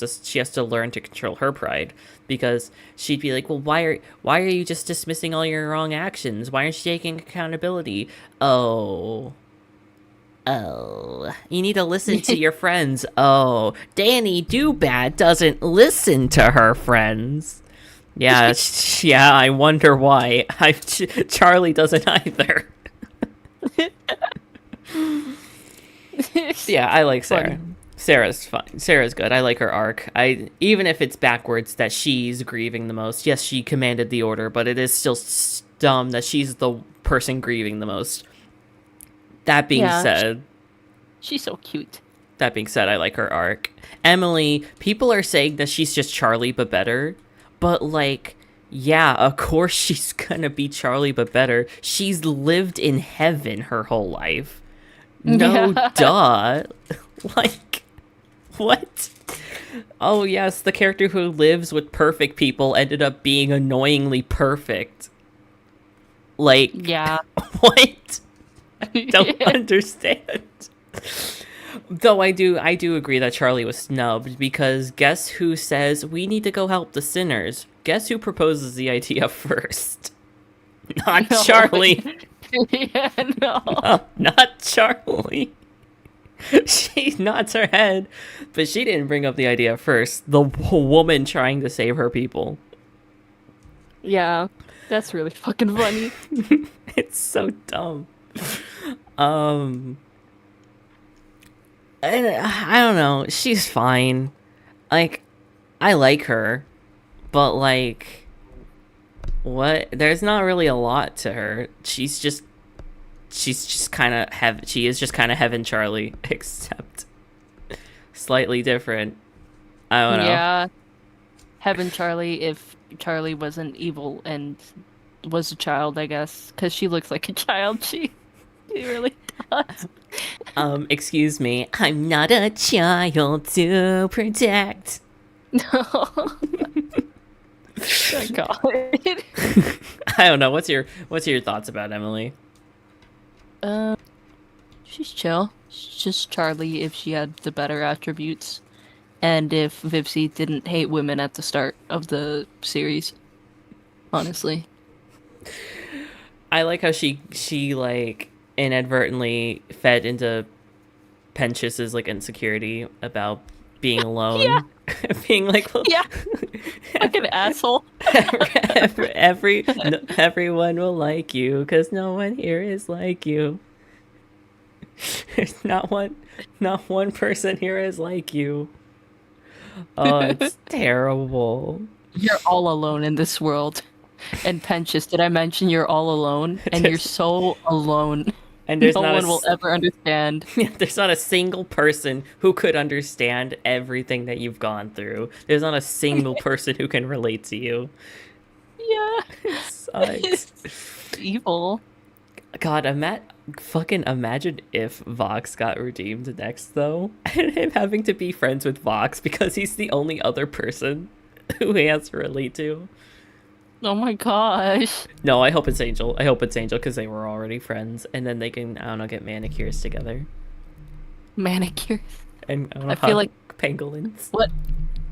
to learn to control her pride because she'd be like, well, why are you just dismissing all your wrong actions? Why aren't you taking accountability? Oh. Oh, you need to listen to your friends. Oh, Danny Do Bad doesn't listen to her friends. Yeah, yeah, I wonder why. Charlie doesn't either. Yeah, I like Sarah. Funny. Sarah's fine. Sarah's good. I like her arc. Even if it's backwards that she's grieving the most. Yes, she commanded the order, but it is still dumb that she's the person grieving the most. That being Yeah, said, she's so cute. I like her arc. Emily, people are saying that she's just Charlie but better, but yeah, of course she's gonna be Charlie but better. She's lived in heaven her whole life. No, Yeah. duh. Like, what? Oh, yes, the character who lives with perfect people ended up being annoyingly perfect. Like, Yeah. what? Don't understand. Though I do agree that Charlie was snubbed because guess who says we need to go help the sinners? Guess who proposes the idea first? Not No. Charlie. Yeah, no. No, not Charlie. She nods her head, but she didn't bring up the idea first. The woman trying to save her people. Yeah, that's really fucking funny. It's so dumb. Um, I don't know. She's fine. Like, I like her, but what? There's not really a lot to her. She's just kind of she is just kind of Heaven Charlie, except slightly different. I don't know. Yeah, Heaven Charlie if Charlie wasn't evil and was a child, I guess, because she looks like a child. She really does. Excuse me. I'm not a child to protect. No. My God. I don't know. What's your thoughts about Emily? Uh, she's chill. She's just Charlie if she had the better attributes, and if Vipsy didn't hate women at the start of the series. Honestly. I like how she inadvertently fed into Pentius's insecurity about being alone. Yeah. Being like, well, Yeah. Fucking asshole. everyone will like you because no one here is like you. There's not one person here is like you. Oh, it's terrible. You're all alone in this world. And Pentious, did I mention you're all alone? And you're so alone. And there's No not one will ever understand. there's not a single person who could understand everything that you've gone through. There's not a single person who can relate to you. Yeah. It sucks. Evil. God, fucking imagine if Vox got redeemed next, though. And him having to be friends with Vox because he's the only other person who he has to relate to. Oh my gosh. No, I hope it's Angel. I hope it's Angel because they were already friends. And then they can, I don't know, get manicures together. Manicures. And I don't know, I feel like pangolins. what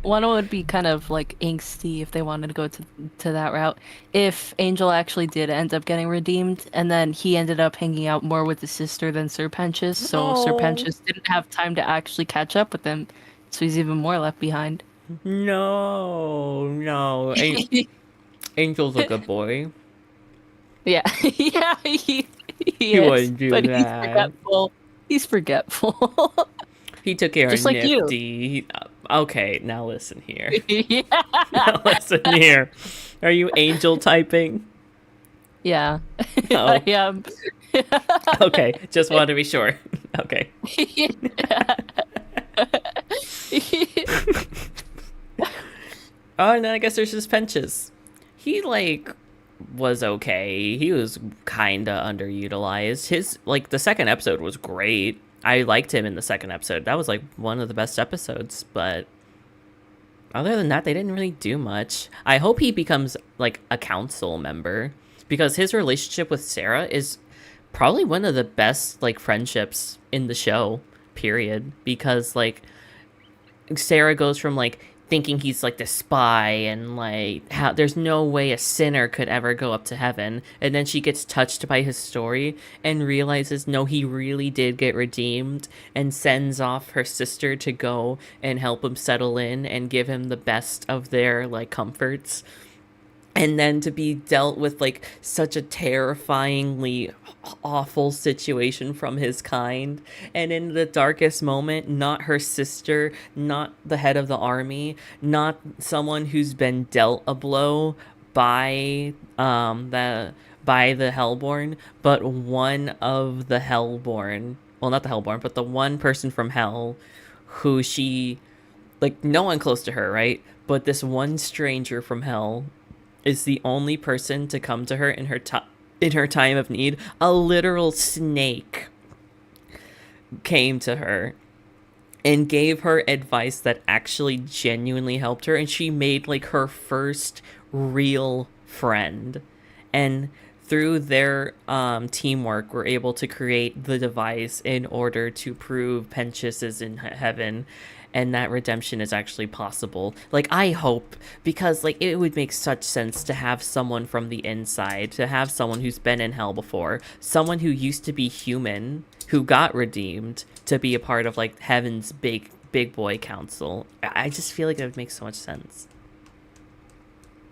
one would be kind of angsty if they wanted to go to that route. If Angel actually did end up getting redeemed, and then he ended up hanging out more with his sister than Sir Pentious, so Sir Oh. Pentious didn't have time to actually catch up with him. So he's even more left behind. No. Angel's a good boy. Yeah, yeah, he He is, wouldn't do but he's that. forgetful. He's forgetful. He took care of Just like you. Nifty. Okay, now listen here. Yeah. Now listen here. Are you angel typing? Yeah. I Oh, am. okay. Just wanted to be sure. Okay. Oh, and then I guess there's just Penches. He like was okay. He was kinda underutilized. His like the second episode was great. I liked him in the second episode. That was like one of the best episodes, but other than that, they didn't really do much. I hope he becomes like a council member because his relationship with Sarah is probably one of the best like friendships in the show, period. Because like Sarah goes from like thinking he's like the spy and like how there's no way a sinner could ever go up to heaven, and then she gets touched by his story and realizes no, he really did get redeemed, and sends off her sister to go and help him settle in and give him the best of their like comforts, and then to be dealt with like such a terrifyingly awful situation from his kind, and in the darkest moment, not her sister, not the head of the army, not someone who's been dealt a blow by the Hellborn, but one of the Hellborn, well, not the Hellborn, but the one person from hell who she, like, no one close to her, right, but this one stranger from hell is the only person to come to her in her time of need. A literal snake came to her and gave her advice that actually genuinely helped her, and she made like her first real friend. And through their teamwork, we're able to create the device in order to prove Penchis is in heaven, and that redemption is actually possible. Like, I hope, because like it would make such sense to have someone from the inside, to have someone who's been in hell before, someone who used to be human, who got redeemed, to be a part of like heaven's big boy council. I just feel like it would make so much sense.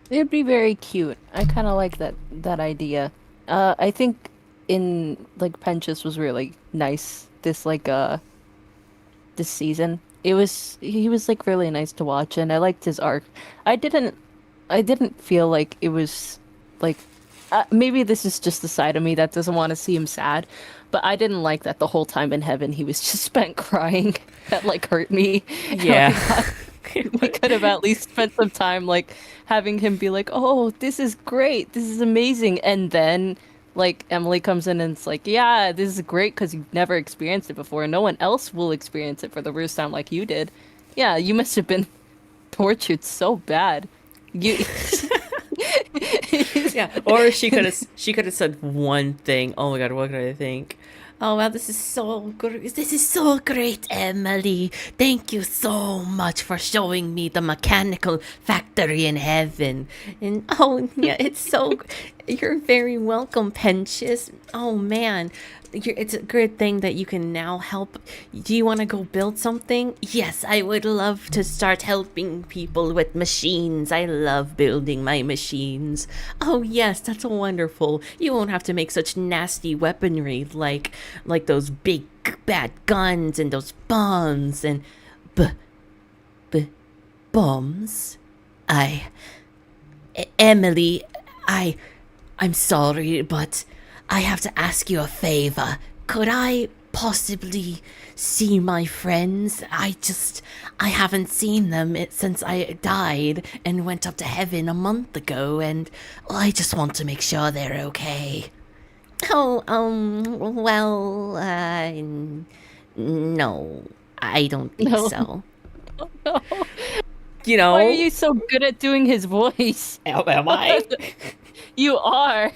It'd be very cute. I kind of like that idea. I think in like Penchis was really nice this season. He was like really nice to watch, and I liked his arc. I didn't feel like it was like maybe this is just the side of me that doesn't want to see him sad, but I didn't like that the whole time in heaven he was just spent crying. That like hurt me. Yeah. We could have at least spent some time like having him be like, "Oh, this is great. This is amazing." And then like Emily comes in and it's like, "Yeah, this is great because you've never experienced it before. No one else will experience it for the first time like you did. Yeah, you must have been tortured so bad." You Yeah, or she could have said one thing. Oh my god, what could I think? Oh wow, this is so good. This is so great, Emily. Thank you so much for showing me the mechanical factory in heaven. And oh yeah, it's so. You're very welcome, Penchis. Oh man, it's a good thing that you can now help. Do you want to go build something? Yes, I would love to start helping people with machines. I love building my machines. Oh yes, that's wonderful. You won't have to make such nasty weaponry like those big bad guns and those bombs and bombs. Emily, I'm sorry, but I have to ask you a favor. Could I possibly see my friends? I haven't seen them since I died and went up to heaven a month ago, and I just want to make sure they're okay. Oh, well, no, I don't think No. so. No. You know, Why are you so good at doing his voice? am I? You are.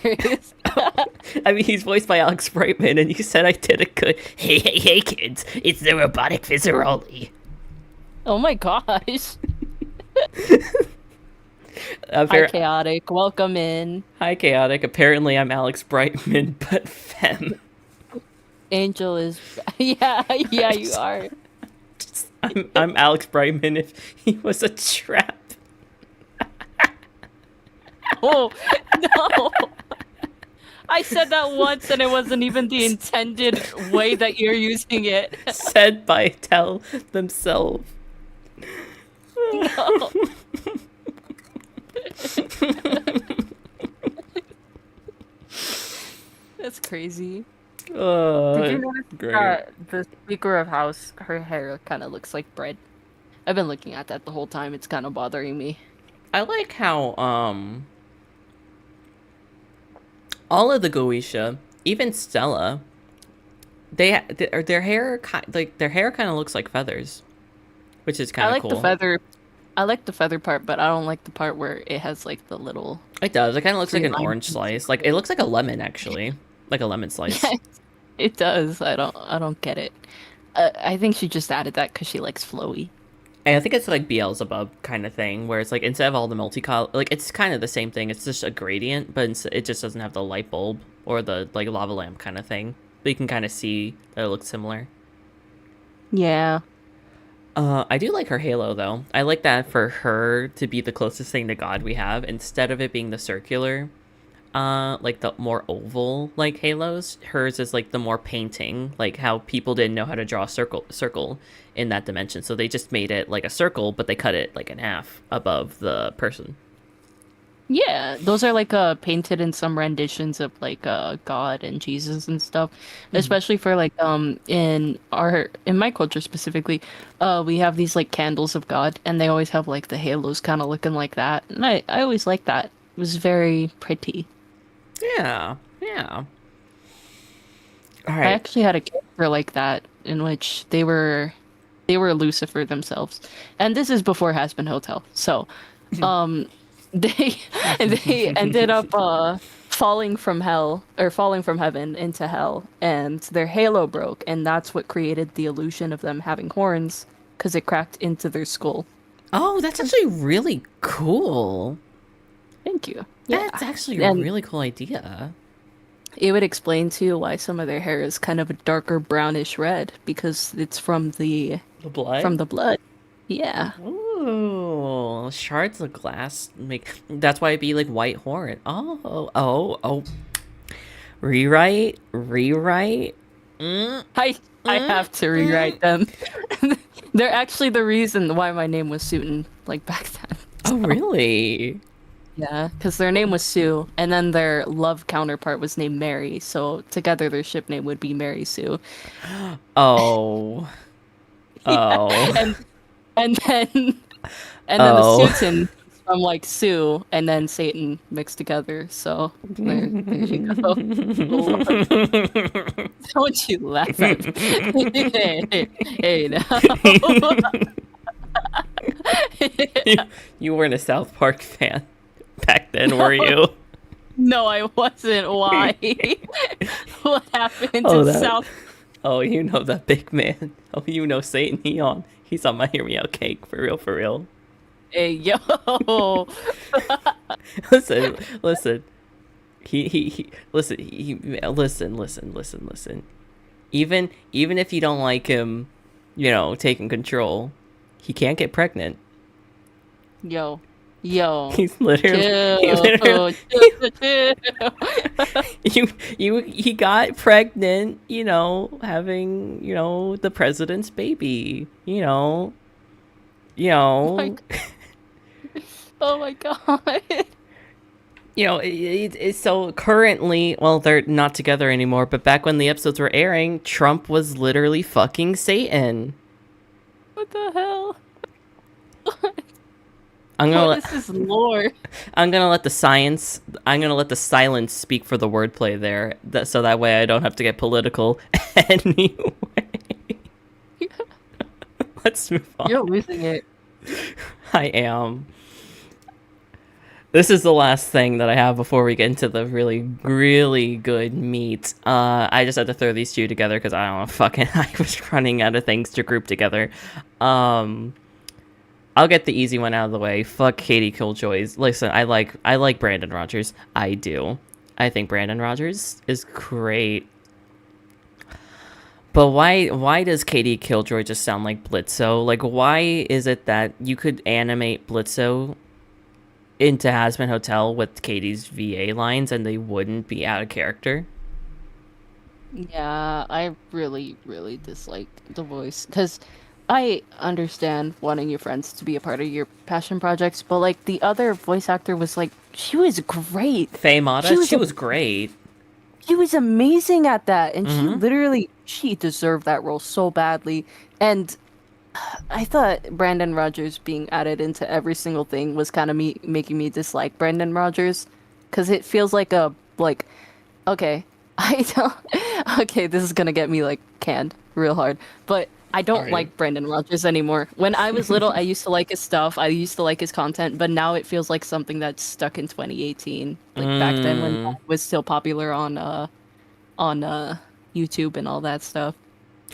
I mean, he's voiced by Alex Brightman, and you said I did a good. Hey, kids! It's the robotic Fizzeroli. Oh my gosh. Hi, Hi, Chaotic. Welcome in. Hi, Chaotic. Apparently, I'm Alex Brightman, but femme. Angel is. Yeah, you are. I'm Alex Brightman if he was a trap. Oh no! I said that once, and it wasn't even the intended way that you're using it. Said by Tell themselves. No. That's crazy. Did you notice Great. that the Speaker of House, her hair kind of looks like bread? I've been looking at that the whole time. It's kind of bothering me. I like how all of the Goetia, even Stella, their hair kind of looks like feathers, which is kind I of like cool. the feather. I like the feather part, but I don't like the part where it has like the little. It does. It kind of looks like Three an lines. orange slice. Like it looks like a lemon actually, like a lemon slice. It does. I don't get it. I think she just added that because she likes flowy. And I think it's like Beelzebub kind of thing, where it's like instead of all the multicolor, like it's kind of the same thing. It's just a gradient, but it just doesn't have the light bulb or the like lava lamp kind of thing. But you can kind of see that it looks similar. Yeah. I do like her halo though. I like that for her to be the closest thing to God we have, instead of it being the circular, like the more oval like halos. Hers is like the more painting, like how people didn't know how to draw a circle in that dimension, so they just made it like a circle, but they cut it like in half above the person. Yeah, those are like painted in some renditions of like God and Jesus and stuff. Especially for like in my culture specifically, we have these like candles of God and they always have like the halos kind of looking like that. And I always liked that. It was very pretty. Yeah. All I right. actually had a character like that in which they were Lucifer themselves. And this is before Hazbin Hotel. So, they ended up falling from heaven into hell, and their halo broke, and that's what created the illusion of them having horns because it cracked into their skull. Oh, that's actually really cool. Thank you. Yeah, That's actually a and really cool idea. it would explain too why some of their hair is kind of a darker brownish red because it's from the The blood? blood. Yeah. Ooh, shards of glass make. That's why it'd be like white horn. Oh. Rewrite. I have to rewrite them. They're actually the reason why my name was Suiton, like back then. Oh, really? Yeah, because their name was Sue, and then their love counterpart was named Mary, so together their ship name would be Mary Sue. Oh. Oh. And then Oh. the Suiton is from like Sue and then Satan mixed together. So there you go. Don't you laugh at me. hey now. You weren't a South Park fan back then, were you? No, I wasn't. Why? What happened Oh, in that- South? Oh, you know that big man. Oh, you know Satan. He's on my Hear Me Out cake. For real. Hey yo. Listen. Listen. Even if you don't like him, taking control, he can't get pregnant. Yo. He's literally, he got pregnant, having, the president's baby, Oh my god. It's so currently, well, they're not together anymore, but back when the episodes were airing, Trump was literally fucking Satan. What the hell? This is lore. I'm gonna let the silence speak for the wordplay there, so that way I don't have to get political anyway. Let's move on. You're losing it. I am. This is the last thing that I have before we get into the really, really good meat. I just had to throw these two together because I don't know, I was running out of things to group together. I'll get the easy one out of the way. Fuck Katie Killjoys. Listen, I like Brandon Rogers. I do. I think Brandon Rogers is great. But why does Katie Killjoy just sound like Blitzo? Like, why is it that you could animate Blitzo into Hazbin Hotel with Katie's VA lines and they wouldn't be out of character? Yeah, I really, really dislike the voice because I understand wanting your friends to be a part of your passion projects, but like the other voice actor was like, she was great. Faye Mata, She was she a- was great. She was amazing at that, and Mm-hmm. she deserved that role so badly. And I thought Brandon Rogers being added into every single thing was kind of me making me dislike Brandon Rogers, because it feels like a like okay, I don't. Okay, this is gonna get me like canned real hard, but I don't Alright. like Brendan Rodgers anymore. When I was little, I used to like his stuff. I used to like his content, but now it feels like something that's stuck in 2018, like back then when Mm. it was still popular on YouTube and all that stuff.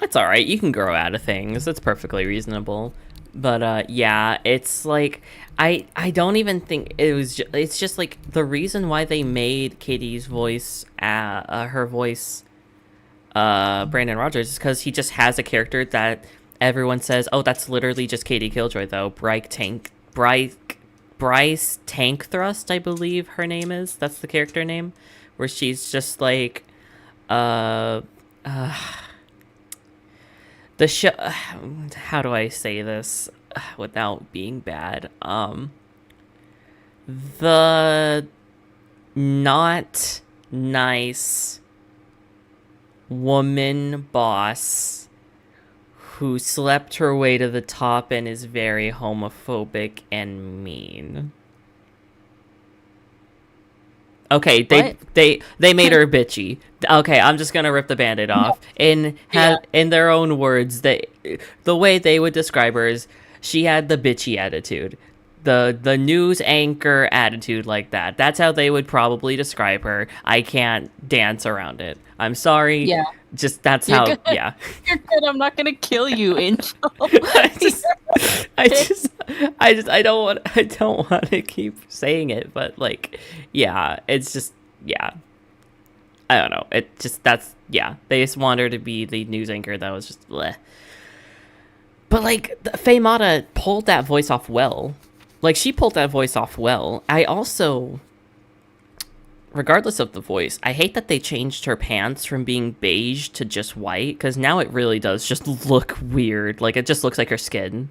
That's all right. You can grow out of things. That's perfectly reasonable. But yeah, it's like I don't even think it was. It's just like the reason why they made Katie's voice, her voice, Brandon Rogers, is because he just has a character that everyone says, oh, that's literally just Katie Killjoy, though. Bryce Tank Thrust, I believe her name is. That's the character name, where she's just like, uh, uh the show. How do I say this without being bad? The not nice woman boss who slept her way to the top and is very homophobic and mean. Okay, What? they made her bitchy. Okay, I'm just gonna rip the band-aid off. In their own words, the way they would describe her is she had the bitchy attitude. The news anchor attitude like that. That's how they would probably describe her. I can't dance around it. I'm sorry. Yeah. Just that's You're how good. yeah. You're good. I'm not gonna kill you, Angel. I don't want to keep saying it, but like, yeah, it's just, yeah, I don't know. It just, that's, yeah, they just want her to be the news anchor that was just bleh. But like, Faye Mata pulled that voice off well. Like, she pulled that voice off well. I also, regardless of the voice, I hate that they changed her pants from being beige to just white, because now it really does just look weird. Like, it just looks like her skin.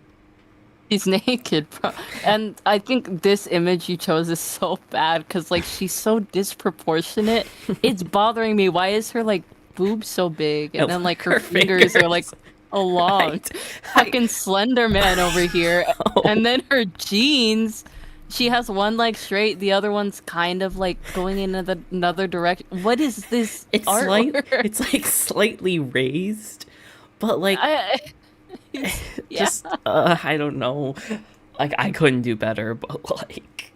She's naked, bro. And I think this image you chose is so bad because, like, she's so disproportionate. It's bothering me. Why is her, like, boobs so big? And then, like, her fingers are, like, long. Fucking Slender Man over here. Oh. And then her jeans, she has one leg straight, the other one's kind of, like, going in another direction. What is this artwork? It's, like, slightly raised, but, like... Yeah. Just I don't know, like I couldn't do better, but like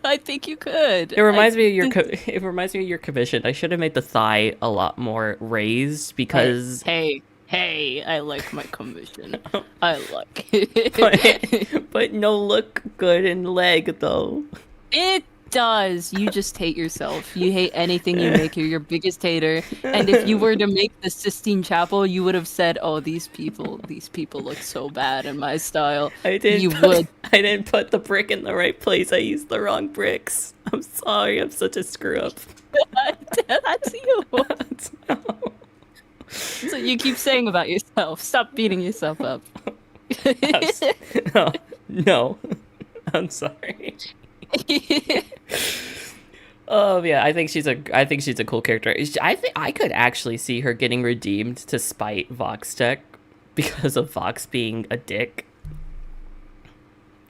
I think you could. it reminds me of your it reminds me of your commission. I should have made the thigh a lot more raised because Hey, I like my commission. I like it. but no look good in leg though. It does. You just hate yourself. You hate anything you make. You're your biggest hater. And if you were to make the Sistine Chapel, you would have said, "Oh, these people look so bad in my style." I didn't put the brick in the right place. I used the wrong bricks. I'm sorry. I'm such a screw up. That's you. So you keep saying about yourself. Stop beating yourself up. No. I'm sorry. Oh yeah, I think she's a cool character. I think I could actually see her getting redeemed to spite Vox Tech because of Vox being a dick.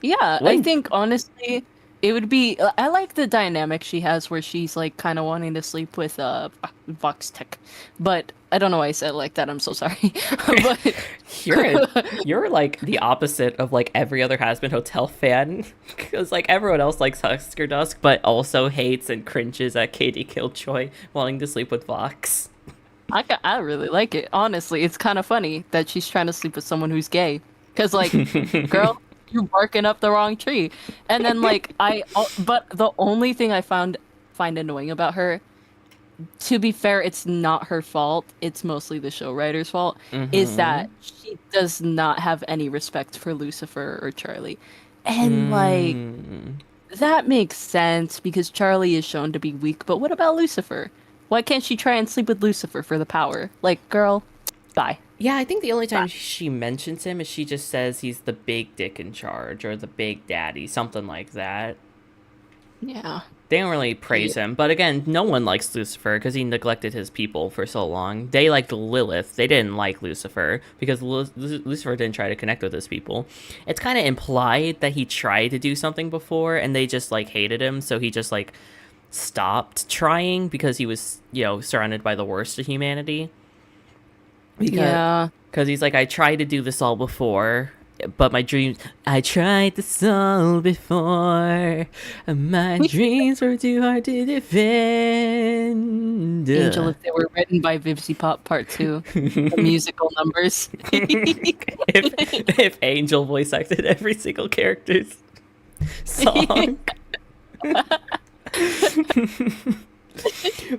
Yeah, When- I think honestly, it would be. I like the dynamic she has where she's like kind of wanting to sleep with Vox Tech, but I don't know why I said it like that. I'm so sorry. But You're like the opposite of like every other Hazbin Hotel fan, because like everyone else likes Husker Dusk, but also hates and cringes at Katie Killjoy wanting to sleep with Vox. I really like it. Honestly, it's kind of funny that she's trying to sleep with someone who's gay. Cause like, girl, you're barking up the wrong tree. And then like but the only thing I find annoying about her to be fair, it's not her fault. It's mostly the show writer's fault. Is Mm-hmm. that she does not have any respect for Lucifer or Charlie. And like Mm. that makes sense because Charlie is shown to be weak, but what about Lucifer? Why can't she try and sleep with Lucifer for the power? Like, girl, bye. Yeah, I think the only Bye. time she mentions him is she just says he's the big dick in charge or the big daddy, something like that. Yeah. They don't really praise him, but again, no one likes Lucifer because he neglected his people for so long. They liked Lilith. They didn't like Lucifer because Lucifer didn't try to connect with his people. It's kind of implied that he tried to do something before and they just like hated him, so he just like stopped trying because he was, surrounded by the worst of humanity. Because Yeah. Because he's like, I tried to do this all before, but my dreams. I tried this all before, and my dreams were too hard to defend. Angel, if they were written by Vivsy Pop Part 2, the musical numbers. if Angel voice acted every single character's song.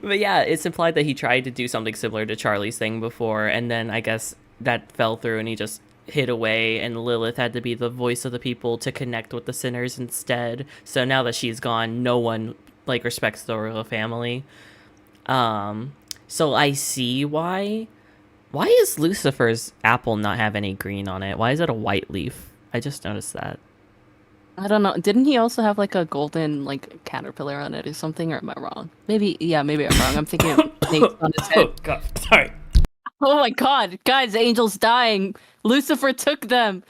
But yeah, it's implied that he tried to do something similar to Charlie's thing before, and then I guess that fell through and he just hid away, and Lilith had to be the voice of the people to connect with the sinners instead. So now that she's gone, no one like respects the royal family. So I see why. Why is Lucifer's apple not have any green on it? Why is it a white leaf? I just noticed that. I don't know. Didn't he also have like a golden like caterpillar on it or something? Or am I wrong? Maybe, yeah, maybe I'm wrong. I'm thinking of snakes on his head. Oh god, sorry. Oh my god, guys, Angel's dying. Lucifer took them.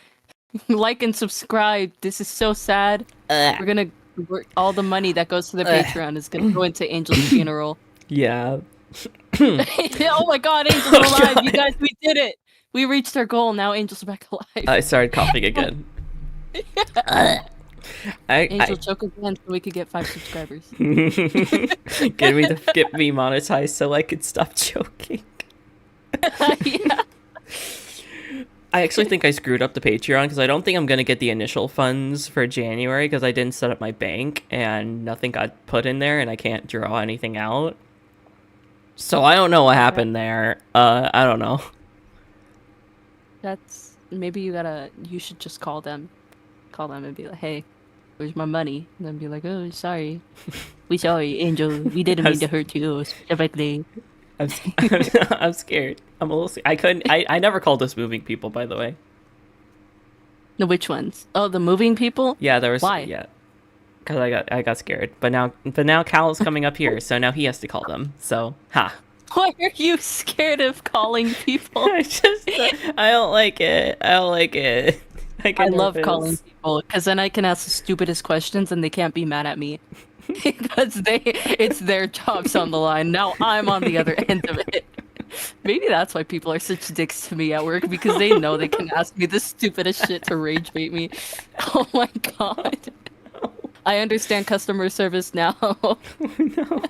Like and subscribe. This is so sad. Ugh. All the money that goes to the Patreon is gonna go into Angel's funeral. Yeah. Oh my god, Angel's Oh alive. God. You guys, we did it. We reached our goal. Now Angel's back alive. I started coughing again. Angel I choke again so we could get 5 subscribers. get me monetized so I could stop joking. Yeah. I actually think I screwed up the Patreon because I don't think I'm gonna get the initial funds for January because I didn't set up my bank and nothing got put in there and I can't draw anything out. So I don't know what happened there. I don't know. That's maybe you should just call them. Call them and be like, hey, where's my money? And then be like, oh, sorry. We sorry, Angel. We didn't mean to hurt you specifically. I'm, I'm scared. I'm a little. I never called us moving people, by the way. No, which ones? Oh, the moving people? Yeah, there was. Why? Yeah, because I got scared. But now Cal's coming up here, so now he has to call them. So ha. Why are you scared of calling people? I don't like it. I don't like it. I love calling people because then I can ask the stupidest questions and they can't be mad at me because it's their jobs on the line. Now I'm on the other end of it. Maybe that's why people are such dicks to me at work because they know they can ask me the stupidest shit to rage bait me. Oh my god. I understand customer service now. No.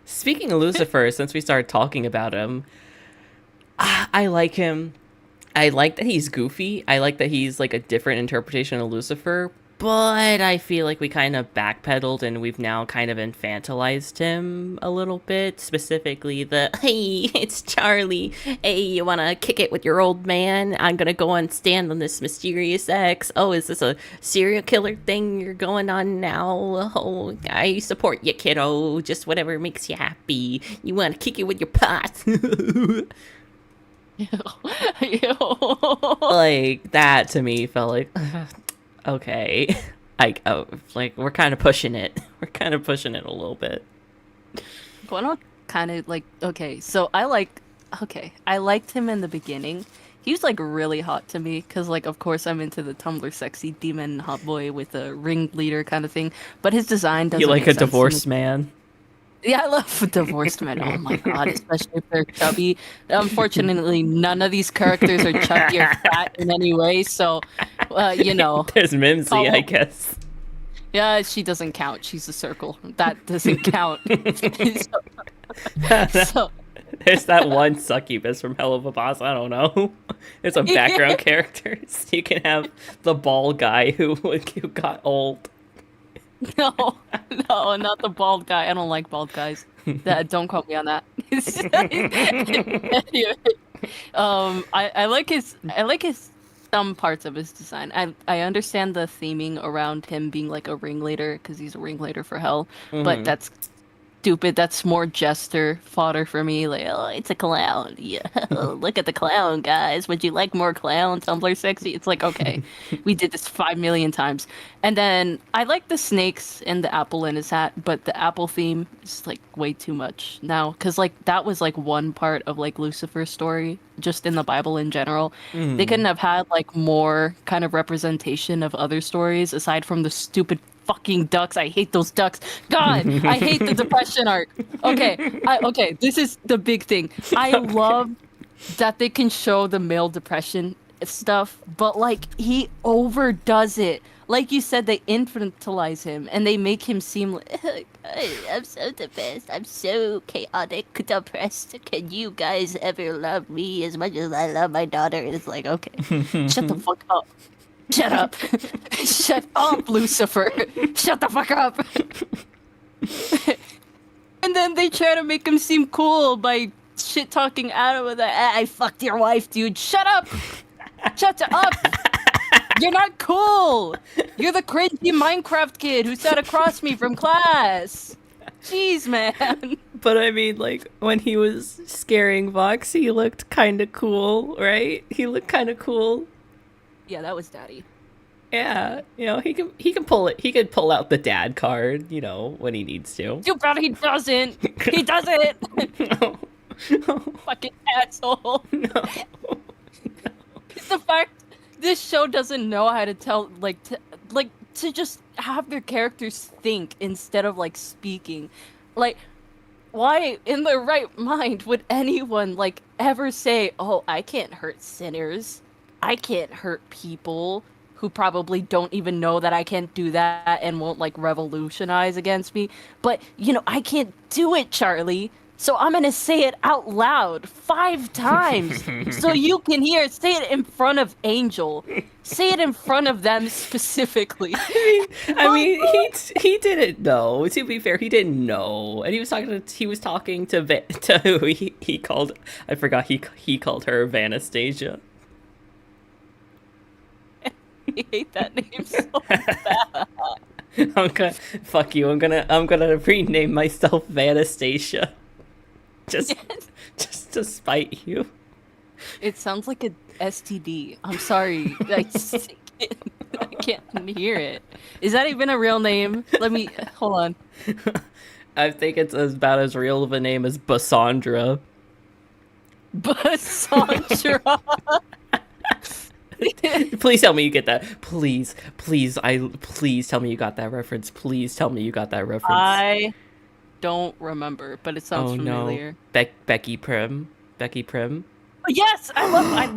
Speaking of Lucifer, since we started talking about him, I like him. I like that he's goofy. I like that he's like a different interpretation of Lucifer, but I feel like we kind of backpedaled and we've now kind of infantilized him a little bit. Specifically, hey, it's Charlie. Hey, you want to kick it with your old man? I'm going to go and stand on this mysterious X. Oh, is this a serial killer thing you're going on now? Oh, I support you, kiddo. Just whatever makes you happy. You want to kick it with your pot. Ew. Like that to me felt like okay, like we're kind of pushing it. We're kind of pushing it a little bit. Well, not kind of like okay. So I liked him in the beginning. He was like really hot to me because like of course I'm into the Tumblr sexy demon hot boy with a ringleader kind of thing. But his design doesn't. You like make a sense to divorced me. man? Yeah, I love divorced men. Oh my god, especially if they're chubby. Unfortunately, none of these characters are chubby or fat in any way. So, you know. There's Mimsy, I guess. Yeah, she doesn't count. She's a circle. That doesn't count. so, There's that one succubus from Hell of a Boss. I don't know. There's a background character. So you can have the bald guy who got old. no, not the bald guy. I don't like bald guys. Don't quote me on that. Anyway, I like his some parts of his design. I understand the theming around him being like a ringleader because he's a ringleader for hell, but that's stupid. That's more jester fodder for me. Like, oh, it's a clown. Yeah, look at the clown, guys. Would you like more clown Tumblr sexy? It's like, okay, we did this 5 million times. And then I like the snakes and the apple in his hat, but the apple theme is like way too much now. Cause like that was like one part of like Lucifer's story, just in the Bible in general. They couldn't have had like more kind of representation of other stories aside from the stupid fucking ducks. I hate those ducks. God, I hate the depression arc. Okay, this is the big thing. I love that they can show the male depression stuff, but like he overdoes it. Like you said, they infantilize him and they make him seem like I'm so depressed. I'm so chaotic, depressed. Can you guys ever love me as much as I love my daughter? And it's like, okay, shut the fuck up. Shut up. Shut up, Lucifer. Shut the fuck up. And then they try to make him seem cool by shit talking Adam with I fucked your wife, dude. Shut up. Shut up. You're not cool. You're the cringy Minecraft kid who sat across me from class. Jeez, man. But I mean, like, when he was scaring Vox, he looked kind of cool, right? He looked kind of cool. Yeah, that was daddy. Yeah, you know, he can pull it. He could pull out the dad card, you know, when he needs to. Too bad he doesn't. He doesn't. No. Fucking asshole. No. The fact this show doesn't know how to tell, to just have their characters think instead of like speaking. Like, why in their right mind would anyone like ever say, "Oh, I can't hurt sinners. I can't hurt people who probably don't even know that I can't do that and won't like revolutionize against me. But, you know, I can't do it, Charlie. So I'm going to say it out loud 5 times so you can hear it. Say it in front of Angel. Say it in front of them specifically." I mean, he didn't know. To be fair, he didn't know, and he was talking to who he called. I forgot he called her Vanastasia. I hate that name so bad. Fuck you. I'm gonna rename myself Vanastasia. Just to spite you. It sounds like a STD. I'm sorry. I can't hear it. Is that even a real name? Let me hold on. I think it's about as real of a name as Bassandra. Bassandra. Please tell me you get that. Please tell me you got that reference. Please tell me you got that reference. I don't remember, but it sounds familiar. No. Becky Prim. Yes, I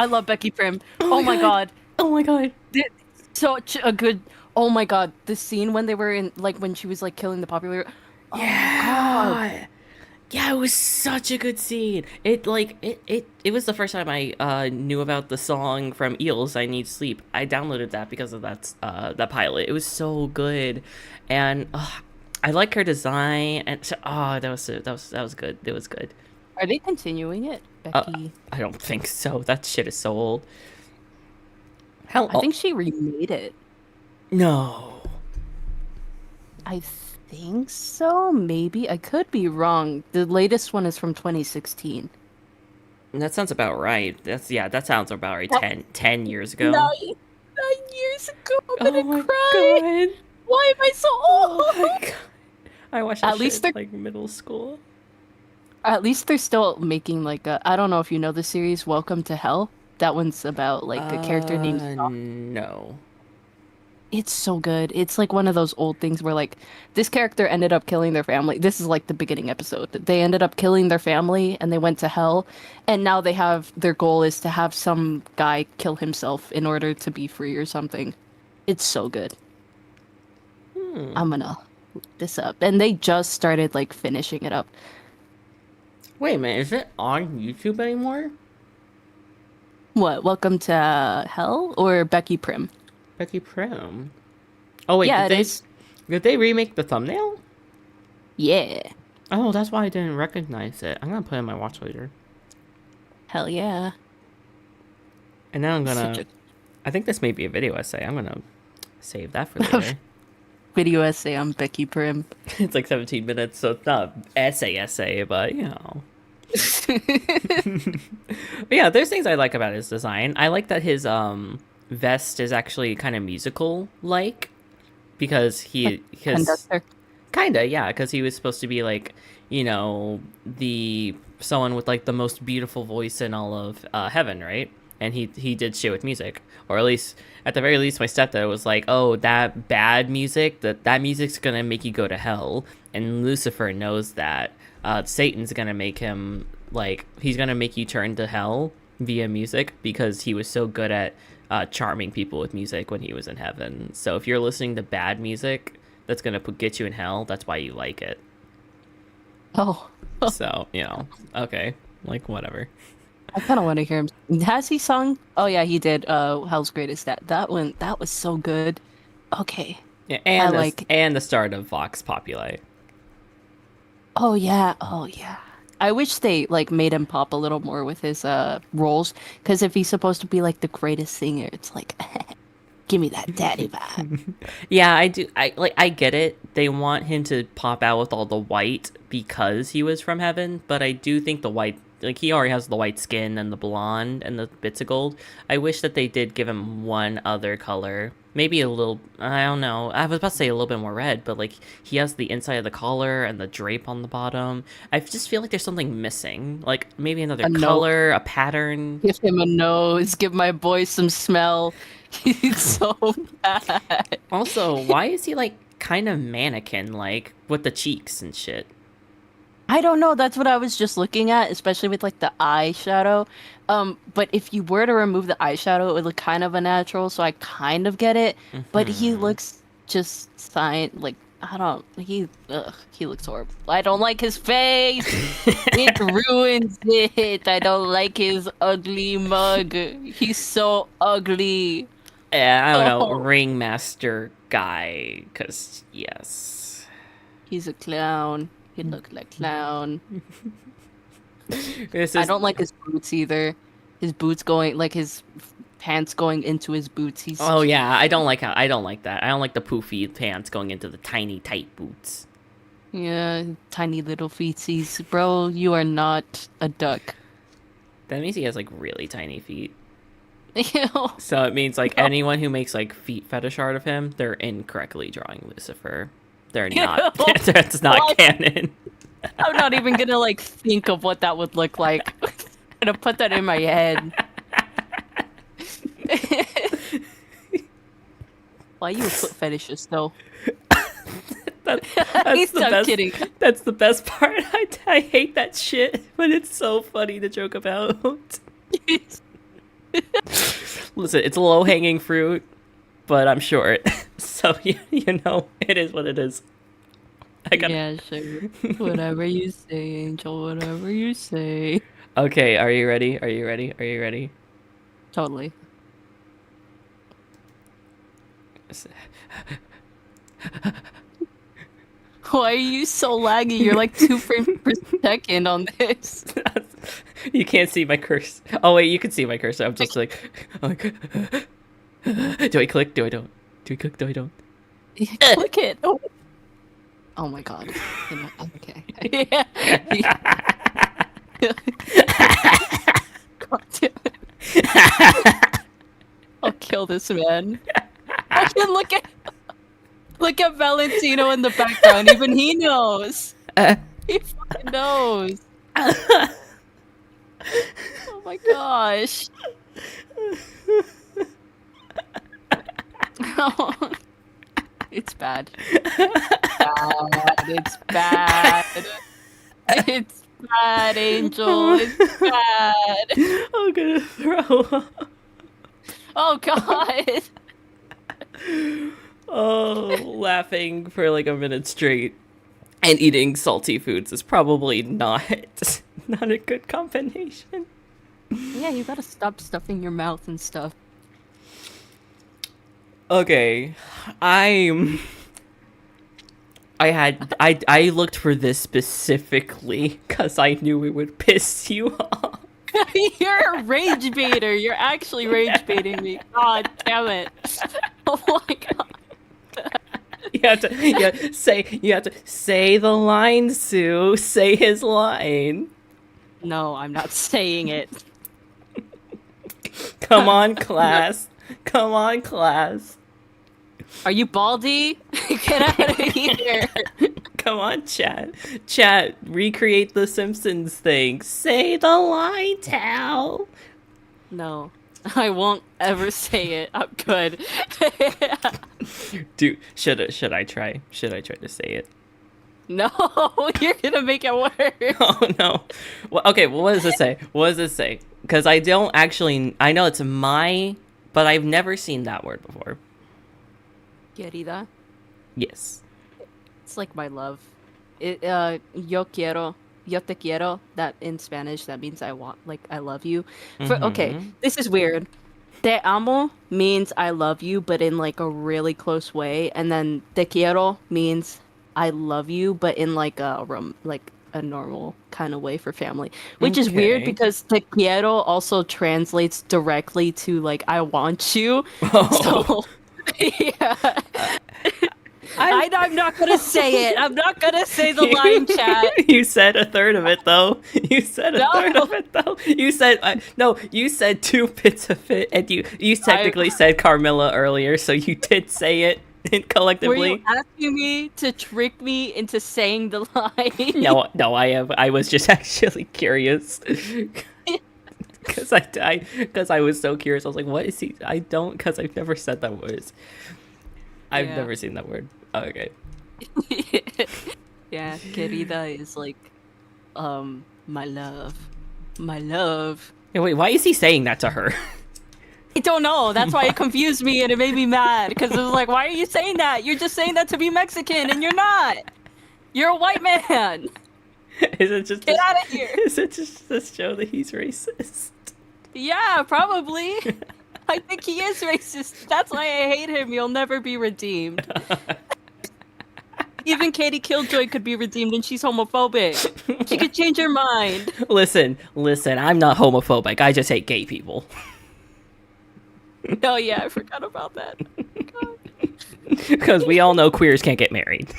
love Becky Prim. Oh my god. Oh my god. Such a good. Oh my god, the scene when they were in, like, when she was like killing the popular. Oh my god. Yeah, it was such a good scene. It was the first time I knew about the song from Eels, "I Need Sleep." I downloaded that because of that pilot. It was so good, and I like her design. And that was good. It was good. Are they continuing it, Becky? I don't think so. That shit is so old. I think she remade it. No. I think so. Maybe I could be wrong. The latest one is from 2016. That sounds about right. That sounds about right. 10 years ago. 9 years ago. I'm gonna cry. God. Why am I so old? Oh my god. I watched that At least shit in, like, middle school. At least they're still making like a. I don't know if you know the series Welcome to Hell. That one's about like a character named Scott. No. It's so good. It's like one of those old things where like this character ended up killing their family. This is like the beginning episode. They ended up killing their family and they went to hell. And now they have their goal is to have some guy kill himself in order to be free or something. It's so good. I'm gonna look this up. And they just started like finishing it up. Wait a minute, is it on YouTube anymore? What? Welcome to Hell or Becky Prim? Becky Prim. Oh wait, Yeah, did they remake the thumbnail? Yeah. Oh, that's why I didn't recognize it. I'm gonna put it in my watch later. Hell yeah. And then I'm Such gonna. a I think this may be a video essay. I'm gonna save that for later. video essay on Becky Prim. It's like 17 minutes, so it's not essay, but you know. But yeah, there's things I like about his design. I like that his vest is actually kind of musical like because Conductor. kinda, yeah, because he was supposed to be like, the someone with like the most beautiful voice in all of heaven, right? And he did shit with music, or at least at the very least, my stepdad was like, "Oh, that bad music, that music's gonna make you go to hell," and Lucifer knows that. Satan's gonna make him like he's gonna make you turn to hell via music because he was so good at charming people with music when he was in heaven. So if you're listening to bad music, that's gonna get you in hell. That's why you like it. Oh. So okay, like whatever. I kind of want to hear him. Has he sung? Oh yeah, he did. Hell's Greatest. That one. That was so good. Okay. Yeah, I and the start of Vox Populi. Oh yeah. Oh yeah. I wish they like made him pop a little more with his roles, because if he's supposed to be like the greatest singer, it's like, give me that daddy vibe. Yeah, I do. I get it. They want him to pop out with all the white because he was from heaven, but I do think the white, like he already has the white skin and the blonde and the bits of gold. I wish that they did give him one other color. Maybe a little, I don't know. I was about to say a little bit more red, but like he has the inside of the collar and the drape on the bottom. I just feel like there's something missing. Like maybe another A note. color, a pattern. Give him a nose. Give my boy some smell. He's so bad. Also, why is he like kind of mannequin like with the cheeks and shit? I don't know. That's what I was just looking at, especially with like the eyeshadow. But if you were to remove the eyeshadow, it would look kind of unnatural. So I kind of get it. But he Mhm. looks just like I don't. He looks horrible. I don't like his face. It ruins it. I don't like his ugly mug. He's so ugly. Yeah, I don't know, Oh, ringmaster guy, cause yes. he's a clown. He looked like clown. This I is don't like his boots either. His boots going like his pants going into his boots. Oh yeah, I don't like that. I don't like the poofy pants going into the tiny tight boots. Yeah, tiny little feetsies. Bro, you are not a duck. That means he has like really tiny feet. Ew. So it means like No. anyone who makes like feet fetish art of him, they're incorrectly drawing Lucifer. They're not. That's not What? canon. I'm not even gonna like think of what that would look like. I'm gonna put that in my head. Why you a foot fetishist though? That's the I'm best. kidding. That's the best part. I hate that shit, but it's so funny to joke about. Listen, it's low hanging fruit, but I'm short, so you know it is what it is. I got. Yeah, sure. Whatever you say, Angel. Whatever you say. Okay, are you ready? Are you ready? Are you ready? Totally. Why are you so laggy? You're like 2 frames per second on this. You can't see my cursor. Oh wait, you can see my cursor. I'm just like, do I click? Do I don't? Do I click? Do I don't? Click it. Oh my god. Okay. Yeah. God damn it. I'll kill this man. Oh, look at Valentino in the background. Even he knows. He fucking knows. Oh my gosh. It's bad. It's bad. It's bad, Angel. It's bad. I'm gonna throw up. Oh god. Oh, laughing for like a minute straight and eating salty foods is probably not a good combination. Yeah, you gotta stop stuffing your mouth and stuff. Okay, I'm I looked for this specifically because I knew it would piss you off. You're a rage baiter. You're actually rage baiting me. God damn it. Oh my god. You have to say the line, Sue. Say his line. No, I'm not saying it. Come on, class. Come on, class. Are you Baldy? Get out of here. Come on, chat. Chat, recreate the Simpsons thing. Say the line, Tal. No, I won't ever say it. I'm good. Dude, should I try? Should I try to say it? No, you're gonna make it worse. Oh no. Well, okay, well, what does it say? What does it say? Because I don't actually. I know it's my, but I've never seen that word before. Querida. Yes. It's like my love. Yo quiero, yo te quiero. That in Spanish, that means I want, like I love you. Okay, this is weird. Te amo means I love you, but in like a really close way, and then te quiero means I love you, but in like a normal kind of way for family, which is weird Okay. because te quiero also translates directly to like I want you. Oh. So yeah. I'm not gonna say it. I'm not gonna say the line, chat. You said a third of it though. You said a No. third of it though. You said no. You said 2 bits of it, and you technically said Carmilla earlier, so you did say it Were collectively. you asking me to trick me into saying the line? No, I was just actually curious. Because I was so curious. I was like, what is he? I don't, because I've never said that word. I've Yeah. never seen that word. Okay. Yeah, querida is like, my love. My love. Hey, wait, why is he saying that to her? I don't know. That's why it confused me and it made me mad. Because it was like, why are you saying that? You're just saying that to be Mexican and you're not. You're a white man. Is it just Get out of here. Is it just to show that he's racist? Yeah, probably. I think he is racist. That's why I hate him. He'll never be redeemed. Even Katie Killjoy could be redeemed and she's homophobic. She could change her mind. Listen, I'm not homophobic. I just hate gay people. Oh yeah, I forgot about that. Because we all know queers can't get married.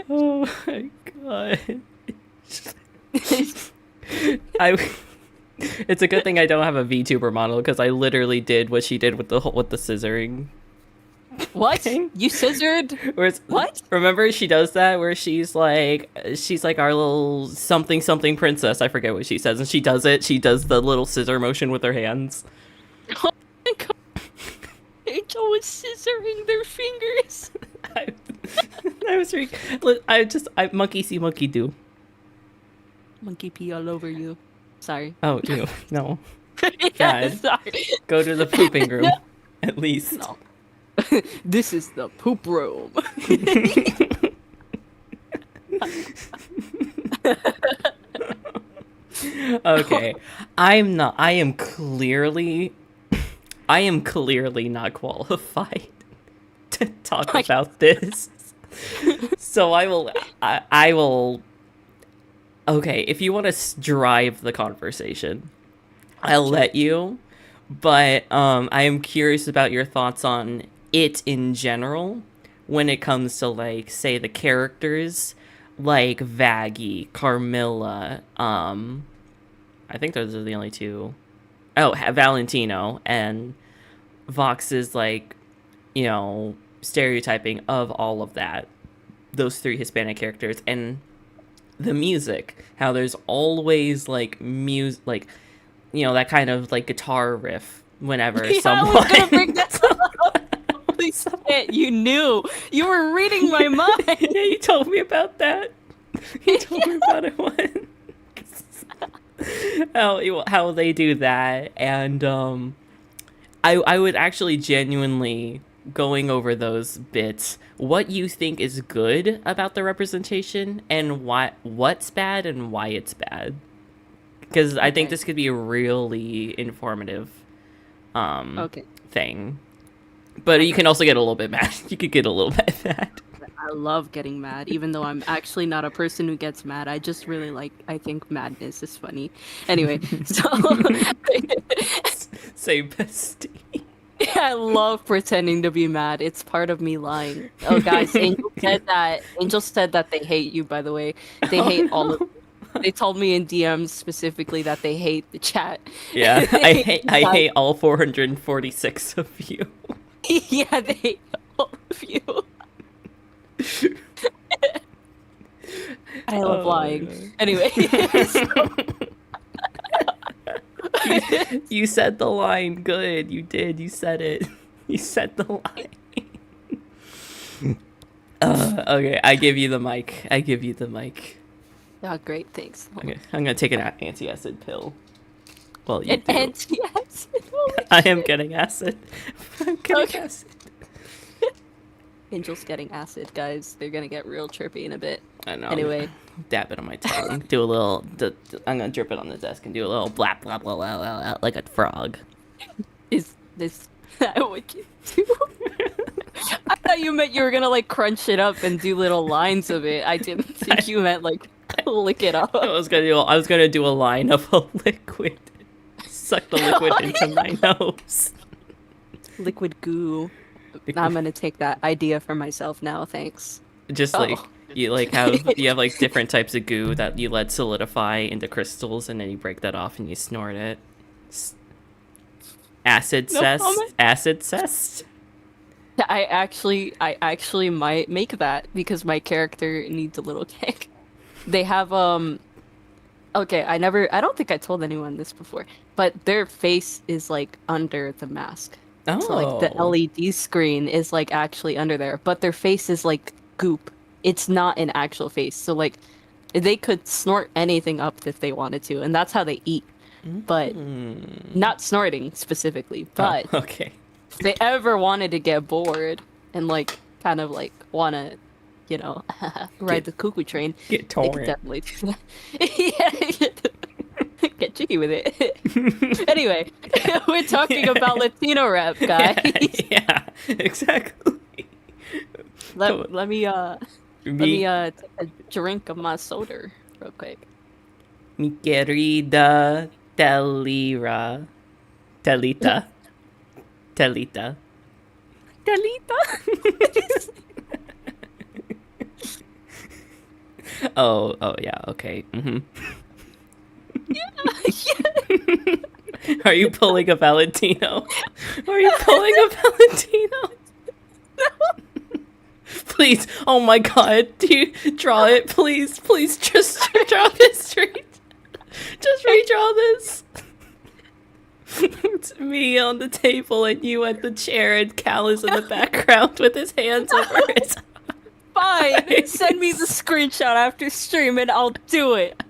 Oh my god. It's a good thing I don't have a VTuber model because I literally did what she did with the scissoring. What? thing. You scissored? What? Remember she does that where she's like our little something something princess. I forget what she says, and she does it. She does the little scissor motion with her hands. Oh my god. Angel was scissoring their fingers. I monkey see monkey do. Monkey pee all over you. Sorry. Oh, ew, no. Yeah, God. sorry. Go to the pooping room, at least. No. This is the poop room. Okay. I am clearly not qualified to talk about this. So I will okay, if you want to drive the conversation, I'll let you, but I am curious about your thoughts on it in general when it comes to, like, say, the characters like Vaggie, Carmilla, I think those are the only two. Oh, Valentino, and Vox's, like, you know, stereotyping of all of that. Those 3 Hispanic characters, and the music. How there's always, like, like, you know, that kind of, like, guitar riff whenever someone... I was gonna bring that up. Holy shit, you knew. You were reading my mind. Yeah, you told me about that. You told me about it once. How they do that, and I would actually genuinely, going over those bits, what you think is good about the representation and what's bad and why it's bad, because I think this could be a really informative thing. But you can also get a little bit mad. You could get a little bit mad. I love getting mad, even though I'm actually not a person who gets mad. I just really I think madness is funny. Anyway, so Say bestie. I love pretending to be mad. It's part of me lying. Oh, guys, Angel said that. Angel said that they hate you. By the way, they hate all of. They told me in DMs specifically that they hate the chat. Yeah, I hate all 446 of you. Yeah, they hate all of you. I love lying. Anyway, You said the line good. You did. You said it. You said the line. Okay, I give you the mic. I give you the mic. oh, great, thanks. Okay, I'm gonna take an anti-acid pill. Well, you An do. anti-acid. I am getting acid. I'm getting Okay. acid. Angel's getting acid, guys. They're gonna get real trippy in a bit. I know. Anyway. Dab it on my tongue. Do a little. I'm gonna drip it on the desk and do a little blah blah blah blah blah, blah like a frog. Is this what you do? I thought you meant you were gonna like crunch it up and do little lines of it. I didn't think you meant like lick it up. I was gonna do a line of a liquid. Suck the liquid into my nose. Liquid goo. I'm gonna take that idea for myself now. Thanks. Just like you have like different types of goo that you let solidify into crystals, and then you break that off and you snort it. Acid cest. comment. Acid cest. I actually might make that because my character needs a little kick. They have okay, I don't think I told anyone this before, but their face is like under the mask. Oh. So like the LED screen is like actually under there, but their face is like goop. It's not an actual face. So like they could snort anything up if they wanted to, and that's how they eat. But not snorting specifically, but Oh, okay. if they ever wanted to get bored and like kind of like wanna, you know, ride the cuckoo train, Get they torn. could definitely do that. Yeah, get jiggy with it. Anyway, we're talking about Latino rap, guys. Yeah, exactly. Let me take a drink of my soda real quick. Mi querida Telita. Telita. Delita. Oh, yeah, okay. Are you pulling a Valentino? Are you pulling a Valentino? No. Please, oh my god, do you draw it? Please, just draw this straight. Just redraw this. It's me on the table and you at the chair and Cal is in the background with his hands over his Fine, send me the screenshot after stream and I'll do it.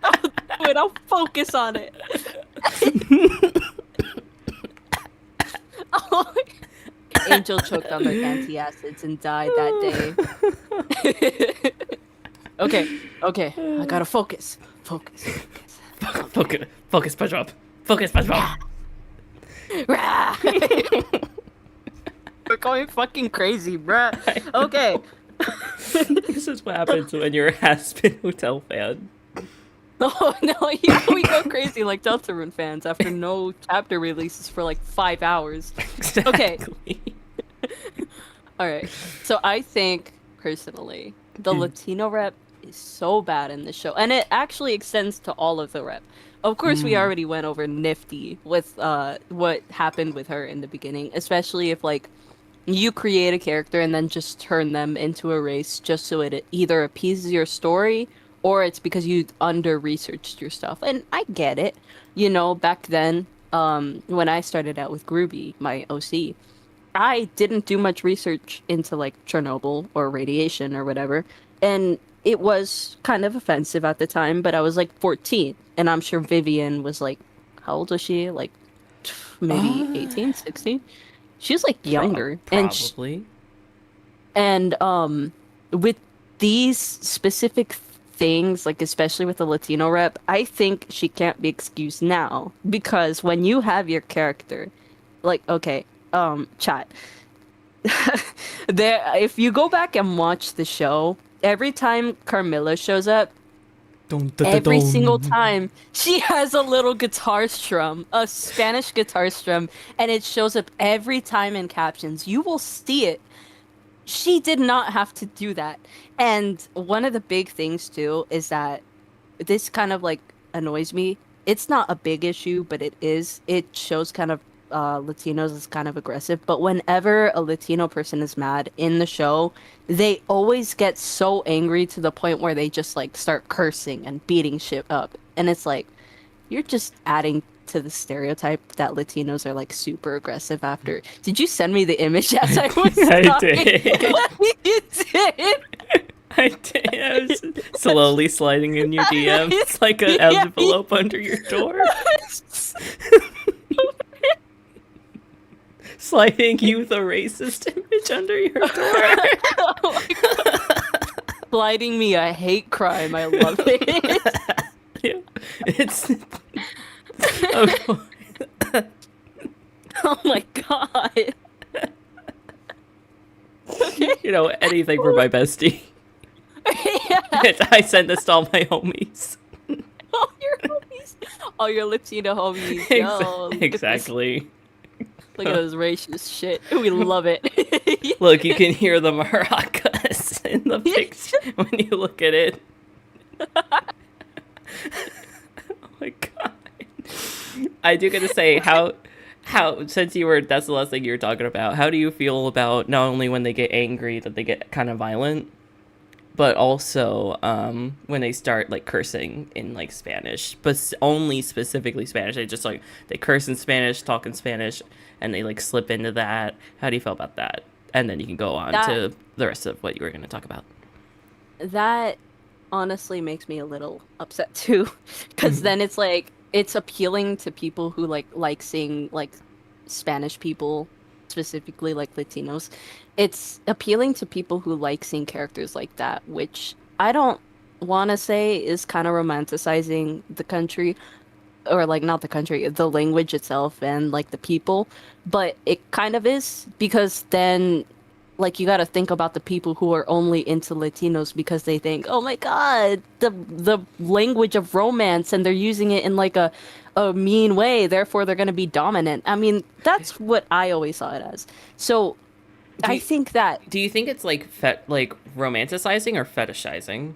I'll focus on it. Oh. Angel choked on their antacids and died that day. Okay, I gotta focus. Focus. Focus, SpongeBob. Focus, SpongeBob. Rah! We're going fucking crazy, bruh. Okay. This is what happens when you're a Hazbin Hotel fan. Oh no, you know we go crazy like Deltarune fans after no chapter releases for like 5 hours. Okay. Exactly. Alright. So I think, personally, the Latino rep is so bad in this show. And it actually extends to all of the rep. Of course, we already went over Nifty with what happened with her in the beginning. Especially if, like, you create a character and then just turn them into a race just so it either appeases your story or it's because you under-researched your stuff. And I get it. You know, back then, when I started out with Groovy, my OC, I didn't do much research into, like, Chernobyl or radiation or whatever. And it was kind of offensive at the time, but I was, like, 14. And I'm sure Vivian was, like, how old was she? Like, maybe 18, 16? She was, like, younger. Probably. And with these specific things, like especially with the Latino rep, I think she can't be excused now because when you have your character, like, okay, chat, there, if you go back and watch the show, every time Carmilla shows up, Dum, da, da, every single dum. time she has a little guitar strum, a Spanish guitar strum, and it shows up every time in captions. You will see it. She did not have to do that. And one of the big things too is that this kind of like annoys me. It's not a big issue, but it is. It shows kind of Latinos as kind of aggressive. But whenever a Latino person is mad in the show, they always get so angry to the point where they just like start cursing and beating shit up. And it's like, you're just adding to the stereotype that Latinos are like super aggressive after. Did you send me the image as I was I talking? did. You did. I did. I was slowly sliding in your DM. It's like an Yeah. envelope under your door. Sliding you the racist image under your door. Oh my God. Sliding me a hate crime. I love it. Yeah. It's. Oh, Oh my God. you know, anything for my bestie. Yeah. I send this to all my homies. All your homies. All your Latino homies. Yo, Exactly. Look at this racist shit. We love it. Look, you can hear the maracas in the picture when you look at it. Oh my god. I do gotta say, how since that's the last thing you were talking about, how do you feel about not only when they get angry that they get kind of violent, but also when they start like cursing in like Spanish, but only specifically Spanish. They curse in Spanish, talk in Spanish, and they like slip into that. How do you feel about that? And then you can go on to the rest of what you were going to talk about. That honestly makes me a little upset too, because then it's like it's appealing to people who like seeing like Spanish people, specifically like Latinos. It's appealing to people who like seeing characters like that, which I don't want to say is kind of romanticizing the country, or like not the country, the language itself and like the people, but it kind of is, because then like you got to think about the people who are only into Latinos because they think, oh my God, the language of romance, and they're using it in like a mean way, therefore they're going to be dominant. I mean, that's what I always saw it as. So I think that Do you think it's like like romanticizing or fetishizing?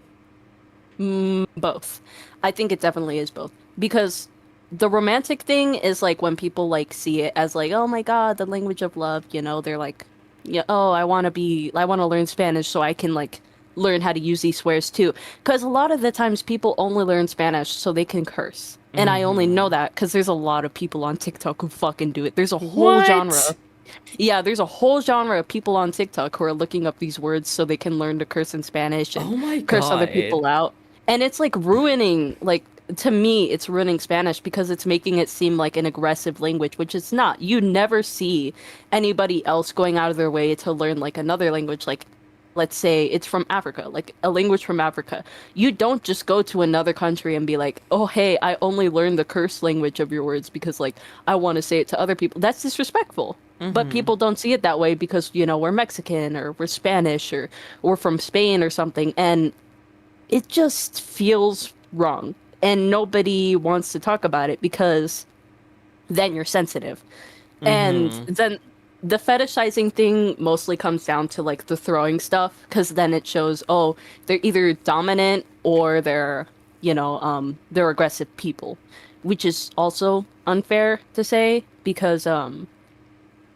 both. I think it definitely is both, because the romantic thing is like when people like see it as like, oh my God, the language of love, you know, they're like, yeah, oh, I want to learn Spanish so I can like learn how to use these swears too. Because a lot of the times people only learn Spanish so they can curse. And I only know that because there's a lot of people on TikTok who fucking do it. There's a whole genre. Yeah, there's a whole genre of people on TikTok who are looking up these words so they can learn to curse in Spanish and Oh my curse other God. people out. And it's like ruining, like, to me, it's ruining Spanish because it's making it seem like an aggressive language, which it's not. You never see anybody else going out of their way to learn like another language, like let's say it's from Africa, like a language from Africa. You don't just go to another country and be like, oh, hey, I only learned the curse language of your words because like I want to say it to other people. That's disrespectful. But people don't see it that way because, you know, we're Mexican or we're Spanish or we're from Spain or something. And it just feels wrong. And nobody wants to talk about it because then you're sensitive. And then the fetishizing thing mostly comes down to like the throwing stuff, because then it shows, oh, they're either dominant or they're, you know, they're aggressive people, which is also unfair to say because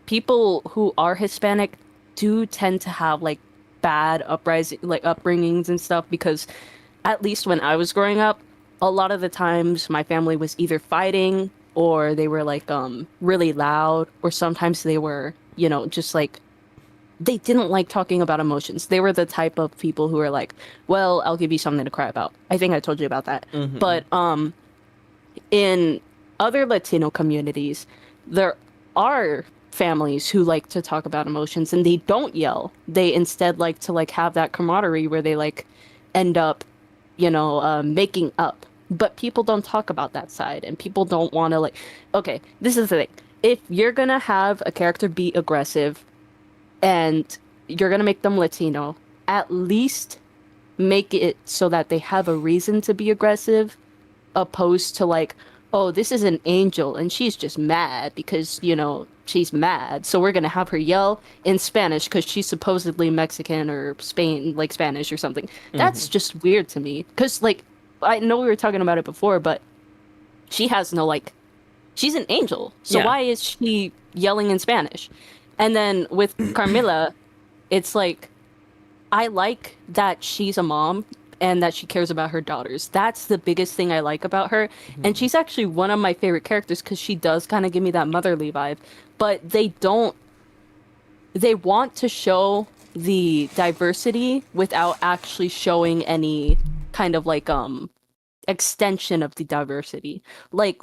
people who are Hispanic do tend to have like bad upbringings and stuff, because at least when I was growing up, a lot of the times my family was either fighting or they were like really loud, or sometimes they were, you know, just like they didn't like talking about emotions. They were the type of people who were like, well, I'll give you something to cry about. I think I told you about that. But in other Latino communities, there are families who like to talk about emotions and they don't yell. They instead like to like have that camaraderie where they like end up, you know, making up. But people don't talk about that side, and people don't want to like, okay, this is the thing. If you're gonna have a character be aggressive, and you're gonna make them Latino, at least make it so that they have a reason to be aggressive, opposed to like, oh, this is an angel and she's just mad because, she's mad. So we're gonna have her yell in Spanish because she's supposedly Mexican or Spain, like Spanish or something. That's just weird to me. Because, like, I know we were talking about it before, but she has no, like, she's an angel. So Yeah. why is she yelling in Spanish? And then with Carmilla, it's like, I like that she's a mom and that she cares about her daughters. That's the biggest thing I like about her. And she's actually one of my favorite characters because she does kind of give me that motherly vibe. But they want to show the diversity without actually showing any kind of like extension of the diversity. Like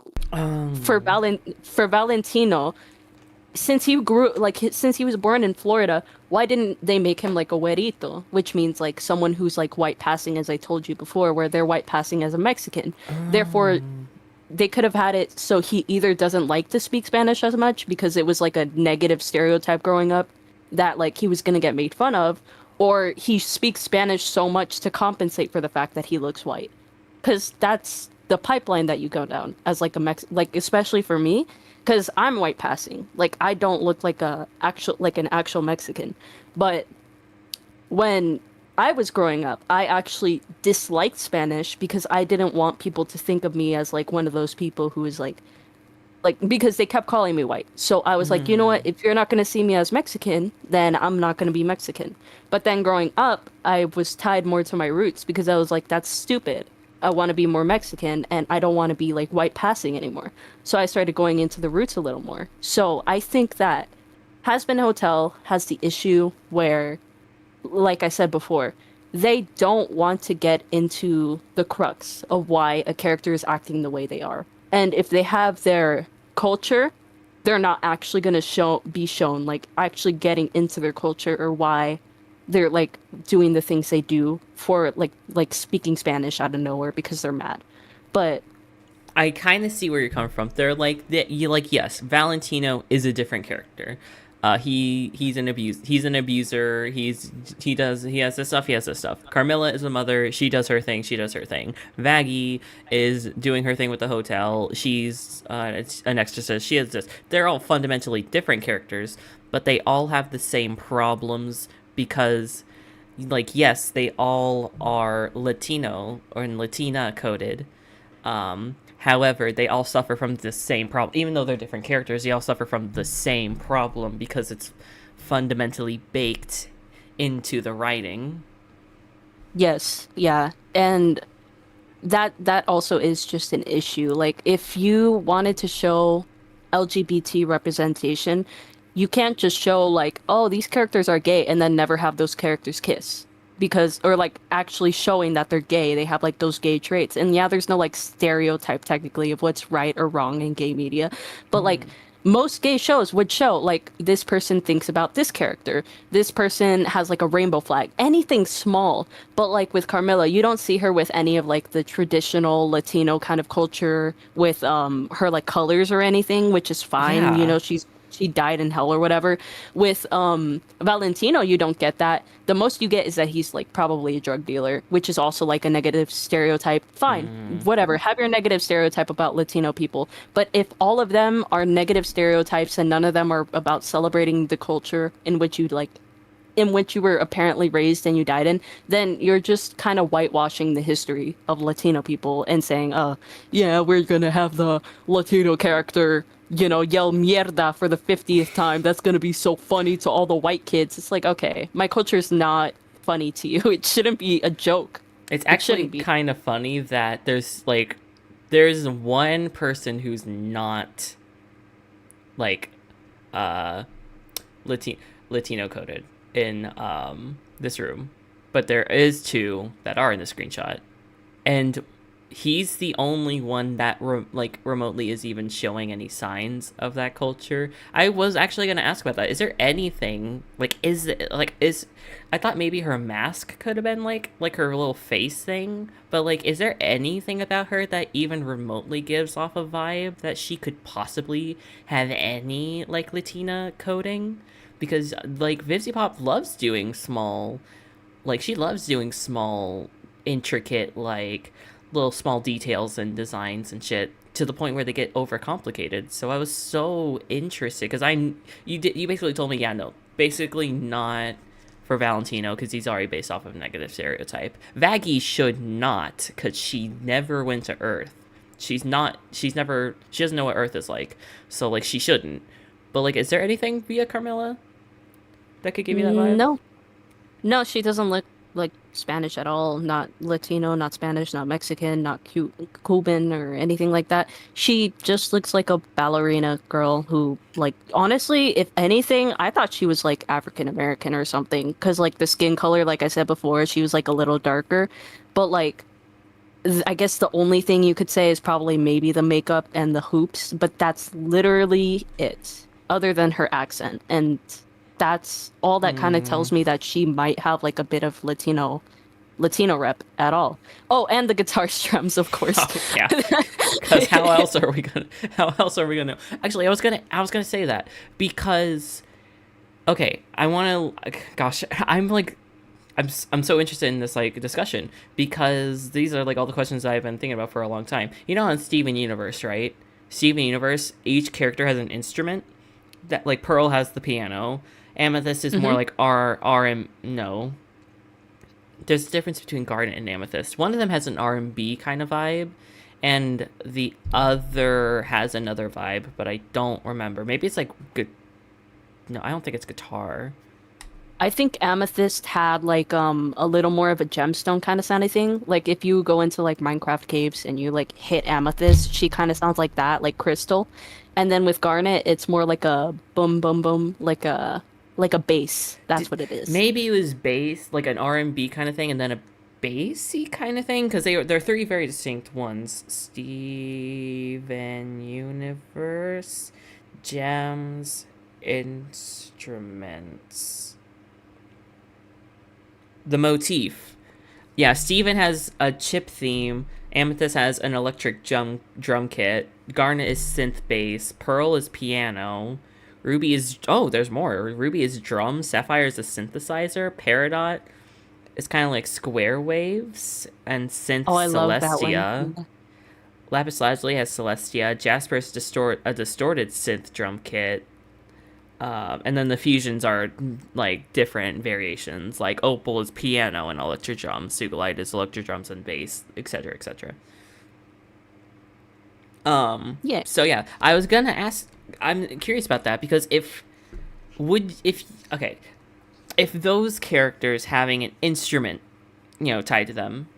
for Valentino, since he was born in Florida, why didn't they make him like a güerito, which means like someone who's like white passing, as I told you before, where they're white passing as a Mexican. Therefore, they could have had it so he either doesn't like to speak Spanish as much because it was like a negative stereotype growing up that like he was gonna get made fun of, or he speaks Spanish so much to compensate for the fact that he looks white. Because that's the pipeline that you go down as like like especially for me, because I'm white passing. Like I don't look like an actual Mexican, but when I was growing up, I actually disliked Spanish because I didn't want people to think of me as like one of those people who is like because they kept calling me white. So I was like, you know what? If you're not going to see me as Mexican, then I'm not going to be Mexican. But then growing up, I was tied more to my roots because I was like, that's stupid. I want to be more Mexican and I don't want to be like white passing anymore. So I started going into the roots a little more. So I think that Hazbin Hotel has the issue where, like I said before, they don't want to get into the crux of why a character is acting the way they are. And if they have their culture, they're not actually going to be shown like actually getting into their culture or why they're like doing the things they do for like speaking Spanish out of nowhere because they're mad. But I kind of see where you're coming from. They're like yes, Valentino is a different character. He's an abuser. He has this stuff. He has this stuff. Carmilla is a mother. She does her thing. Vaggie is doing her thing with the hotel. She's an exorcist. She has this. They're all fundamentally different characters, but they all have the same problems because, like, yes, they all are Latino or Latina coded. However, they all suffer from the same problem. Even though they're different characters, they all suffer from the same problem because it's fundamentally baked into the writing. yes, yeah. And that also is just an issue. Like if you wanted to show LGBT representation, you can't just show like, oh, these characters are gay and then never have those characters kiss. Because or like actually showing that they're gay, they have like those gay traits. And yeah, there's no like stereotype technically of what's right or wrong in gay media, but like most gay shows would show like this person thinks about this character, this person has like a rainbow flag, anything small. But like with Carmilla, you don't see her with any of like the traditional Latino kind of culture with her like colors or anything, which is fine. Yeah. She died in hell or whatever. With Valentino, you don't get that. The most you get is that he's like probably a drug dealer, which is also like a negative stereotype. Fine, whatever. Have your negative stereotype about Latino people. But if all of them are negative stereotypes and none of them are about celebrating the culture in which you were apparently raised and you died in, then you're just kind of whitewashing the history of Latino people and saying, yeah, we're gonna have the Latino character, yell mierda for the 50th time. That's gonna be so funny to all the white kids. It's like, okay, my culture's not funny to you. It shouldn't be a joke. It's It actually shouldn't be. kind of funny that there's one person who's not like Latino coded in this room, but there is two that are in the screenshot, and he's the only one that remotely is even showing any signs of that culture. I was actually going to ask about that. Is there anything I thought maybe her mask could have been like her little face thing, but like is there anything about her that even remotely gives off a vibe that she could possibly have any like Latina coding? because like Vivzy Pop loves doing she loves doing small, intricate, like little small details and designs and shit to the point where they get overcomplicated. So I was so interested because you basically told me, yeah, no, basically not for Valentino because he's already based off of negative stereotype. Vaggie should not because she never went to Earth. She doesn't know what Earth is like, so like she shouldn't. But like, is there anything via Carmilla that could give you that vibe? No, no, she doesn't look like Spanish at all. Not Latino, not Spanish, not Mexican, not Cuban or anything like that. She just looks like a ballerina girl who, like, honestly, if anything, I thought she was like African American or something. Because, like, the skin color, like I said before, she was like a little darker. But, like, I guess the only thing you could say is probably maybe the makeup and the hoops, but that's literally it, other than her accent. And that's all that kind of tells me that she might have like a bit of Latino rep at all. Oh, and the guitar strums, of course. Oh, yeah. Because how else are we gonna know? Actually, I was gonna say that because, okay, I want to. Gosh, I'm so interested in this like discussion because these are like all the questions I've been thinking about for a long time. You know, on Steven Universe, right? Steven Universe, each character has an instrument. That like Pearl has the piano. Amethyst is more like no. There's a difference between Garnet and Amethyst. One of them has an R&B kind of vibe, and the other has another vibe, but I don't remember. Maybe it's like good. No, I don't think it's guitar. I think Amethyst had like a little more of a gemstone kind of sounding thing. Like if you go into like Minecraft caves and you like hit Amethyst, she kind of sounds like that, like crystal. And then with Garnet, it's more like a boom boom boom, like a bass. That's what it is. Maybe it was bass, like an R&B kind of thing, and then a bassy kind of thing, because they're three very distinct ones. Steven Universe, gems, instruments. The motif. Yeah, Steven has a chip theme. Amethyst has an electric drum kit. Garnet is synth bass. Pearl is piano. Ruby is... Oh, there's more. Ruby is drum. Sapphire is a synthesizer. Peridot is kind of like square waves. And synth I love that Celestia. one. Lapis Lazuli has Celestia. Jasper is a distorted synth drum kit. And then the fusions are like different variations. Like Opal is piano and electric drums. Sugilite is electric drums and bass, etc., etc. Yeah. So yeah, I was gonna ask. I'm curious about that because if those characters having an instrument, tied to them,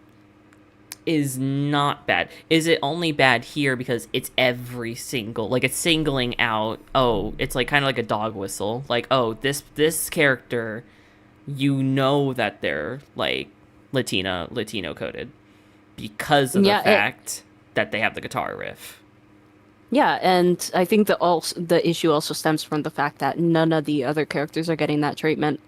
is not bad. Is it only bad here because it's every single, like it's singling out, oh, it's like kind of like a dog whistle. Like, oh, this character, that they're like Latino coded because of the fact that they have the guitar riff. Yeah, and I think the issue also stems from the fact that none of the other characters are getting that treatment.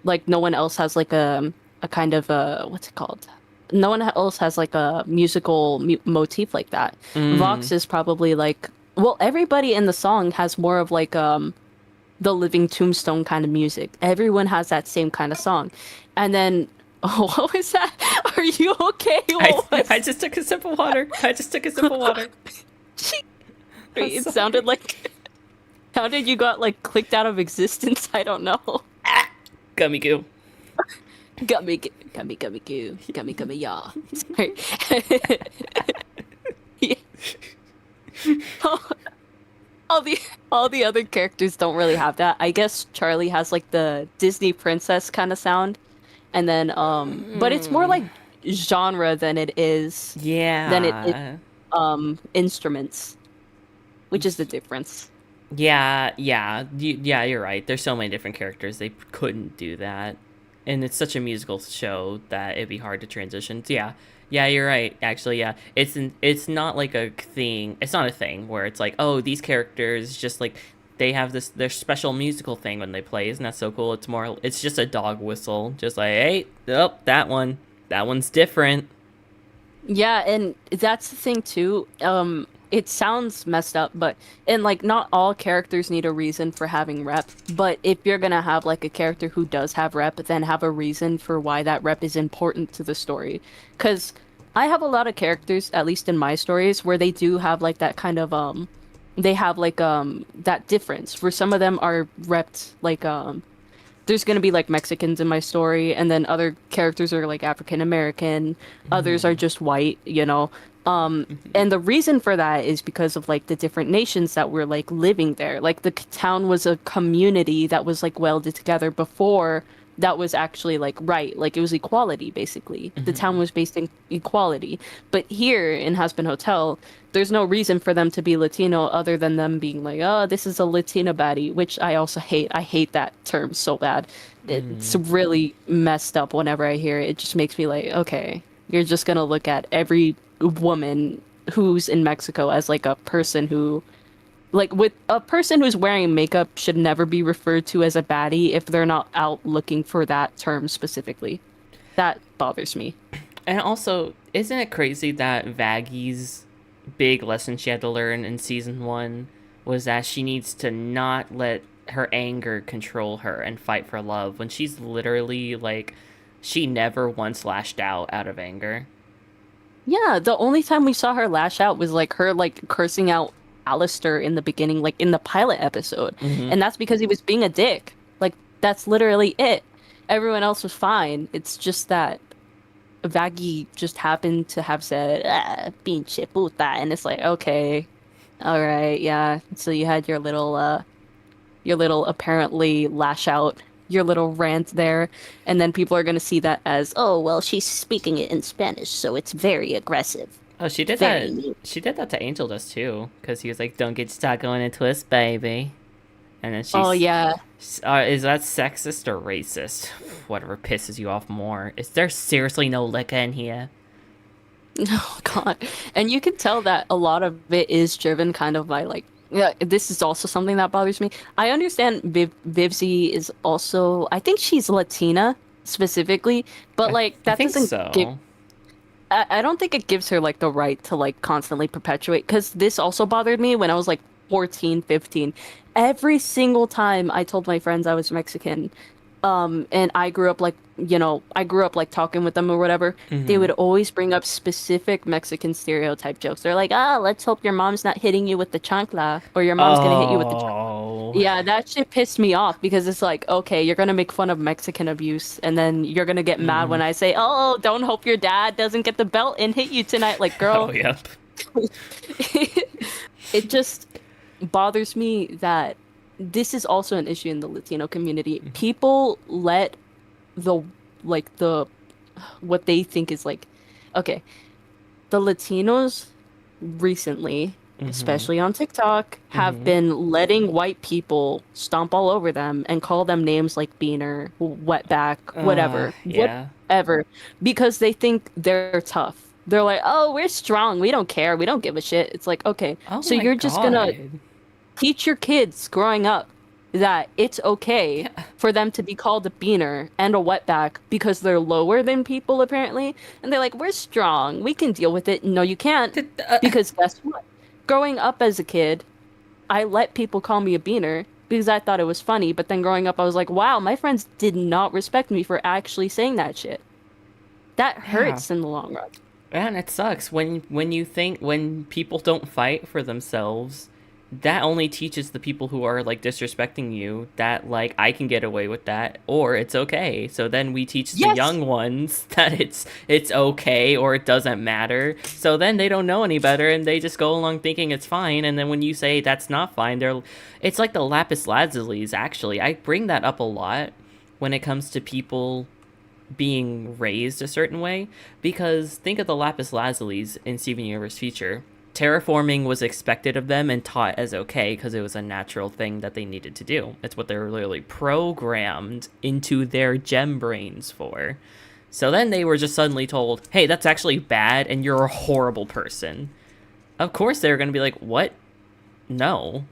Like no one else has like a kind of a, what's it called? No one else has like a musical motif like that. Vox is probably like, well, everybody in the song has more of like the Living Tombstone kind of music. Everyone has that same kind of song. And then, oh, what was that? Are you okay? I just took a sip of water. It sounded like, how did you got like clicked out of existence? I don't know. Gummy goo. Gummy goo, yeah. Sorry. Yeah. All the other characters don't really have that. I guess Charlie has like the Disney princess kind of sound, and then but it's more like genre than it is instruments, which is the difference. Yeah, you're right. There's so many different characters. They couldn't do that. And it's such a musical show that it'd be hard to transition. So yeah, you're right. Actually, yeah, it's not like a thing. It's not a thing where it's like, oh, these characters just like they have their special musical thing when they play. Isn't that so cool? It's just a dog whistle, just like, hey, oh, that one's different. Yeah, and that's the thing too. it sounds messed up, but and like not all characters need a reason for having rep, but if you're gonna have like a character who does have rep, then have a reason for why that rep is important to the story. Because I have a lot of characters, at least in my stories, where they do have like that kind of they have like that difference where some of them are repped like there's gonna be like Mexicans in my story, and then other characters are like African American, others are just white, you know. And the reason for that is because of like the different nations that were like living there. Like the town was a community that was like welded together before that was actually like right. Like it was equality basically. The town was based in equality. But here in Hazbin Hotel, there's no reason for them to be Latino other than them being like, oh, this is a Latina baddie, which I also hate. I hate that term so bad. It's really messed up whenever I hear it. It just makes me like, okay, you're just gonna look at every woman who's in Mexico as like a person who like with a person who's wearing makeup should never be referred to as a baddie if they're not out looking for that term specifically. That bothers me. And also, isn't it crazy that Vaggy's big lesson she had to learn in season 1 was that she needs to not let her anger control her and fight for love when she's literally like she never once lashed out of anger. Yeah, the only time we saw her lash out was like her like cursing out Alistair in the beginning, like in the pilot episode. And that's because he was being a dick. Like that's literally it. Everyone else was fine. It's just that Vaggy just happened to have said, pinche puta, and it's like, okay, all right, yeah. So you had your little apparently lash out, your little rant there, and then people are gonna see that as, oh, well, she's speaking it in Spanish, so it's very aggressive. Oh, she did Very that. mean. She did that to Angel Dust too, because he was like, "Don't get stuck going into twist, baby." And then she's, Oh yeah. Is that sexist or racist? Whatever pisses you off more. Is there seriously no liquor in here? Oh God. And you can tell that a lot of it is driven kind of by like, yeah, this is also something that bothers me. I understand Vivzy is also, I think she's Latina specifically, but like I that think doesn't so. give, I don't think it gives her like the right to like constantly perpetuate, because this also bothered me when I was like 14, 15. Every single time I told my friends I was Mexican, and I grew up like, you know, I grew up like talking with them or whatever, they would always bring up specific Mexican stereotype jokes. They're like, ah, let's hope your mom's not hitting you with the chancla, or your mom's gonna hit you with the Oh. yeah, that shit pissed me off because it's like, okay, you're gonna make fun of Mexican abuse, and then you're gonna get mad when I say, oh, don't hope your dad doesn't get the belt and hit you tonight. Like, girl, Oh, yep. it just bothers me that this is also an issue in the Latino community. People let the what they think is like, okay, the Latinos recently, especially on TikTok, have been letting white people stomp all over them and call them names like beaner, wetback, whatever, Yeah. whatever, because they think they're tough. They're like, oh, we're strong. We don't care. We don't give a shit. It's like, okay, Oh so my you're just gonna God. teach your kids growing up that it's okay for them to be called a beaner and a wetback because they're lower than people apparently, and they're like, we're strong, we can deal with it. No, you can't, because guess what? Growing up as a kid, I let people call me a beaner because I thought it was funny, but then growing up I was like, wow, my friends did not respect me for actually saying that shit. That hurts in the long run. And it sucks when people don't fight for themselves. That only teaches the people who are like disrespecting you that like I can get away with that, or it's okay. So then we teach the Yes. young ones that it's okay, or it doesn't matter. So then they don't know any better and they just go along thinking it's fine. And then when you say that's not fine, it's like the lapis lazulis. Actually, I bring that up a lot when it comes to people being raised a certain way, because think of the lapis lazulis in Steven Universe Future. Terraforming was expected of them and taught as okay because it was a natural thing that they needed to do. It's what they were literally programmed into their gem brains for. So then they were just suddenly told, hey, that's actually bad and you're a horrible person. Of course they were going to be like, what? No.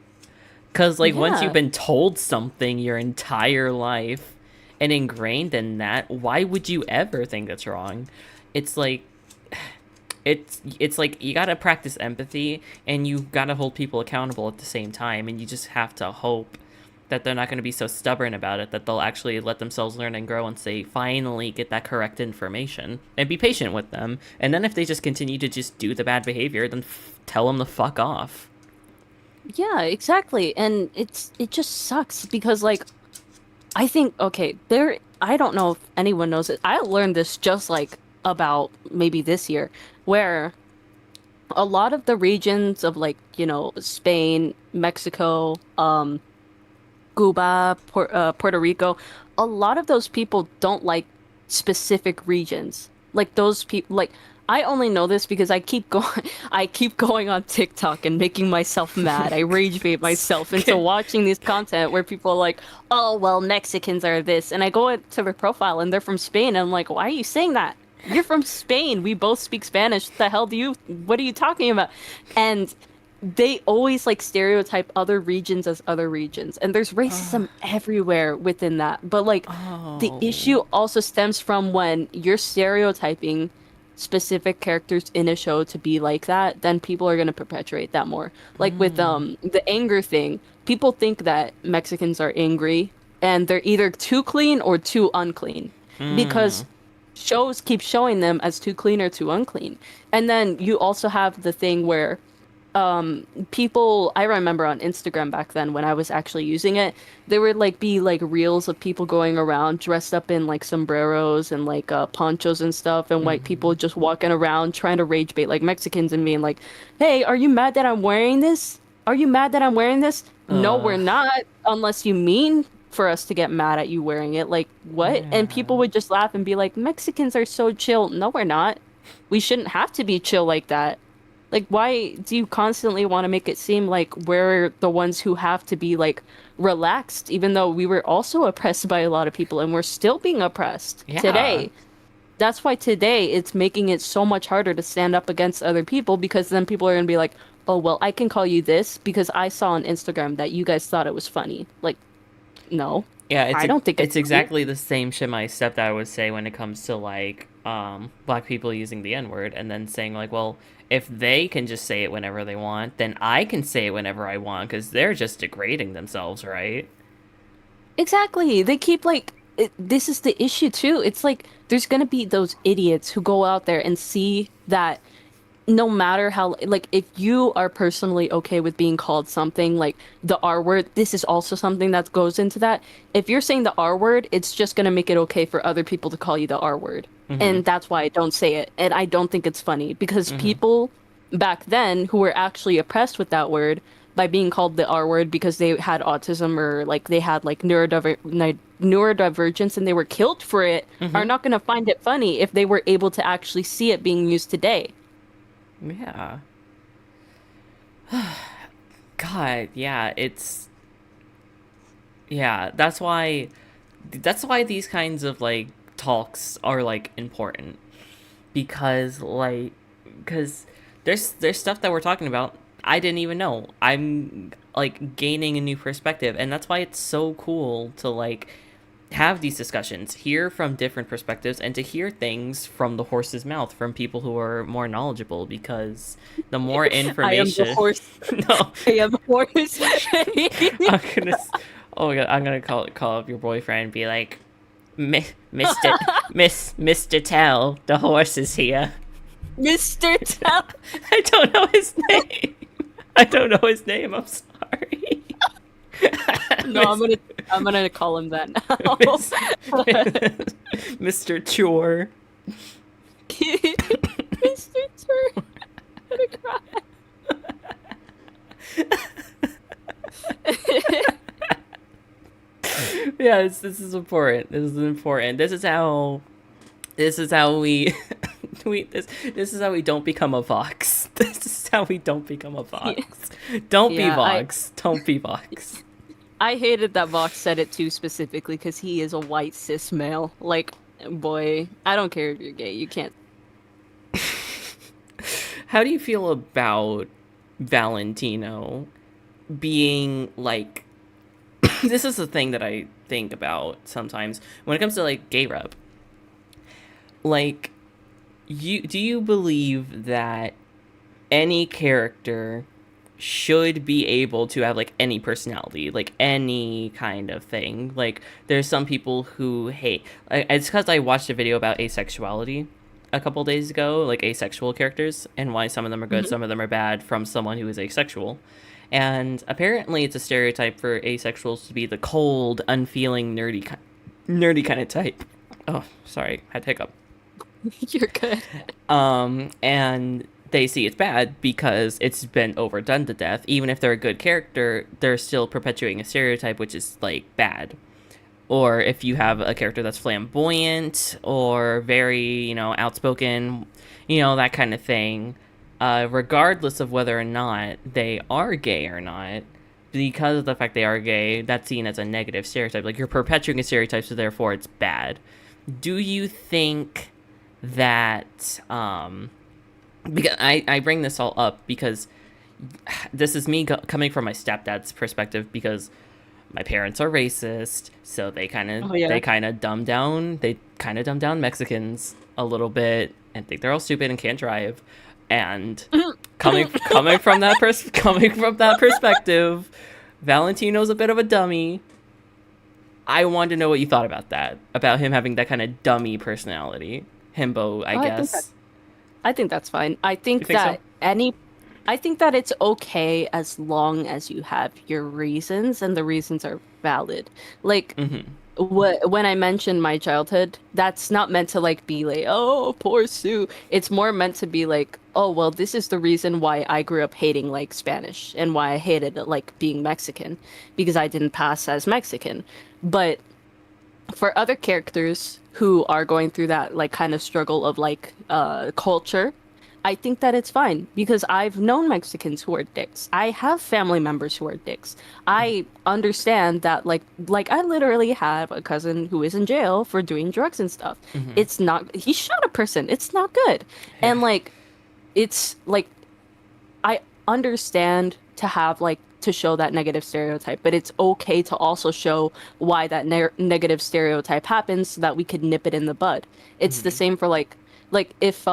Because like once Yeah. you've been told something your entire life and ingrained in that, why would you ever think that's wrong? It's like, it's like you gotta practice empathy and you gotta hold people accountable at the same time, and you just have to hope that they're not going to be so stubborn about it that they'll actually let themselves learn and grow and say finally get that correct information, and be patient with them. And then if they just continue to just do the bad behavior, then tell them to fuck off. Yeah, exactly. And it just sucks because like I think okay, there I don't know if anyone knows it. I learned this just like about maybe this year where a lot of the regions of like, you know, Spain, Mexico, Cuba, Puerto Rico, a lot of those people don't like specific regions. Like those people, like I only know this because I keep going, I keep going on TikTok and making myself mad. I rage bait myself into watching these content where people are like, "Oh, well, Mexicans are this," and I go to their profile and they're from Spain. And I'm like, "Why are you saying that? You're from Spain. We both speak Spanish. What the hell do you? What are you talking about?" And they always like stereotype other regions as other regions, and there's racism everywhere within that. But like the Oh. issue also stems from when you're stereotyping specific characters in a show to be like that, then people are going to perpetuate that more. Like with the anger thing, people think that Mexicans are angry and they're either too clean or too unclean because shows keep showing them as too clean or too unclean. And then you also have the thing where people I remember on Instagram back then when I was actually using it, there would like be like reels of people going around dressed up in like sombreros and like ponchos and stuff, and white people just walking around trying to rage bait like Mexicans and being like, "Hey, are you mad that I'm wearing this? Are you mad that I'm wearing this?" No, we're not, unless you mean for us to get mad at you wearing it. Like, what? And people would just laugh and be like, "Mexicans are so chill." No, we're not. We shouldn't have to be chill like that. Like, why do you constantly want to make it seem like we're the ones who have to be like relaxed, even though we were also oppressed by a lot of people and we're still being oppressed Yeah. today? That's why today it's making it so much harder to stand up against other people because then people are going to be like, "Oh, well, I can call you this because I saw on Instagram that you guys thought it was funny." Like, no, Yeah, I don't think it's it's funny. exactly the same shit my stepdad would say when it comes to like black people using the N-word, and then saying like, well, if they can just say it whenever they want, then I can say it whenever I want because they're just degrading themselves, right? Exactly. They keep like this is the issue too. It's like there's gonna be those idiots who go out there and see that no matter how like if you are personally okay with being called something like the R word, this is also something that goes into that. If you're saying the R word, it's just gonna make it okay for other people to call you the R word. Mm-hmm. And that's why I don't say it. And I don't think it's funny because Mm-hmm. people back then who were actually oppressed with that word by being called the R word because they had autism or like they had like neurodivergence and they were killed for it are Mm-hmm. not going to find it funny if they were able to actually see it being used today. Yeah. God, yeah, it's yeah, that's why these kinds of like talks are like important, because like because there's stuff that we're talking about I didn't even know. I'm like gaining a new perspective, and that's why it's so cool to like have these discussions, hear from different perspectives, and to hear things from the horse's mouth from people who are more knowledgeable, because the more I am the information horse. no, I am the horse. I'm gonna oh my god, I'm gonna call up your boyfriend and be like, Mr. Mr. Tell, the horse is here. Mr. Tell. I don't know his name. I don't know his name. I'm sorry. No, I'm gonna call him that now. Miss, Mr. Chore. Mr. Turn. I'm gonna cry. Yeah, this is important. This is important. This is how we this is how we don't become a Vox. This is how we don't become a Vox. Don't be Yeah, Vox. Don't be Vox. I hated that Vox said it too specifically because he is a white cis male. Like, boy, I don't care if you're gay. You can't. How do you feel about Valentino being like this is the thing that I think about sometimes when it comes to like gay rep. Like do you believe that any character should be able to have like any personality, like any kind of thing? Like there's some people who hate, it's because I watched a video about asexuality a couple days ago, like asexual characters and why some of them are good, Mhm. some of them are bad from someone who is asexual. And apparently it's a stereotype for asexuals to be the cold, unfeeling, nerdy kind of type. Oh, sorry, had to hiccup. You're good. And they see it's bad because it's been overdone to death. Even if they're a good character, they're still perpetuating a stereotype, which is like bad. Or if you have a character that's flamboyant or very, outspoken, that kind of thing, regardless of whether or not they are gay or not, because of the fact they are gay, that's seen as a negative stereotype. Like you're perpetuating a stereotype, so therefore it's bad. Do you think that because I bring this all up because this is me coming from my stepdad's perspective, because my parents are racist, so Oh yeah. they kind of dumb down Mexicans a little bit and think they're all stupid and can't drive. And coming from that perspective, Valentino's a bit of a dummy. I wanted to know what you thought about that, about him having that kind of dummy personality. Himbo, I Oh, guess. I think that's fine. You think so? I think that it's okay as long as you have your reasons and the reasons are valid. Like Mm-hmm. when I mentioned my childhood, that's not meant to like be like, oh, poor Sue. It's more meant to be like, oh, well, this is the reason why I grew up hating like Spanish and why I hated like being Mexican because I didn't pass as Mexican. But for other characters who are going through that like kind of struggle of like culture, I think that it's fine because I've known Mexicans who are dicks. I have family members who are dicks. I understand that like I literally have a cousin who is in jail for doing drugs and stuff. Mm-hmm. It's not he shot a person. It's not good. Yeah. And like it's like I understand to have like to show that negative stereotype, but it's okay to also show why that negative stereotype happens so that we could nip it in the bud. It's the Mm-hmm. same for like if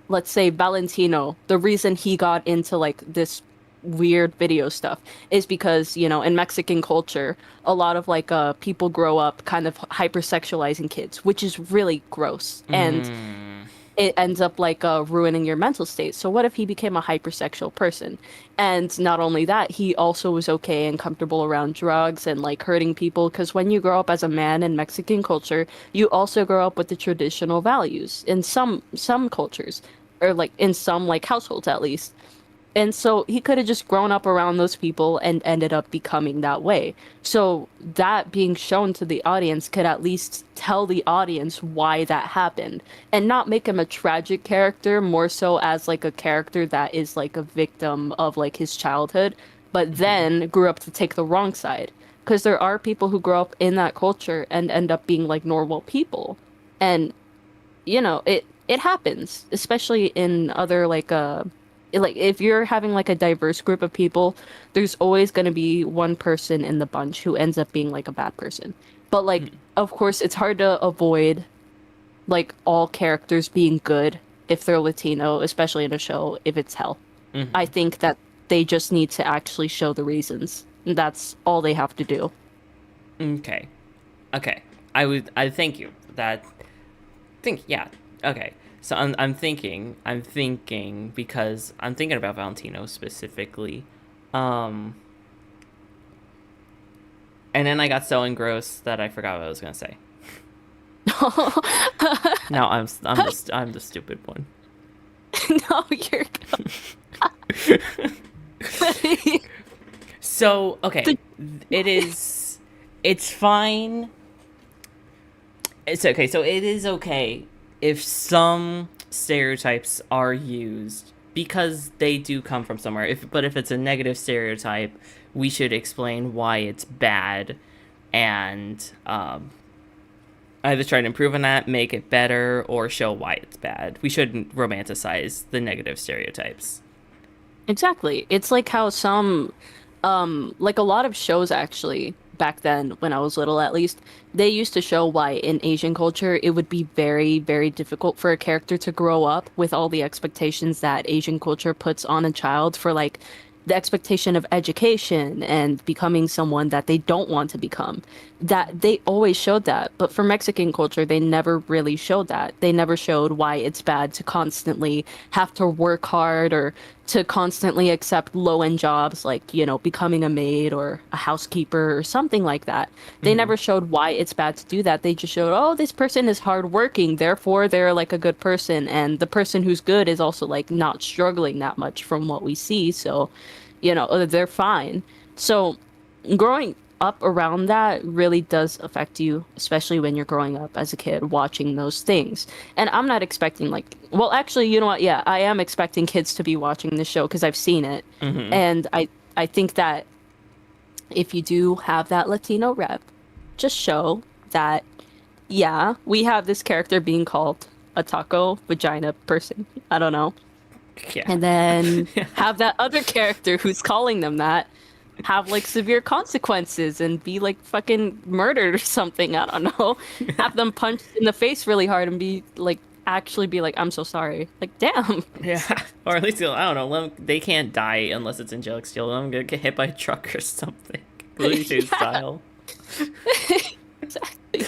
let's say Valentino, the reason he got into like this weird video stuff is because, in Mexican culture, a lot of like people grow up kind of hypersexualizing kids, which is really gross. And Mm. it ends up like ruining your mental state. So what if he became a hypersexual person? And not only that, he also was okay and comfortable around drugs and like hurting people. Because when you grow up as a man in Mexican culture, you also grow up with the traditional values in some cultures, or like in some like households at least. And so he could have just grown up around those people and ended up becoming that way. So that being shown to the audience could at least tell the audience why that happened and not make him a tragic character, more so as like a character that is like a victim of like his childhood, but then grew up to take the wrong side. Because there are people who grow up in that culture and end up being like normal people. And it happens, especially in other like if you're having like a diverse group of people, there's always going to be one person in the bunch who ends up being like a bad person. But like, of course, it's hard to avoid like all characters being good if they're Latino, especially in a show if it's hell. Mm-hmm. I think that they just need to actually show the reasons. That's all they have to do. Okay. Okay. I thank you. Yeah. Okay. So I'm thinking because I'm thinking about Valentino specifically. And then I got so engrossed that I forgot what I was going to say. Now I'm the stupid one. No, you're good. So, okay. It's fine. It's okay. So it is okay if some stereotypes are used because they do come from somewhere. But if it's a negative stereotype, we should explain why it's bad, and either try to improve on that, make it better, or show why it's bad. We shouldn't romanticize the negative stereotypes. Exactly. It's like how some like a lot of shows actually back then when I was little at least, they used to show why in Asian culture it would be very, very difficult for a character to grow up with all the expectations that Asian culture puts on a child for like the expectation of education and becoming someone that they don't want to become. That they always showed that. But for Mexican culture, they never really showed that. They never showed why it's bad to constantly have to work hard or to constantly accept low-end jobs like, you know, becoming a maid or a housekeeper or something like that. They never showed why it's bad to do that. They just showed, oh, this person is hardworking, therefore they're like a good person. And the person who's good is also like not struggling that much from what we see. So, you know, they're fine. So growing up around that really does affect you, especially when you're growing up as a kid watching those things. And I'm not expecting like, well, actually, you know what? Yeah, I am expecting kids to be watching this show because I've seen it. And I think that if you do have that Latino rep, just show that, yeah, we have this character being called a taco vagina person. I don't know. Yeah. And then have that other character who's calling them that have like severe consequences and be like fucking murdered or something. I don't know. Have them punched in the face really hard and be like, actually be like, I'm so sorry. Like, damn. Yeah, or at least I don't know. They can't die unless it's angelic steel. I'm gonna get hit by a truck or something, Looney Tunes style. Exactly.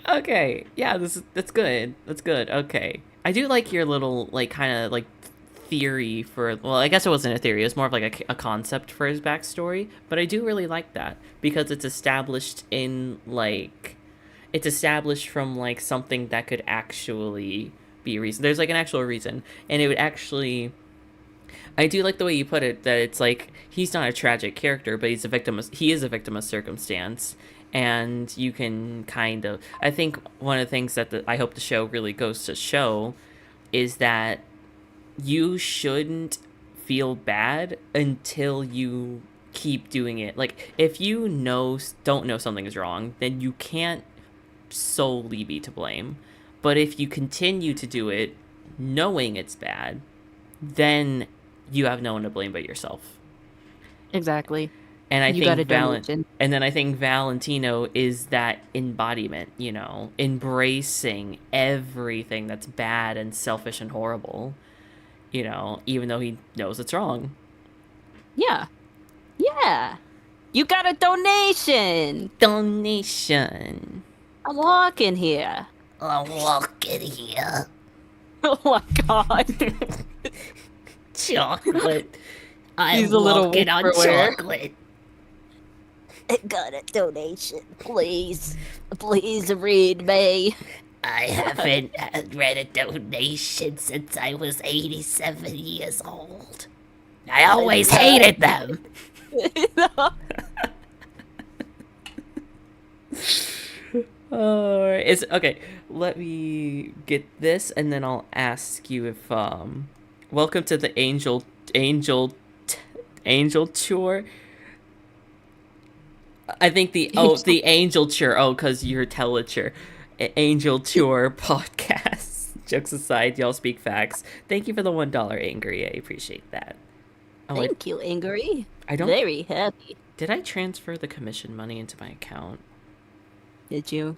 Okay, yeah, that's good. That's good. Okay, I do like your little like kind of like theory for. Well, I guess it wasn't a theory. It was more of like a concept for his backstory. But I do really like that because it's established in like. It's established from like something that could actually be a reason. There's like an actual reason, and it would actually. I do like the way you put it that it's like he's not a tragic character, but he's a victim. He is a victim of circumstance, and you can kind of. I think one of the things that I hope the show really goes to show is that you shouldn't feel bad until you keep doing it. Like if you don't know something is wrong, then you can't solely be to blame. But if you continue to do it knowing it's bad, then you have no one to blame but yourself. Exactly. And I You think gotta and then I think Valentino is that embodiment, you know, embracing everything that's bad and selfish and horrible, you know, even though he knows it's wrong. Yeah. Yeah. You got a donation. Donation. I'm walking here. I'm walking here. Oh my god. Chocolate. I'm He's a little walking on Whisperware. chocolate. I got a donation, please. Please read me. I haven't read a donation since I was 87 years old. I always hated them. It's okay. Let me get this, and then I'll ask you if welcome to the angel tour. I think the angel tour. Oh, because you're telliture. Angel tour podcast. Jokes aside, y'all speak facts. Thank you for the $1 Angry. I appreciate that. Oh, Thank you, Angry. I don't. Very happy. Did I transfer the commission money into my account? Did you?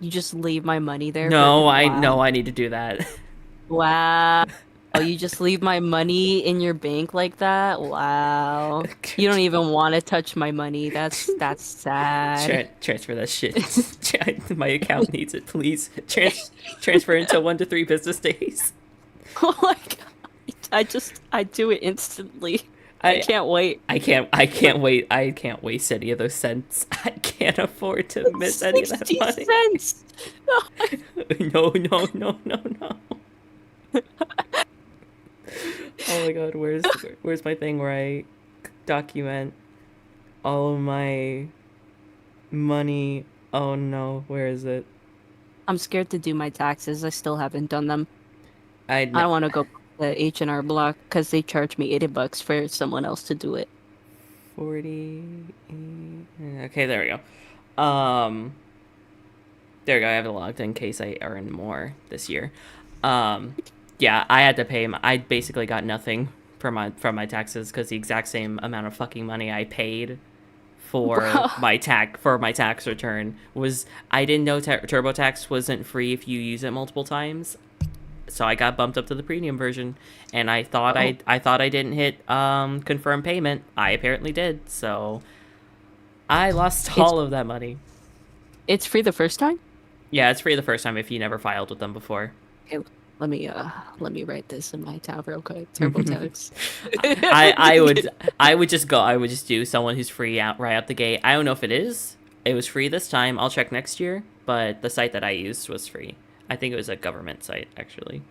You just leave my money there? No, Wow. I need to do that. Wow. Oh, you just leave my money in your bank like that? Wow. You don't even want to touch my money. That's sad. Transfer that shit. My account needs it, please. Transfer until 1 to 3 business days. Oh my god. I do it instantly. I can't wait. I can't wait. I can't waste any of those cents. I can't afford to miss any of that 60 money. cents. No. Oh my god, where's my thing where I document all of my money? Oh no, where is it? I'm scared to do my taxes. I still haven't done them. I I don't want to go to the H&R Block because they charge me $80 for someone else to do it. 40. Okay, there we go. There we go. I have it logged in case I earn more this year. Yeah, I had to pay. I basically got nothing from my taxes because the exact same amount of fucking money I paid for Bro. my tax return. Was I didn't know TurboTax wasn't free if you use it multiple times, so I got bumped up to the premium version, and I thought Oh. I thought I didn't hit confirm payment. I apparently did, so I lost all of that money. It's free the first time? Yeah, it's free the first time if you never filed with them before. Okay, let me write this in my tab real quick. TurboTax. I would just do someone who's free out right out the gate. I don't know if it is. It was free this time. I'll check next year, but the site that I used was free. I think it was a government site actually.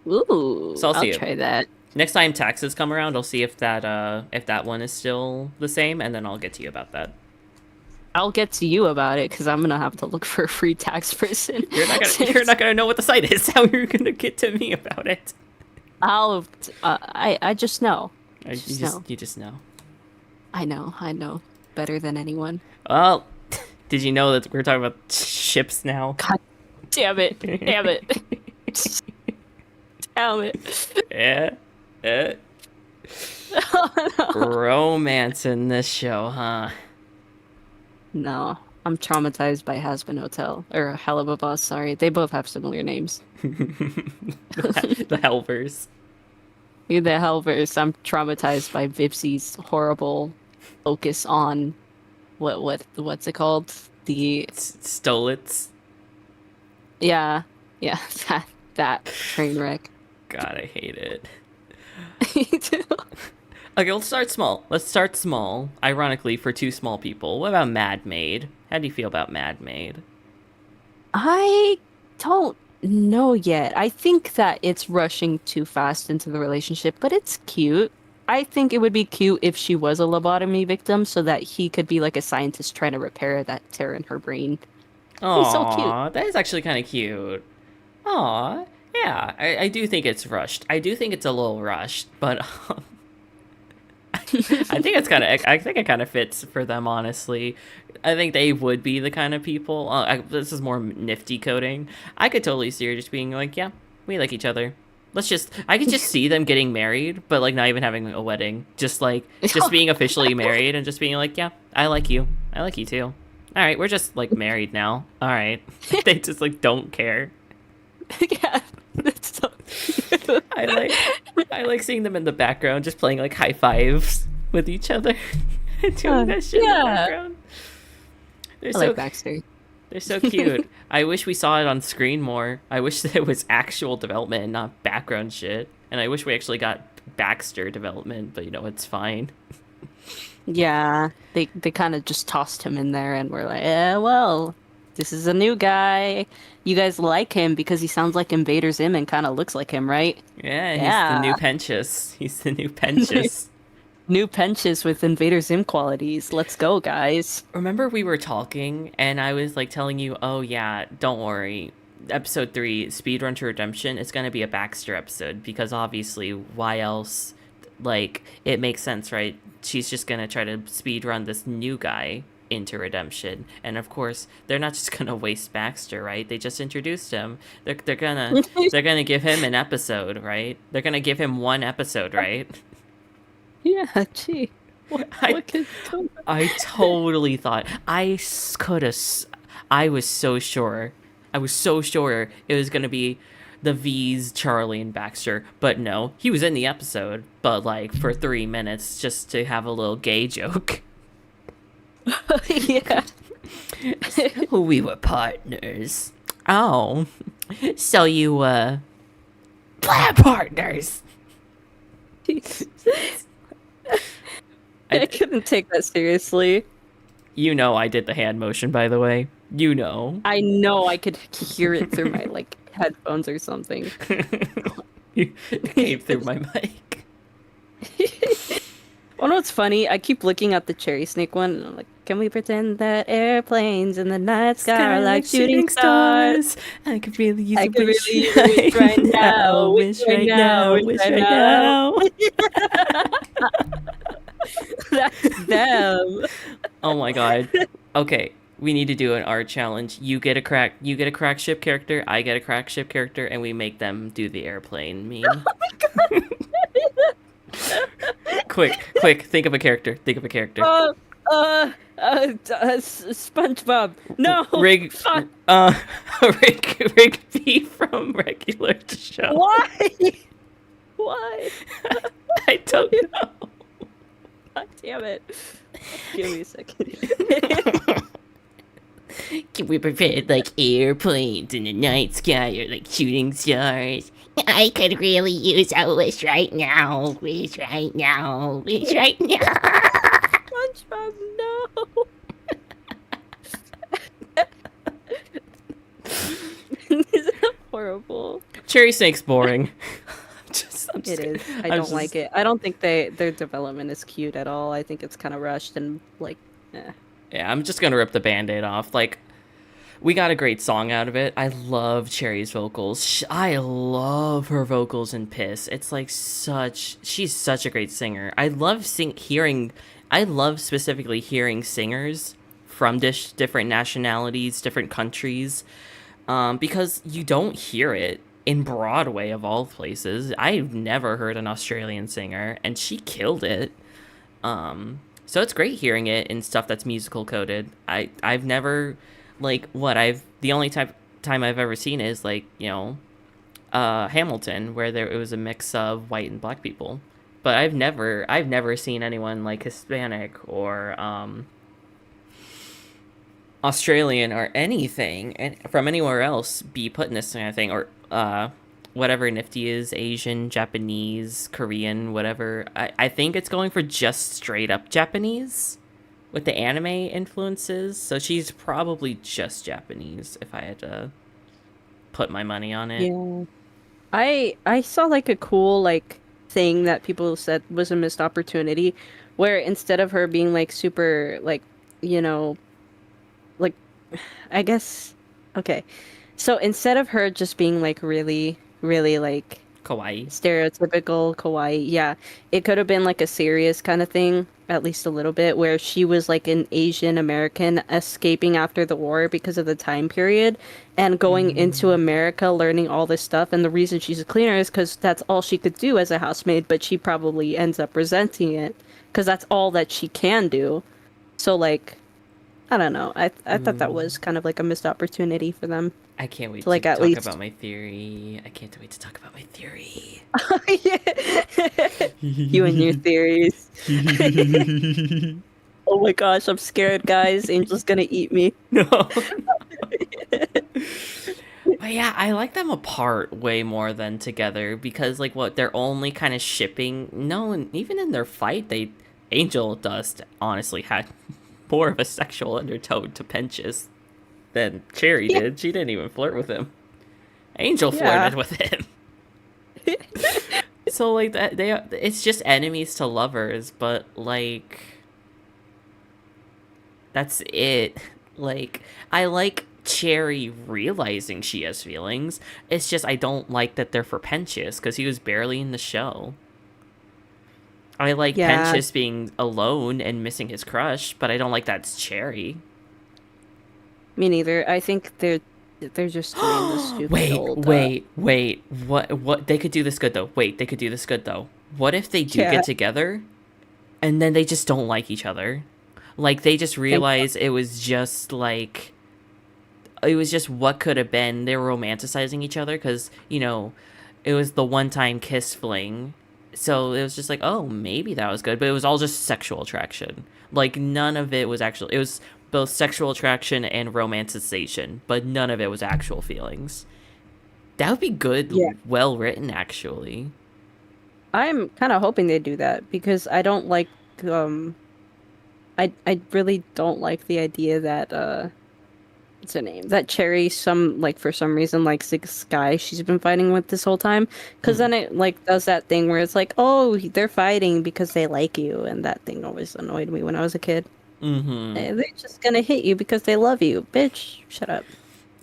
Ooh, So I'll see I'll it. try that. Next time taxes come around, I'll see if that one is still the same, and then I'll get to you about that. I'll get to you about it because I'm gonna have to look for a free tax person. You're not gonna know what the site is. How you're gonna get to me about it? I just know. You just know. I know better than anyone. Well, did you know that we're talking about ships now? God damn it! Damn it! Damn it! Yeah. Romance in this show, huh? No, I'm traumatized by Hazbin Hotel or Hell of a Boss. Sorry, they both have similar names. The Helvers. The Hellverse. I'm traumatized by Vipsy's horrible focus on what's it called? The Stolets. yeah that train wreck. God, I hate it. Me too. Okay, let's start small. Ironically, for two small people. What about Mad Maid? How do you feel about Mad Maid? I don't know yet. I think that it's rushing too fast into the relationship, but it's cute. I think it would be cute if she was a lobotomy victim so that he could be like a scientist trying to repair that tear in her brain. He's so cute. Aw, that is actually kind of cute. Aw, yeah, I do think it's rushed. I do think it's a little rushed, but I think it kind of fits for them, honestly. I think they would be the kind of people. This is more nifty coding. I could totally see her just being like, yeah, we like each other. I could just see them getting married, but like not even having a wedding. Just being officially married and just being like, yeah, I like you. I like you too. All right, we're just like married now. All right. They just like don't care. Yeah, that's so cute. I like seeing them in the background just playing like high fives with each other and doing that shit in the Yeah. background. They're I so like Baxter. they're so cute. I wish we saw it on screen more. I wish that it was actual development and not background shit. And I wish we actually got Baxter development, but it's fine. Yeah, they kind of just tossed him in there, and we're like, well, this is a new guy. You guys like him because he sounds like Invader Zim and kind of looks like him, right? Yeah, he's Yeah. the new Pentious. He's the new Pentious. New Pentious with Invader Zim qualities. Let's go, guys. Remember we were talking and I was like telling you, oh yeah, don't worry. Episode 3, Speedrun to Redemption, is going to be a Baxter episode because obviously why else? Like, it makes sense, right? She's just going to try to speedrun this new guy into redemption. And of course, they're not just going to waste Baxter, right? They just introduced him. They're going to give him an episode, right? They're going to give him one episode, right? Yeah, gee. I totally thought I was so sure it was gonna be the V's, Charlie, and Baxter, but no, he was in the episode, but like for 3 minutes just to have a little gay joke. Yeah. We were partners. Oh, so you partners. I couldn't take that seriously. I did the hand motion, by the way. I know I could hear it through my like headphones or something. It came through my mic. Well, know what's funny? I keep looking at the cherry snake one, and I'm like, can we pretend that airplanes in the night sky are like shooting stars? I could really use I a could wish really use a wish right now, wish right now, wish right now. That's them. Oh my god. Okay, we need to do an art challenge. You get a crack ship character, I get a crack ship character, and we make them do the airplane meme. Oh my god. Quick, think of a character. SpongeBob. No. Rig, Fuck. Rigby from regular to show. Why? Why? I don't know. God damn it. Give me a second. Can we prevent like airplanes in the night sky or like shooting stars? I could really use a wish right now. Wish right now. Wish right now. SpongeBob, no. Isn't that horrible? Cherry Snake's boring. It is. I don't like it. I don't think their development is cute at all. I think it's kind of rushed and like, eh. Yeah, I'm just gonna rip the Band-Aid off. Like, we got a great song out of it. I love Cherry's vocals. I love her vocals in Piss. It's like she's such a great singer. I love specifically hearing singers from different nationalities, different countries, because you don't hear it in Broadway of all places. I've never heard an Australian singer, and she killed it. So it's great hearing it in stuff that's musical coded. I've never, like, the only time I've ever seen is, like, you know, Hamilton, where it was a mix of white and black people. But I've never seen anyone like Hispanic or Australian or anything and from anywhere else be put in this kind of thing, or whatever Nifty is, Asian, Japanese, Korean, whatever. I think it's going for just straight up Japanese with the anime influences. So she's probably just Japanese if I had to put my money on it. Yeah. I saw like a cool like thing that people said was a missed opportunity, where instead of her being like super like, you know, like, I guess, okay. So instead of her just being like really, really like Kawaii. stereotypical kawaii, yeah, it could have been like a serious kind of thing, at least a little bit, where she was like an Asian American escaping after the war because of the time period and going into America, learning all this stuff. And the reason she's a cleaner is because that's all she could do as a housemaid, but she probably ends up resenting it because that's all that she can do. So like, I don't know. I thought that was kind of like a missed opportunity for them. I can't wait like, to at talk least- about my theory. I can't wait to talk about my theory. You and your theories. Oh my gosh, I'm scared, guys. Angel's gonna eat me. No. But yeah, I like them apart way more than together because, like, what they're only kind of shipping. No, and even in their fight, Angel Dust honestly had more of a sexual undertone to Penchus than Cherry did. She didn't even flirt with him. Angel flirted with him. So like that, it's just enemies to lovers, but like that's it. Like, I like Cherry realizing she has feelings. It's just I don't like that they're for Penchus because he was barely in the show. I like Penchus being alone and missing his crush, but I don't like that's Cherry. Me neither. I think they're just doing the stupid old... Wait. What? They could do this good, though. Wait, they could do this good, though. What if they do get together, and then they just don't like each other? Like, they just realize it was just, like... It was just what could have been. They were romanticizing each other, because, you know, it was the one-time kiss fling. So it was just like, oh, maybe that was good. But it was all just sexual attraction. Like, none of it was actually... It was both sexual attraction and romanticization, but none of it was actual feelings. That would be good, well written, actually. I'm kind of hoping they do that, because I don't like, I really don't like the idea that, what's her name? That Cherry, for some reason, likes this guy she's been fighting with this whole time. Because then it, like, does that thing where it's like, oh, they're fighting because they like you, and that thing always annoyed me when I was a kid. Mm-hmm. They're just gonna hit you because they love you. Bitch, shut up.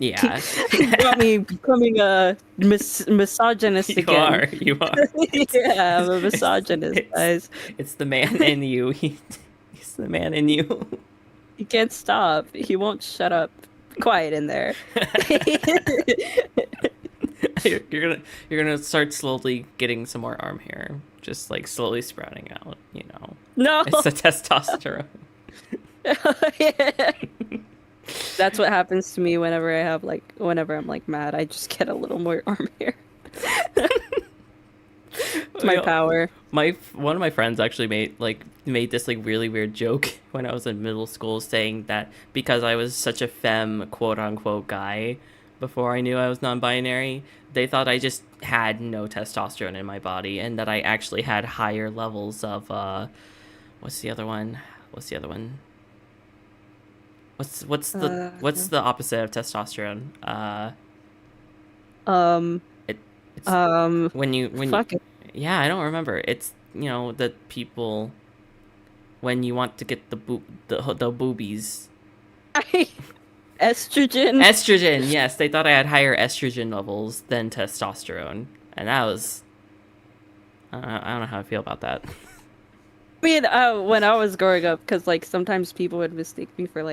Yeah. You got me becoming a misogynist again. You are. Yeah, I'm a misogynist, guys. It's the man in you. He's the man in you. He can't stop. He won't shut up. Quiet in there. You're gonna start slowly getting some more arm hair, just like slowly sprouting out. You know. No. It's the testosterone. That's what happens to me whenever whenever I'm like mad. I just get a little more arm hair. It's my power. One of my friends actually made this like really weird joke when I was in middle school, saying that because I was such a femme quote unquote guy before I knew I was non-binary, they thought I just had no testosterone in my body, and that I actually had higher levels of what's the other one? What's the other one? What's the opposite of testosterone? It's when you Fuck it. yeah, I don't remember. It's, the people when you want to get the boobies. Estrogen. Estrogen, yes. They thought I had higher estrogen levels than testosterone, and that was I don't know how I feel about that. I mean, when I was growing up, because like sometimes people would mistake me for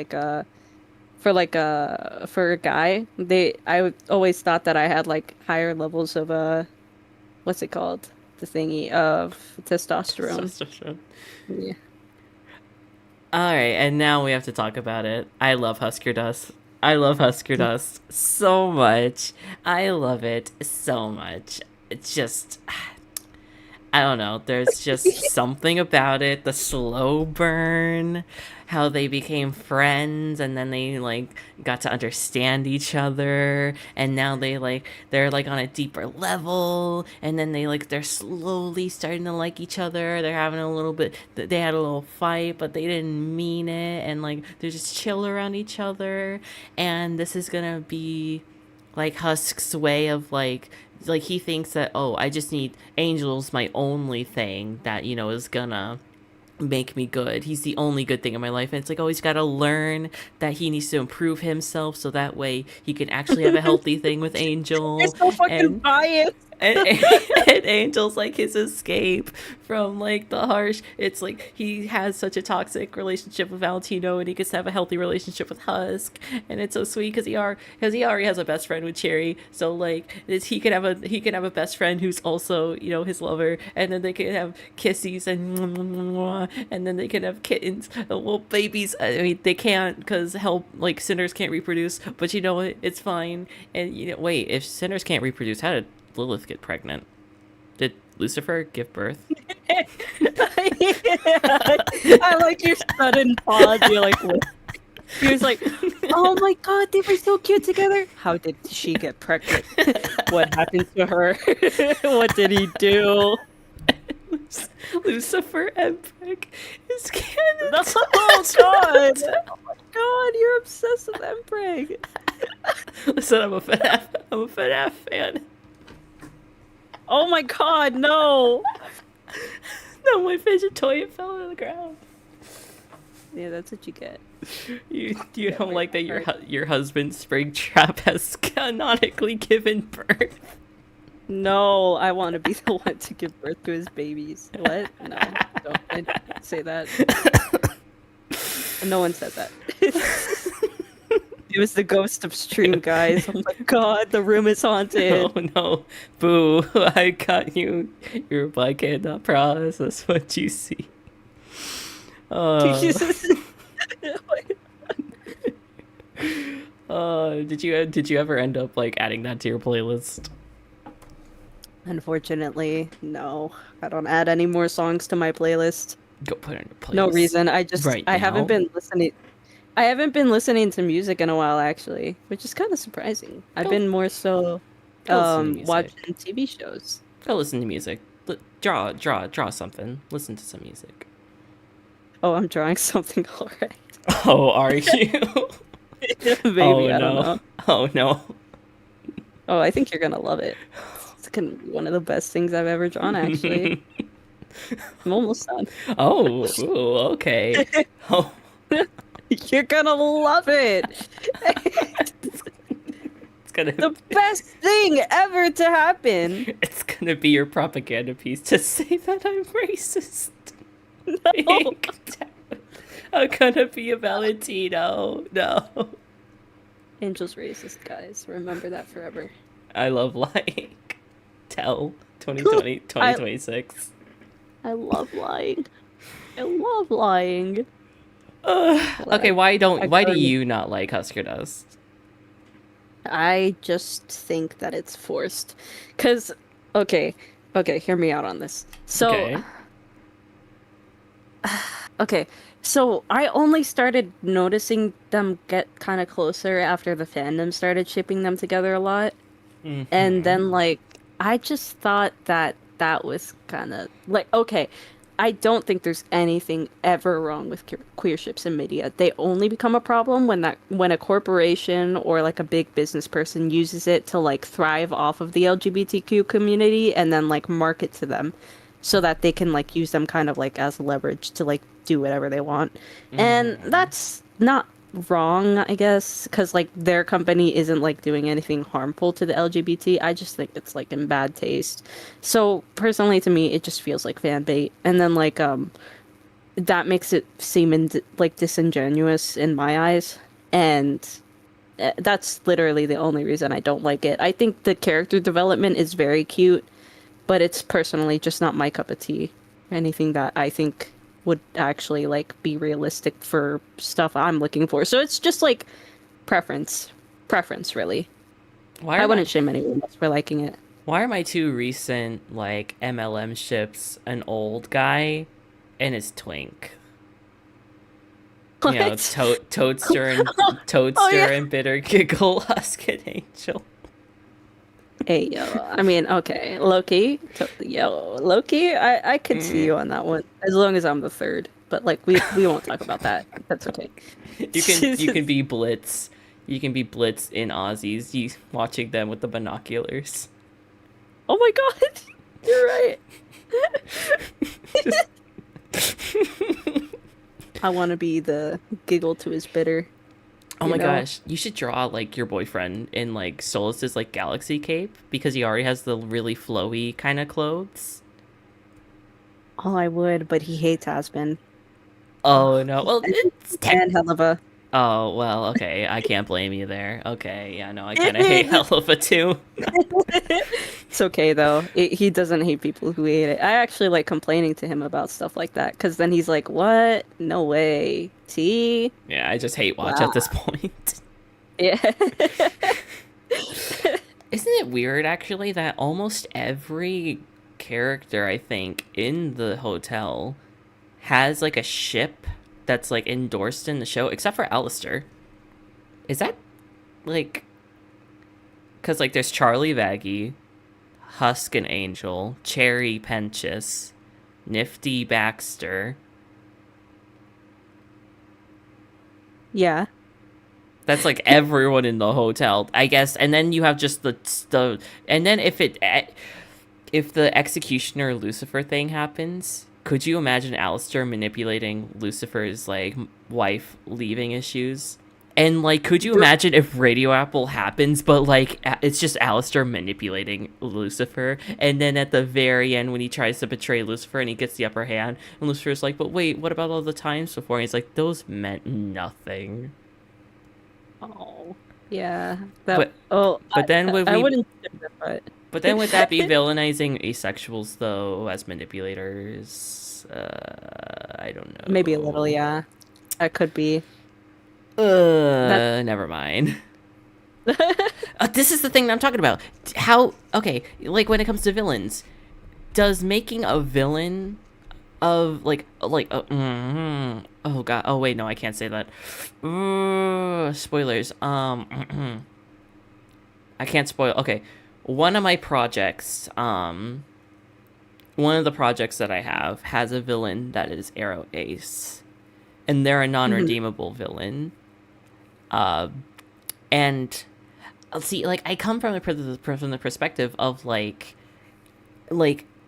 for a guy. Always thought that I had like higher levels of what's it called? The thingy of testosterone. Testosterone. Yeah. All right, and now we have to talk about it. I love Husker Dust. I love Husker Dust so much. I love it so much. It's just, I don't know. There's just something about it. The slow burn, how they became friends, and then they like got to understand each other, and now they're like on a deeper level, and then they're slowly starting to like each other. They're having a little bit. They had a little fight, but they didn't mean it, and like they're just chill around each other. And this is gonna be like Husk's way of like he thinks that, oh, I just need Angel's my only thing that is gonna make me good. He's the only good thing in my life, and it's like, oh, he's got to learn that he needs to improve himself so that way he can actually have a healthy thing with Angel. You're so fucking biased. And Angel's like his escape from like the harsh. It's like he has such a toxic relationship with Valentino, and he gets to have a healthy relationship with Husk, and it's so sweet because he already has a best friend with Cherry. So like he can have a best friend who's also his lover, and then they can have kissies and then they can have kittens. Well, babies. I mean, they can't because sinners can't reproduce. But you know what? It's fine. And wait, if sinners can't reproduce, how did Lilith get pregnant? Did Lucifer give birth? I like your sudden pause. You're like, what? He was like, oh my god, they were so cute together. How did she get pregnant? What happened to her? What did he do? Lucifer and Peg is canon. Oh god! Oh my god, you're obsessed with Empreg. Listen, I'm a FNAF fan. Oh my god, no! No, my fidget toy fell to the ground. Yeah, that's what you get. You don't like that your husband's Springtrap has canonically given birth? No, I want to be the one to give birth to his babies. What? No, I didn't say that. No one said that. It was the ghost of stream, guys. Oh my god, the room is haunted. Oh no, boo! I got you. Your body cannot process what you see. Did you ever end up like adding that to your playlist? Unfortunately, no. I don't add any more songs to my playlist. Go put it in your playlist. No reason. I haven't been listening to music in a while, actually, which is kind of surprising. I've been more so watching TV shows. Go listen to music. Draw something. Listen to some music. Oh, I'm drawing something already. Oh, are you? Maybe, oh, I no. don't know. Oh no. Oh, I think you're gonna love it. It's gonna be one of the best things I've ever drawn, actually. I'm almost done. Oh, ooh, okay. Oh. You're gonna love it. It's gonna the best thing ever to happen. It's gonna be your propaganda piece to say that I'm racist. No. I'm gonna be a Valentino. No. Angel's racist, guys. Remember that forever. I love lying. Tell 2020, 2026. I love lying. I love lying. Okay, why do couldn't- you not like Husker Dust? I just think that it's forced. Cause okay, hear me out on this. So Okay. okay, so I only started noticing them get kind of closer after the fandom started shipping them together a lot. And then like I just thought that that was kind of like okay, I don't think there's anything ever wrong with queer ships in media. They only become a problem when a corporation or like a big business person uses it to like thrive off of the LGBTQ community and then like market to them so that they can like use them kind of like as leverage to like do whatever they want. And that's not wrong, I guess, because like their company isn't like doing anything harmful to the LGBT. I just think it's like in bad taste. So personally, to me, it just feels like fan bait, and then like that makes it seem like disingenuous in my eyes, and that's literally the only reason I don't like it. I think the character development is very cute, but it's personally just not my cup of tea. Anything that I think would actually like be realistic for stuff I'm looking for. So it's just like preference really. Why I are wouldn't shame anyone else for liking it. why are my two recent like MLM ships an old guy and his twink? You know, What? Toadster and yeah. and Bitter Giggle Husk and Angel. Hey yo, I mean, okay, Loki, I could see you on that one as long as I'm the third. But like we won't talk about that. That's okay. You can be Blitz. You can be Blitz in Aussies. You watching them with the binoculars. Oh my god, you're right. I want to be the giggle to his bitter. Oh you my know? gosh, you should draw like your boyfriend in like Solus's like galaxy cape because he already has the really flowy kind of clothes. Oh, I would, but he hates Hazbin. Oh no, well it's And Helava. Oh well, okay, I can't blame you there. Okay, yeah, no, I kind of hate Helva too. It's okay though. He doesn't hate people who hate it. I actually like complaining to him about stuff like that because then he's like, "What? No way." See? Yeah, I just hate watch Wow. at this point. Yeah. Isn't it weird actually that almost every character I think in the hotel has like a ship that's like endorsed in the show except for Alistair. Is that like cuz like there's Charlie Vaggy, Husk and Angel, Cherry Penchus, Nifty Baxter. Yeah. That's like everyone in the hotel, I guess. And then you have just the and then if the executioner Lucifer thing happens, could you imagine Alistair manipulating Lucifer's like wife leaving issues? And like, could you imagine if Radio Apple happens, but like it's just Alistair manipulating Lucifer, and then at the very end when he tries to betray Lucifer and he gets the upper hand, and Lucifer's like, "But wait, what about all the times before?" And he's like, "Those meant nothing." Oh. Yeah. But then would I we? wouldn't say that, but But then would that be villainizing asexuals though as manipulators? I don't know. maybe a little, yeah. That could be. Never mind. This is the thing that I'm talking about. Okay, like when it comes to villains, does making a villain of oh god, oh wait, no, I can't say that. Spoilers. I can't spoil. Okay, one of my projects, one of the projects that I have has a villain that is Arrow Ace, and they're a non-redeemable villain. And let's see, like I come from the perspective of like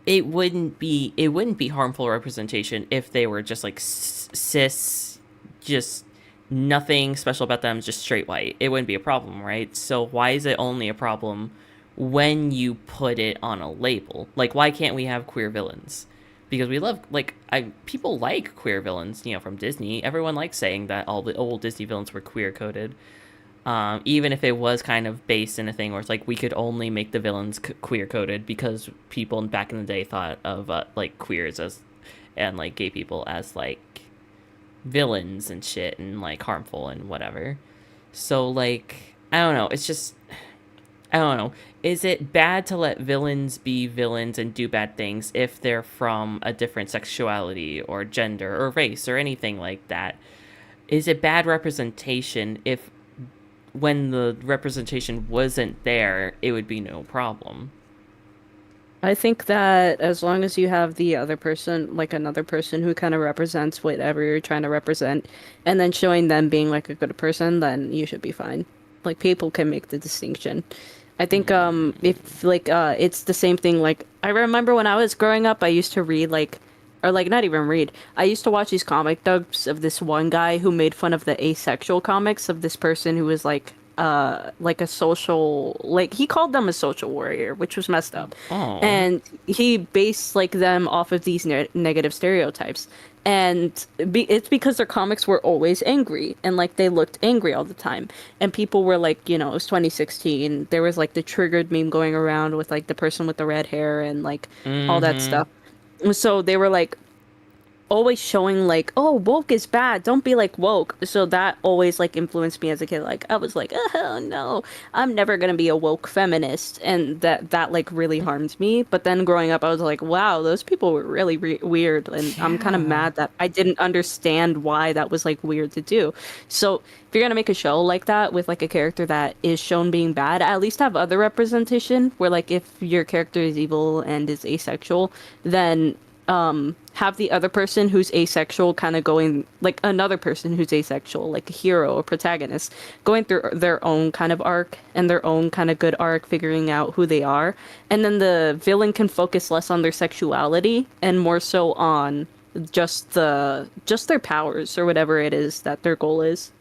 it wouldn't be harmful representation if they were just like cis, just nothing special about them, just straight white. It wouldn't be a problem, right? So why is it only a problem when you put it on a label? Like, why can't we have queer villains? Because we love, like, people like queer villains, you know, from Disney. Everyone likes saying that all the old Disney villains were queer coded. Even if it was kind of based in a thing where it's like we could only make the villains queer coded because people back in the day thought of like queers as and like gay people as like villains and shit and like harmful and whatever. So like I don't know, it's just I don't know. Is it bad to let villains be villains and do bad things if they're from a different sexuality or gender or race or anything like that? Is it bad representation if when the representation wasn't there, it would be no problem? I think that as long as you have the other person, like another person who kind of represents whatever you're trying to represent, and then showing them being like a good person, then you should be fine. Like people can make the distinction. I think if like it's the same thing. Like I remember when I was growing up, I used to read like, or like not even read. I used to watch these comic dubs of this one guy who made fun of the asexual comics of this person who was like a social, like he called them a social warrior, which was messed up. Oh. And he based like them off of these negative stereotypes. And it's because their comics were always angry and like they looked angry all the time. And people were like, you know, it was 2016. There was like the triggered meme going around with like the person with the red hair and like all that stuff. So they were like always showing like, oh, woke is bad, don't be like woke. So that always like influenced me as a kid. Like I was like, oh no, I'm never gonna be a woke feminist, and that like really harmed me. But then growing up I was like, wow, those people were really weird, and I'm kind of mad that I didn't understand why that was like weird to do. So if you're gonna make a show like that with like a character that is shown being bad, at least have other representation where like if your character is evil and is asexual, then have the other person who's asexual kind of going, like another person who's asexual, like a hero or protagonist, going through their own kind of arc and their own kind of good arc, figuring out who they are. And then the villain can focus less on their sexuality and more so on just their powers or whatever it is that their goal is.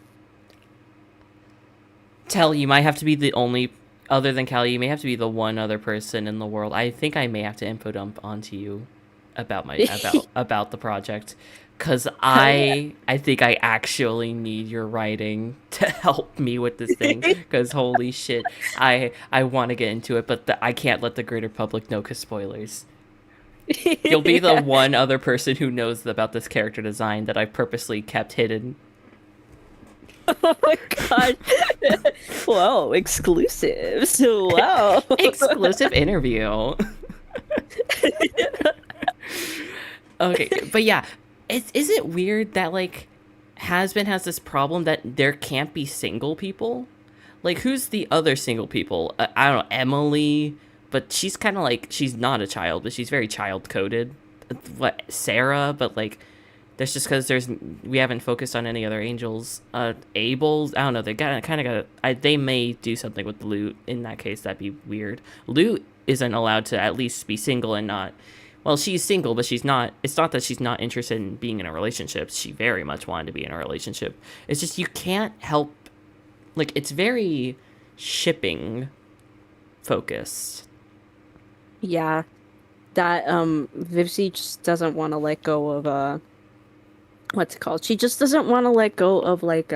Telly, you might have to be the only, other than Callie, you may have to be the one other person in the world. I think I may have to info dump onto you about my about the project, because I think I actually need your writing to help me with this thing, because holy shit, I want to get into it, but I can't let the greater public know because spoilers. You'll be the one other person who knows about this character design that I purposely kept hidden. Oh my god. Whoa, exclusives. Wow. Exclusive interview. Okay, but yeah, is it weird that like Hazbin has this problem that there can't be single people? Like, who's the other single people? I don't know, Emily, but she's kind of like, she's not a child, but she's very child coded. What, Sarah? But like, that's just because we haven't focused on any other angels. Abel's, I don't know, they they may do something with Loot. In that case, that'd be weird. Loot isn't allowed to at least be single and not, well, she's single, but she's not, it's not that she's not interested in being in a relationship. She very much wanted to be in a relationship. It's just, you can't help, like, it's very shipping focused. Yeah. That, Vivsy just doesn't want to let go of, what's it called? She just doesn't want to let go of, like,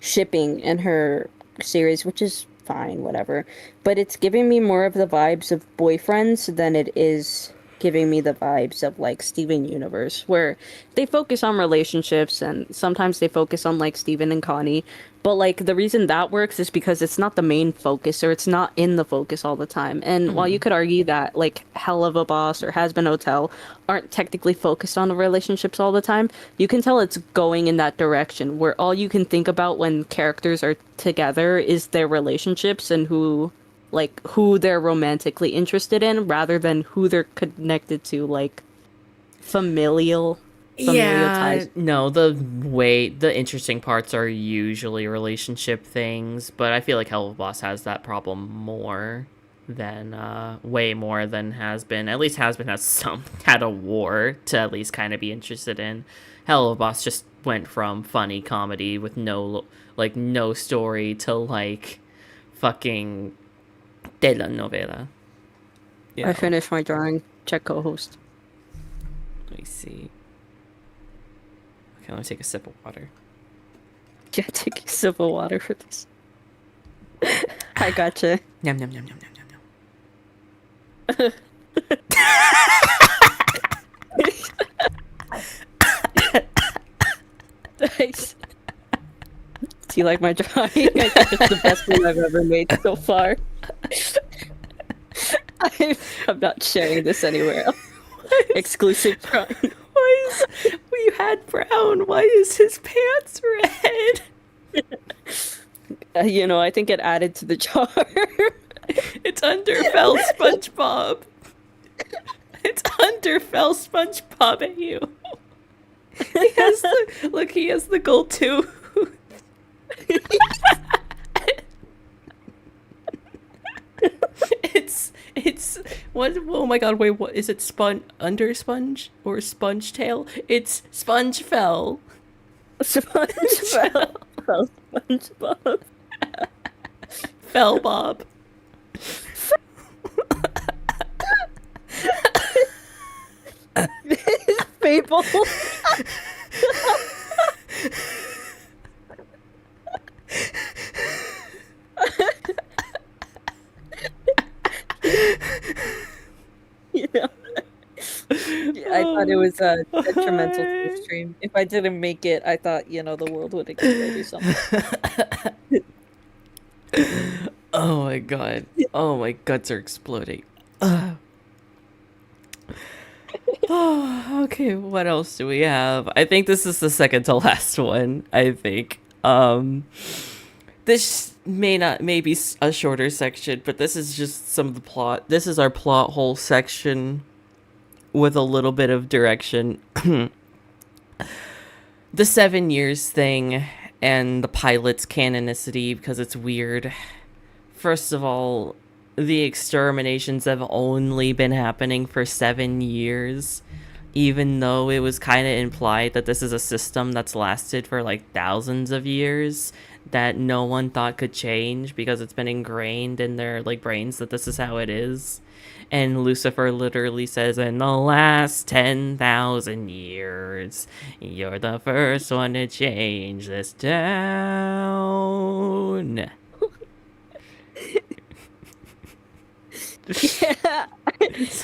shipping in her series, which is fine, whatever. But it's giving me more of the vibes of boyfriends than it is giving me the vibes of like Steven Universe, where they focus on relationships and sometimes they focus on like Steven and Connie, but like the reason that works is because it's not the main focus, or it's not in the focus all the time. And while you could argue that like Hell of a Boss or Has Been Hotel aren't technically focused on the relationships all the time, you can tell it's going in that direction where all you can think about when characters are together is their relationships and who they're romantically interested in, rather than who they're connected to, like familial ties. No, the interesting parts are usually relationship things, but I feel like Hell of a Boss has that problem more than way more than Hazbin. At least Hazbin has had a war to at least kind of be interested in. Hell of a Boss just went from funny comedy with no story to like fucking telenovela. I finished my drawing. Check co-host. Let me see. Okay, let me take a sip of water. Yeah, take a sip of water for this. I gotcha. Yum, yum, yum, yum, yum, yum. Nice. Do you like my drawing? I think it's the best one I've ever made so far. I'm not sharing this anywhere else. Exclusive drawing. Why is we had brown? Why is his pants red? I think it added to the charm. It's Underfell SpongeBob. It's Underfell SpongeBob at you. He has the gold tooth. It's what? Oh my god! Wait, what is it? Under sponge or sponge tail? It's Spongefell. SpongeBob. SpongeBob. Fell Bob. Fable. I thought it was detrimental to the stream. If I didn't make it, I thought, the world would explode or something. Oh my god. Oh, my guts are exploding. Oh, okay, what else do we have? I think this is the second to last one, I think. This may be a shorter section, but this is just some of the plot. This is our plot hole section with a little bit of direction. The 7 years thing and the pilot's canonicity, because it's weird. First of all, the exterminations have only been happening for 7 years, even though it was kind of implied that this is a system that's lasted for like thousands of years that no one thought could change because it's been ingrained in their like brains that this is how it is. And Lucifer literally says, in the last 10,000 years, you're the first one to change this town. Yeah.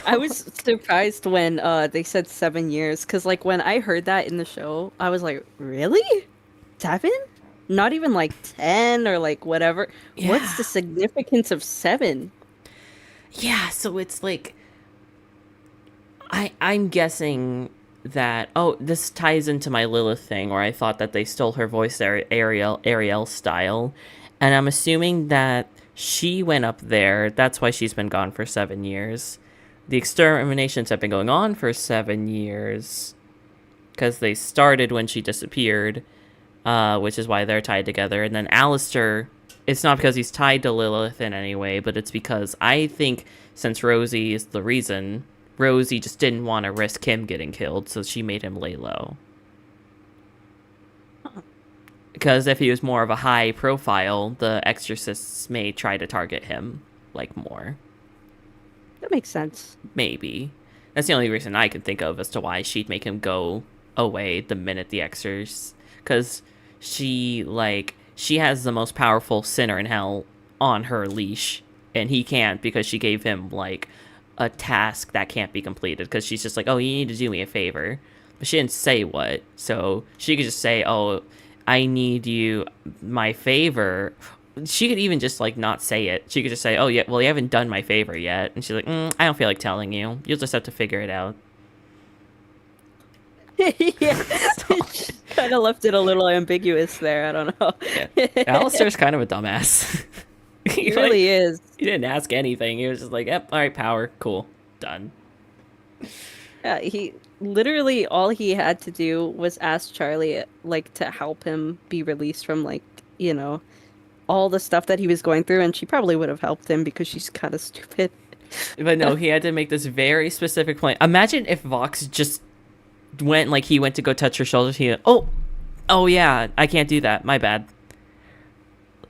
I was surprised when they said 7 years, because like when I heard that in the show, I was like, really? 7? Not even like 10 or like whatever. Yeah. What's the significance of 7? Yeah, so it's like I'm guessing that this ties into my Lilith thing where I thought that they stole her voice Ariel style, and I'm assuming that she went up there. That's why she's been gone for 7 years. The exterminations have been going on for 7 years because they started when she disappeared, which is why they're tied together. And then Alistair, it's not because he's tied to Lilith in any way, but it's because I think since Rosie is the reason, Rosie just didn't want to risk him getting killed, so she made him lay low. Because if he was more of a high profile, the exorcists may try to target him, like, more. That makes sense. Maybe. That's the only reason I can think of as to why she'd make him go away the minute the exorcist. Because she has the most powerful sinner in hell on her leash, and he can't because she gave him, like, a task that can't be completed. Because she's just like, oh, you need to do me a favor. But she didn't say what, so she could just say, oh, I need you my favor. She could even just, like, not say it. She could just say, oh, yeah, well, you haven't done my favor yet. And she's like, I don't feel like telling you. You'll just have to figure it out. Yeah. Kind of left it a little ambiguous there. I don't know. Yeah. Alistair's kind of a dumbass. He really is. He didn't ask anything. He was just like, yep, all right, power. Cool. Done. Yeah, he literally, all he had to do was ask Charlie, like, to help him be released from, like, all the stuff that he was going through, and she probably would have helped him because she's kind of stupid. But no, he had to make this very specific point. Imagine if Vox just went, like, he went to go touch her shoulders. He went, oh yeah, I can't do that. My bad.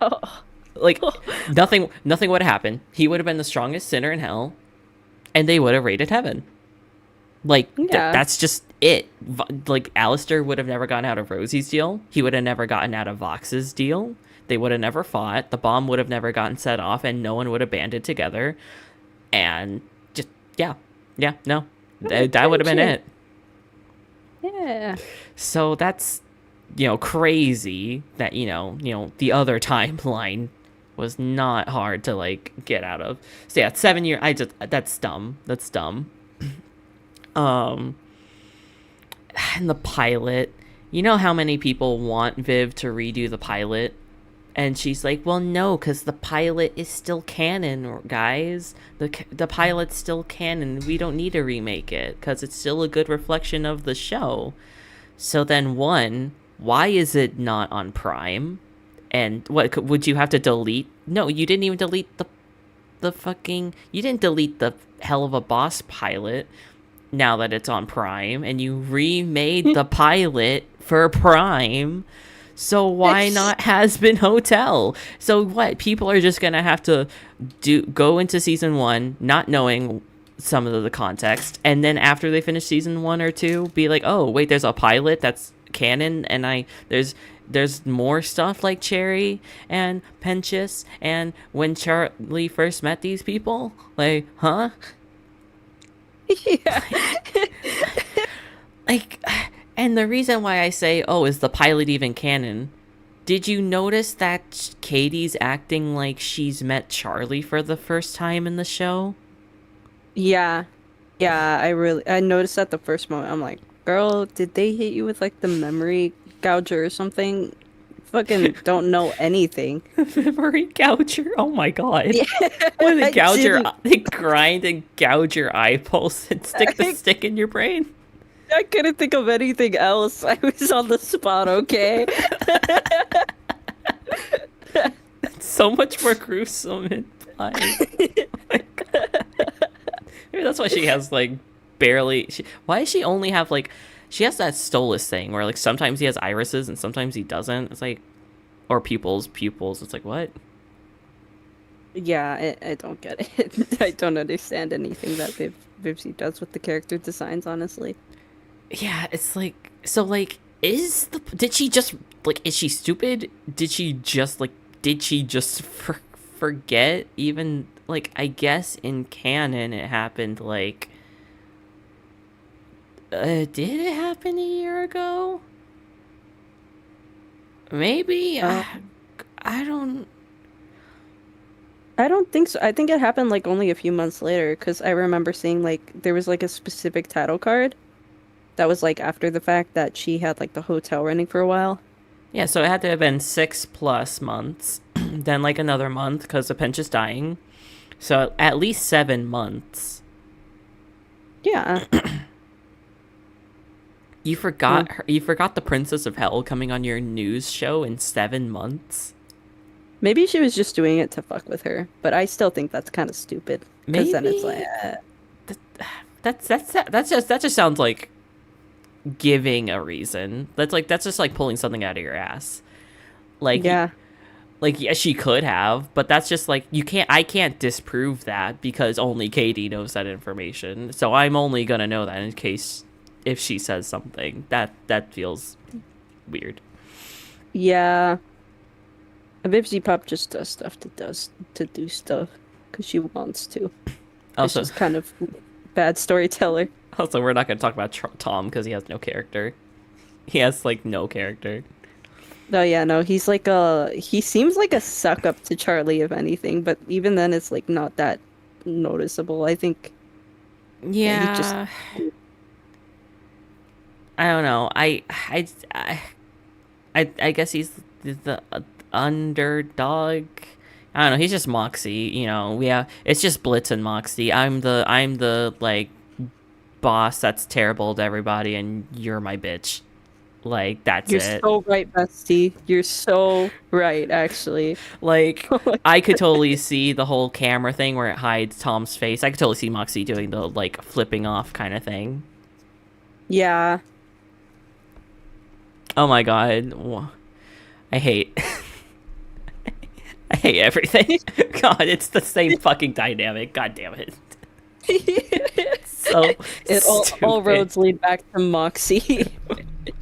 Oh. Like, nothing would have happened. He would have been the strongest sinner in hell, and they would have raided heaven. Like, yeah. That's just it. Like, Alistair would have never gotten out of Rosie's deal. He would have never gotten out of Vox's deal. They would have never fought. The bomb would have never gotten set off, and no one would have banded together. And just, no. That would have been it. Yeah. So that's crazy that the other timeline was not hard to like get out of. So yeah, 7 year. That's dumb. That's dumb. And the pilot. You know how many people want Viv to redo the pilot? And she's like, well, no, because the pilot is still canon, guys. The pilot's still canon. We don't need to remake it because it's still a good reflection of the show. So then, why is it not on Prime? And what would you have to delete? No, you didn't even delete the fucking. You didn't delete the Hell of a Boss pilot. Now that it's on Prime, and you remade the pilot for Prime. So why not Hazbin Hotel? So what? People are just gonna have to go into season 1 not knowing some of the context, and then after they finish season 1 or 2, be like, oh wait, there's a pilot that's canon, and there's more stuff like Cherry and Penchis, and when Charlie first met these people, like, huh? Yeah. Like. And the reason why I say, oh, is the pilot even canon? Did you notice that Katie's acting like she's met Charlie for the first time in the show? Yeah. Yeah, I noticed that the first moment. I'm like, girl, did they hit you with like the memory gouger or something? Fucking don't know anything. Memory gouger? Oh my god. Yeah, What, they I grind and gouge your eyeballs and stick the stick in your brain? I couldn't think of anything else. I was on the spot, okay? It's so much more gruesome and fun. Oh my god. Maybe that's why she has like barely. Why does she only have like? She has that Stolas thing where like sometimes he has irises and sometimes he doesn't. It's like, or pupils. It's like what? Yeah, I don't get it. I don't understand anything that Vivsy does with the character designs, honestly. Yeah, it's like, so like, did she just like, is she stupid? Did she just forget? Even like, I guess in canon it happened like, did it happen a year ago? Maybe. I don't think so. I think it happened like only a few months later, because I remember seeing like there was like a specific title card that was like after the fact that she had like the hotel running for a while. Yeah, so it had to have been 6+ months, then like another month because the pinch is dying. So at least 7 months. Yeah. You forgot you forgot the Princess of Hell coming on your news show in 7 months. Maybe she was just doing it to fuck with her, but I still think that's kind of stupid. Because then it's like, that just sounds like giving a reason. That's just like pulling something out of your ass. Like, yeah. Like, yeah, she could have, but that's just like, I can't disprove that because only Katie knows that information. So I'm only gonna know that in case if she says something. That feels weird. Yeah. Vivsy Pop just does stuff to do stuff because she wants to. Also, She's kind of bad storyteller. Also, we're not gonna talk about Tom because he has no character. He has like no character. No, yeah, no, he seems like a suck up to Charlie, if anything, but even then it's like not that noticeable, I think. Yeah. He just... I don't know. I guess he's the underdog. I don't know. He's just Moxie, you know. It's just Blitz and Moxie. I'm the like boss that's terrible to everybody, and you're my bitch. Like, that's You're it. so right, bestie. You're so right, actually. Like, I could totally see the whole camera thing where it hides Tom's face. I could totally see Moxie doing the, like, flipping off kind of thing. Yeah. Oh my god. I hate... I hate everything. God, it's the same fucking dynamic. God damn it. So All roads lead back to Moxie.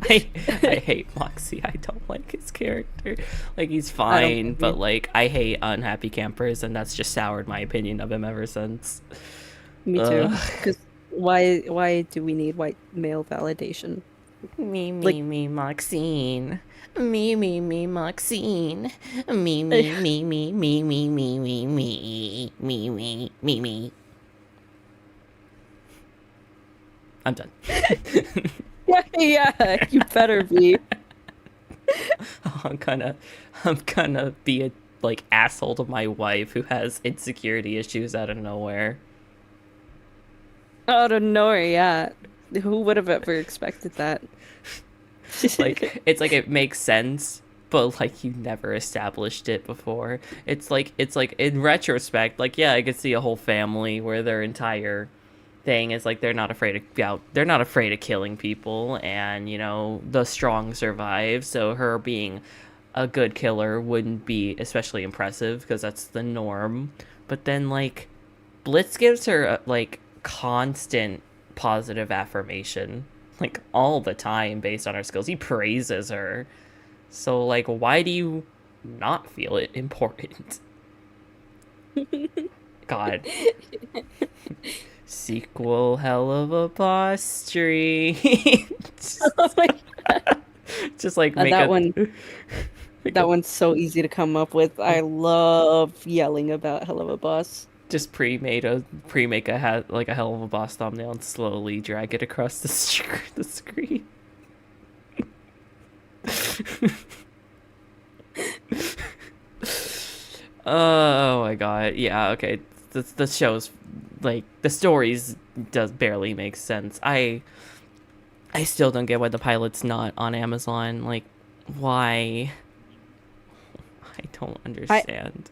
I hate Moxie. I don't like his character. Like, he's fine, but like, I hate Unhappy Campers, and that's just soured my opinion of him ever since. Me too. Because why do we need white male validation? Me, Like- me, Maxine. Me, Maxine. Me, me. I'm done. Yeah, you better be. I'm gonna be a like asshole to my wife who has insecurity issues out of nowhere. Out of nowhere, yeah. Who would have ever expected that? Like it's like it makes sense, but like you never established it before. It's like in retrospect, like yeah, I could see a whole family where their entire thing is like they're not afraid of killing people, and you know the strong survive. So her being a good killer wouldn't be especially impressive because that's the norm. But then like Blitz gives her like constant positive affirmation, like all the time based on her skills. He praises her. So like why do you not feel it important? God. Sequel hell of a boss street. Oh my God. Just like make that a one. make That a- one's so easy to come up with. I love yelling about Hell of a Boss. just make like a hell of a boss thumbnail and slowly drag it across the screen. Oh my god. Yeah, okay. The show's like the stories does barely make sense. I still don't get why the pilot's not on Amazon. Like why? I don't understand.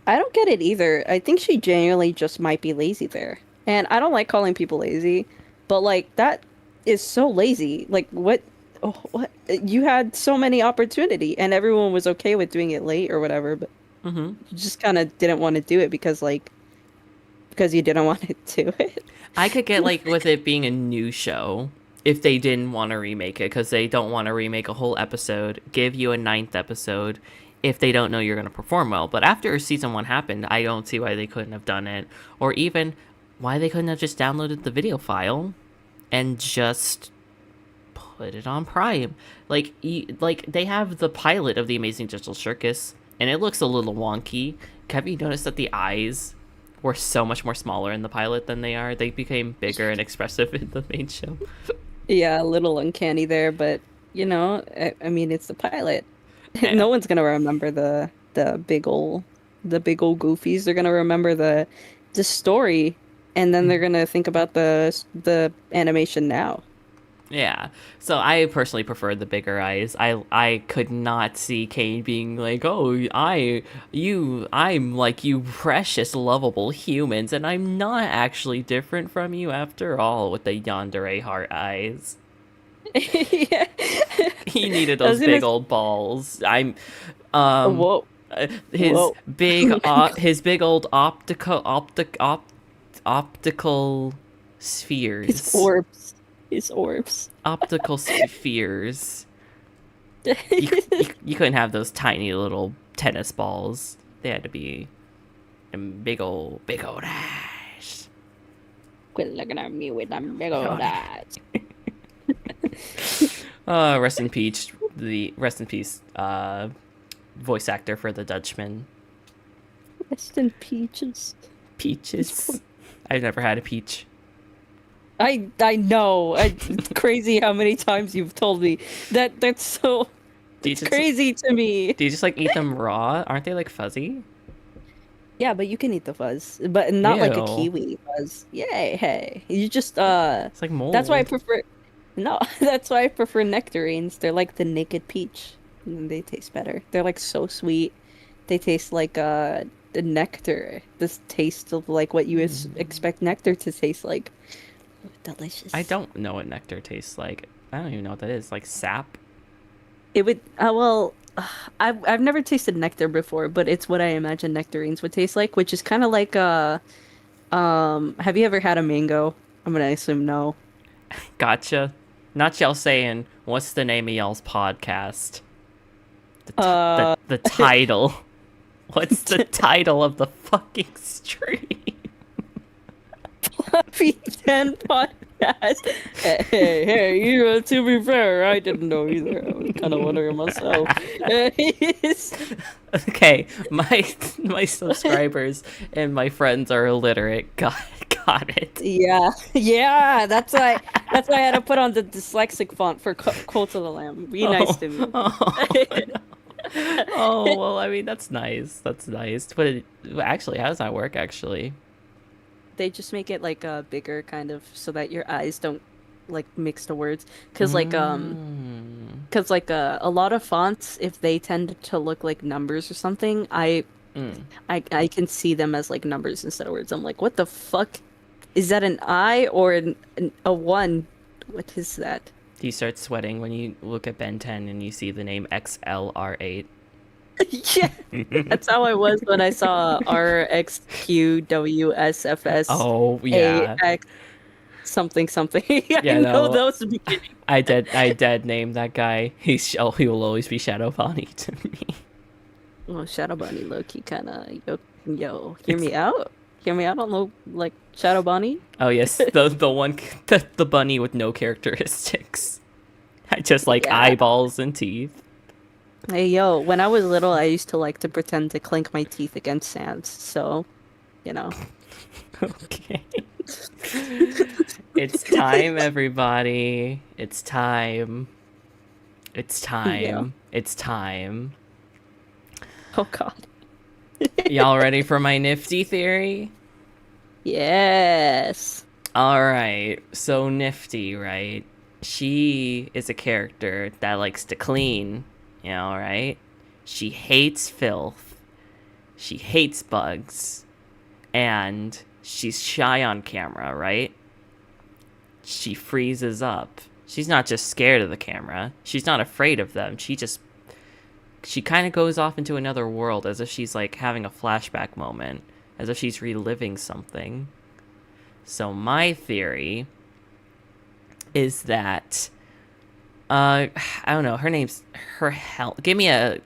I don't get it either. I think she genuinely just might be lazy there. And I don't like calling people lazy, but like that is so lazy. Like what? Oh, what? You had so many opportunity, and everyone was okay with doing it late or whatever, but Mm-hmm. you just kind of didn't want to do it because you didn't want to do it. I could get like with it being a new show if they didn't want to remake it because they don't want to remake a whole episode, give you a ninth episode if they don't know you're going to perform well. But after season 1 happened, I don't see why they couldn't have done it, or even why they couldn't have just downloaded the video file and just put it on Prime. Like they have the pilot of The Amazing Digital Circus, and it looks a little wonky. Have you noticed that the eyes were so much more smaller in the pilot than they are? They became bigger and expressive in the main show. Yeah, a little uncanny there, but you know, I mean, it's the pilot. Yeah. No one's gonna remember the big ol' goofies. They're gonna remember the story, and then they're gonna think about the animation now. Yeah. So I personally prefer the bigger eyes. I could not see Kane being like, "Oh, I'm like you precious lovable humans, and I'm not actually different from you after all," with the yandere heart eyes. Yeah. He needed I was those gonna big old balls. Whoa. His Whoa. his big old optical spheres. His orbs. His orbs. Optical spheres. You couldn't have those tiny little tennis balls. They had to be big old eyes. Quit looking at me with them big old eyes. Rest in peace. Rest in peace. Voice actor for the Dutchman. Rest in peaches. Peaches. I've never had a peach. I know. It's crazy how many times you've told me that. That's so Do you just, crazy to me. do you just like eat them raw? Aren't they like fuzzy? Yeah, but you can eat the fuzz, but not like a Ew. kiwi fuzz. Yay, hey. You just It's like mold. That's why I prefer. No, that's why I prefer nectarines. They're like the naked peach. And they taste better. They're like so sweet. They taste like the nectar. This taste of like what you expect nectar to taste like. Delicious. I don't know what nectar tastes like. I don't even know what that is. Like sap? It would. I've never tasted nectar before, but it's what I imagine nectarines would taste like, which is kind of like Have you ever had a mango? I'm gonna assume no. Gotcha. Not y'all saying, what's the name of y'all's podcast? The title. What's the title of the fucking stream? Fluffy 10 podcast. Yes. Hey, to be fair, I didn't know either. I was kind of wondering myself. Okay, my subscribers and my friends are illiterate. Got it. Yeah, that's why I had to put on the dyslexic font for Cult of the Lamb. Be nice to me. Oh, well, I mean, that's nice. That's nice. But actually, how does that work, actually? They just make it like bigger, kind of, so that your eyes don't like mix the words. Cause a lot of fonts, if they tend to look like numbers or something, I can see them as like numbers instead of words. I'm like, what the fuck? Is that an I or a one? What is that? You start sweating when you look at Ben 10 and you see the name XLR8. Yeah, that's how I was when I saw RXQWSFS Oh, yeah. AX something something. I Yeah, know no. those beginning. I dead named that guy. He will always be Shadow Bonnie to me. Well, Shadow Bunny low-key kind of yo, hear me out. Hear me out on low like Shadow Bunny. Oh yes, the one the bunny with no characteristics. I just like Yeah. eyeballs and teeth. Hey yo, when I was little, I used to like to pretend to clink my teeth against sands. So, you know. Okay. It's time, everybody. It's time. It's time. Yeah. It's time. Oh God. Y'all ready for my nifty theory? Yes. All right. So Nifty, right? She is a character that likes to clean, right? She hates filth. She hates bugs. And she's shy on camera, right? She freezes up. She's not just scared of the camera. She's not afraid of them. She kind of goes off into another world as if she's like having a flashback moment, as if she's reliving something. So my theory is that I don't know, give me a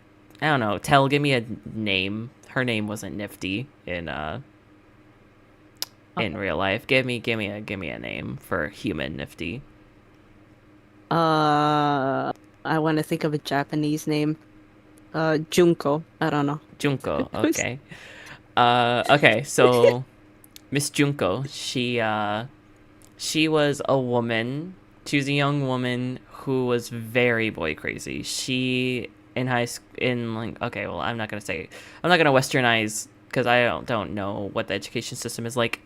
give me a name. Her name wasn't Nifty in real life. Give me a name for human Nifty. I want to think of a Japanese name. Junko. I don't know. Junko, okay. Okay, so Miss Junko, she was a woman. She was a young woman who was very boy crazy. She I'm not gonna westernize because I don't know what the education system is like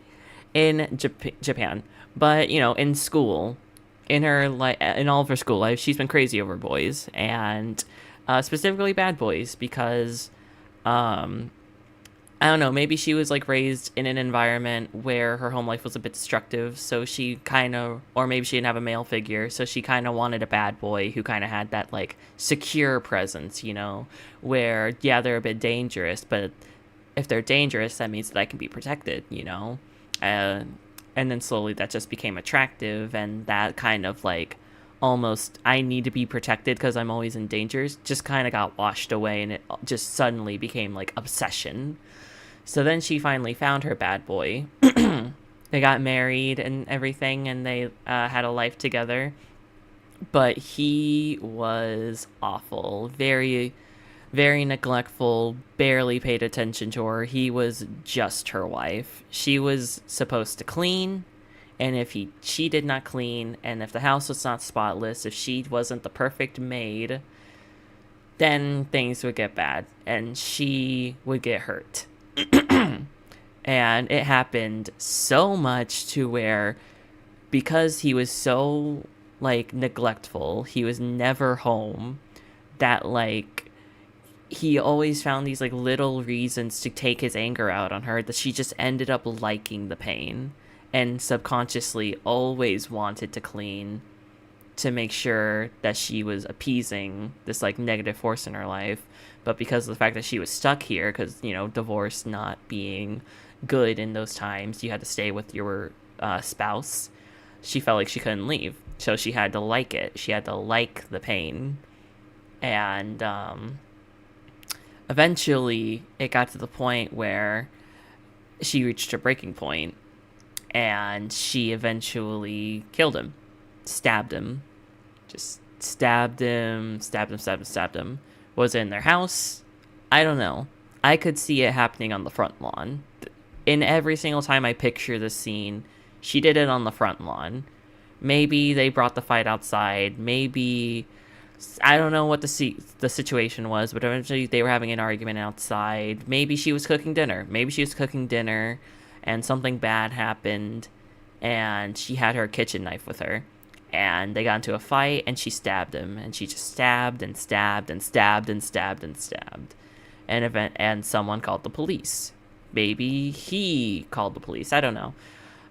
in Japan, but in school, in all of her school life, she's been crazy over boys, and specifically bad boys, because I don't know, maybe she was like raised in an environment where her home life was a bit destructive, so she or maybe she didn't have a male figure, so she kind of wanted a bad boy who kind of had that like secure presence, where, yeah, they're a bit dangerous, but if they're dangerous, that means that I can be protected, and then slowly that just became attractive, and that kind of like almost I need to be protected because I'm always in danger just kind of got washed away, and it just suddenly became like obsession. So then she finally found her bad boy. They got married and everything, and they had a life together. But he was awful, very, very neglectful, barely paid attention to her. He was just her wife. She was supposed to clean, and if she did not clean, and if the house was not spotless, if she wasn't the perfect maid, then things would get bad, and she would get hurt. And it happened so much to where, because he was so like neglectful, he was never home, that like he always found these like little reasons to take his anger out on her, that she just ended up liking the pain and subconsciously always wanted to clean to make sure that she was appeasing this like negative force in her life. But because of the fact that she was stuck here, because divorce not being good in those times, you had to stay with your spouse, she felt like she couldn't leave, so she had to like it. She had to like the pain. And eventually it got to the point where she reached her breaking point, and she eventually killed him, stabbed him, just stabbed him. Was it in their house? I don't know. I could see it happening on the front lawn. In every single time I picture the scene, she did it on the front lawn. Maybe they brought the fight outside. Maybe, I don't know what the situation was, but eventually they were having an argument outside. Maybe she was cooking dinner. And something bad happened, and she had her kitchen knife with her. And they got into a fight, and she stabbed him. And she just stabbed and stabbed and stabbed and stabbed and stabbed. And someone called the police. Maybe he called the police. I don't know.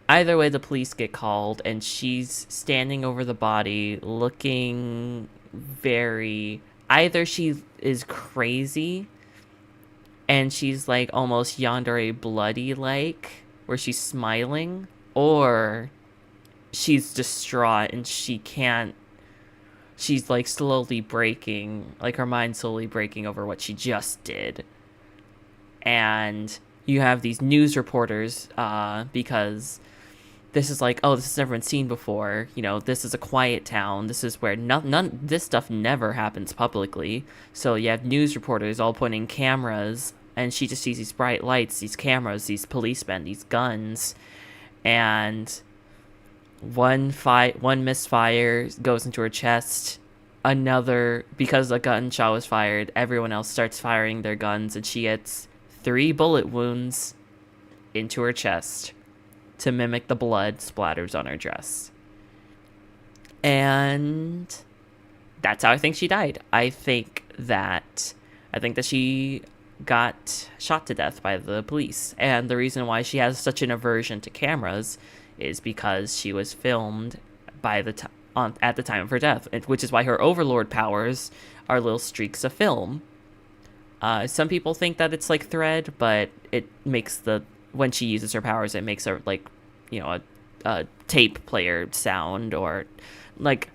Either way, the police get called, and she's standing over the body looking very... Either she is crazy, and she's like almost yandere bloody-like, where she's smiling, or she's distraught and she's like slowly breaking, like her mind's slowly breaking over what she just did. And you have these news reporters, because this is like, oh, this has never been seen before. You know, this is a quiet town. This is where this stuff never happens publicly. So you have news reporters all pointing cameras, and she just sees these bright lights, these cameras, these policemen, these guns, and one misfire goes into her chest. Another, because a gunshot was fired, everyone else starts firing their guns, and she gets 3 bullet wounds into her chest to mimic the blood splatters on her dress. And that's how I think she died. I think that she got shot to death by the police. And the reason why she has such an aversion to cameras is because she was filmed at the time of her death, which is why her overlord powers are little streaks of film. Some people think that it's like thread, but it makes when she uses her powers, it makes her like, you know, a tape player sound, or like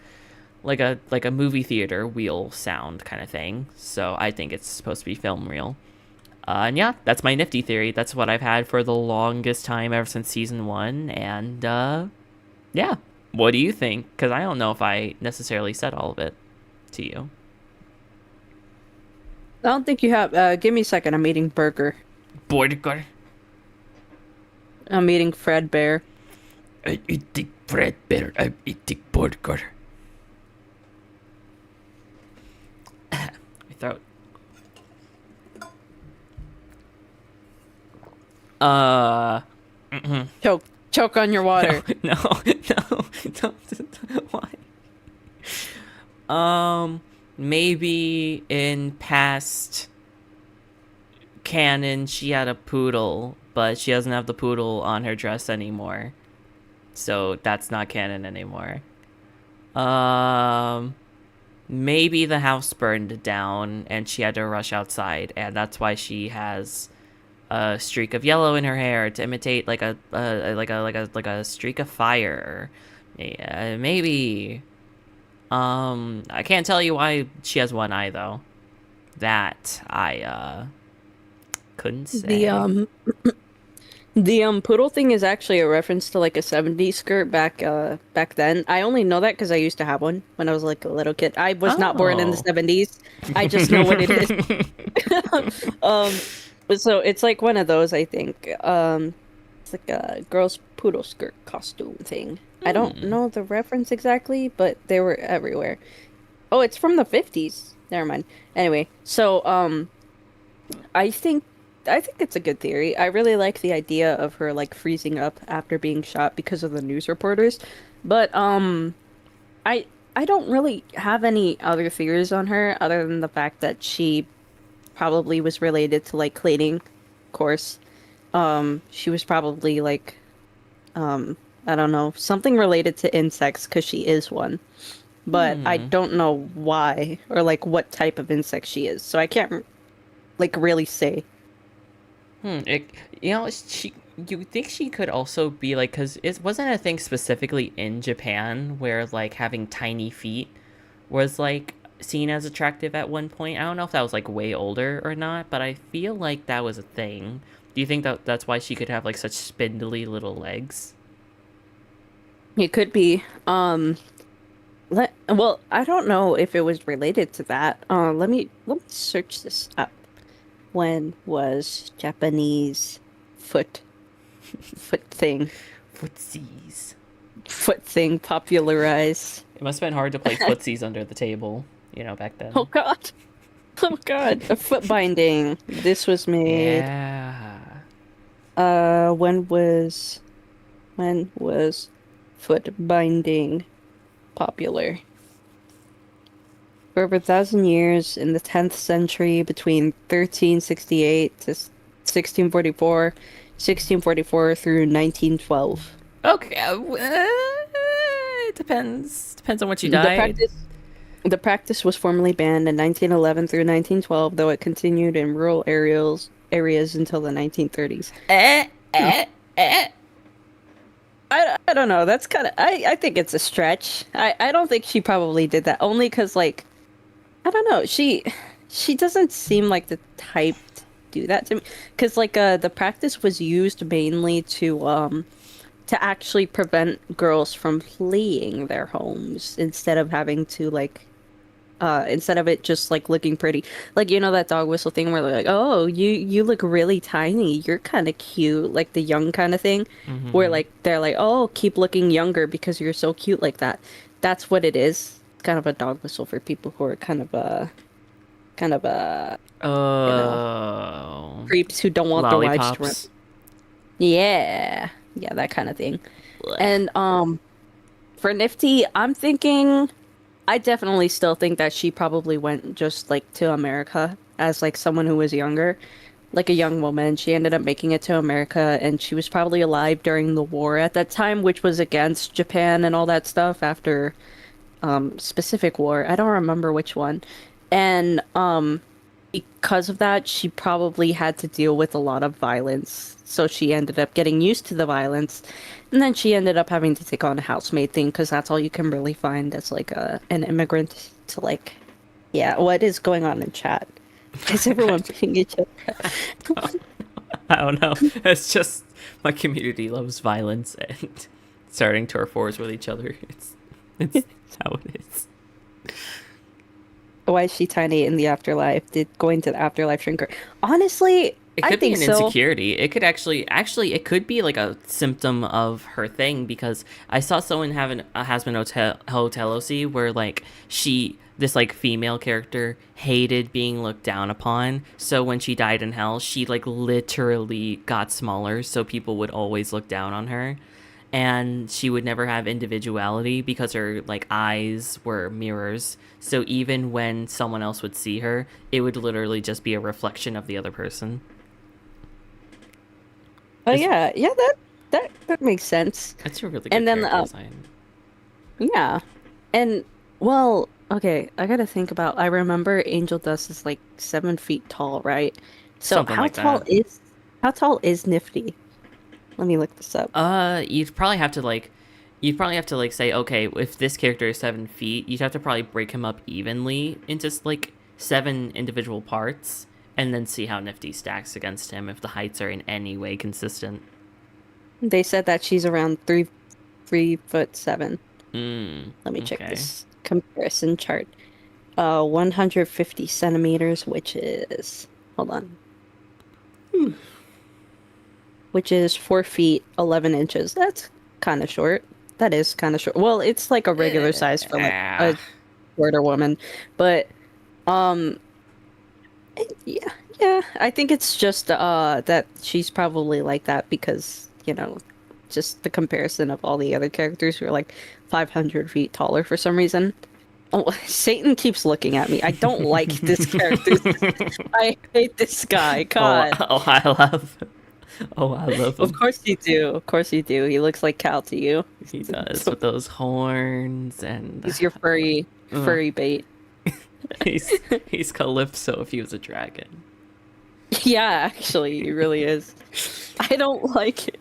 a movie theater wheel sound kind of thing. So I think it's supposed to be film reel. And yeah, that's my nifty theory. That's what I've had for the longest time, ever since season 1. And yeah, what do you think? Because I don't know if I necessarily said all of it to you. I don't think you have. Give me a second. I'm eating burger. Burger. I'm eating Fred Bear. I eat the Fred Bear. I eat the burger. My throat. Choke on your water. No, why? Maybe in past canon she had a poodle, but she doesn't have the poodle on her dress anymore, so that's not canon anymore. Maybe the house burned down and she had to rush outside, and that's why she has a streak of yellow in her hair to imitate like a streak of fire. Yeah, maybe. I can't tell you why she has one eye though. That I couldn't say. The poodle thing is actually a reference to like a 70s skirt back then. I only know that because I used to have one when I was like a little kid. I was not born in the 70s. I just know what it is. So it's like one of those, I think. It's like a girl's poodle skirt costume thing. I don't know the reference exactly, but they were everywhere. Oh, it's from the 50s. Never mind. Anyway, so I think it's a good theory. I really like the idea of her like freezing up after being shot because of the news reporters. But I don't really have any other theories on her other than the fact that she probably was related to like cleaning, of course. She was probably like I don't know, something related to insects because she is one. But I don't know why or like what type of insect she is. So I can't like really say. You think she could also be like, because it wasn't a thing specifically in Japan where like having tiny feet was like seen as attractive at one point. I don't know if that was like way older or not, but I feel like that was a thing. Do you think that that's why she could have like such spindly little legs? It could be. Well, I don't know if it was related to that. Let me search this up. When was Japanese foot foot thing Footsies. foot thing popularized? It must have been hard to play footsies under the table, back then. Oh God. Oh God. A foot binding. This was made. Yeah. When was foot binding popular? For over 1,000 years in the 10th century, between 1368 to 1644 through 1912. Okay. It depends. Depends on what you The died. practice was formally banned in 1911 through 1912, though it continued in rural areas until the 1930s. I don't know. That's kind of I think it's a stretch. I don't think she probably did that only because like I don't know. She doesn't seem like the type to do that to me because like the practice was used mainly to actually prevent girls from fleeing their homes instead of having to like instead of it just like looking pretty. Like that dog whistle thing where they're like, "Oh, you look really tiny. You're kind of cute." Like the young kind of thing where like they're like, "Oh, keep looking younger because you're so cute like that." That's what it is. It's kind of a dog whistle for people who are kind of Oh. creeps who don't want their lives to run. Lollipops. Yeah. Yeah, that kind of thing. And for Nifty, I'm thinking I definitely still think that she probably went just like to America as like someone who was younger, like a young woman. She ended up making it to America and she was probably alive during the war at that time, which was against Japan and all that stuff after specific war. I don't remember which one. And because of that, she probably had to deal with a lot of violence. So she ended up getting used to the violence. And then she ended up having to take on a housemaid thing because that's all you can really find as like an immigrant to like, yeah, what is going on in chat? Is everyone being each other? I don't know. It's just my community loves violence and starting turf wars with each other. It's how it is. Why is she tiny in the afterlife? Did going to the afterlife shrink her? Honestly, It I could be think an so. insecurity. It could actually, it could be like a symptom of her thing because I saw someone having a Hazbin Hotel OC where like this like female character hated being looked down upon. So when she died in hell, she like literally got smaller. So people would always look down on her. And she would never have individuality because her like eyes were mirrors. So even when someone else would see her, it would literally just be a reflection of the other person. Oh yeah, yeah, that makes sense. That's a really good And then, character design. Yeah, and well, okay, I gotta think about. I remember Angel Dust is like 7 feet tall, right? So Something like that. how tall is Nifty? Let me look this up. You'd probably have to like say, okay, if this character is 7 feet, you'd have to probably break him up evenly into like 7 individual parts, and then see how Nifty stacks against him if the heights are in any way consistent. They said that she's around 3'7". Let me check Okay. this comparison chart. 150 centimeters, which is hold on. Which is 4 feet 11 inches. That's kind of short. That is kind of short. Well, it's like a regular size for like a shorter woman, but yeah. I think it's just that she's probably like that because just the comparison of all the other characters who are like 500 feet taller for some reason. Oh, Satan keeps looking at me. I don't like this character. I hate this guy. God. I love him. Of course you do. Of course you do. He looks like Cal to you. He does with those horns and He's your furry bait. he's Calypso if he was a dragon. Yeah, actually, he really is. I don't like it.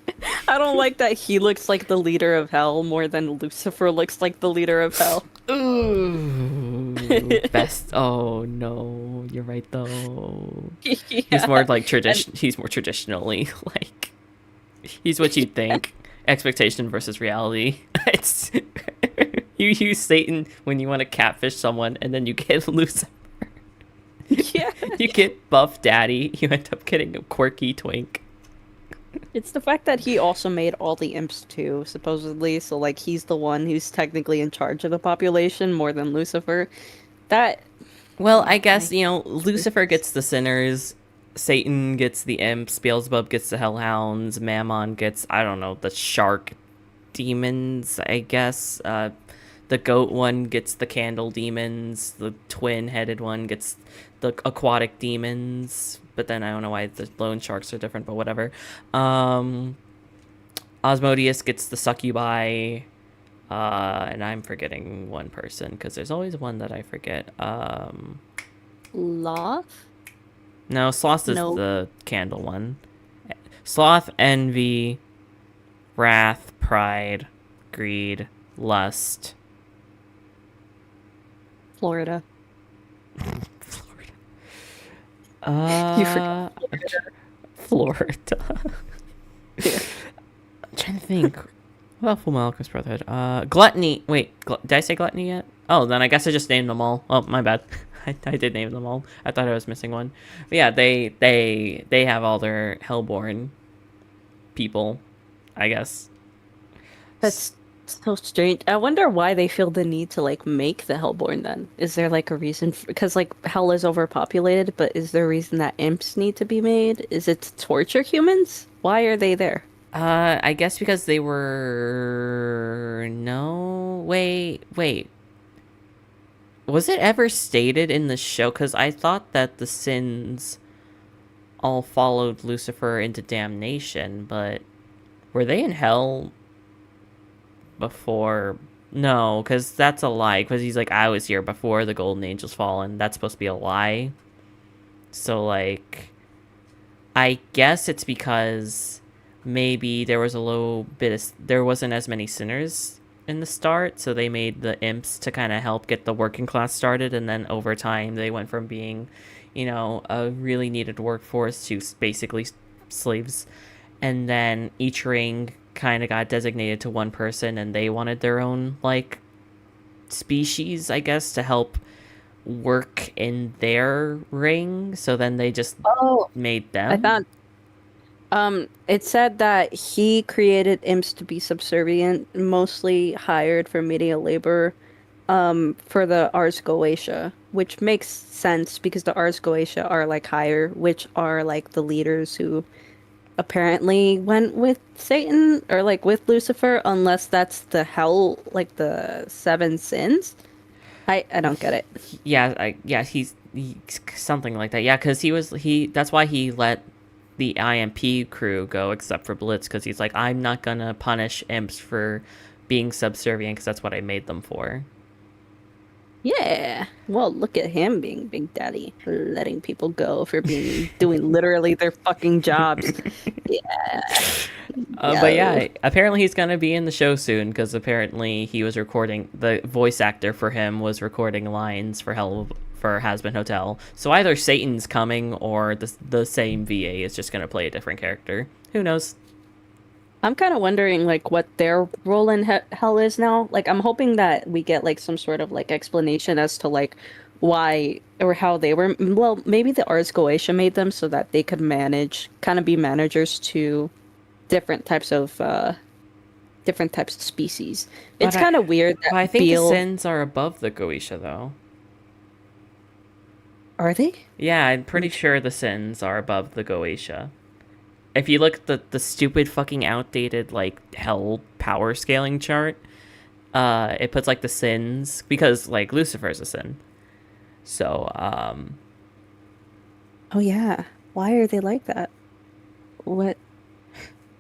I don't like that he looks like the leader of hell more than Lucifer looks like the leader of hell. Ooh, best. Oh no, you're right though. Yeah. He's more like tradition. He's more traditionally like. He's what you'd think. Expectation versus reality. It's you use Satan when you want to catfish someone, and then you get Lucifer. Yeah. You get Buff Daddy. You end up getting a quirky twink. It's the fact that he also made all the imps too, supposedly. So like he's the one who's technically in charge of the population more than Lucifer. That Well, I guess, Lucifer gets the sinners, Satan gets the imps, Beelzebub gets the hellhounds, Mammon gets, I don't know, the shark demons, I guess. The goat one gets the candle demons, the twin-headed one gets the aquatic demons, but then I don't know why the lone sharks are different, but whatever. Osmodeus gets the succubi, and I'm forgetting one person, because there's always one that I forget. Loth? No, Sloth is No. the candle one. Sloth, envy, wrath, pride, greed, lust. Florida. Florida. You forgot Florida. I'm trying to think. What about Full Metal Alchemist Brotherhood? Gluttony. Wait, did I say gluttony yet? Oh, then I guess I just named them all. Oh, my bad. I did name them all. I thought I was missing one. But yeah, they have all their Hellborn people, I guess. That's so strange. I wonder why they feel the need to like make the Hellborn then. Is there like a reason? Because like hell is overpopulated, but is there a reason that imps need to be made? Is it to torture humans? Why are they there? I guess because they were... No, wait. Was it ever stated in the show? Because I thought that the sins all followed Lucifer into damnation, but were they in hell before? No, because that's a lie, because he's like, I was here before the golden angels fallen. That's supposed to be a lie. So, like, I guess it's because maybe there was a little bit of... There wasn't as many sinners in the start, so they made the imps to kind of help get the working class started, and then over time they went from being, a really needed workforce to basically slaves. And then each ring kind of got designated to one person, and they wanted their own, like, species, I guess, to help work in their ring. So then they just made them. I found. It said that he created imps to be subservient, mostly hired for menial labor, for the Ars Goetia, which makes sense because the Ars Goetia are like higher, which are like the leaders who apparently went with Satan or like with Lucifer, unless that's the hell, like the seven sins. I don't get it. He's something like that. Yeah, because that's why he let the IMP crew go, except for Blitz, because he's like, I'm not gonna punish imps for being subservient, because that's what I made them for. Yeah. Well, look at him being Big Daddy, letting people go for doing literally their fucking jobs. Yeah. But yeah, apparently he's gonna be in the show soon, because apparently he was recording, the voice actor for him was recording lines for Hazbin Hotel. So either Satan's coming or the same VA is just gonna play a different character. Who knows? I'm kind of wondering like what their role in hell is now. Like I'm hoping that we get like some sort of like explanation as to like why or how they were. Well, maybe the Ars Goetia made them so that they could be managers to different types of species. It's kind of weird that I think the sins are above the Goetia, though. Are they? Yeah, I'm pretty sure the sins are above the Goetia. If you look at the stupid fucking outdated like hell power scaling chart, it puts like the sins, because like Lucifer's a sin. So Oh yeah. Why are they like that? What?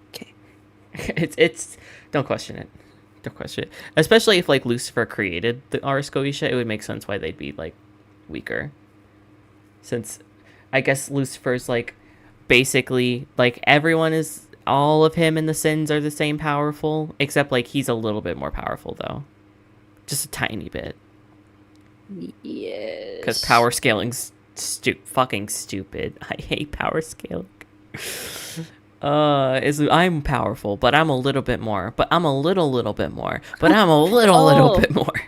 Okay. it's don't question it. Don't question it. Especially if like Lucifer created the Ars Goetia, it would make sense why they'd be like weaker. Since I guess Lucifer's like basically like all of him and the sins are the same powerful, except like he's a little bit more powerful though. Just a tiny bit. Yes. Because power scaling's fucking stupid. I hate power scaling. is I'm powerful, but I'm a little bit more. But I'm a little bit more. But I'm a little Oh. bit more.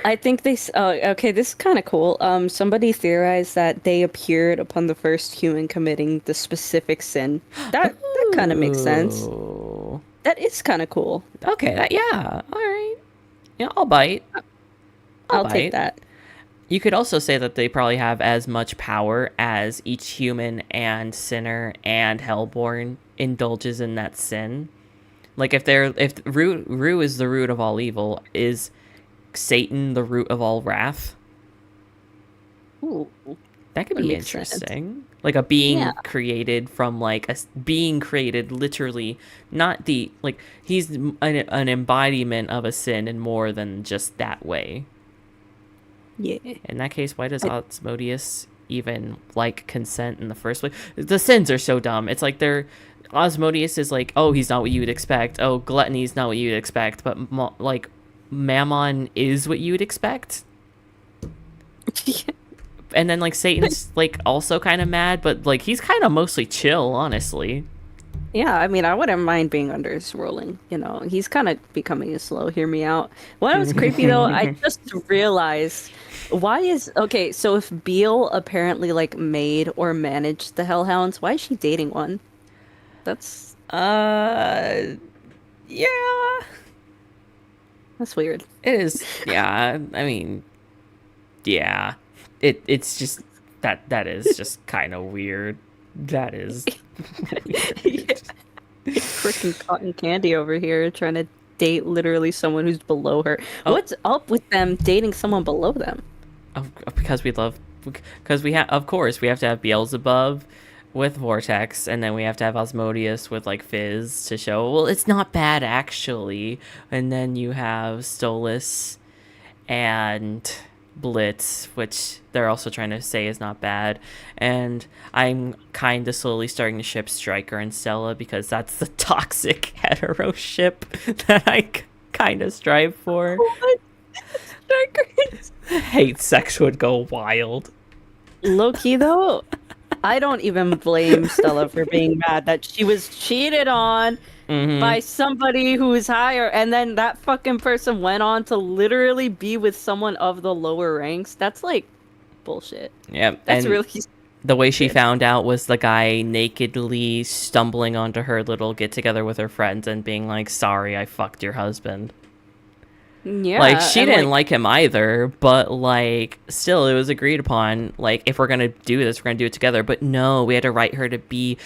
I think okay, this is kind of cool. Somebody theorized that they appeared upon the first human committing the specific sin. That kind of makes sense. Ooh. That is kind of cool. Okay, yeah. All right. Yeah, I'll bite. I'll take that. You could also say that they probably have as much power as each human and sinner and hellborn indulges in that sin. Like if Rue is the root of all evil, is Satan the root of all wrath? Ooh. That could Would be make sense. interesting. Like a being Yeah. created from being created literally, not the like he's an embodiment of a sin and more than just that way. Yeah. In that case, why does Asmodeus even like consent in the first place? The sins are so dumb. It's like Asmodeus is like, oh, he's not what you would expect. Oh, gluttony's not what you'd expect. But like, Mammon is what you would expect. And then like Satan's like also kind of mad, but like he's kind of mostly chill, honestly. Yeah, I mean, I wouldn't mind being under his ruling. You know, he's kind of becoming a slow. Hear me out. What was creepy though, I just realized okay, so if Beale apparently like made or managed the Hellhounds, why is she dating one? That's Yeah, that's weird. it is. Yeah, I mean, yeah, it's just that is just kind of weird. That is weird. Freaking cotton candy over here trying to date literally someone who's below her. Oh. What's up with them dating someone below them? Because we have, of course, we have to have Beelzebub with Vortex, and then we have to have Asmodeus with like Fizz to show, well, it's not bad actually. And then you have Stolas and Blitz, which they're also trying to say is not bad. And I'm kind of slowly starting to ship Stryker and Stella because that's the toxic hetero ship that I kind of strive for. What? Hate sex would go wild. Low key though, I don't even blame Stella for being mad that she was cheated on by somebody who's higher, and then that fucking person went on to literally be with someone of the lower ranks. That's like bullshit. Yeah, That's and really the way she found out was the guy nakedly stumbling onto her little get together with her friends and being like, "Sorry, I fucked your husband." yeah. Like she and, didn't like him either, but like still it was agreed upon, like if we're gonna do this, we're gonna do it together. But no, we had to write her to be,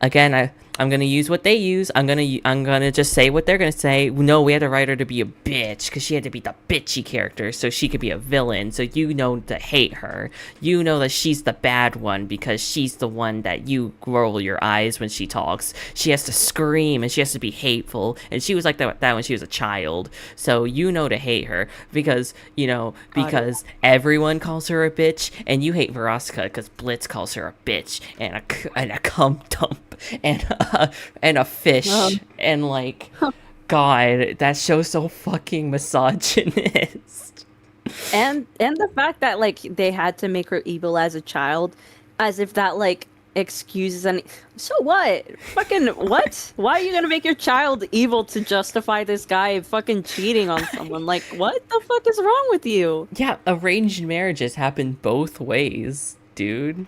again, I'm gonna use what they use. I'm gonna just say what they're gonna say. No, we had to write her to be a bitch because she had to be the bitchy character, so she could be a villain. So you know to hate her. You know that she's the bad one because she's the one that you roll your eyes when she talks. She has to scream and she has to be hateful. And she was like that when she was a child. So you know to hate her because because everyone calls her a bitch, and you hate Veronica because Blitz calls her a bitch and a cum dump and a fish and like God, that show's so fucking misogynist. And the fact that like they had to make her evil as a child, as if that like excuses any. So what? Fucking what? Why are you gonna make your child evil to justify this guy fucking cheating on someone? Like, what the fuck is wrong with you? Yeah, arranged marriages happen both ways, dude.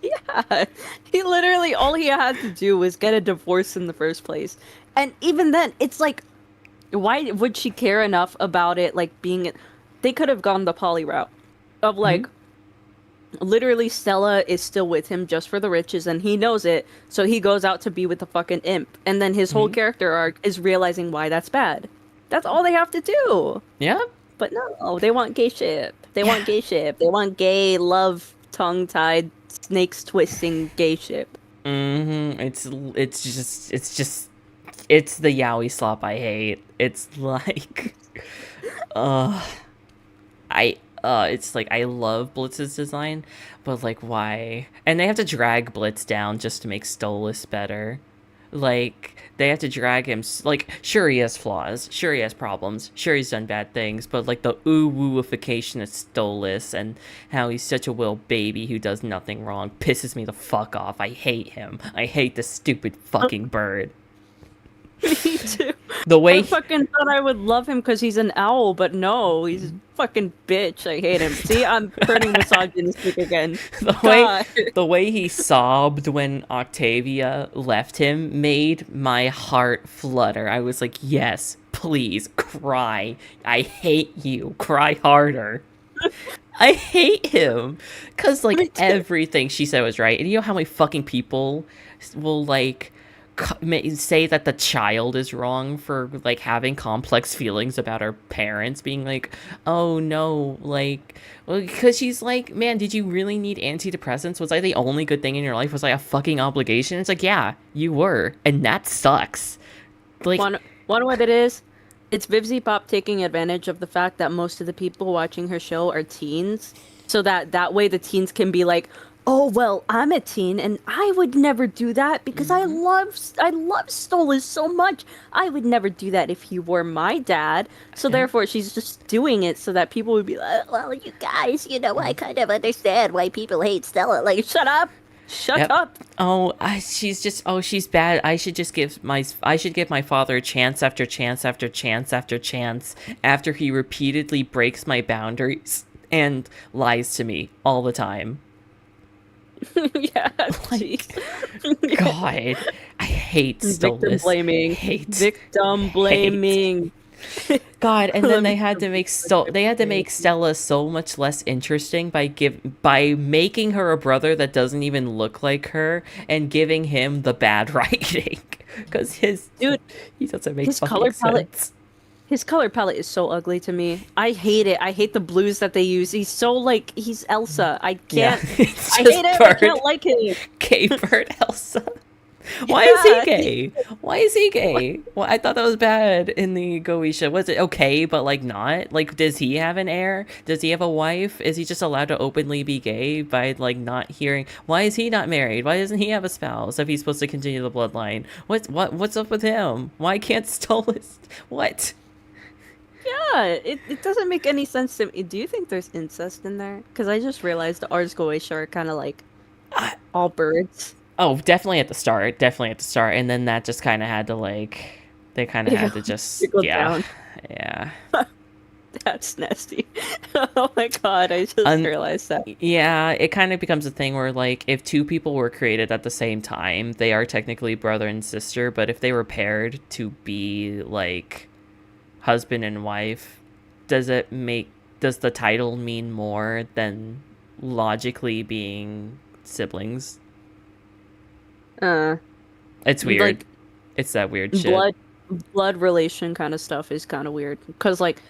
Yeah, he literally all he had to do was get a divorce in the first place, and even then, it's like, why would she care enough about it? Like being, they could have gone the poly route, of like, literally Stella is still with him just for the riches, and he knows it, so he goes out to be with the fucking imp, and then his whole character arc is realizing why that's bad. That's all they have to do. Yeah. But no, they want gay ship. They want gay ship. They want gay love, tongue-tied, snakes twisting gay ship. It's the yaoi slop I hate. It's like, it's like I love Blitz's design, but like why? And they have to drag Blitz down just to make Stolas better. Like, they have to drag him. Like, sure, he has flaws. Sure, he has problems. Sure, he's done bad things. But, like, the ooh-wooification of Stolas and how he's such a little baby who does nothing wrong pisses me the fuck off. I hate him. I hate this stupid fucking bird. Me too. The way I fucking thought I would love him because he's an owl, but no, he's a fucking bitch. I hate him. See, I'm turning misogynistic again. the way he sobbed when Octavia left him made my heart flutter. I was like, yes, please, cry. I hate you. Cry harder. I hate him. Because, like, everything she said was right. And you know how many fucking people will, like, say that the child is wrong for, like, having complex feelings about her parents, being like, oh no, like, well, because she's like, man, did you really need antidepressants? Was I the only good thing in your life? Was I a fucking obligation? It's like, yeah, you were, and that sucks. Like, Wonder what it is? It's Vivzy Pop taking advantage of the fact that most of the people watching her show are teens, so that way the teens can be like, oh well, I'm a teen and I would never do that because I love Stolas so much. I would never do that if he were my dad. So therefore she's just doing it so that people would be like, Well, you guys, I kind of understand why people hate Stella. Like, shut up. Shut up. Oh, she's bad. I should give my father chance after chance after chance after chance after he repeatedly breaks my boundaries and lies to me all the time. Yeah, Like, God, I hate Stolas. Victim blaming. Victim blaming. God, and then they had to make Stella so much less interesting by making her a brother that doesn't even look like her and giving him the bad writing because he doesn't make his fucking color sense. palette. His color palette is so ugly to me. I hate it. I hate the blues that they use. He's so like he's Elsa. I can't. Yeah, I hate it. I can't like him. Gay bird Elsa. Why is he gay? Why is he gay? Well, I thought that was bad in the Goetia. Was it okay, but like not? Like, does he have an heir? Does he have a wife? Is he just allowed to openly be gay by like not hearing? Why is he not married? Why doesn't he have a spouse if he's supposed to continue the bloodline? What's up with him? Why can't Stolas? What? Yeah, it doesn't make any sense to me. Do you think there's incest in there? Because I just realized the Ars Goetia are kind of like all birds. Oh, definitely at the start. And then that just kind of had to like, they kind of had to just, down. Yeah. That's nasty. Oh my god, I just realized that. Yeah, it kind of becomes a thing where, like, if two people were created at the same time, they are technically brother and sister, but if they were paired to be, like, husband and wife, does the title mean more than logically being siblings? It's weird. Like, it's that weird shit. Blood relation kind of stuff is kind of weird. Because, like,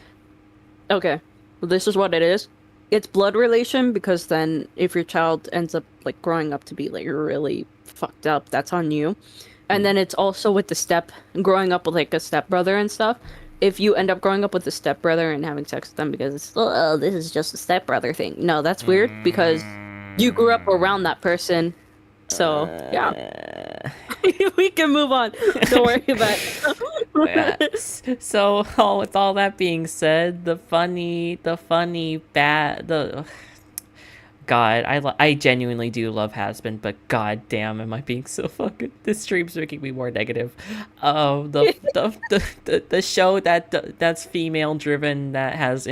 okay, well, this is what it is. It's blood relation because then if your child ends up, like, growing up to be, like, really fucked up, that's on you. And then it's also with growing up with, like, a stepbrother and stuff. If you end up growing up with a stepbrother and having sex with them because it's, oh, this is just a stepbrother thing. No, that's weird because you grew up around that person. So, yeah. We can move on. Don't worry about it. So, with all that being said, God, I genuinely do love Hazbin, but god damn, am I being so fucking... This stream's making me more negative. The show that's female driven that has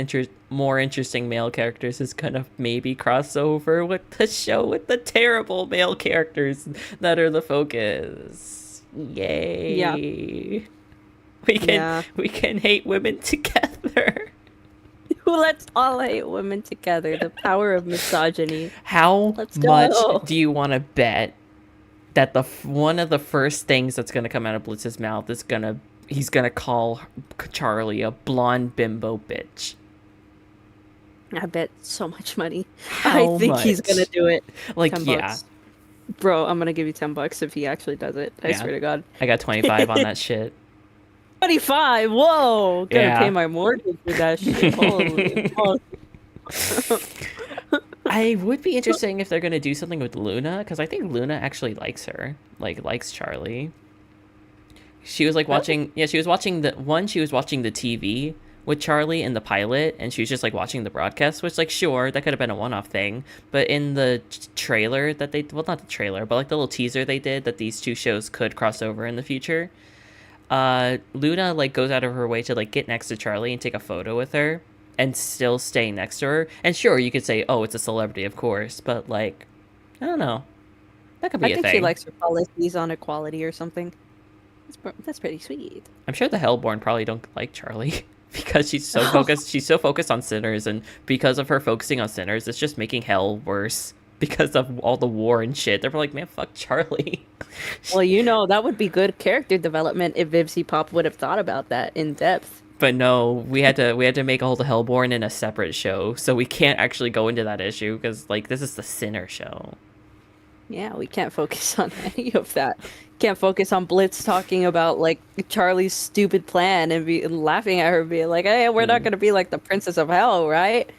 more interesting male characters is gonna maybe cross over with the show with the terrible male characters that are the focus. Yay! Yeah. We can hate women together. Let's all hate women together. The power of misogyny. How Let's much go. do you want to bet that one of the first things that's going to come out of Blitz's mouth is he's gonna call Charlie a blonde bimbo bitch? I bet so much money. How I think he's much? gonna do it. Like, 10 yeah. bucks. Bro, I'm gonna give you $10 if he actually does it. I Yeah. swear to God. I got 25 on that shit. 25. Whoa! Gonna Yeah. pay my mortgage with that shit. Holy fuck. I would be interested if they're gonna do something with Luna, because I think Luna actually likes her, like likes Charlie. She was like watching. Yeah, she was watching the one. She was watching the TV with Charlie in the pilot, and she was just like watching the broadcast. Which, like, sure, that could have been a one-off thing. But in the trailer that they, well, not the trailer, but like the little teaser they did that these two shows could cross over in the future. Luna like goes out of her way to like get next to Charlie and take a photo with her, and still stay next to her. And sure, you could say, oh, it's a celebrity, of course, but like, I don't know. That could be I a think thing. she likes her policies on equality or something. That's pretty sweet. I'm sure the Hellborn probably don't like Charlie because she's so focused. She's so focused on sinners, and because of her focusing on sinners, it's just making hell worse because of all the war and shit. They're like, man, fuck Charlie. Well, you know, that would be good character development if Vivsy Pop would have thought about that in depth. But no, we had to make all the Hellborn in a separate show, so we can't actually go into that issue because like this is the sinner show. Yeah, we can't focus on any of that. Can't focus on Blitz talking about like Charlie's stupid plan and be laughing at her, being like, "Hey, we're not gonna be like the Princess of Hell, right?"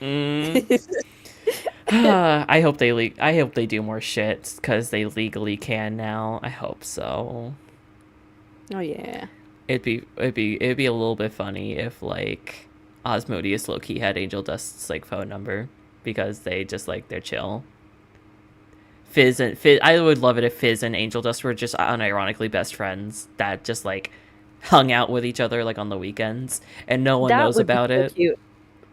I hope they do more shit because they legally can now. I hope so. Oh yeah. It'd be a little bit funny if like Osmodius Loki had Angel Dust's like phone number because they just like they're chill. Fizz, I would love it if Fizz and Angel Dust were just unironically best friends that just like hung out with each other like on the weekends and no one knows about it. Cute.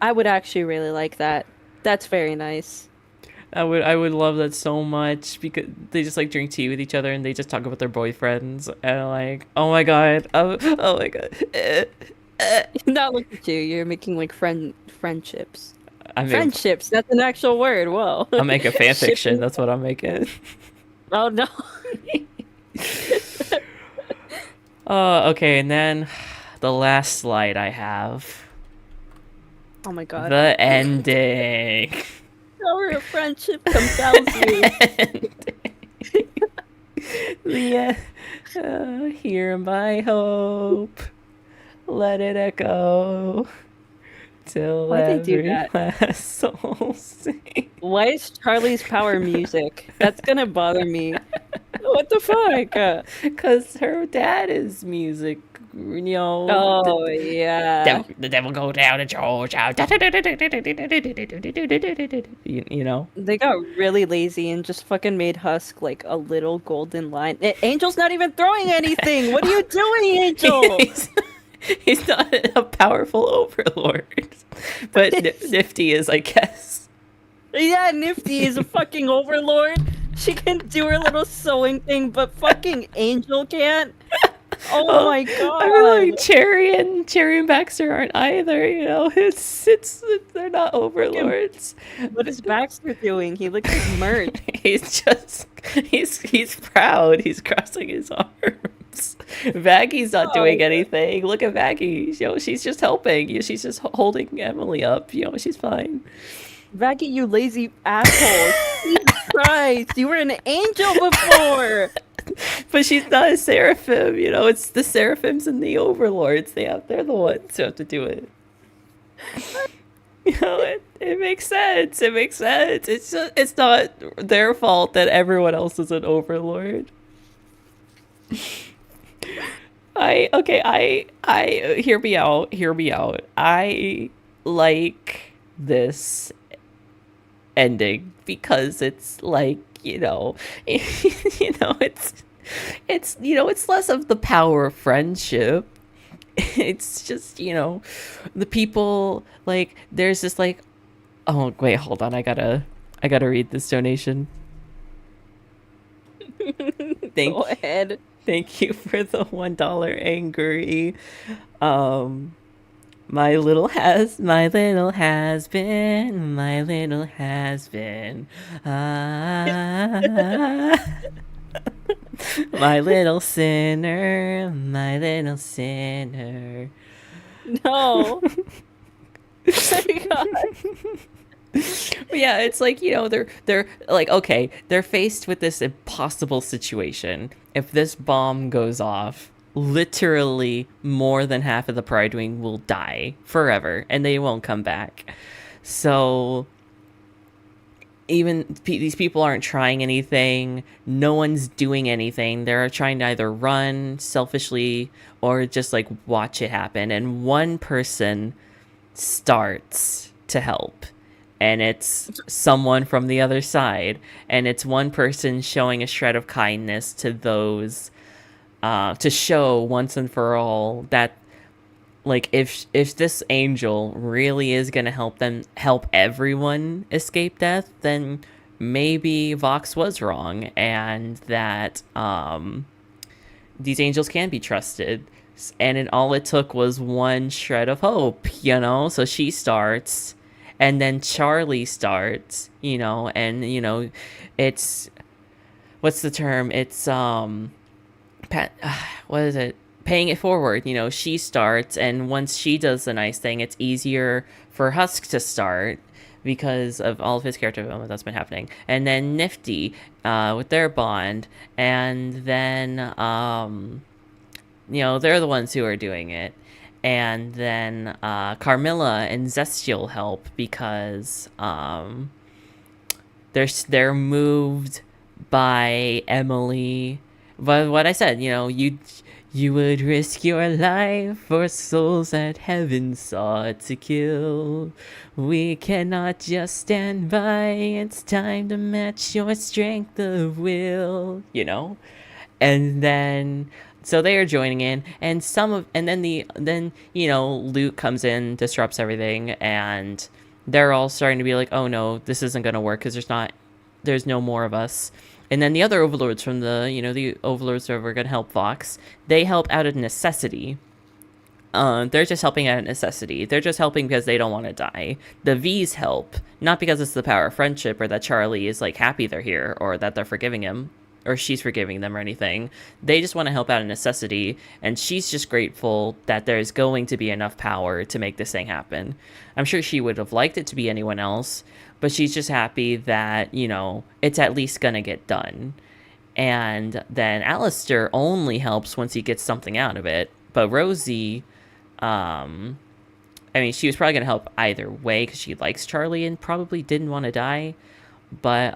I would actually really like that. That's very nice. I would love that so much because they just like drink tea with each other and they just talk about their boyfriends and like, oh my god, oh my god. Now look at you, you're making like friendships. I mean, Friendships, that's an actual word. Whoa. I'll make a fan fiction. That's what I'm making. Oh no. Okay, and then the last slide I have. Oh my god. The ending. Power of friendship compels you. Hear my hope. Let it echo. Till Why'd they do every that? last soul sings. Why is Charlie's power music? That's gonna bother me. What the fuck? Because her dad is music, you know. Oh yeah. The devil go down to Georgia. You know. They got really lazy and just fucking made Husk like a little golden line. Angel's not even throwing anything. What are you doing, Angel? He's not a powerful overlord, but Nifty is, I guess. Yeah, Nifty is a fucking overlord. She can do her little sewing thing, but fucking Angel can't. Oh my god! I mean, like Cherry and Baxter aren't either. You know, it's they're not overlords. What is Baxter doing? He looks like merch. he's proud. He's crossing his arms. Vaggie's not doing anything. Look at Vaggie. You know, she's just helping. You know, she's just holding Emily up. You know, she's fine. Vaggie, you lazy asshole! Jesus Christ, you were an angel before. But she's not a seraphim. You know, it's the seraphims and the overlords. They're the ones who have to do it. You know, it makes sense. It makes sense. It's not their fault that everyone else is an overlord. I hear me out. I like this ending because it's like, you know, it's less of the power of friendship. It's just, you know, the people, like, there's this like, oh wait, hold on, I gotta read this donation. Go ahead. Thank you for the $1 angry. My little has been. My little sinner. No. Oh my god. But yeah, it's like, you know, they're like, okay, they're faced with this impossible situation. If this bomb goes off, literally more than half of the Pride Wing will die forever and they won't come back. So these people aren't trying anything. No one's doing anything. They're trying to either run selfishly or just like watch it happen. And one person starts to help, and it's someone from the other side, and it's one person showing a shred of kindness to those, to show once and for all that, like, if this angel really is gonna help everyone escape death, then maybe Vox was wrong, and that these angels can be trusted. And all it took was one shred of hope, you know? So she starts, and then Charlie starts, you know, and, you know, it's, what's the term? It's, what is it? Paying it forward, you know, she starts, and once she does the nice thing, it's easier for Husk to start because of all of his character development that's been happening. And then Nifty, with their bond, and then, you know, they're the ones who are doing it. And then Carmilla and Zestial help because they're moved by Emily. But what I said, you know, you would risk your life for souls that heaven sought to kill. We cannot just stand by. It's time to match your strength of will. You know, and then so they are joining in, and then you know, Luke comes in, disrupts everything, and they're all starting to be like, oh no, this isn't gonna work because there's no more of us. And then the other overlords from the overlords that were going to help Vox, they help out of necessity. They're just helping out of necessity. They're just helping because they don't want to die. The V's help, not because it's the power of friendship or that Charlie is like happy they're here or that they're forgiving him or she's forgiving them or anything. They just want to help out of necessity, and she's just grateful that there's going to be enough power to make this thing happen. I'm sure she would have liked it to be anyone else, but she's just happy that, you know, it's at least gonna get done. And then Alistair only helps once he gets something out of it. But Rosie, I mean, she was probably gonna help either way because she likes Charlie and probably didn't want to die. But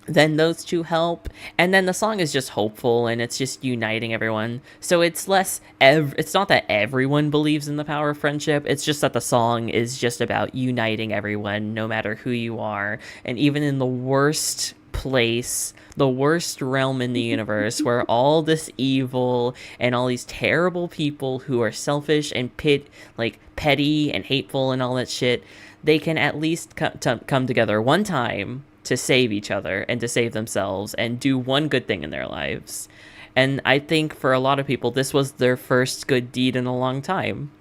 then those two help, and then the song is just hopeful, and it's just uniting everyone. So it's it's not that everyone believes in the power of friendship, it's just that the song is just about uniting everyone, no matter who you are. And even in the worst place, the worst realm in the universe, where all this evil and all these terrible people who are selfish and petty and hateful and all that shit, they can at least come together one time to save each other and to save themselves and do one good thing in their lives. And I think for a lot of people, this was their first good deed in a long time.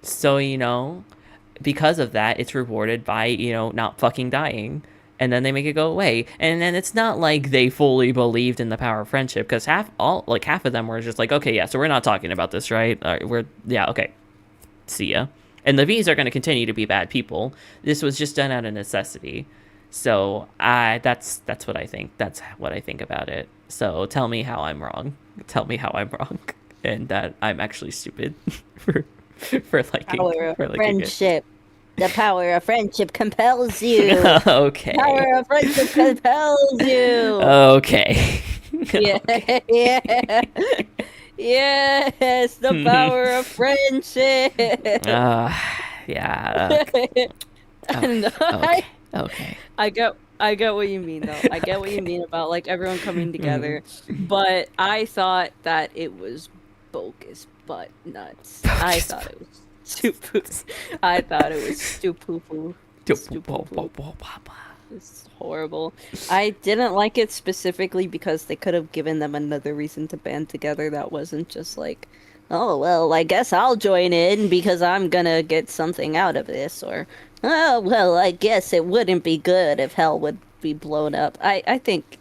So, you know, because of that, it's rewarded by, you know, not fucking dying. And then they make it go away. And then it's not like they fully believed in the power of friendship, because half of them were just like, okay, yeah, so we're not talking about this, right? Okay. See ya. And the V's are going to continue to be bad people. This was just done out of necessity. So that's what I think. That's what I think about it. So tell me how I'm wrong. Tell me how I'm wrong, and that I'm actually stupid for liking friendship. The power of friendship compels you. Okay. Power of friendship compels you. Okay. Yeah. Yeah. Yes, the power of friendship. Yeah. Okay. I get what you mean, though. I get what you mean about like everyone coming together, but I thought that it was bogus but nuts. I thought it was stupid. I thought it was stupid. It's horrible. I didn't like it specifically because they could have given them another reason to band together that wasn't just like, oh, well, I guess I'll join in because I'm gonna get something out of this, or, oh, well, I guess it wouldn't be good if hell would be blown up. I think,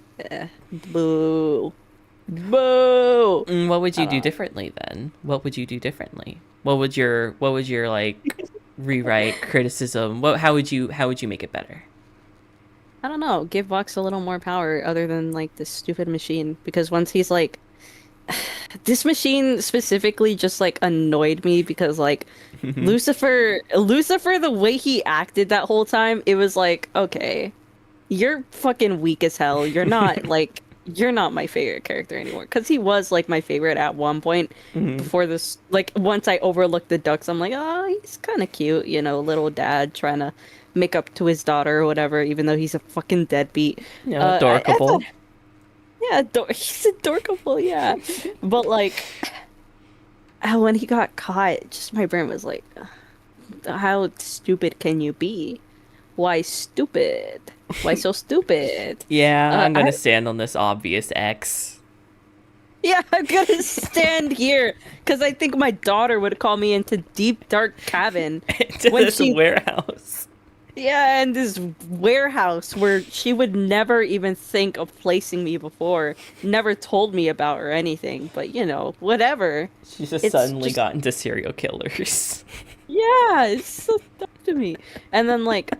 boo. Boo! What would you do differently then? What would you do differently? What would your like rewrite, criticism? How would you make it better? I don't know. Give Vox a little more power other than like this stupid machine, because once he's like, this machine specifically just like annoyed me because like Lucifer, the way he acted that whole time, it was like, okay, you're fucking weak as hell. You're not like you're not my favorite character anymore. Because he was like my favorite at one point before this. Like once I overlooked the ducks, I'm like, oh, he's kind of cute, you know, little dad trying to make up to his daughter or whatever, even though he's a fucking deadbeat. Yeah, adorable. Yeah, he's adorable, yeah. But like, when he got caught, just my brain was like, how stupid can you be? Why stupid? Why so stupid? Yeah, I'm gonna stand on this obvious X. Yeah, I'm gonna stand here because I think my daughter would call me into deep dark cabin To this warehouse. Yeah, and this warehouse where she would never even think of placing me before, never told me about or anything. But you know, whatever. She's just suddenly got into serial killers. Yeah, it's so dumb to me. And then like,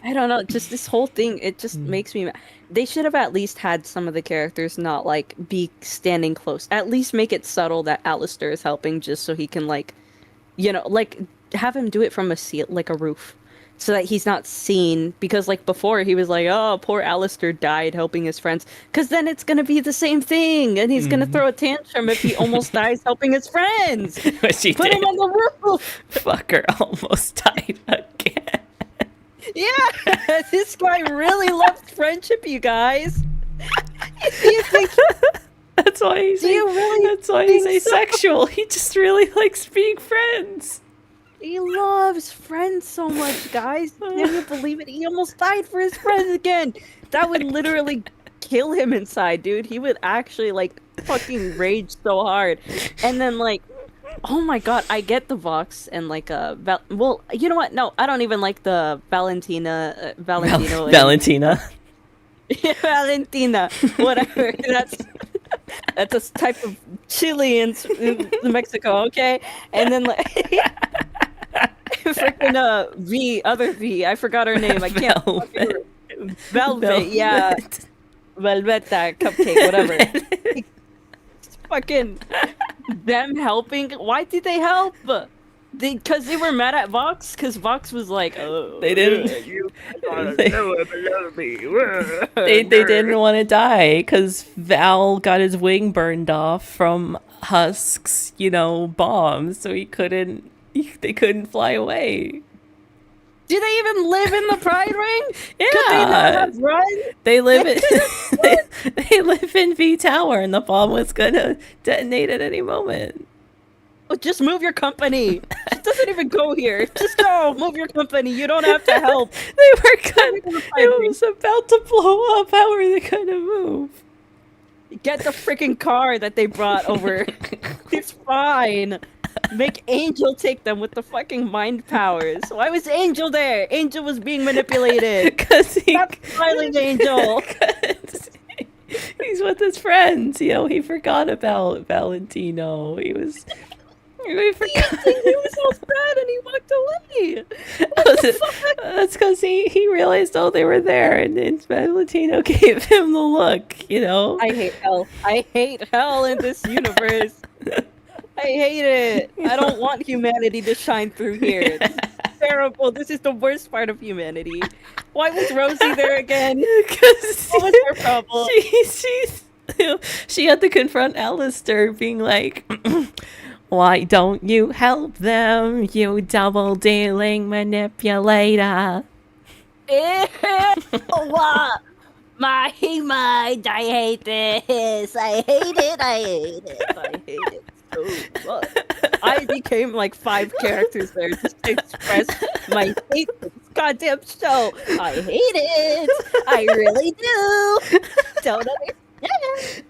I don't know, just this whole thing, it just makes me mad. They should have at least had some of the characters not like be standing close. At least make it subtle that Alistair is helping, just so he can like, you know, like have him do it from like a roof, so that he's not seen. Because like before he was like, oh, poor Alistair died helping his friends, because then it's gonna be the same thing, and he's gonna throw a tantrum if he almost dies helping his friends. Which he Put did. him on the roof. Fucker almost died again. Yeah, this guy really loves friendship, you guys. You think That's why he's that's why he's asexual. He just really likes being friends. he loves friends so much, guys? Can you believe it? He almost died for his friends again. That would literally kill him inside, dude. He would actually like fucking rage so hard. And then like, oh my god, I get the Vox and like well, you know what? No, I don't even like the Valentino. Valentina. Yeah, Valentina, whatever. That's a type of chili in Mexico, okay? And then like freaking other V, I forgot her name. I can't. Velvet, yeah. Velveta cupcake, whatever. Fucking them helping. Why did they help? Because they were mad at Vox. Because Vox was like, "Oh, They didn't. They didn't want to die because Val got his wing burned off from Husk's, you know, bombs, so he couldn't. They couldn't fly away. Do they even live in the Pride Ring? Yeah, Could they not have run? they live in they live in V Tower, and the bomb was gonna detonate at any moment. Oh, just move your company. It doesn't even go here. Just go. Move your company. You don't have to help. They were gonna. It was about to blow up. How are they gonna move? Get the freaking car that they brought over. It's fine. Make Angel take them with the fucking mind powers. Why was Angel there? Angel was being manipulated. Because Stop smiling, Angel. He's with his friends. You know, he forgot about Valentino. He forgot. He was so sad and he walked away. What the fuck? That's because he realized, oh, they were there, and Valentino gave him the look, you know? I hate hell. I hate hell in this universe. I hate it. I don't want humanity to shine through here. This is terrible. This is the worst part of humanity. Why was Rosie there again? Because What was her problem? she had to confront Alistair, being like, why don't you help them, you double-dealing manipulator? Ew. My mind, I hate this. I hate it. I hate it. I hate it so much. I became like 5 characters there just to express my hate for this goddamn show. I hate it. I really do. Don't understand.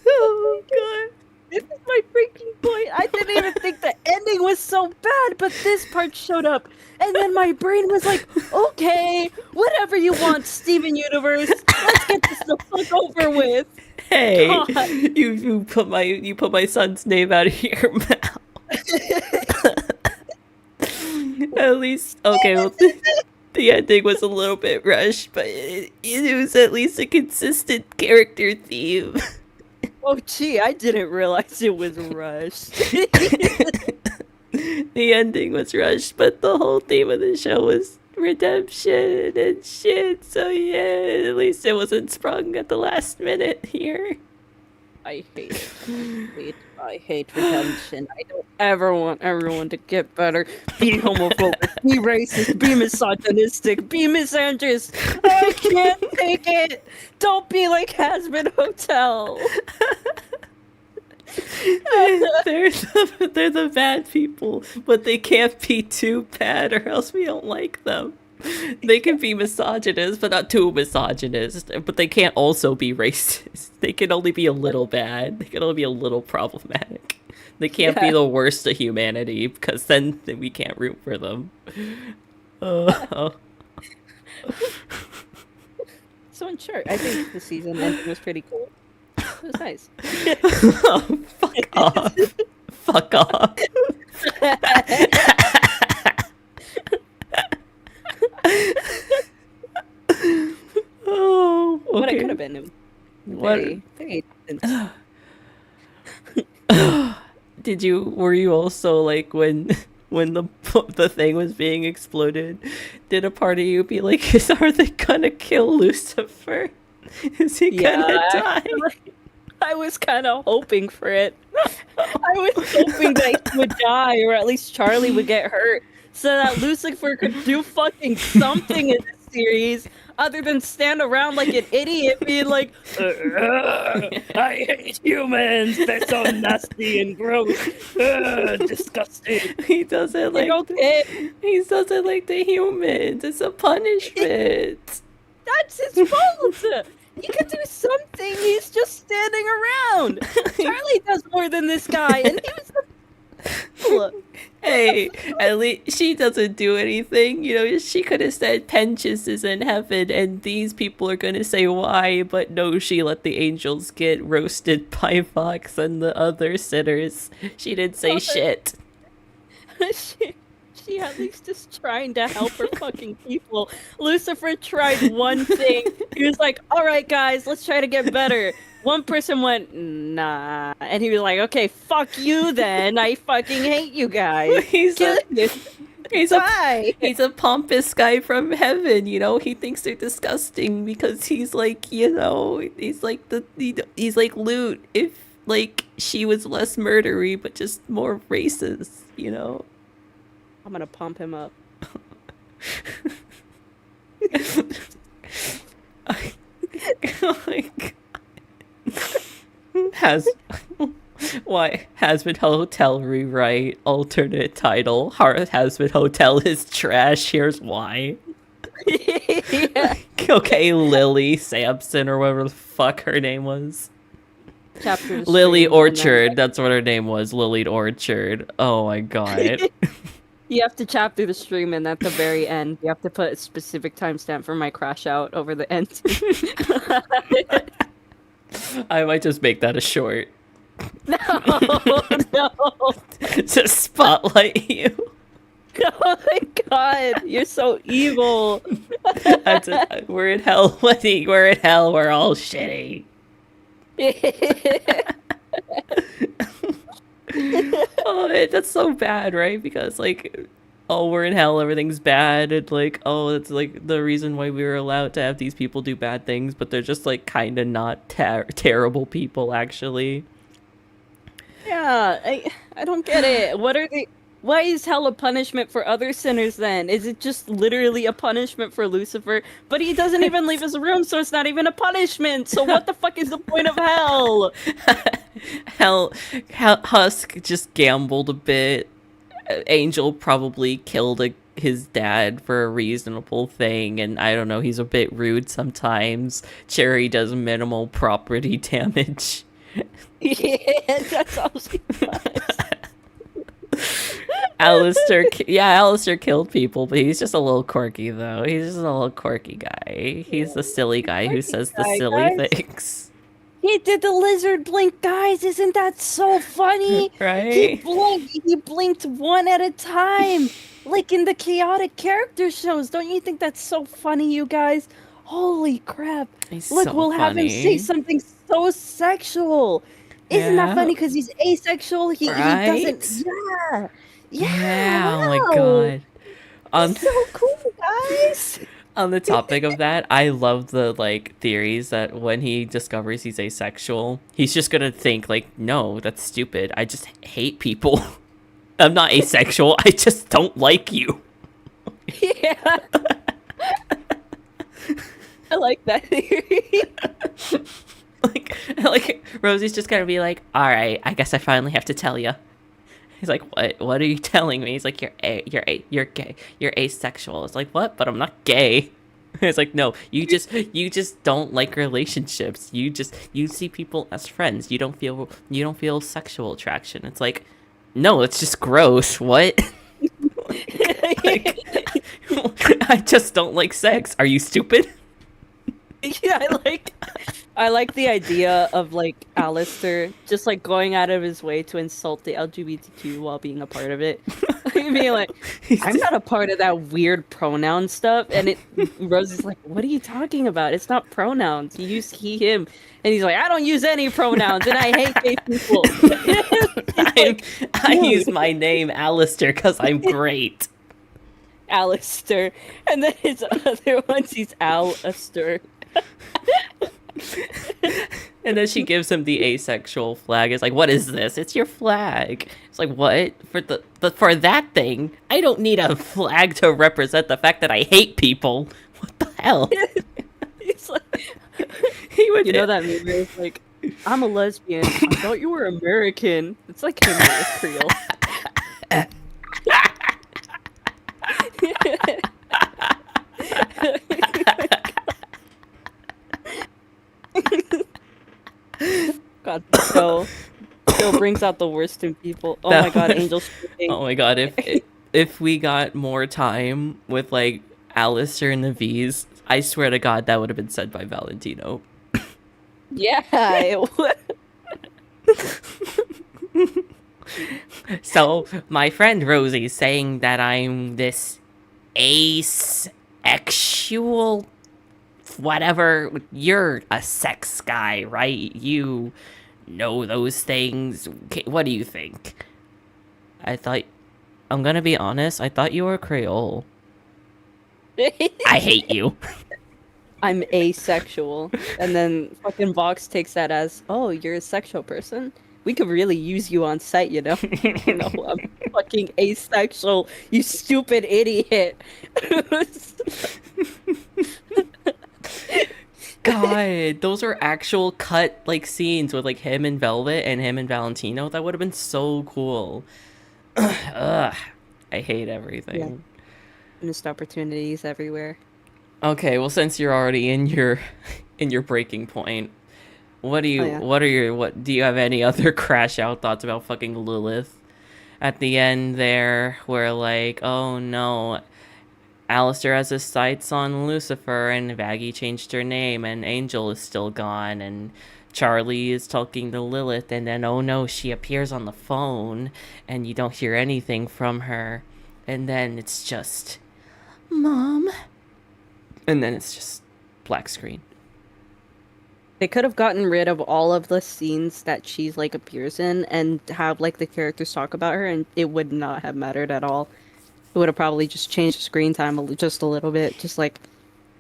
Oh, God. This is my freaking point. I didn't even think the ending was so bad, but this part showed up. And then my brain was like, okay, whatever you want, Steven Universe. Let's get this the fuck over with. Hey, God. you put my son's name out of your mouth. At least, okay, well, the ending was a little bit rushed, but it was at least a consistent character theme. Oh, gee, I didn't realize it was rushed. the ending was rushed, but the whole theme of the show was redemption and shit. So yeah, at least it wasn't sprung at the last minute here. I hate it. I hate redemption. I don't ever want everyone to get better. Be homophobic, be racist, be misogynistic, be misandrist. I can't take it. Don't be like Hazbin Hotel. They're the bad people, but they can't be too bad, or else we don't like them. They can be misogynist, but not too misogynist. But they can't also be racist. They can only be a little bad. They can only be a little problematic. They can't be the worst of humanity, because then we can't root for them. So in short, I think the season ending was pretty cool. It was nice. Oh, fuck off. Fuck off. Oh, okay. But it could have been very, very intense. Were you also like when the thing was being exploded, did a part of you be like, are they gonna kill Lucifer? Is he gonna die? I was kind of hoping for it. I was hoping that he would die, or at least Charlie would get hurt, so that Lucifer could do fucking something in this series other than stand around like an idiot being like, I hate humans, they're so nasty and gross, disgusting. He doesn't like he doesn't like the humans. It's a punishment. That's his fault. He could do something. He's just standing around. Charlie does more than this guy, and he was Hey, at least she doesn't do anything. You know, she could have said Penchus is in heaven, and these people are gonna say why, but no, she let the angels get roasted by Fox and the other sinners. She didn't say shit. She at least is trying to help her fucking people. Lucifer tried one thing. He was like, alright guys, let's try to get better. One person went, nah. And he was like, okay, fuck you then. I fucking hate you guys. He's a pompous guy from heaven, you know. He thinks they're disgusting because he's like, you know, he's like he's like Loot if like she was less murdery but just more racist, you know. I'm gonna pump him up. Oh my god. Hazbin Hotel rewrite, alternate title, Hazbin Hotel is trash, here's why. Yeah. Okay, Lily Sampson or whatever the fuck her name was. Chapter Lily Orchard, that's what her name was, Lily Orchard. Oh my god. You have to chap through the stream, and at the very end, you have to put a specific timestamp for my crash out over the end. I might just make that a short. No, no. To spotlight you. Oh my god, you're so evil. We're in hell, Wendy. We're in hell. We're all shitty. Oh, that's so bad, right? Because like, oh, we're in hell, everything's bad, and like, oh, it's like the reason why we were allowed to have these people do bad things, but they're just like kind of not terrible people, actually. Yeah, I don't get it. Why is hell a punishment for other sinners then? Is it just literally a punishment for Lucifer? But he doesn't even leave his room, so it's not even a punishment. So what the fuck is the point of hell? Husk just gambled a bit. Angel probably killed his dad for a reasonable thing, and I don't know, he's a bit rude sometimes. Cherry does minimal property damage. Yeah, that's all she does. Alistair killed people, but he's just a little quirky, though. He's just a little quirky guy. He's the silly guy who says the silly things. He did the lizard blink, guys. Isn't that so funny? Right? He blinked one at a time, like in the chaotic character shows. Don't you think that's so funny, you guys? Holy crap! Look, we'll have him say something so sexual. Isn't that funny? Because he's asexual. He doesn't. Yeah. Yeah, oh my wow. god. On So cool, guys. on the topic of that, I love the like theories that when he discovers he's asexual, he's just gonna think like, no, that's stupid. I just hate people. I'm not asexual. I just don't like you. Yeah. I like that theory. like Rosie's just gonna be like, all right, I guess I finally have to tell you. He's like, what are you telling me? He's like, you're gay, you're asexual. It's like, what? But I'm not gay. It's like, no, you just don't like relationships. You see people as friends. You don't feel sexual attraction. It's like, no, it's just gross. What? Like, I just don't like sex. Are you stupid? Yeah, I like the idea of like Alistair just like going out of his way to insult the LGBTQ while being a part of it. Being like, I'm not a part of that weird pronoun stuff, and Rose is like, what are you talking about? It's not pronouns. You use he, him, and he's like, I don't use any pronouns, and I hate gay people. I use my name Alistair because I'm great. Alistair, and then his other ones he's Alistair. And then she gives him the asexual flag. It's like, what is this? It's your flag. It's like, what? For that thing, I don't need a flag to represent the fact that I hate people. What the hell? He's like, He would, you know that meme where it's like, I'm a lesbian. I thought you were American. It's like him with Creole. God, so still brings out the worst in people. Oh my god, Angel screaming. Oh my god, if we got more time with like Alistair and the V's, I swear to God that would have been said by Valentino. Yeah, it would. So my friend Rosie's saying that I'm this asexual whatever. You're a sex guy, right? You know those things. What do you think? I'm gonna be honest, I thought you were Creole. I hate you. I'm asexual. And then fucking Vox takes that as, oh, you're a sexual person? We could really use you on site, you know? No, I'm fucking asexual, you stupid idiot. God, those are actual cut like scenes with like him and Velvet and him and Valentino. That would have been so cool. Ugh, I hate everything. Yeah. Missed opportunities everywhere. Okay, well, since you're already in your breaking point, what do you do you have any other crash out thoughts about fucking Lilith at the end there, where like, oh no, Alistair has his sights on Lucifer and Vaggie changed her name and Angel is still gone and Charlie is talking to Lilith and then oh no, she appears on the phone and you don't hear anything from her and then it's just Mom. And then it's just black screen. They could have gotten rid of all of the scenes that she's like appears in and have like the characters talk about her and it would not have mattered at all. It would have probably just changed the screen time just a little bit, just like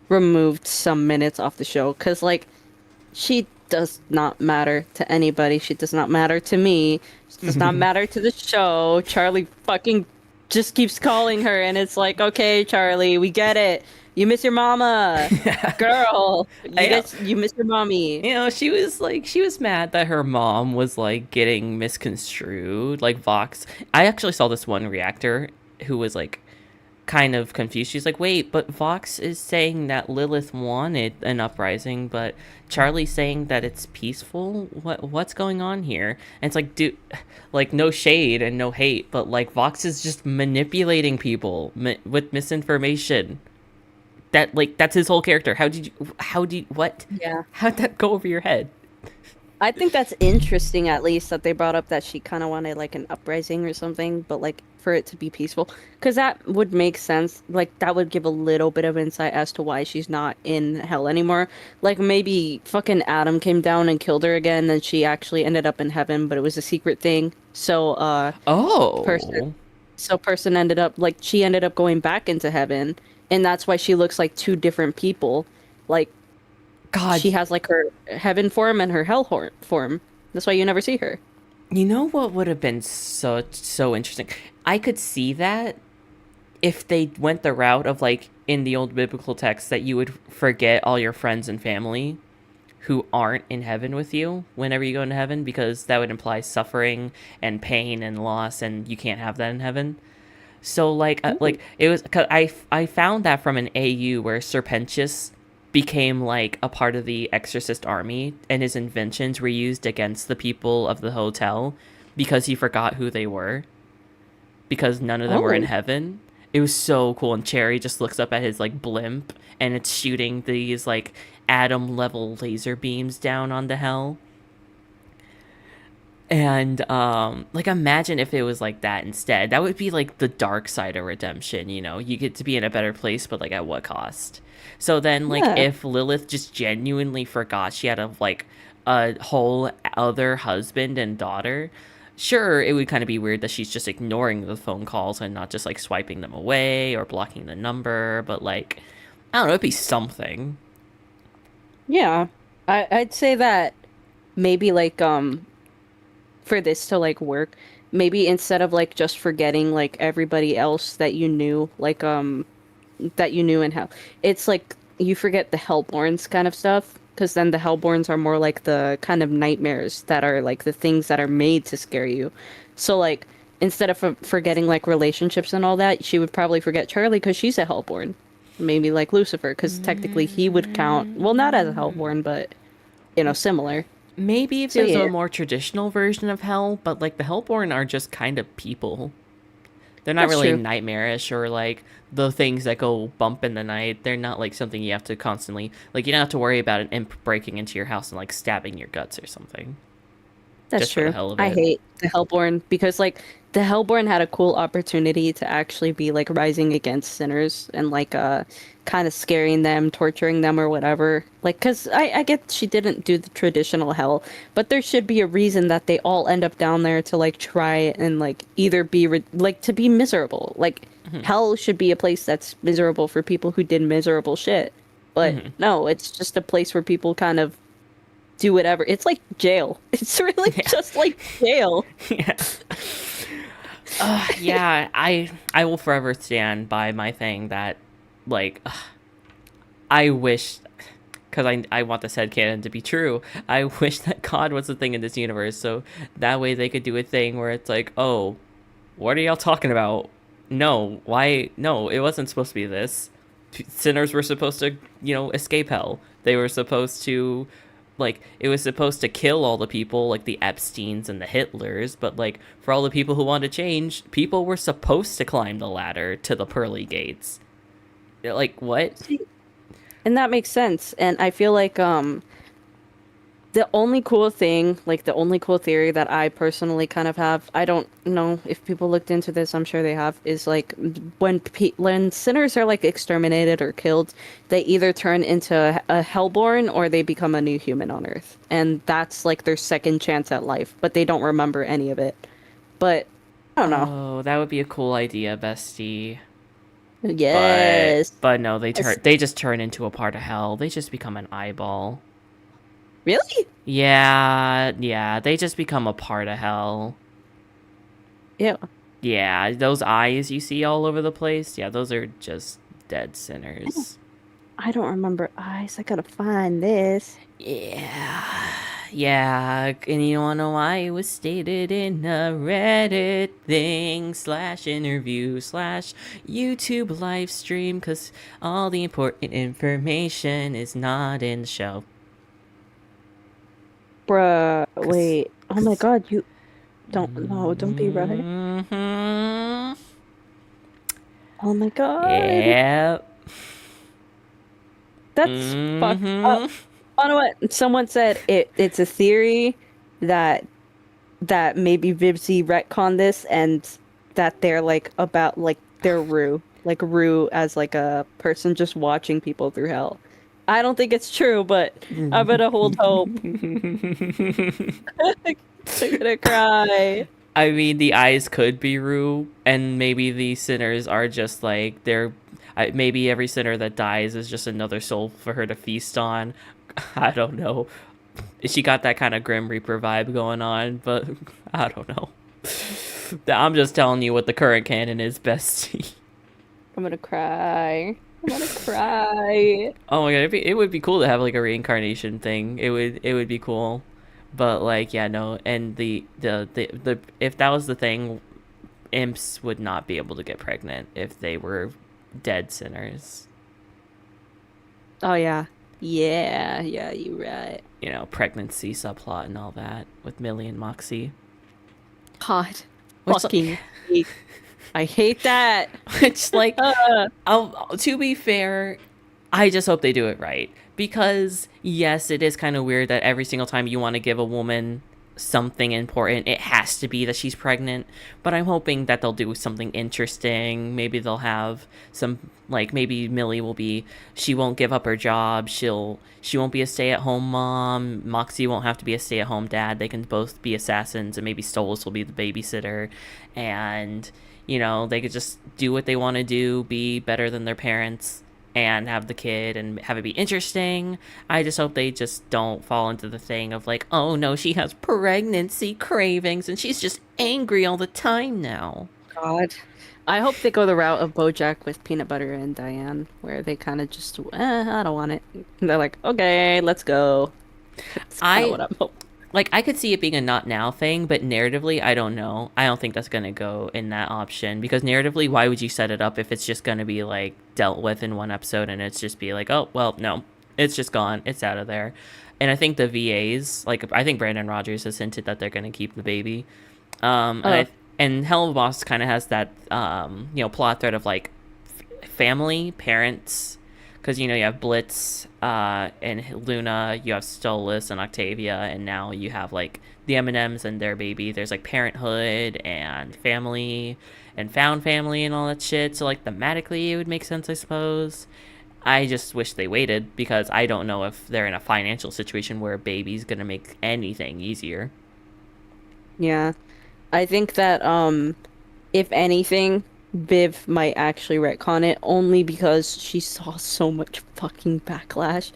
removed some minutes off the show because like she does not matter to anybody. She does not matter to me. She does not matter to the show. Charlie fucking just keeps calling her and it's like, okay, Charlie, we get it. You miss your mama, girl. You miss your mommy. You know, she was mad that her mom was like getting misconstrued. Like Vox, I actually saw this one reactor who was like kind of confused. She's like, wait, but Vox is saying that Lilith wanted an uprising, but Charlie's saying that it's peaceful. What's going on here? And it's like, dude, like no shade and no hate, but like Vox is just manipulating people with misinformation. That's his whole character. What? Yeah. How'd that go over your head? I think that's interesting, at least, that they brought up that she kind of wanted, like, an uprising or something, but, like, for it to be peaceful. Because that would make sense. Like, that would give a little bit of insight as to why she's not in hell anymore. Like, maybe fucking Adam came down and killed her again, and she actually ended up in heaven, but it was a secret thing. So, Oh. So person ended up like she ended up going back into heaven, and that's why she looks like two different people. Like God, she has like her heaven form and her form. That's why you never see her. you know what would have been so interesting? I could see that if they went the route of like in the old biblical text that you would forget all your friends and family who aren't in heaven with you whenever you go into heaven, because that would imply suffering and pain and loss, and you can't have that in heaven. So like it was, cause I found that from an AU where Serpentius became like a part of the Exorcist army, and his inventions were used against the people of the hotel because he forgot who they were, because none of them were in Oh. heaven. It was so cool, and Cherry just looks up at his like blimp, and it's shooting these like atom level laser beams down onto hell. And like imagine if it was like that instead. That would be like the dark side of redemption, you know. You get to be in a better place, but like at what cost? So then like Yeah. if Lilith just genuinely forgot she had a whole other husband and daughter, sure, it would kind of be weird that she's just ignoring the phone calls and not just like swiping them away or blocking the number, but like I don't know, it'd be something. Yeah. I'd say that maybe like for this to like work, maybe instead of like just forgetting like everybody else that you knew, like that you knew in hell, it's like you forget the Hellborns kind of stuff, because then the Hellborns are more like the kind of nightmares that are like the things that are made to scare you. So like instead of forgetting like relationships and all that, she would probably forget Charlie because she's a Hellborn. Maybe like Lucifer, because technically he would count, well, not as a Hellborn, but similar. Maybe if So there's a yeah, more traditional version of hell, but like the Hellborn are just kind of people. They're not that's really true. nightmarish or like the things that go bump in the night. They're not like something you have to constantly, like, you don't have to worry about an imp breaking into your house and like stabbing your guts or something That's just for the true. hell of I it. hate the Hellborn because like the Hellborn had a cool opportunity to actually be like rising against sinners and like kind of scaring them, torturing them or whatever. Like cuz I get she didn't do the traditional hell, but there should be a reason that they all end up down there to like try and like either be like to be miserable. Like hell should be a place that's miserable for people who did miserable shit. But no, it's just a place where people kind of do whatever. It's like jail. It's really Yeah. just like jail. Yeah. Yeah, I will forever stand by my thing that like I wish, because I want this headcanon to be true. I wish that God was a thing in this universe, so that way they could do a thing where it's like, oh, what are y'all talking about? No, why? No, it wasn't supposed to be this. Sinners were supposed to, escape hell. They were supposed to, like, it was supposed to kill all the people, like the Epsteins and the Hitlers, but, like, for all the people who wanted to change, people were supposed to climb the ladder to the pearly gates. Like, what? And that makes sense. And I feel like the only cool thing, like the only cool theory that I personally kind of have, I don't know if people looked into this, I'm sure they have, is like when sinners are like exterminated or killed, they either turn into a hellborn or they become a new human on Earth. And that's like their second chance at life, but they don't remember any of it. But I don't know. Oh, that would be a cool idea, bestie. But Yes. but no, they just turn into a part of hell. They just become an eyeball. Really? Yeah, they just become a part of hell. Yeah. Yeah, those eyes you see all over the place, yeah, those are just dead sinners. I don't remember eyes. I gotta find this. Yeah, and you wanna know why? It was stated in a Reddit thing /interview/YouTube live stream, because all the important information is not in the show. Bruh, 'Cause- wait. Oh my 'cause- god, you don't no, don't be right. Mhm. Oh my god. Yeah. That's fucked up. Mhm. You know what? Someone said it's a theory that maybe Vivzy retconned this and that they're like about like they're Rue. Like Rue as like a person just watching people through hell. I don't think it's true, but I'm gonna hold hope. I'm gonna cry. I mean, the eyes could be Rue, and maybe the sinners are just like maybe every sinner that dies is just another soul for her to feast on. I don't know. She got that kind of Grim Reaper vibe going on, but I don't know. I'm just telling you what the current canon is, bestie. I'm gonna cry. I'm gonna cry. Oh my god, it would be cool to have like a reincarnation thing. It would be cool, but like yeah no, and the if that was the thing, imps would not be able to get pregnant if they were dead sinners. Oh yeah. Yeah, you're right. You know, pregnancy subplot and all that with Millie and Moxie. God. Which, Fucking hate. I hate that. Which like, to be fair, I just hope they do it right. Because, yes, it is kind of weird that every single time you want to give a woman something important, it has to be that she's pregnant. But I'm hoping that they'll do something interesting. Maybe they'll have some, like, maybe Millie will be, she won't give up her job. She won't be a stay-at-home mom. Moxie won't have to be a stay-at-home dad. They can both be assassins, and maybe Stolas will be the babysitter. And, you know, they could just do what they want to do, be better than their parents, and have the kid and have it be interesting. I just hope they just don't fall into the thing of like, oh no, she has pregnancy cravings and she's just angry all the time now. God. I hope they go the route of BoJack with Peanut Butter and Diane, where they kind of just, I don't want it. And they're like, okay, let's go. That's kinda what I'm hoping. Like, I could see it being a not now thing, but narratively, I don't know. I don't think that's going to go in that option. Because narratively, why would you set it up if it's just going to be, like, dealt with in one episode and it's just be like, oh, well, no. It's just gone. It's out of there. And I think the VAs, like, I think Brandon Rogers has hinted that they're going to keep the baby. And Hell of a Boss kind of has that, plot thread of, like, family, parents. Because, you have Blitz and Luna, you have Stolas and Octavia, and now you have, like, the M&Ms and their baby. There's, like, parenthood and family and found family and all that shit. So, like, thematically, it would make sense, I suppose. I just wish they waited, because I don't know if they're in a financial situation where a baby's going to make anything easier. Yeah. I think that, if anything, Viv might actually retcon it only because she saw so much fucking backlash.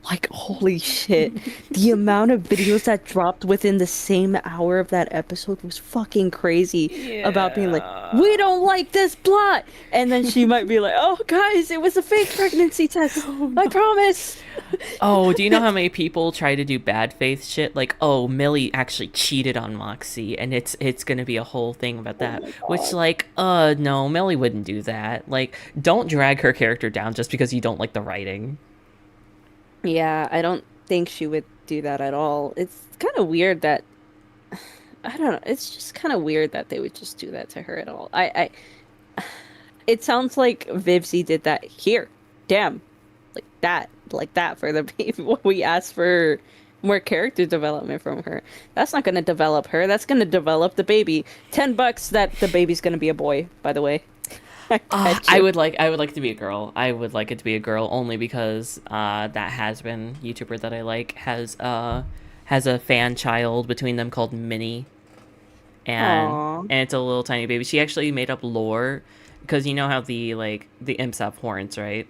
Like, holy shit. The amount of videos that dropped within the same hour of that episode was fucking crazy. About being like, we don't like this plot! And then she might be like, oh, guys, it was a fake pregnancy test. I promise. Oh, do you know how many people try to do bad faith shit? Like, oh, Millie actually cheated on Moxie, and it's gonna be a whole thing about that. Which, like, no, Millie wouldn't do that. Like, don't drag her character down just because you don't like the writing. Yeah, I don't think she would do that at all. It's kind of weird that I don't know. It's just kind of weird that they would just do that to her at all. It sounds like Vivzy did that here. Damn, like that for the baby. We asked for more character development from her. That's not going to develop her. That's going to develop the baby. $10 that the baby's going to be a boy. By the way. I would like it to be a girl. I would like it to be a girl only because that Hazbin YouTuber that I like has a fan child between them called Minnie, and it's a little tiny baby. She actually made up lore because you know how the imps have horns, right?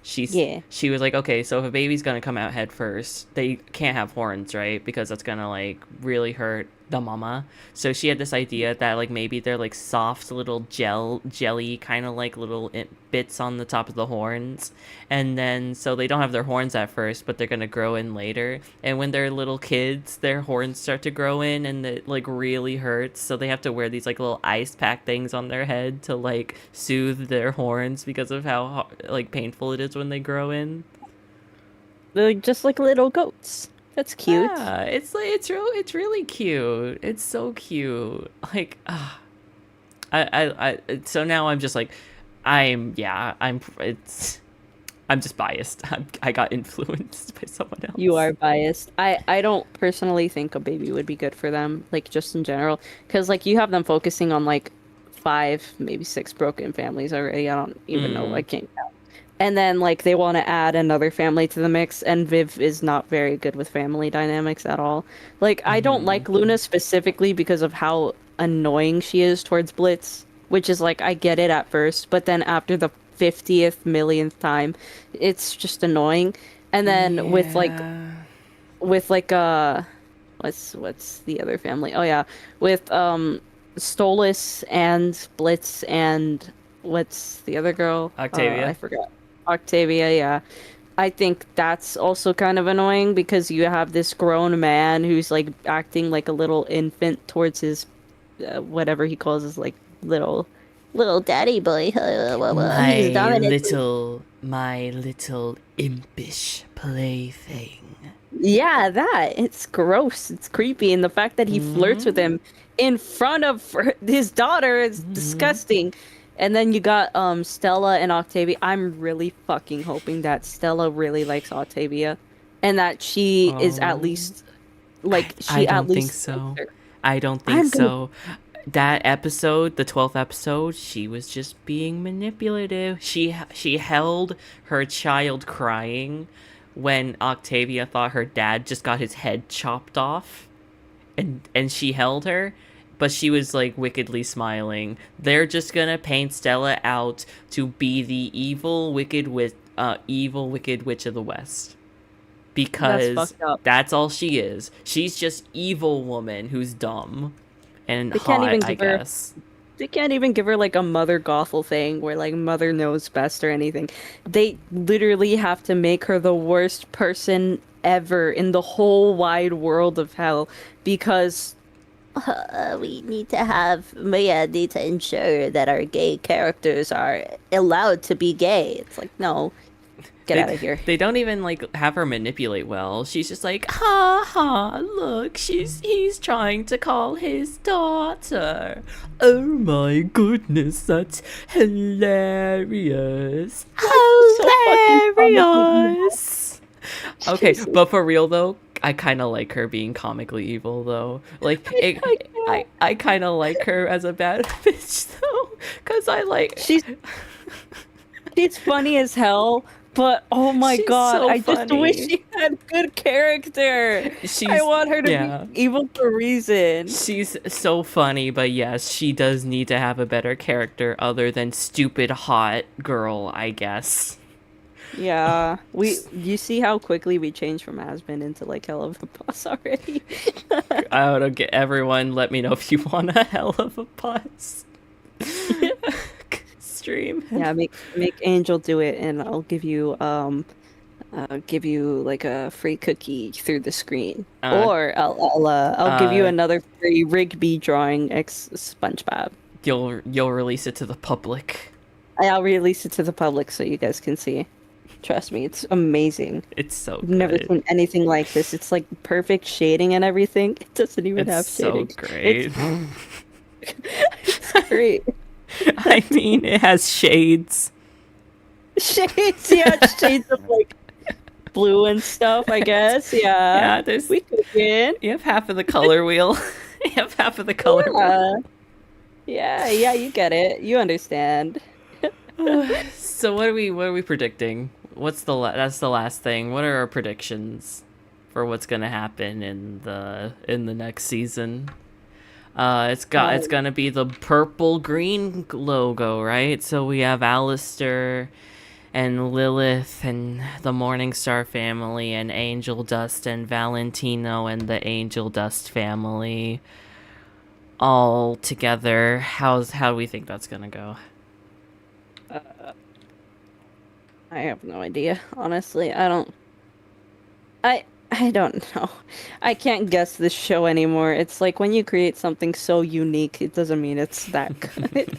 She was like, okay, so if a baby's gonna come out head first, they can't have horns, right? Because that's gonna like really hurt the mama. So she had this idea that like maybe they're like soft little jelly kind of like little bits on the top of the horns, and then so they don't have their horns at first, but they're gonna grow in later. And when they're little kids, their horns start to grow in, and it like really hurts. So they have to wear these like little ice pack things on their head to like soothe their horns because of how like painful it is when they grow in. They're just like little goats. That's cute. Yeah, it's really cute. It's so cute. Like, so now I'm just like, I'm just biased. I got influenced by someone else. You are biased. I don't personally think a baby would be good for them, like just in general, because like you have them focusing on like 5, maybe 6 broken families already. I don't even know. I can't count. And then, like, they want to add another family to the mix, and Viv is not very good with family dynamics at all. Like, I don't like Luna specifically because of how annoying she is towards Blitz, which is like I get it at first, but then after the 50th millionth time, it's just annoying. And then with like what's the other family? Oh yeah, with Stolas and Blitz and what's the other girl? Octavia. I forgot. Octavia, yeah. I think that's also kind of annoying because you have this grown man who's like acting like a little infant towards his whatever he calls his like little daddy boy. He's dominant. My little impish plaything. Yeah, that. It's gross. It's creepy. And the fact that he flirts with him in front of his daughter is disgusting. And then you got Stella and Octavia. I'm really fucking hoping that Stella really likes Octavia and that she is at least like I don't think so. I don't think so. That episode, the 12th episode, she was just being manipulative. She held her child crying when Octavia thought her dad just got his head chopped off, and she held her, but she was like wickedly smiling. They're just gonna paint Stella out to be the evil wicked witch of the West, because that's all she is. She's just evil woman who's dumb and hot, I guess. They can't even give her like a Mother Gothel thing where like Mother knows best or anything. They literally have to make her the worst person ever in the whole wide world of hell because we need to ensure that our gay characters are allowed to be gay. It's like, no, get out of here. They don't even like have her manipulate well. She's just like, ha ha, look, he's trying to call his daughter. Oh my goodness, that's hilarious. Hilarious. Okay, but for real though, I kind of like her being comically evil though. Like I kind of like her as a bad bitch though, because I like she's funny as hell. But oh my god, so I just wish she had good character. I want her to be evil for a reason. She's so funny, but yes, she does need to have a better character other than stupid hot girl, I guess. Yeah, you see how quickly we changed from Hazbin into like hell of a boss already. I don't get everyone. Let me know if you want a hell of a boss. Stream. Yeah, make Angel do it, and I'll give you like a free cookie through the screen, or I'll give you another free Rigby drawing ex SpongeBob. You'll release it to the public. I'll release it to the public so you guys can see. Trust me, it's amazing. It's so good. I've never seen anything like this. It's like perfect shading and everything. It doesn't even have shading. It's so great. It's great. I mean, it has shades. Shades, yeah, shades of like blue and stuff, I guess. Yeah. Yeah, we could win. You have half of the color wheel. You have half of the color wheel. Yeah, you get it. You understand. So what are we predicting? That's the last thing. What are our predictions for what's gonna happen in the next season? It's gonna be the purple-green logo, right? So we have Alistair and Lilith and the Morningstar family and Angel Dust and Valentino and the Angel Dust family all together. How do we think that's gonna go? I have no idea. Honestly, I don't know. I can't guess this show anymore. It's like when you create something so unique, it doesn't mean it's that good.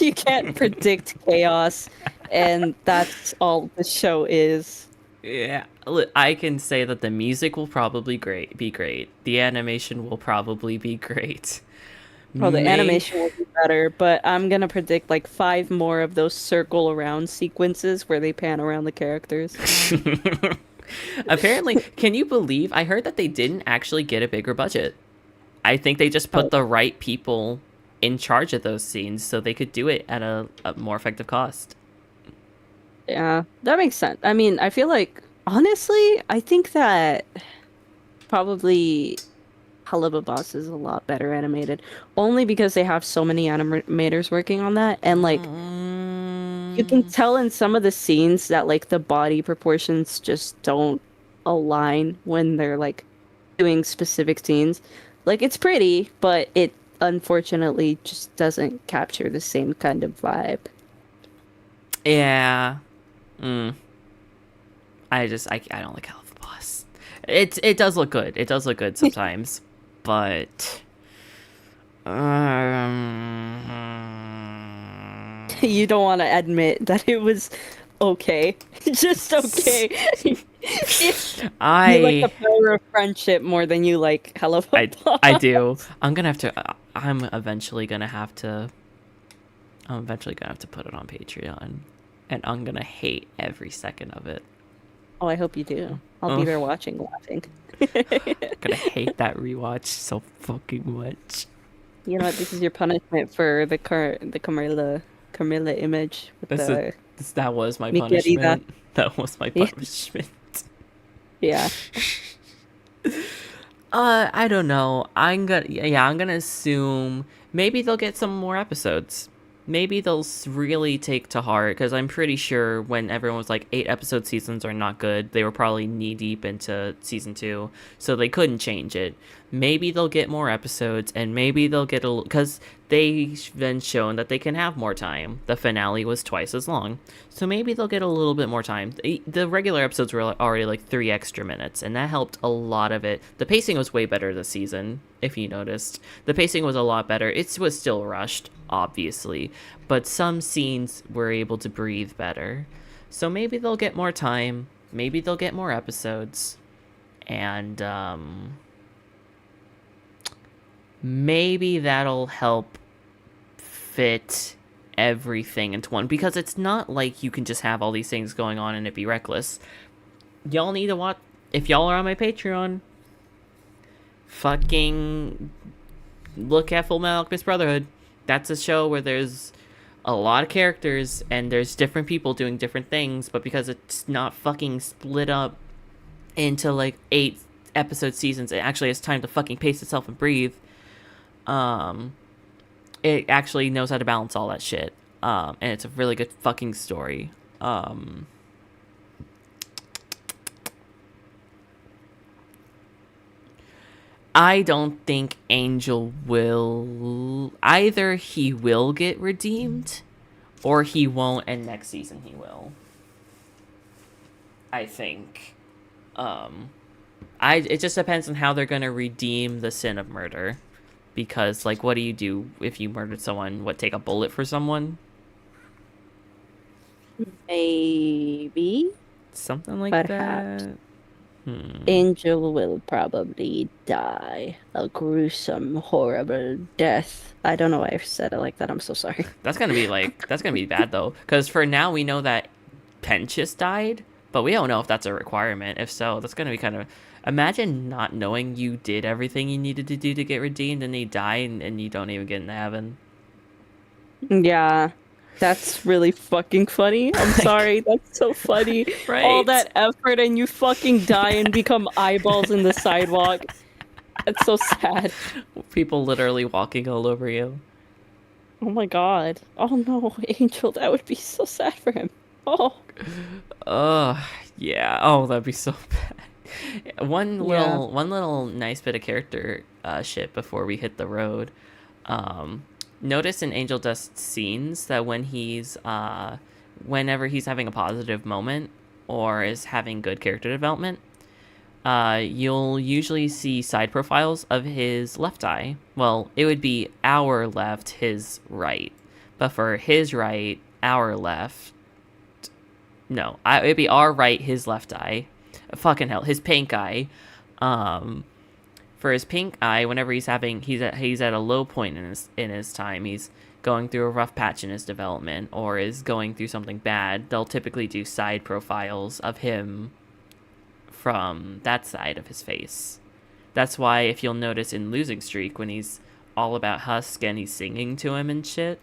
You can't predict chaos, and that's all the show is. Yeah, I can say that the music will probably be great. The animation will probably be great. Well, the animation will be better, but I'm gonna predict like 5 more of those circle around sequences where they pan around the characters. Apparently, can you believe I heard that they didn't actually get a bigger budget? I think they just put the right people in charge of those scenes so they could do it at a more effective cost. Yeah, that makes sense. I mean, I feel like honestly, I think that probably Helluva Boss is a lot better animated, only because they have so many animators working on that, and like you can tell in some of the scenes that like the body proportions just don't align when they're like doing specific scenes. Like it's pretty, but it unfortunately just doesn't capture the same kind of vibe. Yeah. I don't like Hell of a Boss. It does look good. It does look good sometimes, but You don't want to admit that it was okay. Just okay. You like the power of friendship more than you like Hello Boss. I do. I'm eventually gonna have to put it on Patreon, and I'm gonna hate every second of it. Oh, I hope you do. I'll be there watching, laughing. Gonna hate that rewatch so fucking much. You know what? This is your punishment for the Camilla image. With That was my Mi punishment. querida. That was my punishment. Yeah. I don't know. I'm gonna assume maybe they'll get some more episodes. Maybe they'll really take to heart, because I'm pretty sure when everyone was like 8-episode seasons are not good, they were probably knee deep into season 2, so they couldn't change it. Maybe they'll get more episodes, and maybe they'll get because they've been shown that they can have more time. The finale was twice as long, so maybe they'll get a little bit more time. The regular episodes were already like 3 extra minutes, and that helped a lot of it. The pacing was way better this season, if you noticed. The pacing was a lot better. It was still rushed, obviously, but some scenes were able to breathe better. So maybe they'll get more time, maybe they'll get more episodes, and maybe that'll help fit everything into one, because it's not like you can just have all these things going on and it be reckless. Y'all need to watch. If y'all are on my Patreon, fucking look at Full Metal Alchemist Brotherhood. That's a show where there's a lot of characters and there's different people doing different things, but because it's not fucking split up into like 8-episode seasons, it actually has time to fucking pace itself and breathe. It actually knows how to balance all that shit. And it's a really good fucking story. I don't think Angel will... Either he will get redeemed, or he won't, and next season he will. I think. It just depends on how they're gonna redeem the sin of murder. Because, like, what do you do if you murdered someone? What, take a bullet for someone? Maybe. Something like Perhaps. that? Angel will probably die a gruesome, horrible death. I don't know why I said it like that. I'm so sorry. That's gonna be bad, though. Because for now, we know that Penchis died, but we don't know if that's a requirement. If so, that's gonna be kind of... Imagine not knowing you did everything you needed to do to get redeemed, and they die, and you don't even get into heaven. Yeah. That's really fucking funny. I'm sorry. That's so funny. Right? All that effort and you fucking die and become eyeballs in the sidewalk. That's so sad. People literally walking all over you. Oh my god. Oh no, Angel, that would be so sad for him. Oh. Yeah. Oh, that'd be so bad. One little nice bit of character shit before we hit the road. Notice in Angel Dust scenes that when whenever he's having a positive moment or is having good character development, you'll usually see side profiles of his left eye. Well, it would be our left, his right. But for his right, our left... No, it'd be our right, his left eye. Fucking hell, his pink eye. For his pink eye, whenever he's at a low point in his time, he's going through a rough patch in his development, or is going through something bad, they'll typically do side profiles of him from that side of his face. That's why, if you'll notice in Losing Streak, when he's all about Husk and he's singing to him and shit,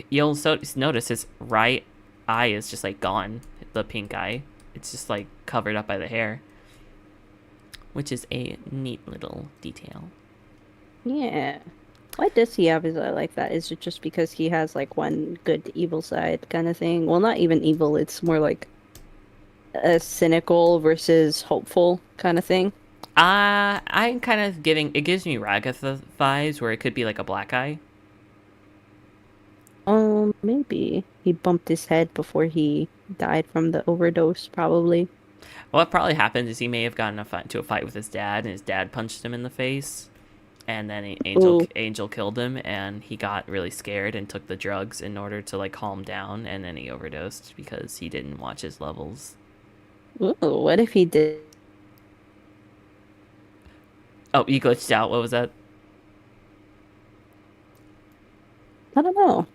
you'll notice his right eye is just like gone, the pink eye. It's just like covered up by the hair. which is a neat little detail. Yeah. Why does he have his eye like that? Is it just because he has like one good evil side kind of thing? Well, not even evil, it's more like a cynical versus hopeful kind of thing. I'm kind of giving, it gives me Ragatha vibes where it could be like a black eye. Maybe he bumped his head before he died from the overdose, probably. What probably happened is he may have gotten into a fight with his dad, and his dad punched him in the face, and then Angel killed him, and he got really scared and took the drugs in order to like calm down, and then he overdosed because he didn't watch his levels. Ooh, what if he did? Oh, you glitched out. What was that? I don't know.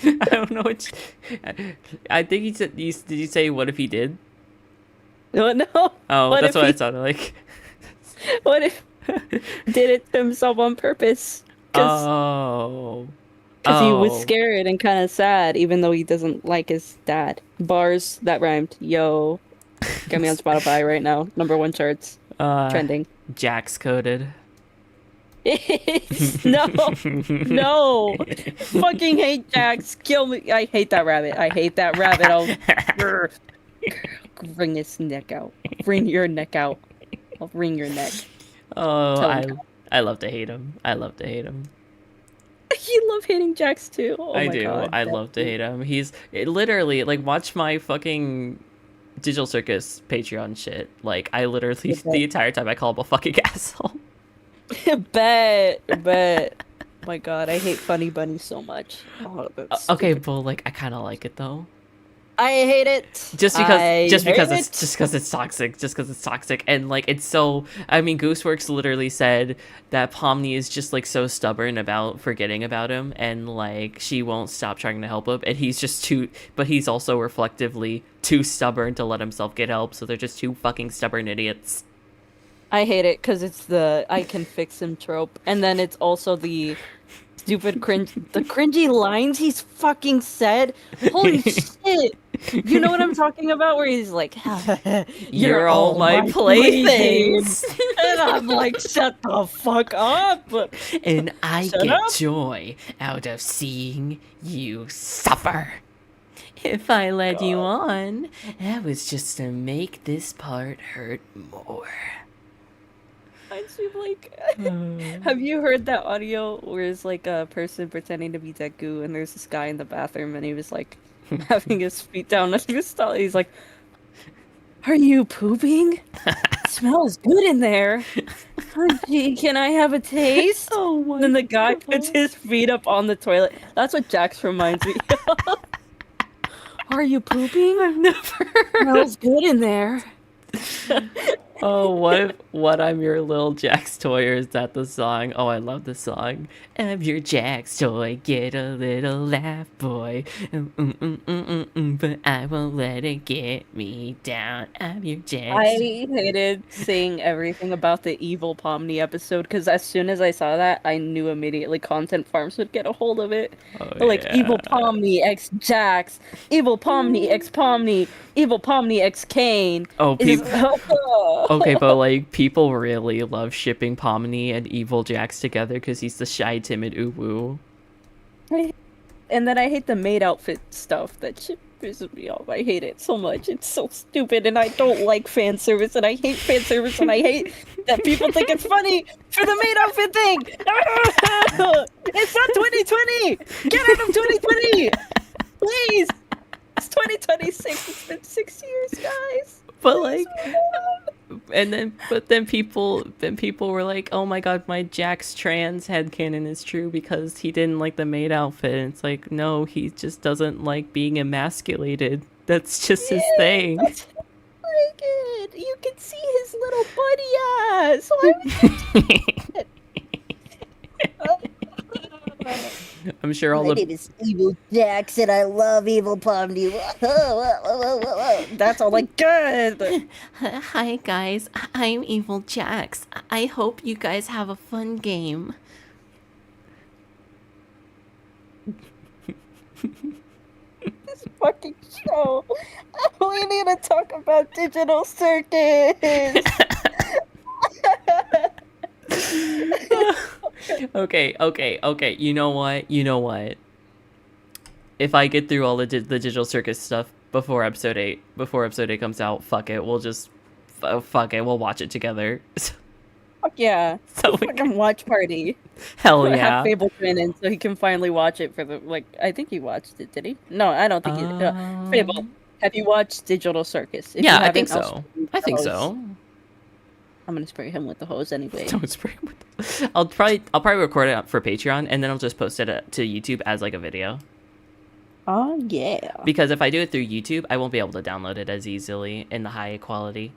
I don't know what. I think he said. Did you say what if he did? No, no. Oh, What that's if what he- it sounded like. What if did it to himself on purpose? Because Oh. he was Oh. scared and kind of sad, even though he doesn't like his dad. Bars that rhymed. Yo, get me on Spotify right now. #1 charts, trending. Jax coded. No, no, fucking hate Jax. Kill me. I hate that rabbit. I hate that rabbit. I'll wring his neck out. Wring your neck out. I'll wring your neck. Oh, Tell him. I love to hate him. I love to hate him. You love hating Jax too. Oh I my do. God, I that's love to hate him. Literally like watch my fucking Digital Circus Patreon shit. Like I literally Okay. the entire time I call him a fucking asshole. bet. My God, I hate Funny Bunny so much. Oh, that's Okay, stupid. but like I kind of like it though. I hate it. Just I because hate it's toxic and like it's so. I mean, Gooseworks literally said that Pomni is just like so stubborn about forgetting about him, and like she won't stop trying to help him, and he's just too. But he's also reflectively too stubborn to let himself get help, so they're just two fucking stubborn idiots. I hate it because it's the I can fix him trope, and then it's also the stupid cringy lines he's fucking said. Holy shit! You know what I'm talking about? Where he's like, You're all my playthings. and I'm like, shut the fuck up. And I Shut get up. joy out of seeing you suffer. If I led you on, that was just to make this part hurt more. I seem like. Have you heard that audio where it's like a person pretending to be Deku, and there's this guy in the bathroom, and he was like having his feet down on his stall. He's like, "Are you pooping? It smells good in there. Oh, gee, can I have a taste?" Oh my And then the guy puts his feet up on the toilet. That's what Jax reminds me of. Are you pooping? I've never. Smells good in there. Oh, what I'm your little Jax toy, or is that the song? Oh, I love the song. I'm your Jax toy, get a little laugh, boy. But I won't let it get me down. I'm your Jax. I hated seeing everything about the evil Pomni episode because as soon as I saw that, I knew immediately Content Farms would get a hold of it. Oh, Like yeah. evil Pomni x Jax, evil Pomni x Pomni, evil Pomni x Kane. Oh, Is- okay, but like people really love shipping Pomni and Evil Jax together because he's the shy, timid uwu. And then I hate the maid outfit stuff. That shit pisses me off. I hate it so much. It's so stupid, and I don't like fan service, and I hate fan service, and I hate that people think it's funny for the maid outfit thing. It's not 2020. Get out of 2020, please. It's 2026. It's been 6 years, guys. But like, but then people were like, oh my god, my Jax trans headcanon is true because he didn't like the maid outfit. And it's like, no, he just doesn't like being emasculated. That's just his thing. That's like it. You can see his little buddy ass. Why would I'm sure all My the name is Evil Jax, and I love Evil Pomni. That's all I get. Hi guys, I'm Evil Jax. I hope you guys have a fun game. fucking show. We need to talk about Digital Circus. Okay. You know what? If I get through all the digital circus stuff before episode 8 comes out, fuck it. We'll just fuck it. We'll watch it together. Fuck yeah. So we Fucking watch party. Hell Have yeah. Fable join in so he can finally watch it for the I think he watched it, did he? No, I don't think he did. Fable, have you watched Digital Circus? If Yeah, you I think haven't, I'll so. spray you with I the think hose. so. I'm gonna spray him with the hose anyway. Don't spray with. I'll probably record it for Patreon and then I'll just post it to YouTube as like a video. Oh yeah. Because if I do it through YouTube, I won't be able to download it as easily in the high quality.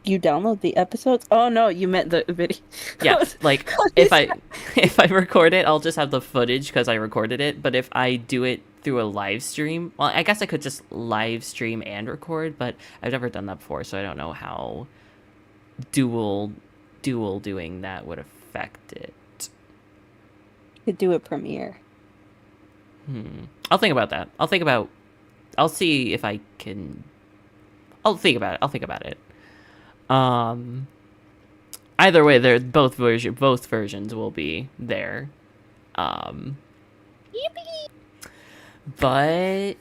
You download the episodes? Oh no, you meant the video. Yeah, like if I record it, I'll just have the footage because I recorded it. But if I do it through a live stream, well, I guess I could just live stream and record, but I've never done that before, so I don't know how dual doing that would affect it. You could do a premiere. I'll think about that. I'll see if I can. I'll think about it. Either way, they're both versions will be there. But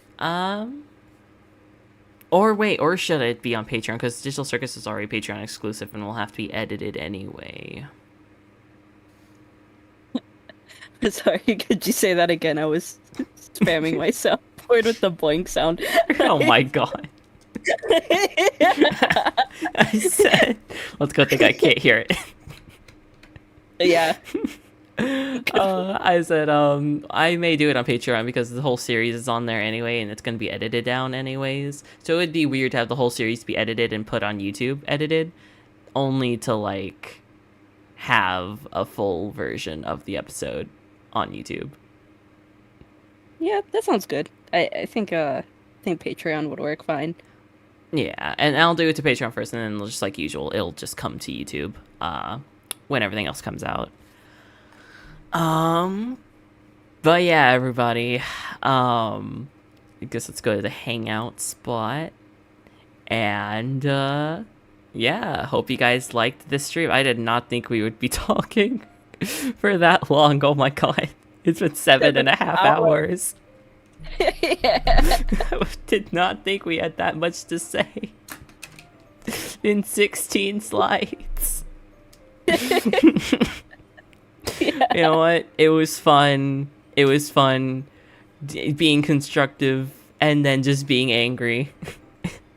or should it be on Patreon? Because Digital Circus is already Patreon exclusive and will have to be edited anyway. Sorry, could you say that again? I was spamming myself with the boing sound. Oh my god. I said, let's go think I can't hear it. Yeah. I said, I may do it on Patreon because the whole series is on there anyway, and it's going to be edited down anyways. So it would be weird to have the whole series be edited and put on YouTube edited, only to, like, have a full version of the episode on YouTube. Yeah, that sounds good. I think Patreon would work fine. Yeah, and I'll do it to Patreon first, and then just like usual, it'll just come to YouTube when everything else comes out. But yeah, everybody, I guess let's go to the hangout spot, and yeah, hope you guys liked this stream. I did not think we would be talking for that long. Oh my god, it's been 7.5 hours. Yeah. I did not think we had that much to say in 16 slides. Yeah. You know what? It was fun. Being constructive and then just being angry.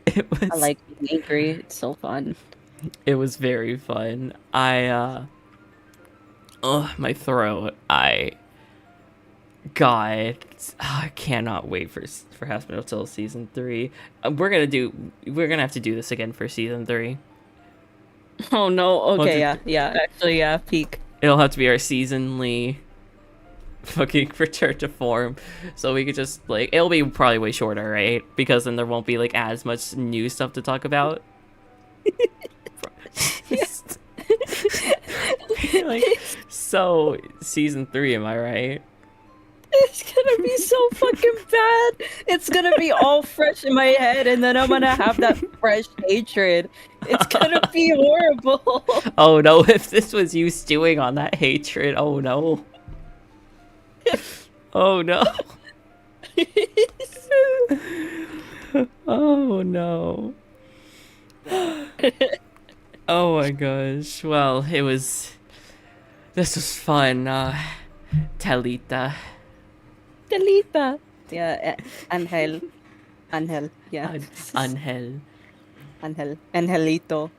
It was. I like being angry. It's so fun. It was very fun. My throat. God, I cannot wait for Hazbin until season 3. We're gonna have to do this again for season 3. Oh no. Okay. Well, Yeah. Actually, yeah. Peak. It'll have to be our seasonally fucking return to form, so we could just like it'll be probably way shorter, right? Because then there won't be like as much new stuff to talk about. Like, so season 3, am I right? It's gonna be so fucking bad. It's gonna be all fresh in my head, and then I'm gonna have that fresh hatred. It's gonna be horrible. Oh no, if this was you stewing on that hatred, oh no. Oh no. Oh no. Oh my gosh. Well, this was fun. Talita. Delita. Yeah, Angel. Yeah. Angel. Angelito.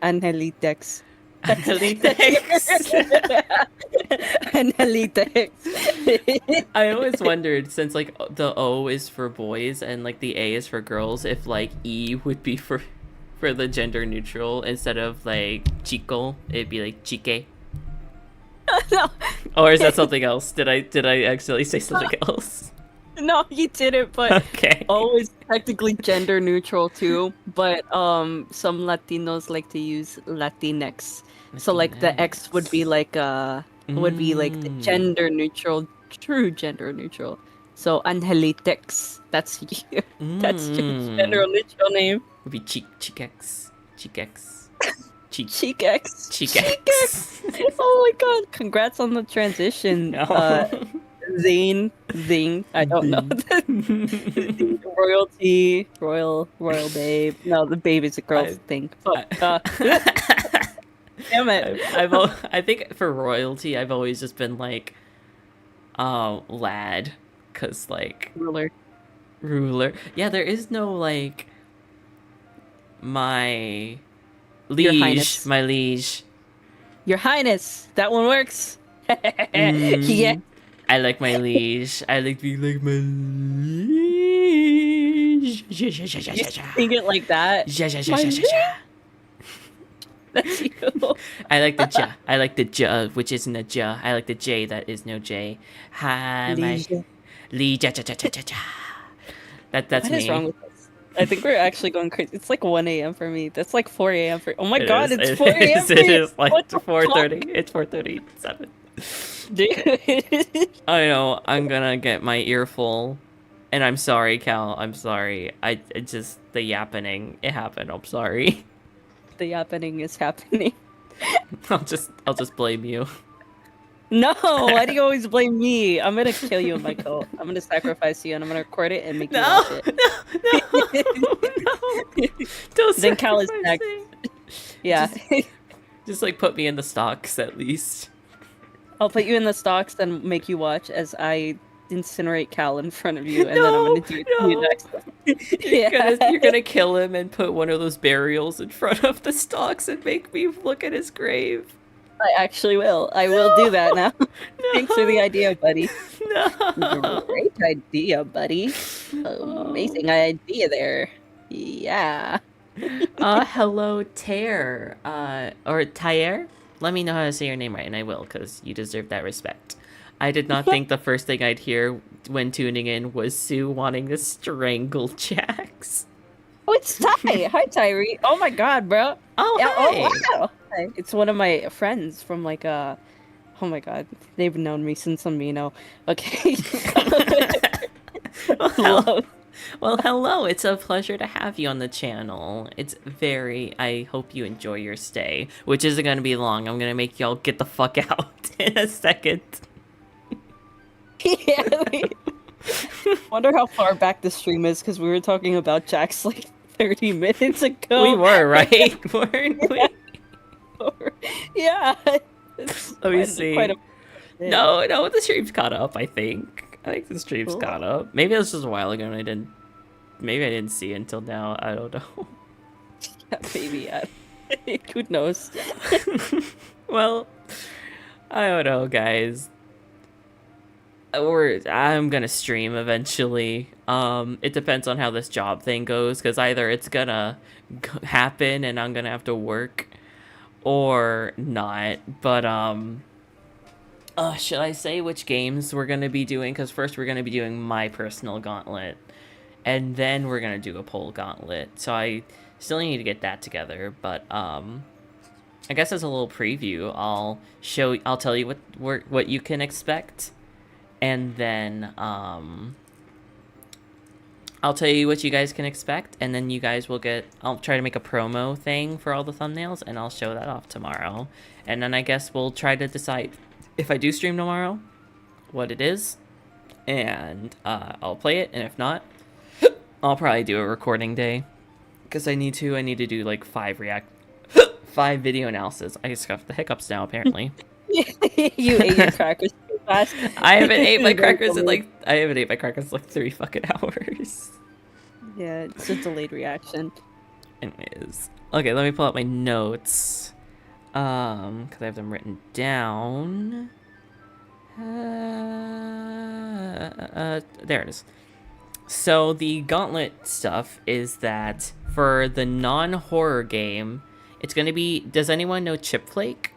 Angelitex. Angelitex. I always wondered, since like the O is for boys and like the A is for girls, if like E would be for the gender neutral instead of like chico, it'd be like chique. No. Or is that something else? Did I actually say something else? No, you didn't, but Okay. O is technically gender neutral too, but some Latinos like to use Latinx. So like the X would be like the gender neutral, true gender neutral. So Angelitex, that's you. That's your Mm. general literal name. Would be Cheekex. Cheekex. Cheekex. Oh my god! Congrats on the transition, No. Zane. I don't know. Royalty, royal babe. No, the babe is a girl I- thing. But damn it. I think for royalty, I've always just been like, lad, cause like ruler. Yeah, there is no like my Your liege, Highness. my liege. Your Highness, that one works. Mm, Yeah. I like my liege. I like being like my liege. You sing it like that. That's you. I like the ja. I like the ja, which isn't a ja. I like the J that is no J. Hi, my Liege. liege. That's What me. is wrong with us? I think we're actually going crazy. It's like 1 a.m. for me. That's like 4 a.m. for. Oh my god, it's 4 a.m. for It you. is like What the 4:30. It's 4:37. fuck? Dude. I know. I'm gonna get my earful, and I'm sorry, Cal. I'm sorry. It just the yappening. It happened. I'm sorry. The happening is happening. I'll just blame you. No, why do you always blame me? I'm gonna kill you in my cult. I'm gonna sacrifice you and I'm gonna record it and make you No, watch it. no. Don't Then Cal is sacrifice next. me. Yeah. Just like put me in the stocks at least. I'll put you in the stocks and make you watch as I incinerate Cal in front of you, and then I'm gonna do it to you next. You're gonna kill him and put one of those burials in front of the stocks and make me look at his grave. I actually will. I will do that now. Thanks for the idea, buddy. No. Great idea, buddy. Amazing idea there. Yeah. Hello, Tair. Or Tair? Let me know how to say your name right, and I will, because you deserve that respect. I did not think the first thing I'd hear when tuning in was Sue wanting to strangle Jax. Oh, it's Ty. Hi, Tyree. Oh my god, bro. Oh, Yeah, hi. oh wow. Hi. It's one of my friends from like oh my god. They've known me since Amino. Okay. Hello. Well, hello. It's a pleasure to have you on the channel. I hope you enjoy your stay, which isn't going to be long. I'm going to make y'all get the fuck out in a second. Yeah. Wonder how far back the stream is because we were talking about Jax like 30 minutes ago. We were, right? Weren't we? Yeah. Let me see. No, the stream's caught up, I think. I think the stream's Cool. caught up. Maybe it was just a while ago and maybe I didn't see it until now. I don't know. Yeah, maybe. Who knows? Well, I don't know, guys. I'm gonna stream eventually. It depends on how this job thing goes, because either it's gonna happen and I'm gonna have to work, or not. But should I say which games we're gonna be doing? Because first we're gonna be doing my personal gauntlet, and then we're gonna do a poll gauntlet. So I still need to get that together. But I guess as a little preview, I'll tell you what you can expect. And then I'll tell you what you guys can expect, and then you guys will I'll try to make a promo thing for all the thumbnails, and I'll show that off tomorrow. And then I guess we'll try to decide if I do stream tomorrow, what it is, and I'll play it, and if not, I'll probably do a recording day, because I need to do like 5 video analysis. I just got the hiccups now, apparently. You ate your crackers too fast. I haven't ate my crackers in like 3 fucking hours. Yeah, it's a delayed reaction. Anyways, okay, let me pull out my notes, because I have them written down. There it is. So the gauntlet stuff is that for the non-horror game, it's gonna be. Does anyone know Chip Flake?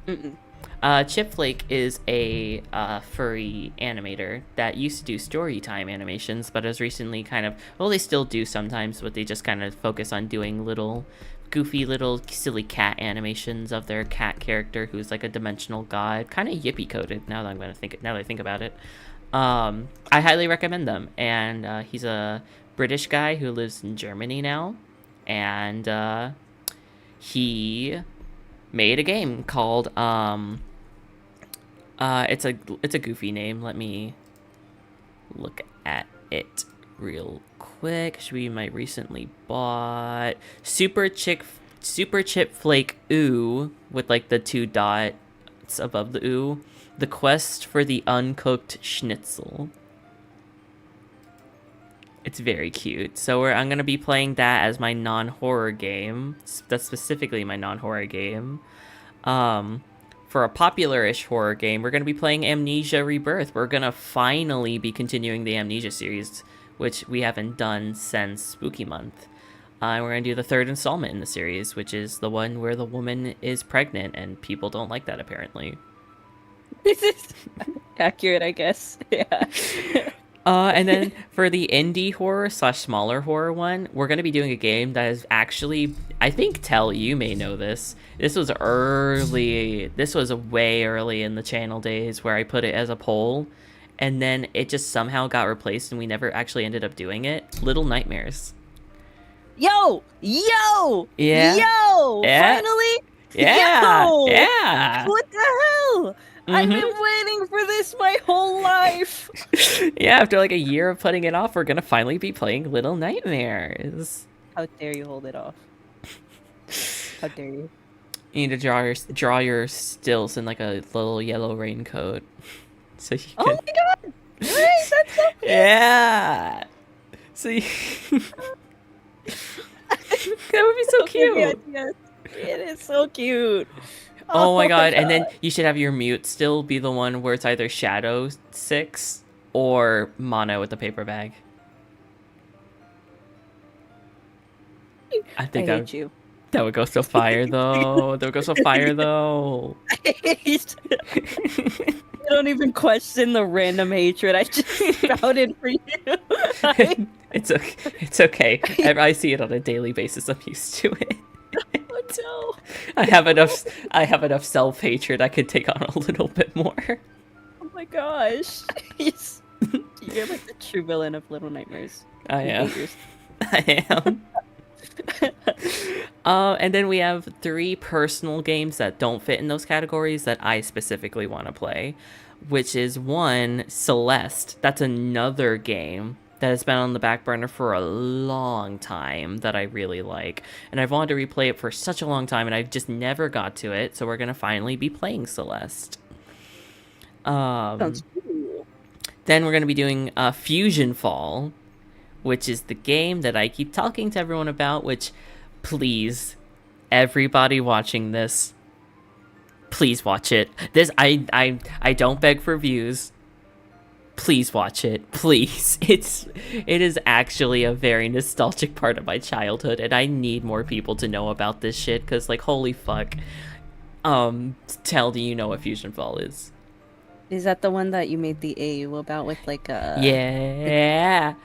Mm-mm. Chip Flake is a furry animator that used to do story time animations, but has recently they still do sometimes, but they just kind of focus on doing goofy little silly cat animations of their cat character who's like a dimensional god, kind of yippee coded. Now that I think about it, I highly recommend them. And he's a British guy who lives in Germany now, and he made a game called it's a goofy name. Let me look at it real quick. Should be my recently bought Super Chip Flake Ooh with like the 2 dots above the ooh. The Quest for the Uncooked Schnitzel. It's very cute. So I'm going to be playing that as my non-horror game. That's specifically my non-horror game. For a popular-ish horror game, we're going to be playing Amnesia Rebirth. We're going to finally be continuing the Amnesia series, which we haven't done since Spooky Month. We're going to do the 3rd installment in the series, which is the one where the woman is pregnant, and people don't like that, apparently. This is accurate, I guess. Yeah. And then for the indie horror / smaller horror one, we're going to be doing a game that is actually, I think, Tell, you may know this. This was way early in the channel days where I put it as a poll, and then it just somehow got replaced and we never actually ended up doing it. Little Nightmares. Yo! Yeah. Yo! Yeah. Finally! Yeah! Yo! Yeah! What the hell? I've been waiting for this my whole life. Yeah, after like a year of putting it off, we're gonna finally be playing Little Nightmares. How dare you hold it off? How dare you? You need to draw your stills in like a little yellow raincoat, so you can. Oh my god! Great, that's so cute. Yeah. So you... that would be so cute. Yes, it is so cute. Oh my god! And then you should have your mute still be the one where it's either Shadow 6 or Mono with the paper bag. I think hate you. that would go so fire though. That would go so fire though. I don't even question the random hatred. I just spouted for you. It's okay. I see it on a daily basis. I'm used to it. Oh no. I have enough self-hatred. I could take on a little bit more. Oh my gosh. You're like the true villain of Little Nightmares. I You am. hate yourself. I am. And then we have 3 personal games that don't fit in those categories that I specifically want to play, which is 1, Celeste. That's another game that has been on the back burner for a long time that I really like. And I've wanted to replay it for such a long time, and I've just never got to it, so we're going to finally be playing Celeste. Sounds cool. Then we're going to be doing Fusion Fall, which is the game that I keep talking to everyone about, which, please, everybody watching this, please watch it. I don't beg for views. Please watch it. Please. It is actually a very nostalgic part of my childhood, and I need more people to know about this shit, because, like, holy fuck. Tell, do you know what Fusion Fall is? Is that the one that you made the AU about with like a... Yeah.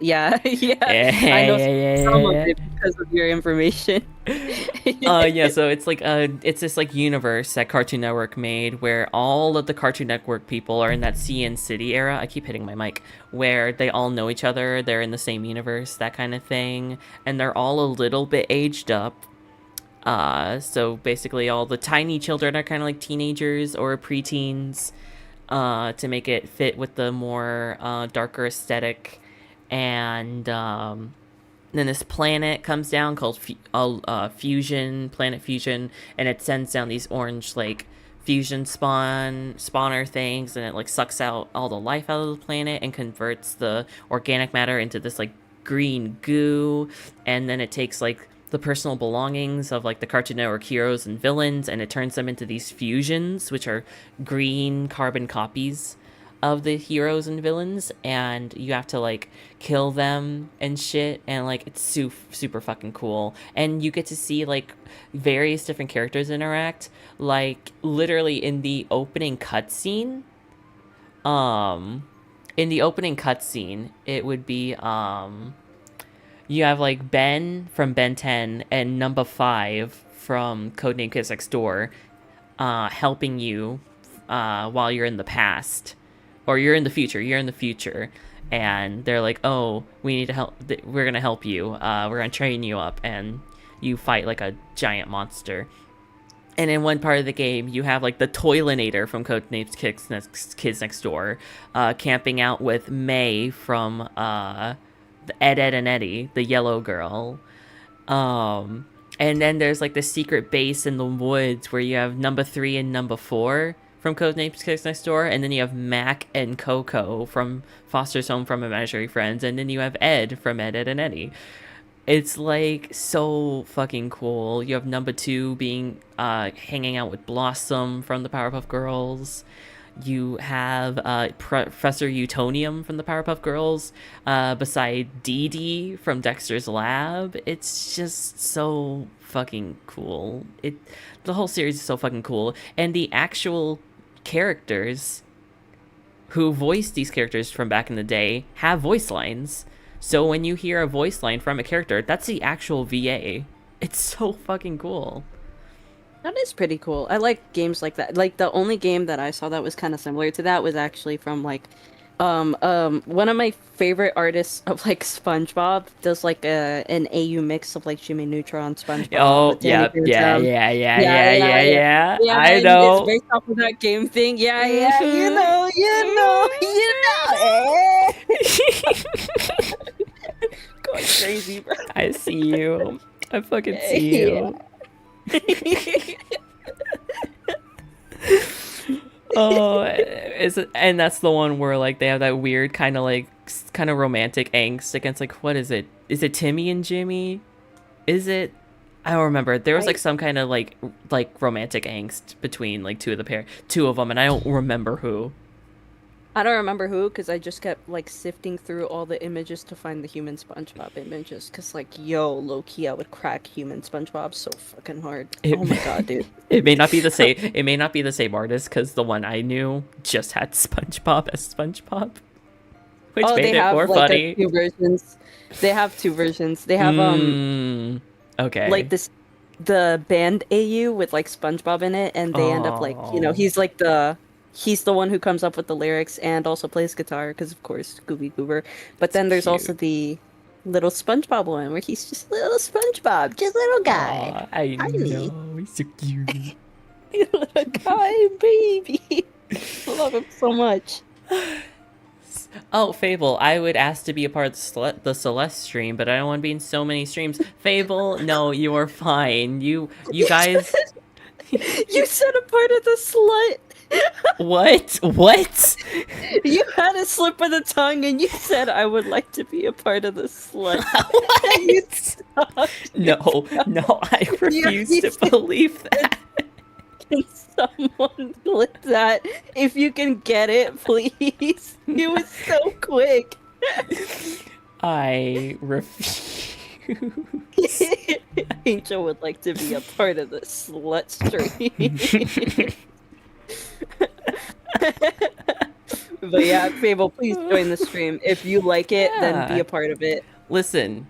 Yeah. I know some of it because of your information. Yeah, so it's like it's this like universe that Cartoon Network made where all of the Cartoon Network people are in that CN City era. I keep hitting my mic. Where they all know each other, they're in the same universe, that kind of thing, and they're all a little bit aged up. So basically all the tiny children are kind of like teenagers or preteens, to make it fit with the more darker aesthetic. And then this planet comes down called Planet Fusion, and it sends down these orange like fusion spawner things, and it like sucks out all the life out of the planet and converts the organic matter into this like green goo, and then it takes like the personal belongings of like the Cartoon Network heroes and villains, and it turns them into these fusions, which are green carbon copies of the heroes and villains, and you have to like kill them and shit, and like it's super fucking cool. And you get to see like various different characters interact, like literally in the opening cutscene. It would be you have like Ben from Ben 10 and Number 5 from Codename Kids Next Door helping you while you're in the past or you're in the future. You're in the future, and they're like, "Oh, we need to help. We're gonna help you. We're gonna train you up," and you fight like a giant monster. And in one part of the game, you have like the Toilinator from Codenames Kids Next Door, camping out with May from Ed, Ed, and Eddie, the yellow girl. And then there's like the secret base in the woods where you have number 3 and number 4 from Codenames Kids Next Door, and then you have Mac and Coco from Foster's Home from Imaginary Friends, and then you have Ed from Ed, Ed, and Eddie. It's like so fucking cool. You have number 2 being hanging out with Blossom from the Powerpuff Girls. You have Professor Utonium from the Powerpuff Girls beside Dee Dee from Dexter's Lab. It's just so fucking cool. The whole series is so fucking cool. And the actual characters who voiced these characters from back in the day have voice lines. So when you hear a voice line from a character, that's the actual VA. It's so fucking cool. That is pretty cool. I like games like that. Like the only game that I saw that was kind of similar to that was actually from like one of my favorite artists of like SpongeBob does like an AU mix of like Jimmy Neutron, SpongeBob. Oh, yeah. I know. It's based off of that game thing. Yeah, you know. Going crazy, bro. I see you. I fucking see you. Oh, and that's the one where like they have that weird kind of romantic angst against like, what is it? Is it Timmy and Jimmy? Is it? I don't remember. There was like some kind of like romantic angst between like two of them, and I don't remember who. I don't remember who, because I just kept like sifting through all the images to find the human SpongeBob images. Because like, low-key, I would crack human SpongeBob so fucking hard. Oh my god, dude! It may not be the same. It may not be the same artist, because the one I knew just had SpongeBob as SpongeBob, which made it more funny. Two versions. They have two versions. They have okay, like the band AU with like SpongeBob in it, and they end up like he's the one who comes up with the lyrics and also plays guitar, because of course Gooby Goober. But then there's also the little SpongeBob one where he's just little SpongeBob, just little guy. I know, he's so cute. Little guy, baby. I love him so much. Oh, Fable, I would ask to be a part of the Celeste stream, but I don't want to be in so many streams. Fable, no, you are fine. You guys... You said a part of the slut. What? You had a slip of the tongue and you said, I would like to be a part of the slut. No, I refuse to believe that. Can someone clip that? If you can get it, please. It was so quick. I refuse. Angel would like to be a part of the slut stream. But yeah, Fable, please join the stream. If you like it, then be a part of it. Listen,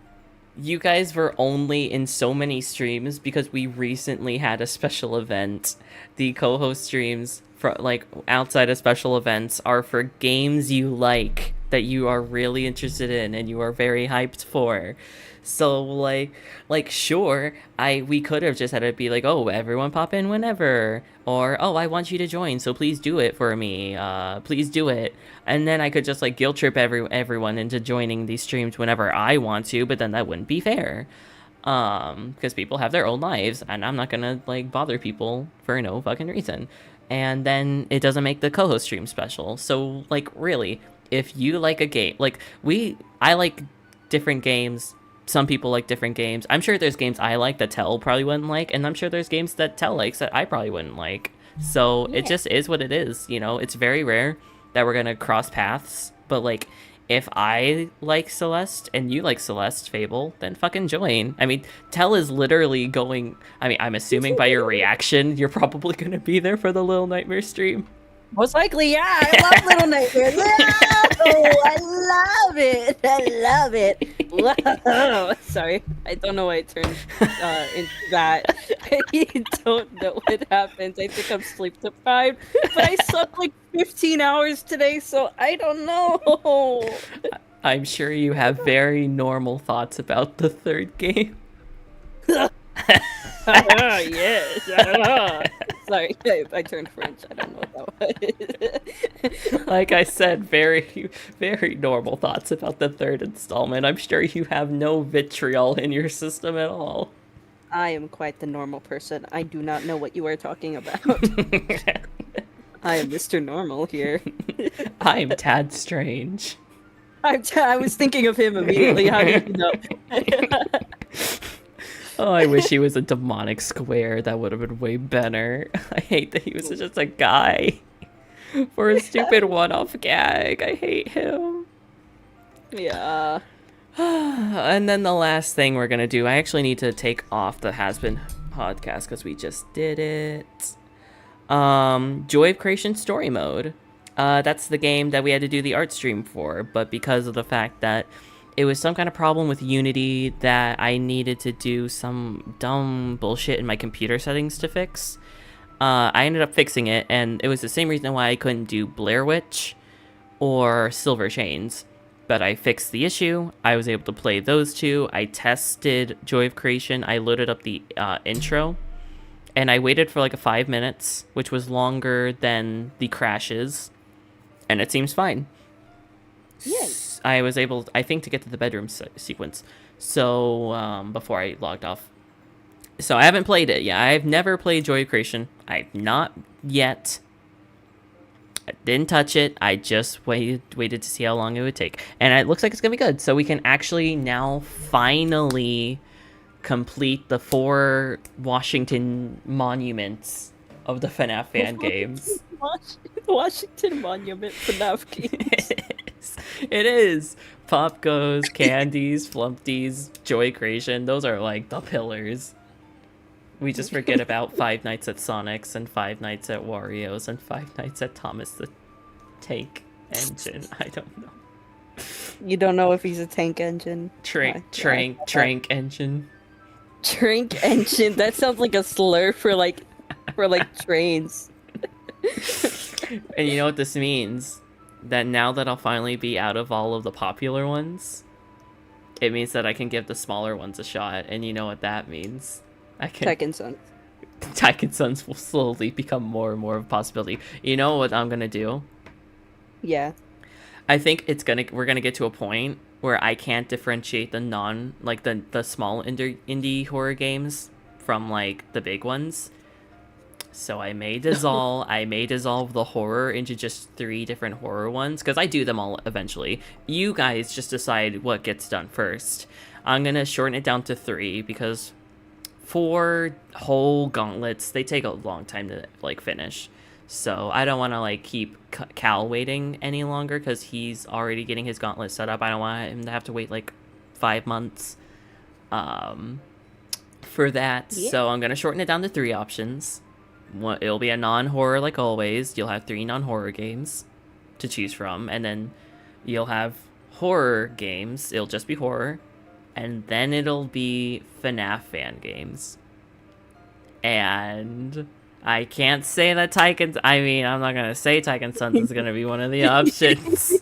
you guys were only in so many streams because we recently had a special event. The co-host streams for like outside of special events are for games you like, that you are really interested in and you are very hyped for. So like sure, we could have just had it be like, oh, everyone pop in whenever, or oh, I want you to join, so please do it for me. Please do it. And then I could just like guilt trip everyone into joining these streams whenever I want to, but then that wouldn't be fair. Because people have their own lives, and I'm not gonna like bother people for no fucking reason. And then it doesn't make the co-host stream special. So like really, if you like a game, like I like different games. Some people like different games. I'm sure there's games I like that Tell probably wouldn't like, and I'm sure there's games that Tell likes that I probably wouldn't like. So It just is what it is, you know? It's very rare that we're gonna cross paths, but like, if I like Celeste and you like Celeste Fable, then fucking join. I mean, Tell is literally going... I mean, I'm assuming by your reaction, you're probably gonna be there for the Little Nightmare stream. Most likely, yeah. I love Little Nightmares. Oh, I love it. I love it. Whoa. Sorry, I don't know why I turned into that. I don't know what happens. I think I'm sleep deprived, but I slept like 15 hours today, so I don't know. I'm sure you have very normal thoughts about the third game. Yes. Sorry, I turned French. I don't know what that was. Like I said, very, very normal thoughts about the third installment. I'm sure you have no vitriol in your system at all. I am quite the normal person. I do not know what you are talking about. I am Mr. Normal here. I'm Tad Strange. I was thinking of him immediately. How did you know? Oh, I wish he was a demonic square. That would have been way better. I hate that he was just a guy for a stupid one-off gag. I hate him. Yeah. And then the last thing we're gonna do, I actually need to take off the Hazbin podcast because we just did it. Joy of Creation Story Mode. That's the game that we had to do the art stream for, but because of the fact that it was some kind of problem with Unity that I needed to do some dumb bullshit in my computer settings to fix, I ended up fixing it, and it was the same reason why I couldn't do Blair Witch or Silver Chains. But I fixed the issue. I was able to play those two. I tested Joy of Creation. I loaded up the intro, and I waited for like 5 minutes, which was longer than the crashes, and it seems fine. Yay. I was able, I think, to get to the bedroom sequence. So, before I logged off. So, I haven't played it yet. I've never played Joy of Creation. I've not yet. I didn't touch it. I just waited to see how long it would take. And it looks like it's going to be good. So, we can actually now finally complete the 4 Washington monuments of the FNAF fan games. Washington Monument FNAF games. It is. Pop Goes, Candies, Flumpties, Joy Creation. Those are like the pillars. We just forget about Five Nights at Sonic's and Five Nights at Wario's and Five Nights at Thomas the Tank Engine. I don't know. You don't know if he's a tank engine? Trank Engine. Trank engine. That sounds like a slur for like trains. And you know what this means? That now that I'll finally be out of all of the popular ones, it means that I can give the smaller ones a shot. And you know what that means? I can. Tekken Sons. Tekken Sons will slowly become more and more of a possibility. You know what I'm gonna do? Yeah. I think we're gonna get to a point where I can't differentiate the the small indie horror games from like the big ones. So I may dissolve the horror into just 3 different horror ones, because I do them all eventually. You guys just decide what gets done first. I'm gonna shorten it down to 3 because 4 whole gauntlets, they take a long time to like finish. So I don't want to like keep Cal waiting any longer because he's already getting his gauntlet set up. I don't want him to have to wait like 5 months for that. Yeah. So I'm gonna shorten it down to 3 options. It'll be a non-horror like always. You'll have 3 non-horror games to choose from, and then you'll have horror games. It'll just be horror, and then it'll be FNAF fan games. And I can't say that I'm not gonna say Tekken Sons is gonna be one of the options.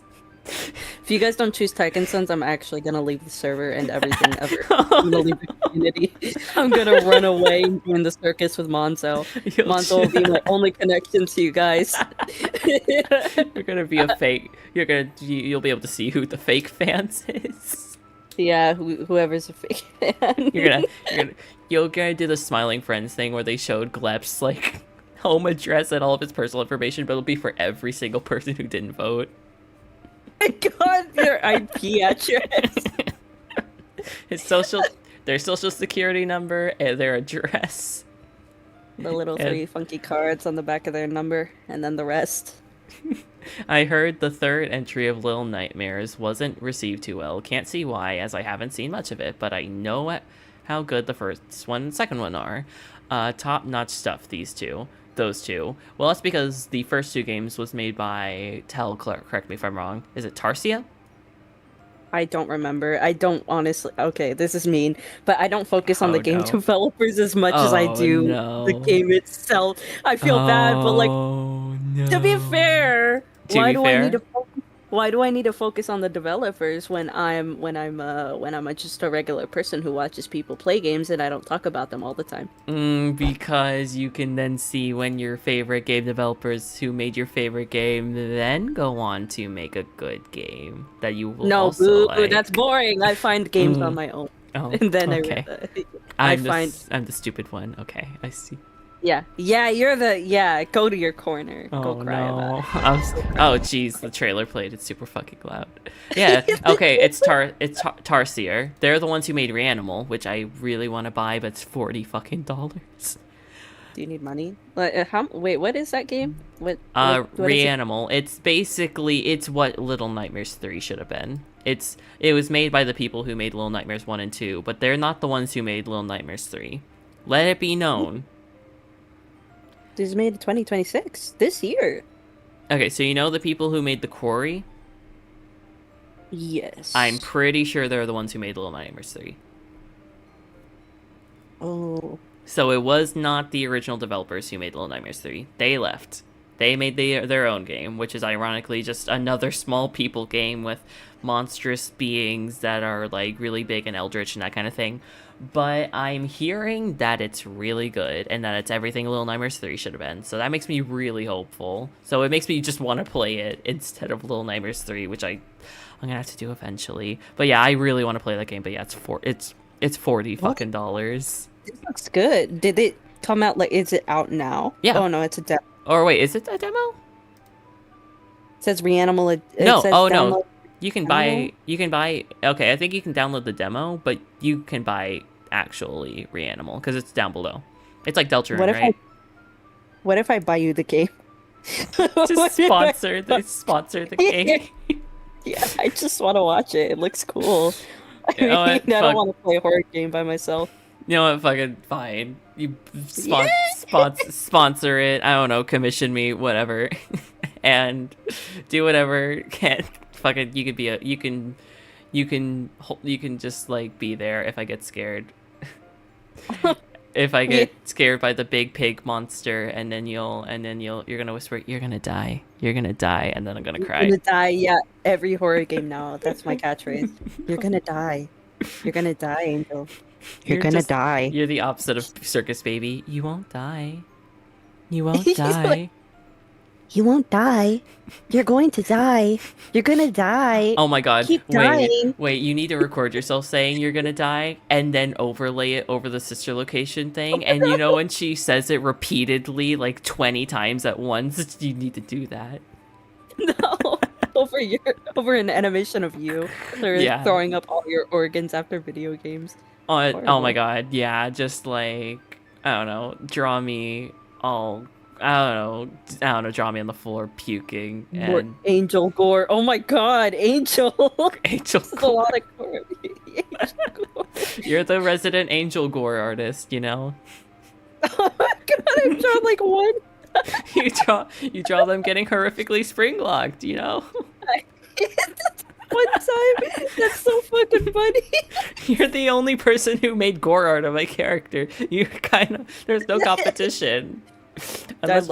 If you guys don't choose Tekken Sons, I'm actually gonna leave the server and everything ever. I'm gonna leave the community. I'm gonna run away and join the circus with Monzo. Monzo will be my only connection to you guys. You're gonna be a fake. You'll be able to see who the fake fans is. Yeah, whoever's a fake fan. You're gonna do the smiling friends thing where they showed Glep's like home address and all of his personal information, but it'll be for every single person who didn't vote. God, their IP address. Their social security number, and their address. The little 3 funky cards on the back of their number, and then the rest. I heard the 3rd entry of Little Nightmares wasn't received too well. Can't see why, as I haven't seen much of it, but I know how good the first one and second one are. Top-notch stuff, these 2. those two. Well, that's because the first two games was made by correct me if I'm wrong. Is it Tarsia? I don't remember. I don't honestly. Okay, this is mean, but I don't focus on Oh, the game no. developers as much as I Oh, do no. the game itself. I feel bad, but like no. to be fair, To why be do fair? I need to? Why do I need to focus on the developers when I'm just a regular person who watches people play games and I don't talk about them all the time? Because you can then see when your favorite game developers who made your favorite game then go on to make a good game that you will No, also boo, like. that's boring. I find games on my own, Oh, and then okay. I I'm find I'm the stupid one. Okay, I see. yeah. You're the go to your corner, go Oh cry about it. Oh jeez, the trailer played. It's super fucking loud. Yeah. Okay. It's Tarsier. They're the ones who made Reanimal, which I really want to buy, but it's $40 fucking. Do you need money? Wait, what is that game? What is it? Reanimal. It's what Little Nightmares 3 should have been. It was made by the people who made Little Nightmares 1 and 2, but they're not the ones who made Little Nightmares 3. Let it be known. This is made in 2026 this year. Okay, so you know the people who made The Quarry? Yes. I'm pretty sure they're the ones who made Little Nightmares 3. Oh. So it was not the original developers who made Little Nightmares 3. They left. They made their own game, which is ironically just another small people game with monstrous beings that are like really big and eldritch and that kind of thing. But I'm hearing that it's really good and that it's everything Little Nightmares 3 should have been. So that makes me really hopeful. So it makes me just want to play it instead of Little Nightmares 3, which I'm gonna have to do eventually. But yeah, I really want to play that game. But yeah, it's $40 fucking dollars. This looks good. Did it come out is it out now? Yeah. Oh no, it's a demo. Or wait, is it a demo? It says Reanimal. No, says oh no. download- You can buy okay, I think you can download the demo, but you can buy actually Reanimal because it's down below. It's like Deltarune, right? What if I buy you the game? Just sponsor the game. Yeah, I just want to watch it. It looks cool. I You know what? I Fuck. don't want to play a horror game by myself. You know what? Fucking fine. You sponsor it. I don't know. Commission me, whatever, and do whatever. Can't fucking. You could be you can just like be there if I get scared. If I get scared by the big pig monster, and then you're gonna whisper, "You're gonna die. You're gonna die," and then I'm gonna cry. You're gonna die. Yeah, every horror game now. That's my catchphrase. You're gonna die. You're gonna die, Angel. You're gonna die. You're the opposite of Circus Baby. You won't die. You won't He's die. like- You won't die. You're going to die. You're gonna die. Oh my god. Keep dying. Wait, you need to record yourself saying you're gonna die and then overlay it over the sister location thing. And you know when she says it repeatedly, like 20 times at once, you need to do that. No, over an animation of you Yeah. throwing up all your organs after video games. Oh my Horrible. god, yeah, just like, I don't know, draw me all, I don't know, draw me on the floor puking More and Angel gore. Oh my god, Angel. Angel This is a gore. lot of gore. Angel gore. You're the resident angel gore artist, you know? Oh my god, I've drawn like one. You draw them getting horrifically spring locked, you know? One time. That's so fucking funny. You're the only person who made gore art of my character. You there's no competition. Unless-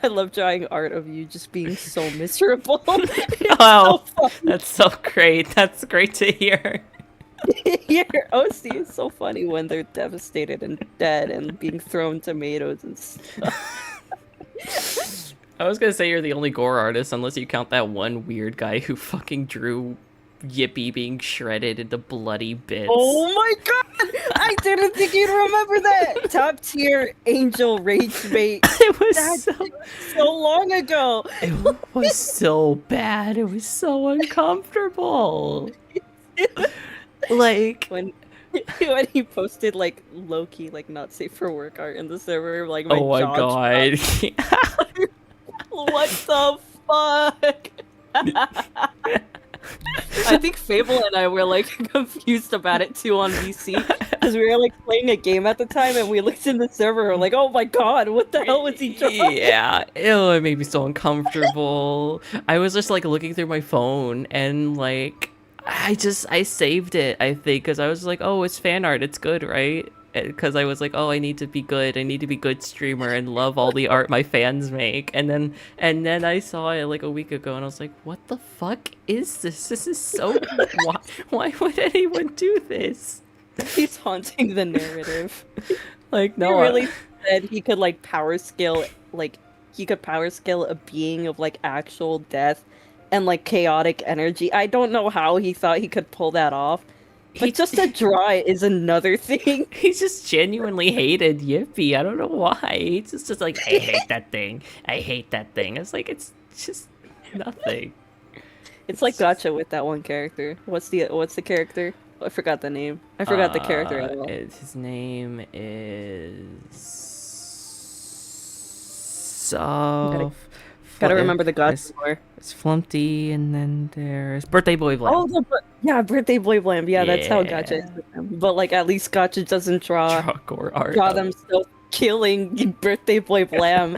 I love drawing art of you just being so miserable. It's Oh, so funny. that's so great. That's great to hear. Your OC is so funny when they're devastated and dead and being thrown tomatoes and stuff. I was gonna say you're the only gore artist, unless you count that one weird guy who fucking drew Yippee being shredded into bloody bits. Oh my god! I didn't think you'd remember that! Top tier Angel Rage Bait. It was That's so, so long ago! it was so bad. It was so uncomfortable. Like, When he posted like low-key, like not safe for work art in the server, like my oh my jaw god. dropped. What the fuck? I think Fable and I were like confused about it too on VC. because we were like playing a game at the time, and we looked in the server, and we're like, oh my god, what the hell was he drawing? Yeah, ew, it made me so uncomfortable. I was just like looking through my phone and like I saved it, I think, because I was like, oh, it's fan art, it's good, right? Because I was like, oh, I need to be good. I need to be good streamer and love all the art my fans make. And then I saw it like a week ago, and I was like, what the fuck is this? This is so why would anyone do this? He's haunting the narrative. Like, He no, really said he could like power scale, like he could power scale a being of like actual death and like chaotic energy. I don't know how he thought he could pull that off. But just a draw it is another thing. he just genuinely hated Yippee. I don't know why. He's just like, I hate that thing. I hate that thing. It's like, it's just nothing. It's like gotcha with that one character. What's the character? Oh, I forgot the name. I forgot the character at all. His name is Gotta remember the gotcha lore. It's Flumpty, and then there's Birthday Boy Blam. Oh, yeah, Birthday Boy Blam. Yeah, that's how Yeah. gotcha is with them. But like, at least gotcha doesn't draw gore art. themselves killing Birthday Boy Blam.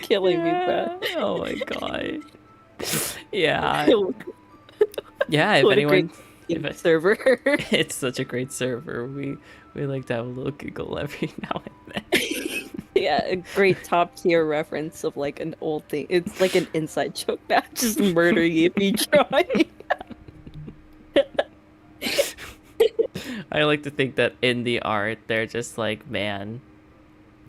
Killing me, bro. Oh my god. Yeah. Yeah, if What a anyone... great server. It's such a great server. We like to have a little giggle every now and then. Yeah, a great top tier reference of like an old thing. It's like an inside joke now, just murdering if you try. I like to think that in the art, they're just like, man,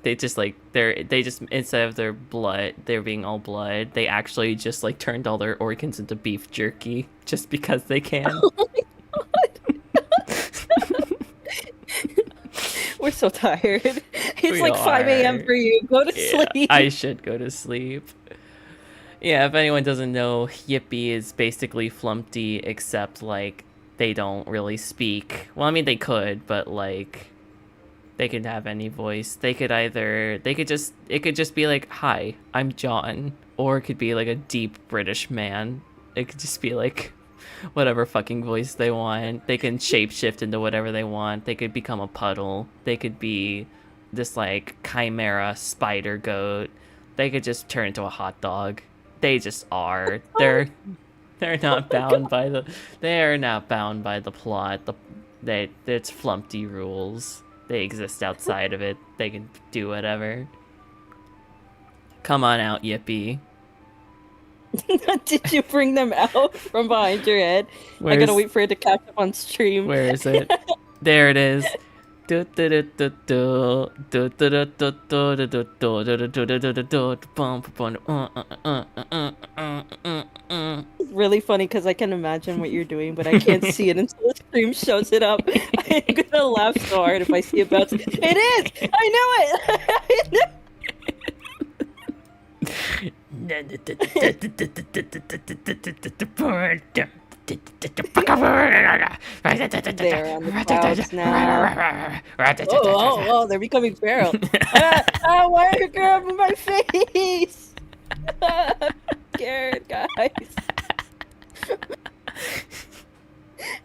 they just like they just instead of their blood, they're being all blood. They actually just like turned all their organs into beef jerky just because they can. We're so tired. It's We like 5 a.m. are. for you. Go to Yeah, sleep. I should go to sleep. Yeah, if anyone doesn't know, Yippee is basically Flumpty, except like they don't really speak. Well, I mean they could, but like they could have any voice. It could just be like, "Hi, I'm John," or it could be like a deep British man. It could just be like whatever fucking voice they want. They can shapeshift into whatever they want. They could become a puddle. They could be this like chimera spider goat. They could just turn into a hot dog. They just are. They're not bound by the plot. It's Flumpty rules. They exist outside of it. They can do whatever. Come on out, Yippee. Did you bring them out from behind your head? I Where's- gotta wait for it to catch up on stream. Where is it? There it is. Really funny because I can imagine what you're doing, but I can't see it until the stream shows it up. I'm gonna laugh so hard if I see it bounce. It is! I knew it! They're on the clouds now. Oh, they're becoming feral. Why are you grabbing my face? I'm scared, guys.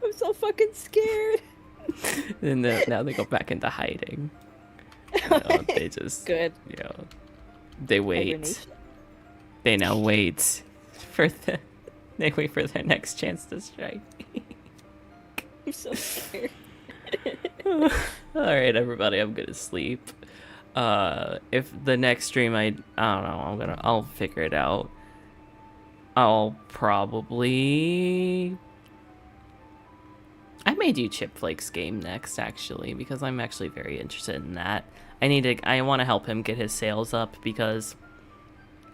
I'm so fucking scared. And now they go back into hiding. You know, they just, Good. you know, they wait. Hibernation. They now wait they wait for their next chance to strike. I'm so scared. All right, everybody, I'm gonna sleep. If the next stream I don't know, I'll figure it out. I'll probably I may do Chip Flake's game next, actually, because I'm actually very interested in that. I want to help him get his sales up because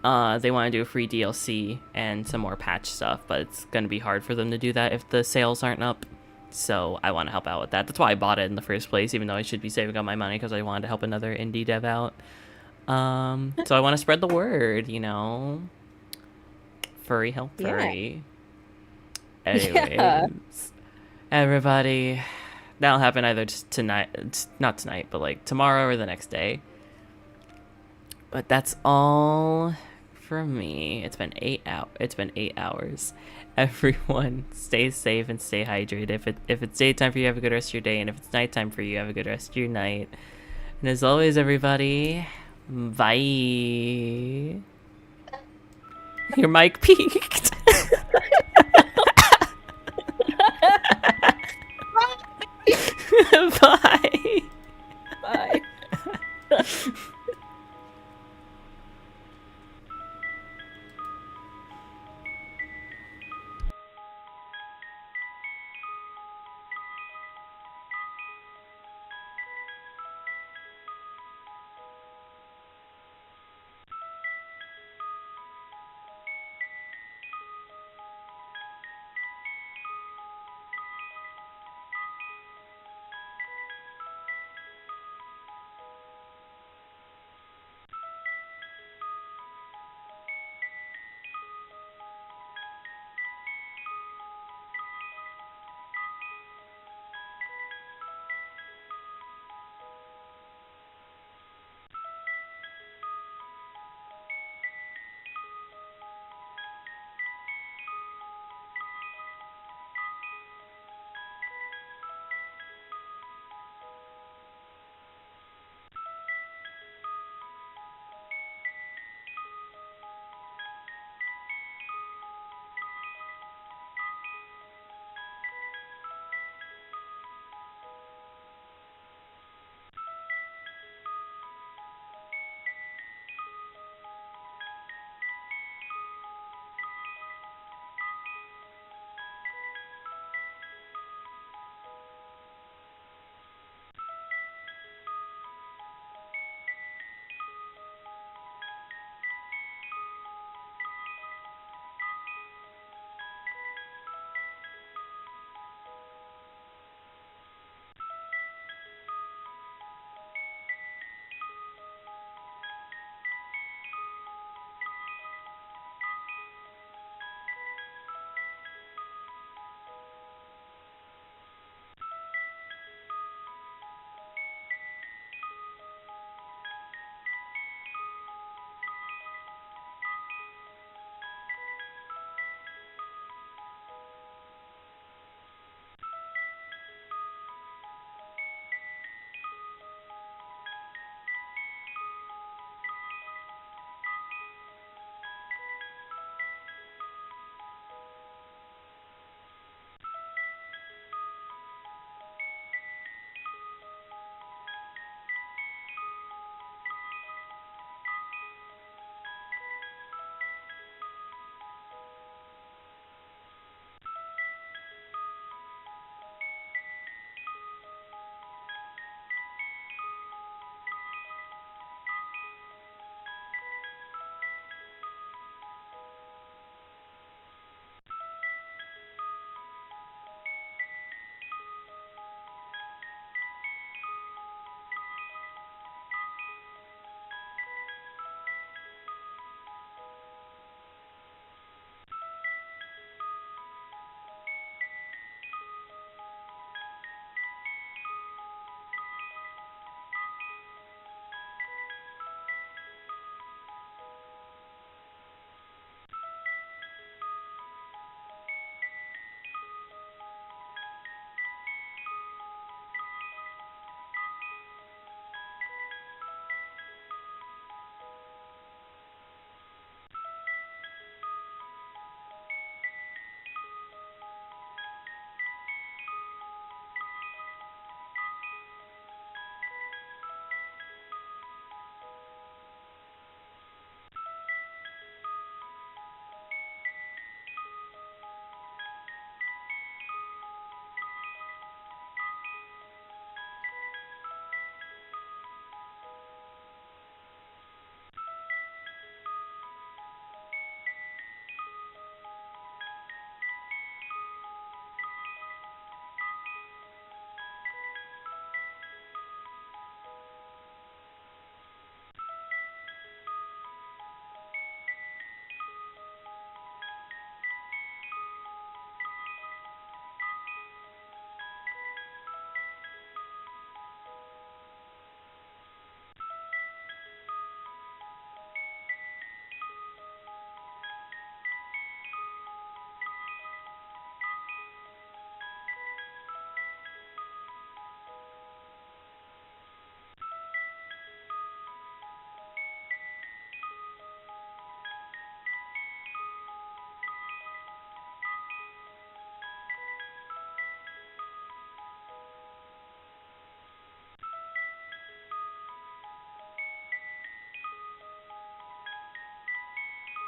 they want to do a free DLC and some more patch stuff, but it's going to be hard for them to do that if the sales aren't up. So I want to help out with that. That's why I bought it in the first place, even though I should be saving up my money because I wanted to help another indie dev out. So I want to spread the word, you know. Furry help furry. Yeah. Anyways, everybody, that'll happen either tonight, not tonight, but like tomorrow or the next day. But that's all from me. It's been 8 hours. everyone, stay safe and stay hydrated. If it's daytime for you, have a good rest of your day, and if it's nighttime for you, have a good rest of your night. And as always, everybody, bye. Your mic peaked. Bye.